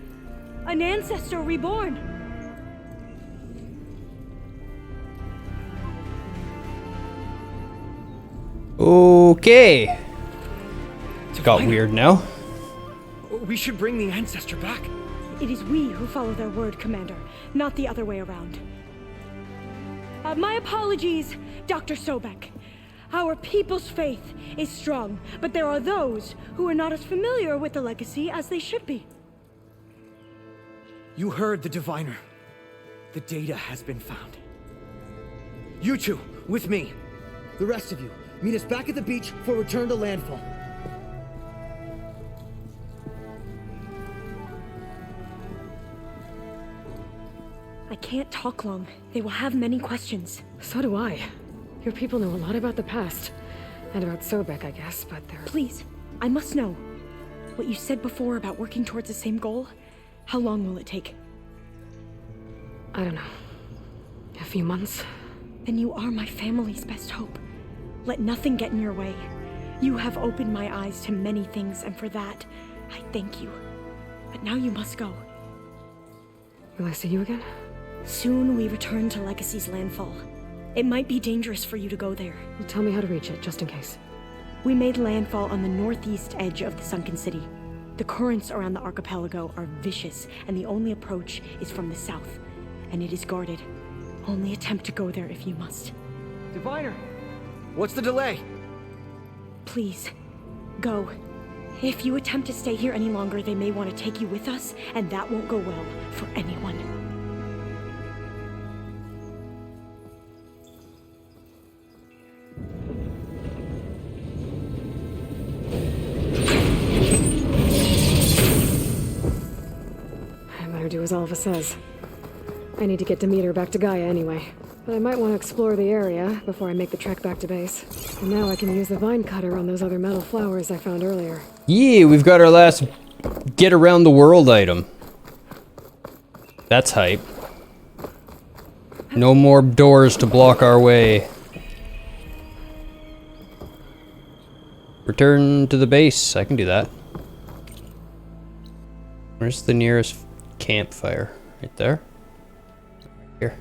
An ancestor reborn. Okay. It got weird now. We should bring the ancestor back. It is we who follow their word, Commander, not the other way around. My apologies, Dr. Sobek. Our people's faith is strong, but there are those who are not as familiar with the legacy as they should be. You heard the diviner. The data has been found. You two, with me. The rest of you, meet us back at the beach for return to landfall. I can't talk long. They will have many questions. So do I. Your people know a lot about the past. And about Sobek, I guess, but they're... Please, I must know. What you said before about working towards the same goal, how long will it take? I don't know. A few months? Then you are my family's best hope. Let nothing get in your way. You have opened my eyes to many things, and for that, I thank you. But now you must go. Will I see you again? Soon we return to Legacy's landfall. It might be dangerous for you to go there. Well, tell me how to reach it, just in case. We made landfall on the northeast edge of the sunken city. The currents around the archipelago are vicious, and the only approach is from the south. And it is guarded. Only attempt to go there if you must. Diviner, what's the delay? Please, go. If you attempt to stay here any longer, they may want to take you with us, and that won't go well for anyone. I better do as Alva says. I need to get Demeter back to Gaia anyway. But I might want to explore the area before I make the trek back to base. And now I can use the vine cutter on those other metal flowers I found earlier. Yeah, we've got our last get around the world item. That's hype. No more doors to block our way. Return to the base. I can do that. Where's the nearest campfire? Right there? Here.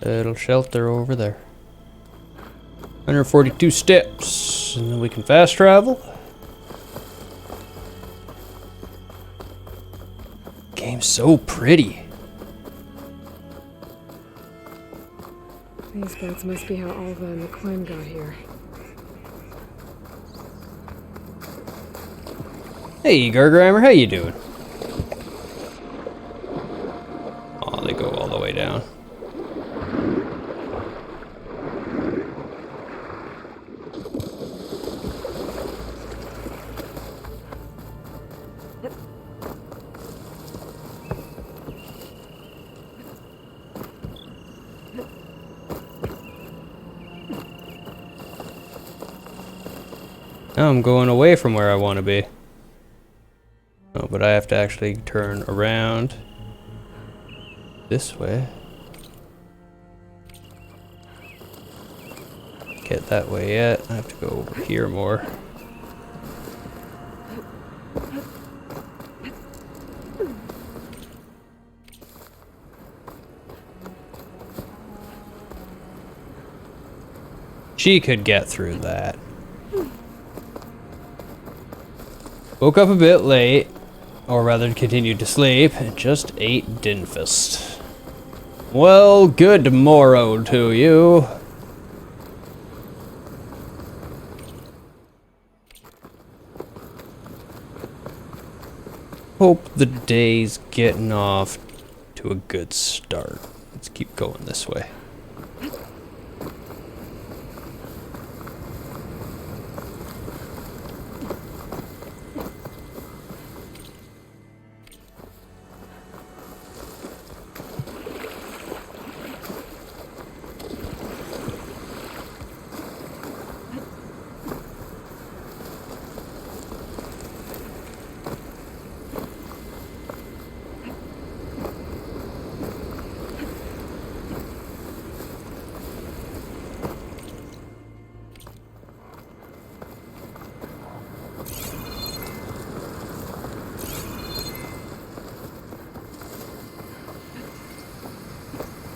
Little shelter over there. 142 steps. And then we can fast travel. Game's so pretty. These boats must be how Alva and McClellan got here. Hey, Gargrimer, how you doing? Oh, they go all the way down. Now I'm going away from where I want to be. Oh, but I have to actually turn around this way. Get that way yet. I have to go over here more. She could get through that. Woke up a bit late, or rather continued to sleep, and just ate Dinfist. Well, good morrow to you. Hope the day's getting off to a good start. Let's keep going this way.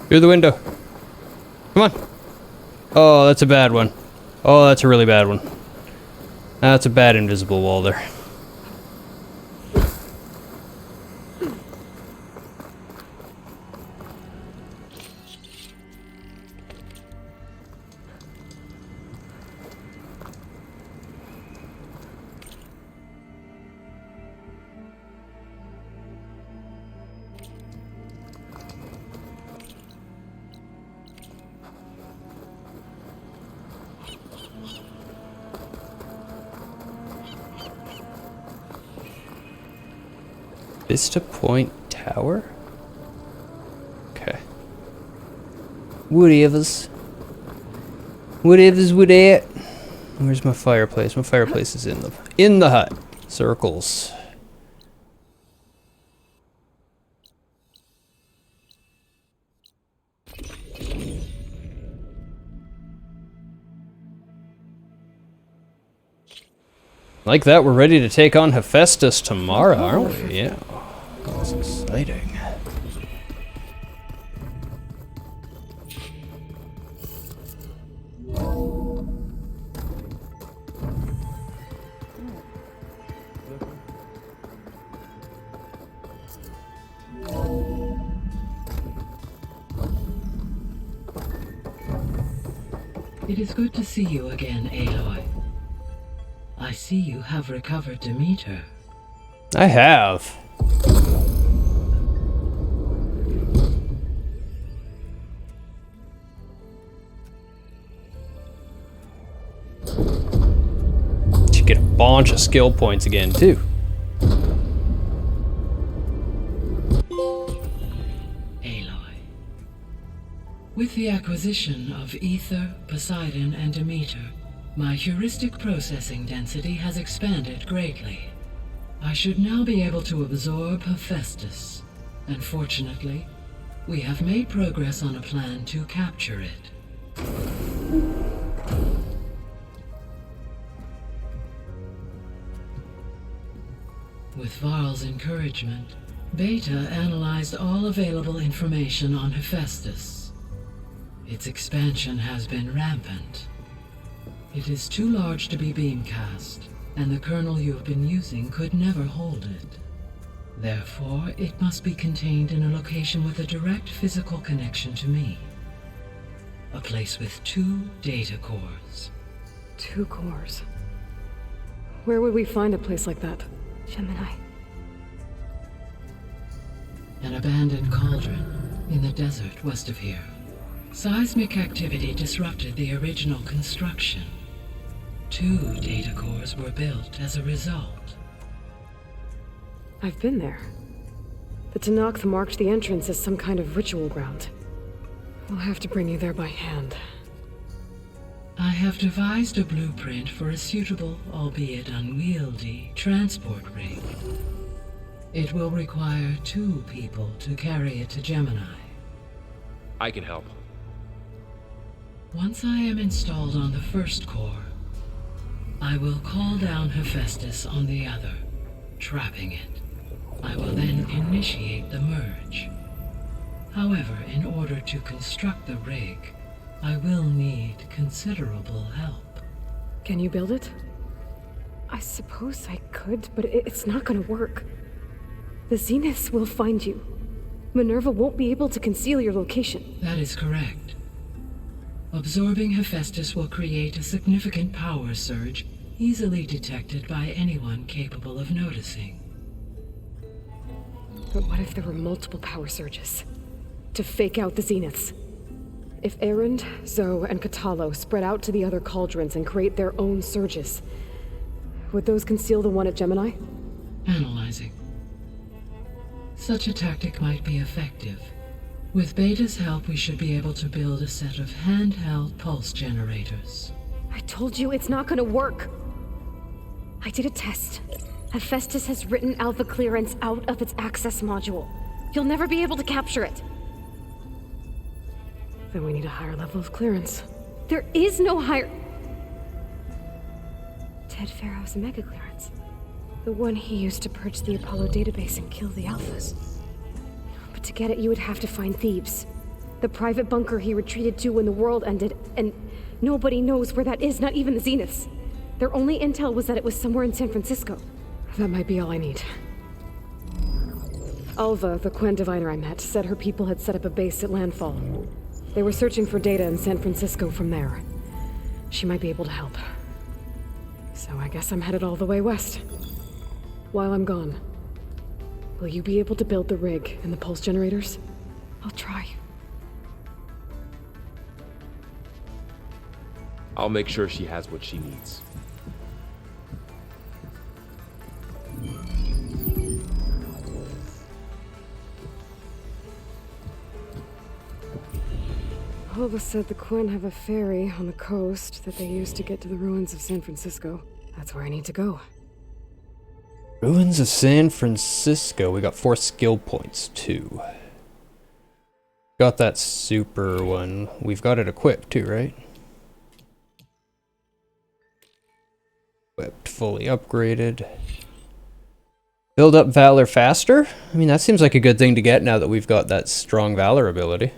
Through the window. Come on. Oh, that's a bad one. Oh, that's a really bad one. That's a bad invisible wall there. Vista Point Tower? Okay. Whatevers. Whatevers with that. Where's my fireplace? My fireplace is in the hut. Circles. Like that, we're ready to take on Hephaestus tomorrow, aren't we? Yeah. That's exciting. It is good to see you again, Aloy. I see you have recovered Demeter. I have. Should get a bunch of skill points again, too. Aloy. With the acquisition of Ether, Poseidon, and Demeter, my heuristic processing density has expanded greatly. I should now be able to absorb Hephaestus, and fortunately, we have made progress on a plan to capture it. With Varl's encouragement, Beta analyzed all available information on Hephaestus. Its expansion has been rampant. It is too large to be beamcast, and the kernel you have been using could never hold it. Therefore, it must be contained in a location with a direct physical connection to me. A place with 2 data cores. 2 cores? Where would we find a place like that? Gemini. An abandoned cauldron in the desert west of here. Seismic activity disrupted the original construction. 2 data cores were built as a result. I've been there. The Tenakth marked the entrance as some kind of ritual ground. We'll have to bring you there by hand. I have devised a blueprint for a suitable, albeit unwieldy, transport rig. It will require 2 people to carry it to Gemini. I can help. Once I am installed on the first core, I will call down Hephaestus on the other, trapping it. I will then initiate the merge. However, in order to construct the rig, I will need considerable help. Can you build it? I suppose I could, but it's not gonna work. The Zeniths will find you. Minerva won't be able to conceal your location. That is correct. Absorbing Hephaestus will create a significant power surge, easily detected by anyone capable of noticing. But what if there were multiple power surges? To fake out the Zeniths? If Erend, Zoe, and Katalo spread out to the other cauldrons and create their own surges, would those conceal the one at Gemini? Analyzing. Such a tactic might be effective. With Beta's help, we should be able to build a set of handheld pulse generators. I told you it's not gonna work. I did a test. Hephaestus has written Alpha clearance out of its access module. You'll never be able to capture it. Then we need a higher level of clearance. There is no higher... Ted Pharaoh's mega clearance. The one he used to purge the Apollo database and kill the Alphas. But to get it, you would have to find Thebes. The private bunker he retreated to when the world ended, and nobody knows where that is, not even the Zeniths. Their only intel was that it was somewhere in San Francisco. That might be all I need. Alva, the Quen diviner I met, said her people had set up a base at Landfall. They were searching for data in San Francisco from there. She might be able to help. So I guess I'm headed all the way west. While I'm gone, will you be able to build the rig and the pulse generators? I'll try. I'll make sure she has what she needs. Alva said the Quen have a ferry on the coast that they use to get to the ruins of San Francisco. That's where I need to go. Ruins of San Francisco. We got 4 skill points, too. Got that super one. We've got it equipped, too, right? Equipped, fully upgraded. Build up Valor faster? I mean, that seems like a good thing to get now that we've got that strong Valor ability.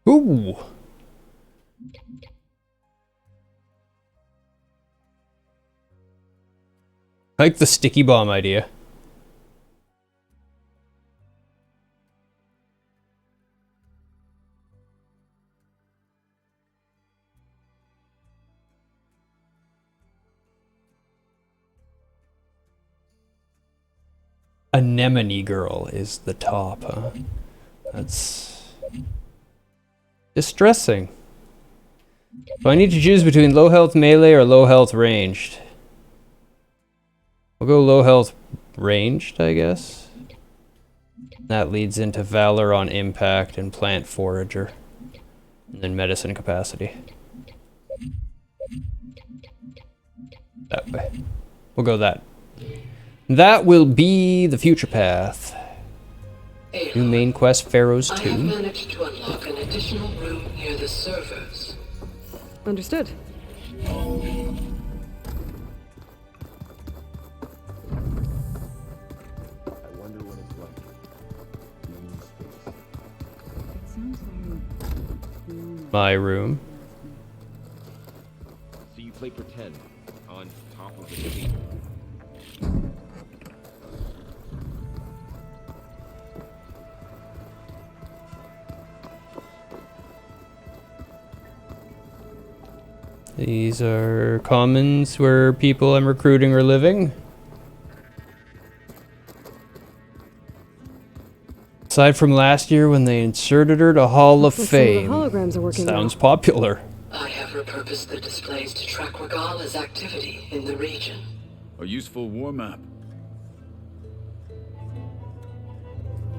Ooh. I like the sticky bomb idea. Anemone Girl is the top, huh? That's distressing. So I need to choose between low health melee or low health ranged. I'll go low health ranged, I guess. That leads into Valor on Impact and Plant Forager. And then Medicine Capacity. That way. We'll go that. That will be the future path. New main quest, Pharaohs 2. I have managed to unlock an additional room near the servers. Understood. I wonder what it's like. My room. So you play pretend on top of the city. These are commons where people I'm recruiting are living. Aside from last year when they inserted her to Hall of Fame. Some of the holograms are working Sounds well. popular. I have repurposed the displays to track Regala's activity in the region. A useful war map.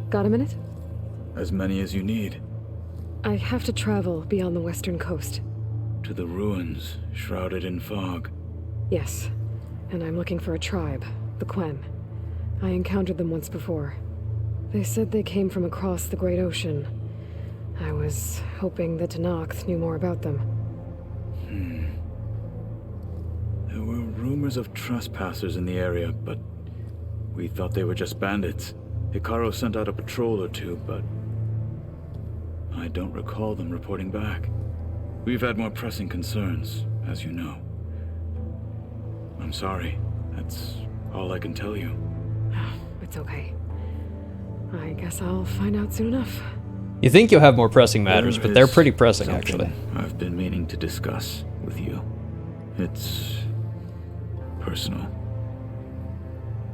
Got a minute? As many as you need. I have to travel beyond the western coast. To the ruins, shrouded in fog. Yes. And I'm looking for a tribe, the Quen. I encountered them once before. They said they came from across the Great Ocean. I was hoping that Tenakth knew more about them. There were rumors of trespassers in the area, but we thought they were just bandits. Hekarro sent out a patrol or two, but I don't recall them reporting back. We've had more pressing concerns, as you know. I'm sorry. That's all I can tell you. It's okay. I guess I'll find out soon enough. You think you'll have more pressing matters, but they're pretty pressing, actually. I've been meaning to discuss with you. It's personal.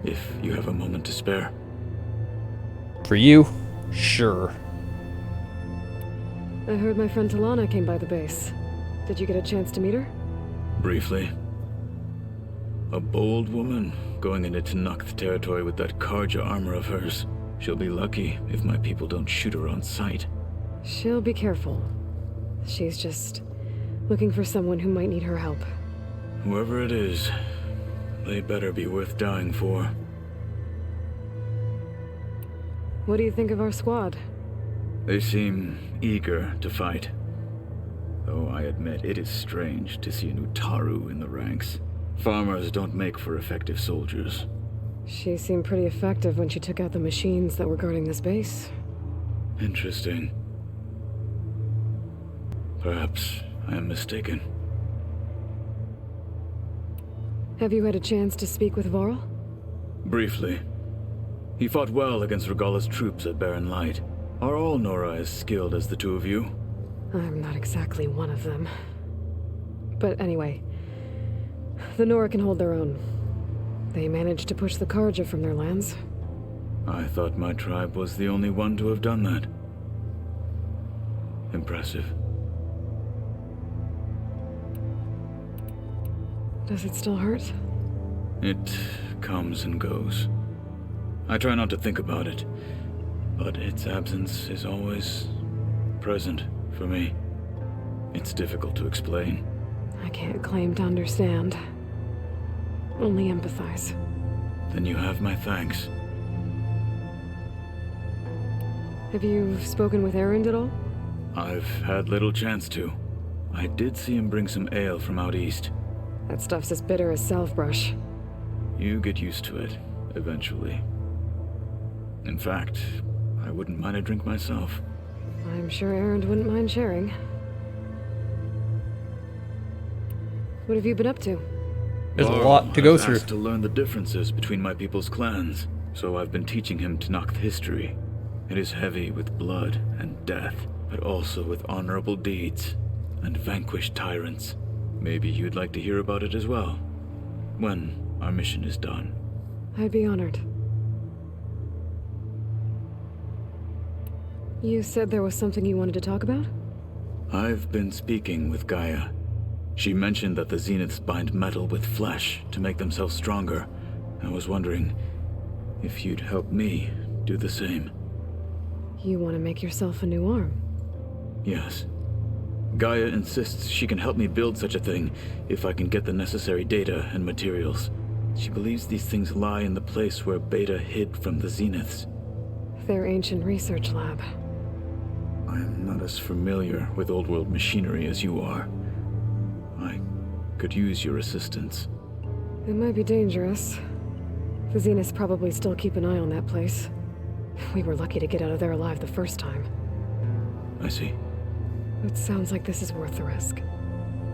If you have a moment to spare. For you? Sure. I heard my friend Talana came by the base. Did you get a chance to meet her? Briefly. A bold woman going into Tenakth territory with that Karja armor of hers. She'll be lucky if my people don't shoot her on sight. She'll be careful. She's just looking for someone who might need her help. Whoever it is, they better be worth dying for. What do you think of our squad? They seem eager to fight. Though I admit it is strange to see an Utaru in the ranks. Farmers don't make for effective soldiers. She seemed pretty effective when she took out the machines that were guarding this base. Interesting. Perhaps I am mistaken. Have you had a chance to speak with Varl? Briefly. He fought well against Regalla's troops at Barren Light. Are all Nora as skilled as the two of you? I'm not exactly one of them. But anyway, the Nora can hold their own. They managed to push the Karja from their lands. I thought my tribe was the only one to have done that. Impressive. Does it still hurt? It comes and goes. I try not to think about it, but its absence is always present for me. It's difficult to explain. I can't claim to understand. Only empathize. Then you have my thanks. Have you spoken with Erend at all? I've had little chance to. I did see him bring some ale from out east. That stuff's as bitter as salvebrush. You get used to it, eventually. In fact, I wouldn't mind a drink myself. I'm sure Erend wouldn't mind sharing. What have you been up to? There's a lot to go through. To learn the differences between my people's clans, so I've been teaching him Tenakth history. It is heavy with blood and death, but also with honorable deeds and vanquished tyrants. Maybe you'd like to hear about it as well, when our mission is done. I'd be honored. You said there was something you wanted to talk about? I've been speaking with Gaia. She mentioned that the Zeniths bind metal with flesh to make themselves stronger. I was wondering if you'd help me do the same. You want to make yourself a new arm? Yes. Gaia insists she can help me build such a thing if I can get the necessary data and materials. She believes these things lie in the place where Beta hid from the Zeniths. Their ancient research lab. I am not as familiar with old world machinery as you are. I could use your assistance. It might be dangerous. The Zeniths probably still keep an eye on that place. We were lucky to get out of there alive the first time. I see. It sounds like this is worth the risk.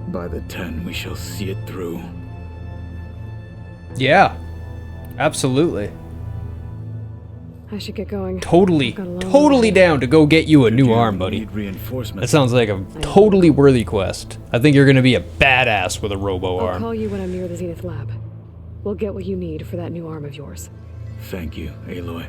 By the 10, we shall see it through. Yeah, absolutely. I should get going. Totally down to go get you a new arm, buddy. That sounds like a totally worthy quest. I think you're gonna be a badass with a robo arm. I'll call you when I'm near the Zenith lab. We'll get what you need for that new arm of yours. Thank you, Aloy.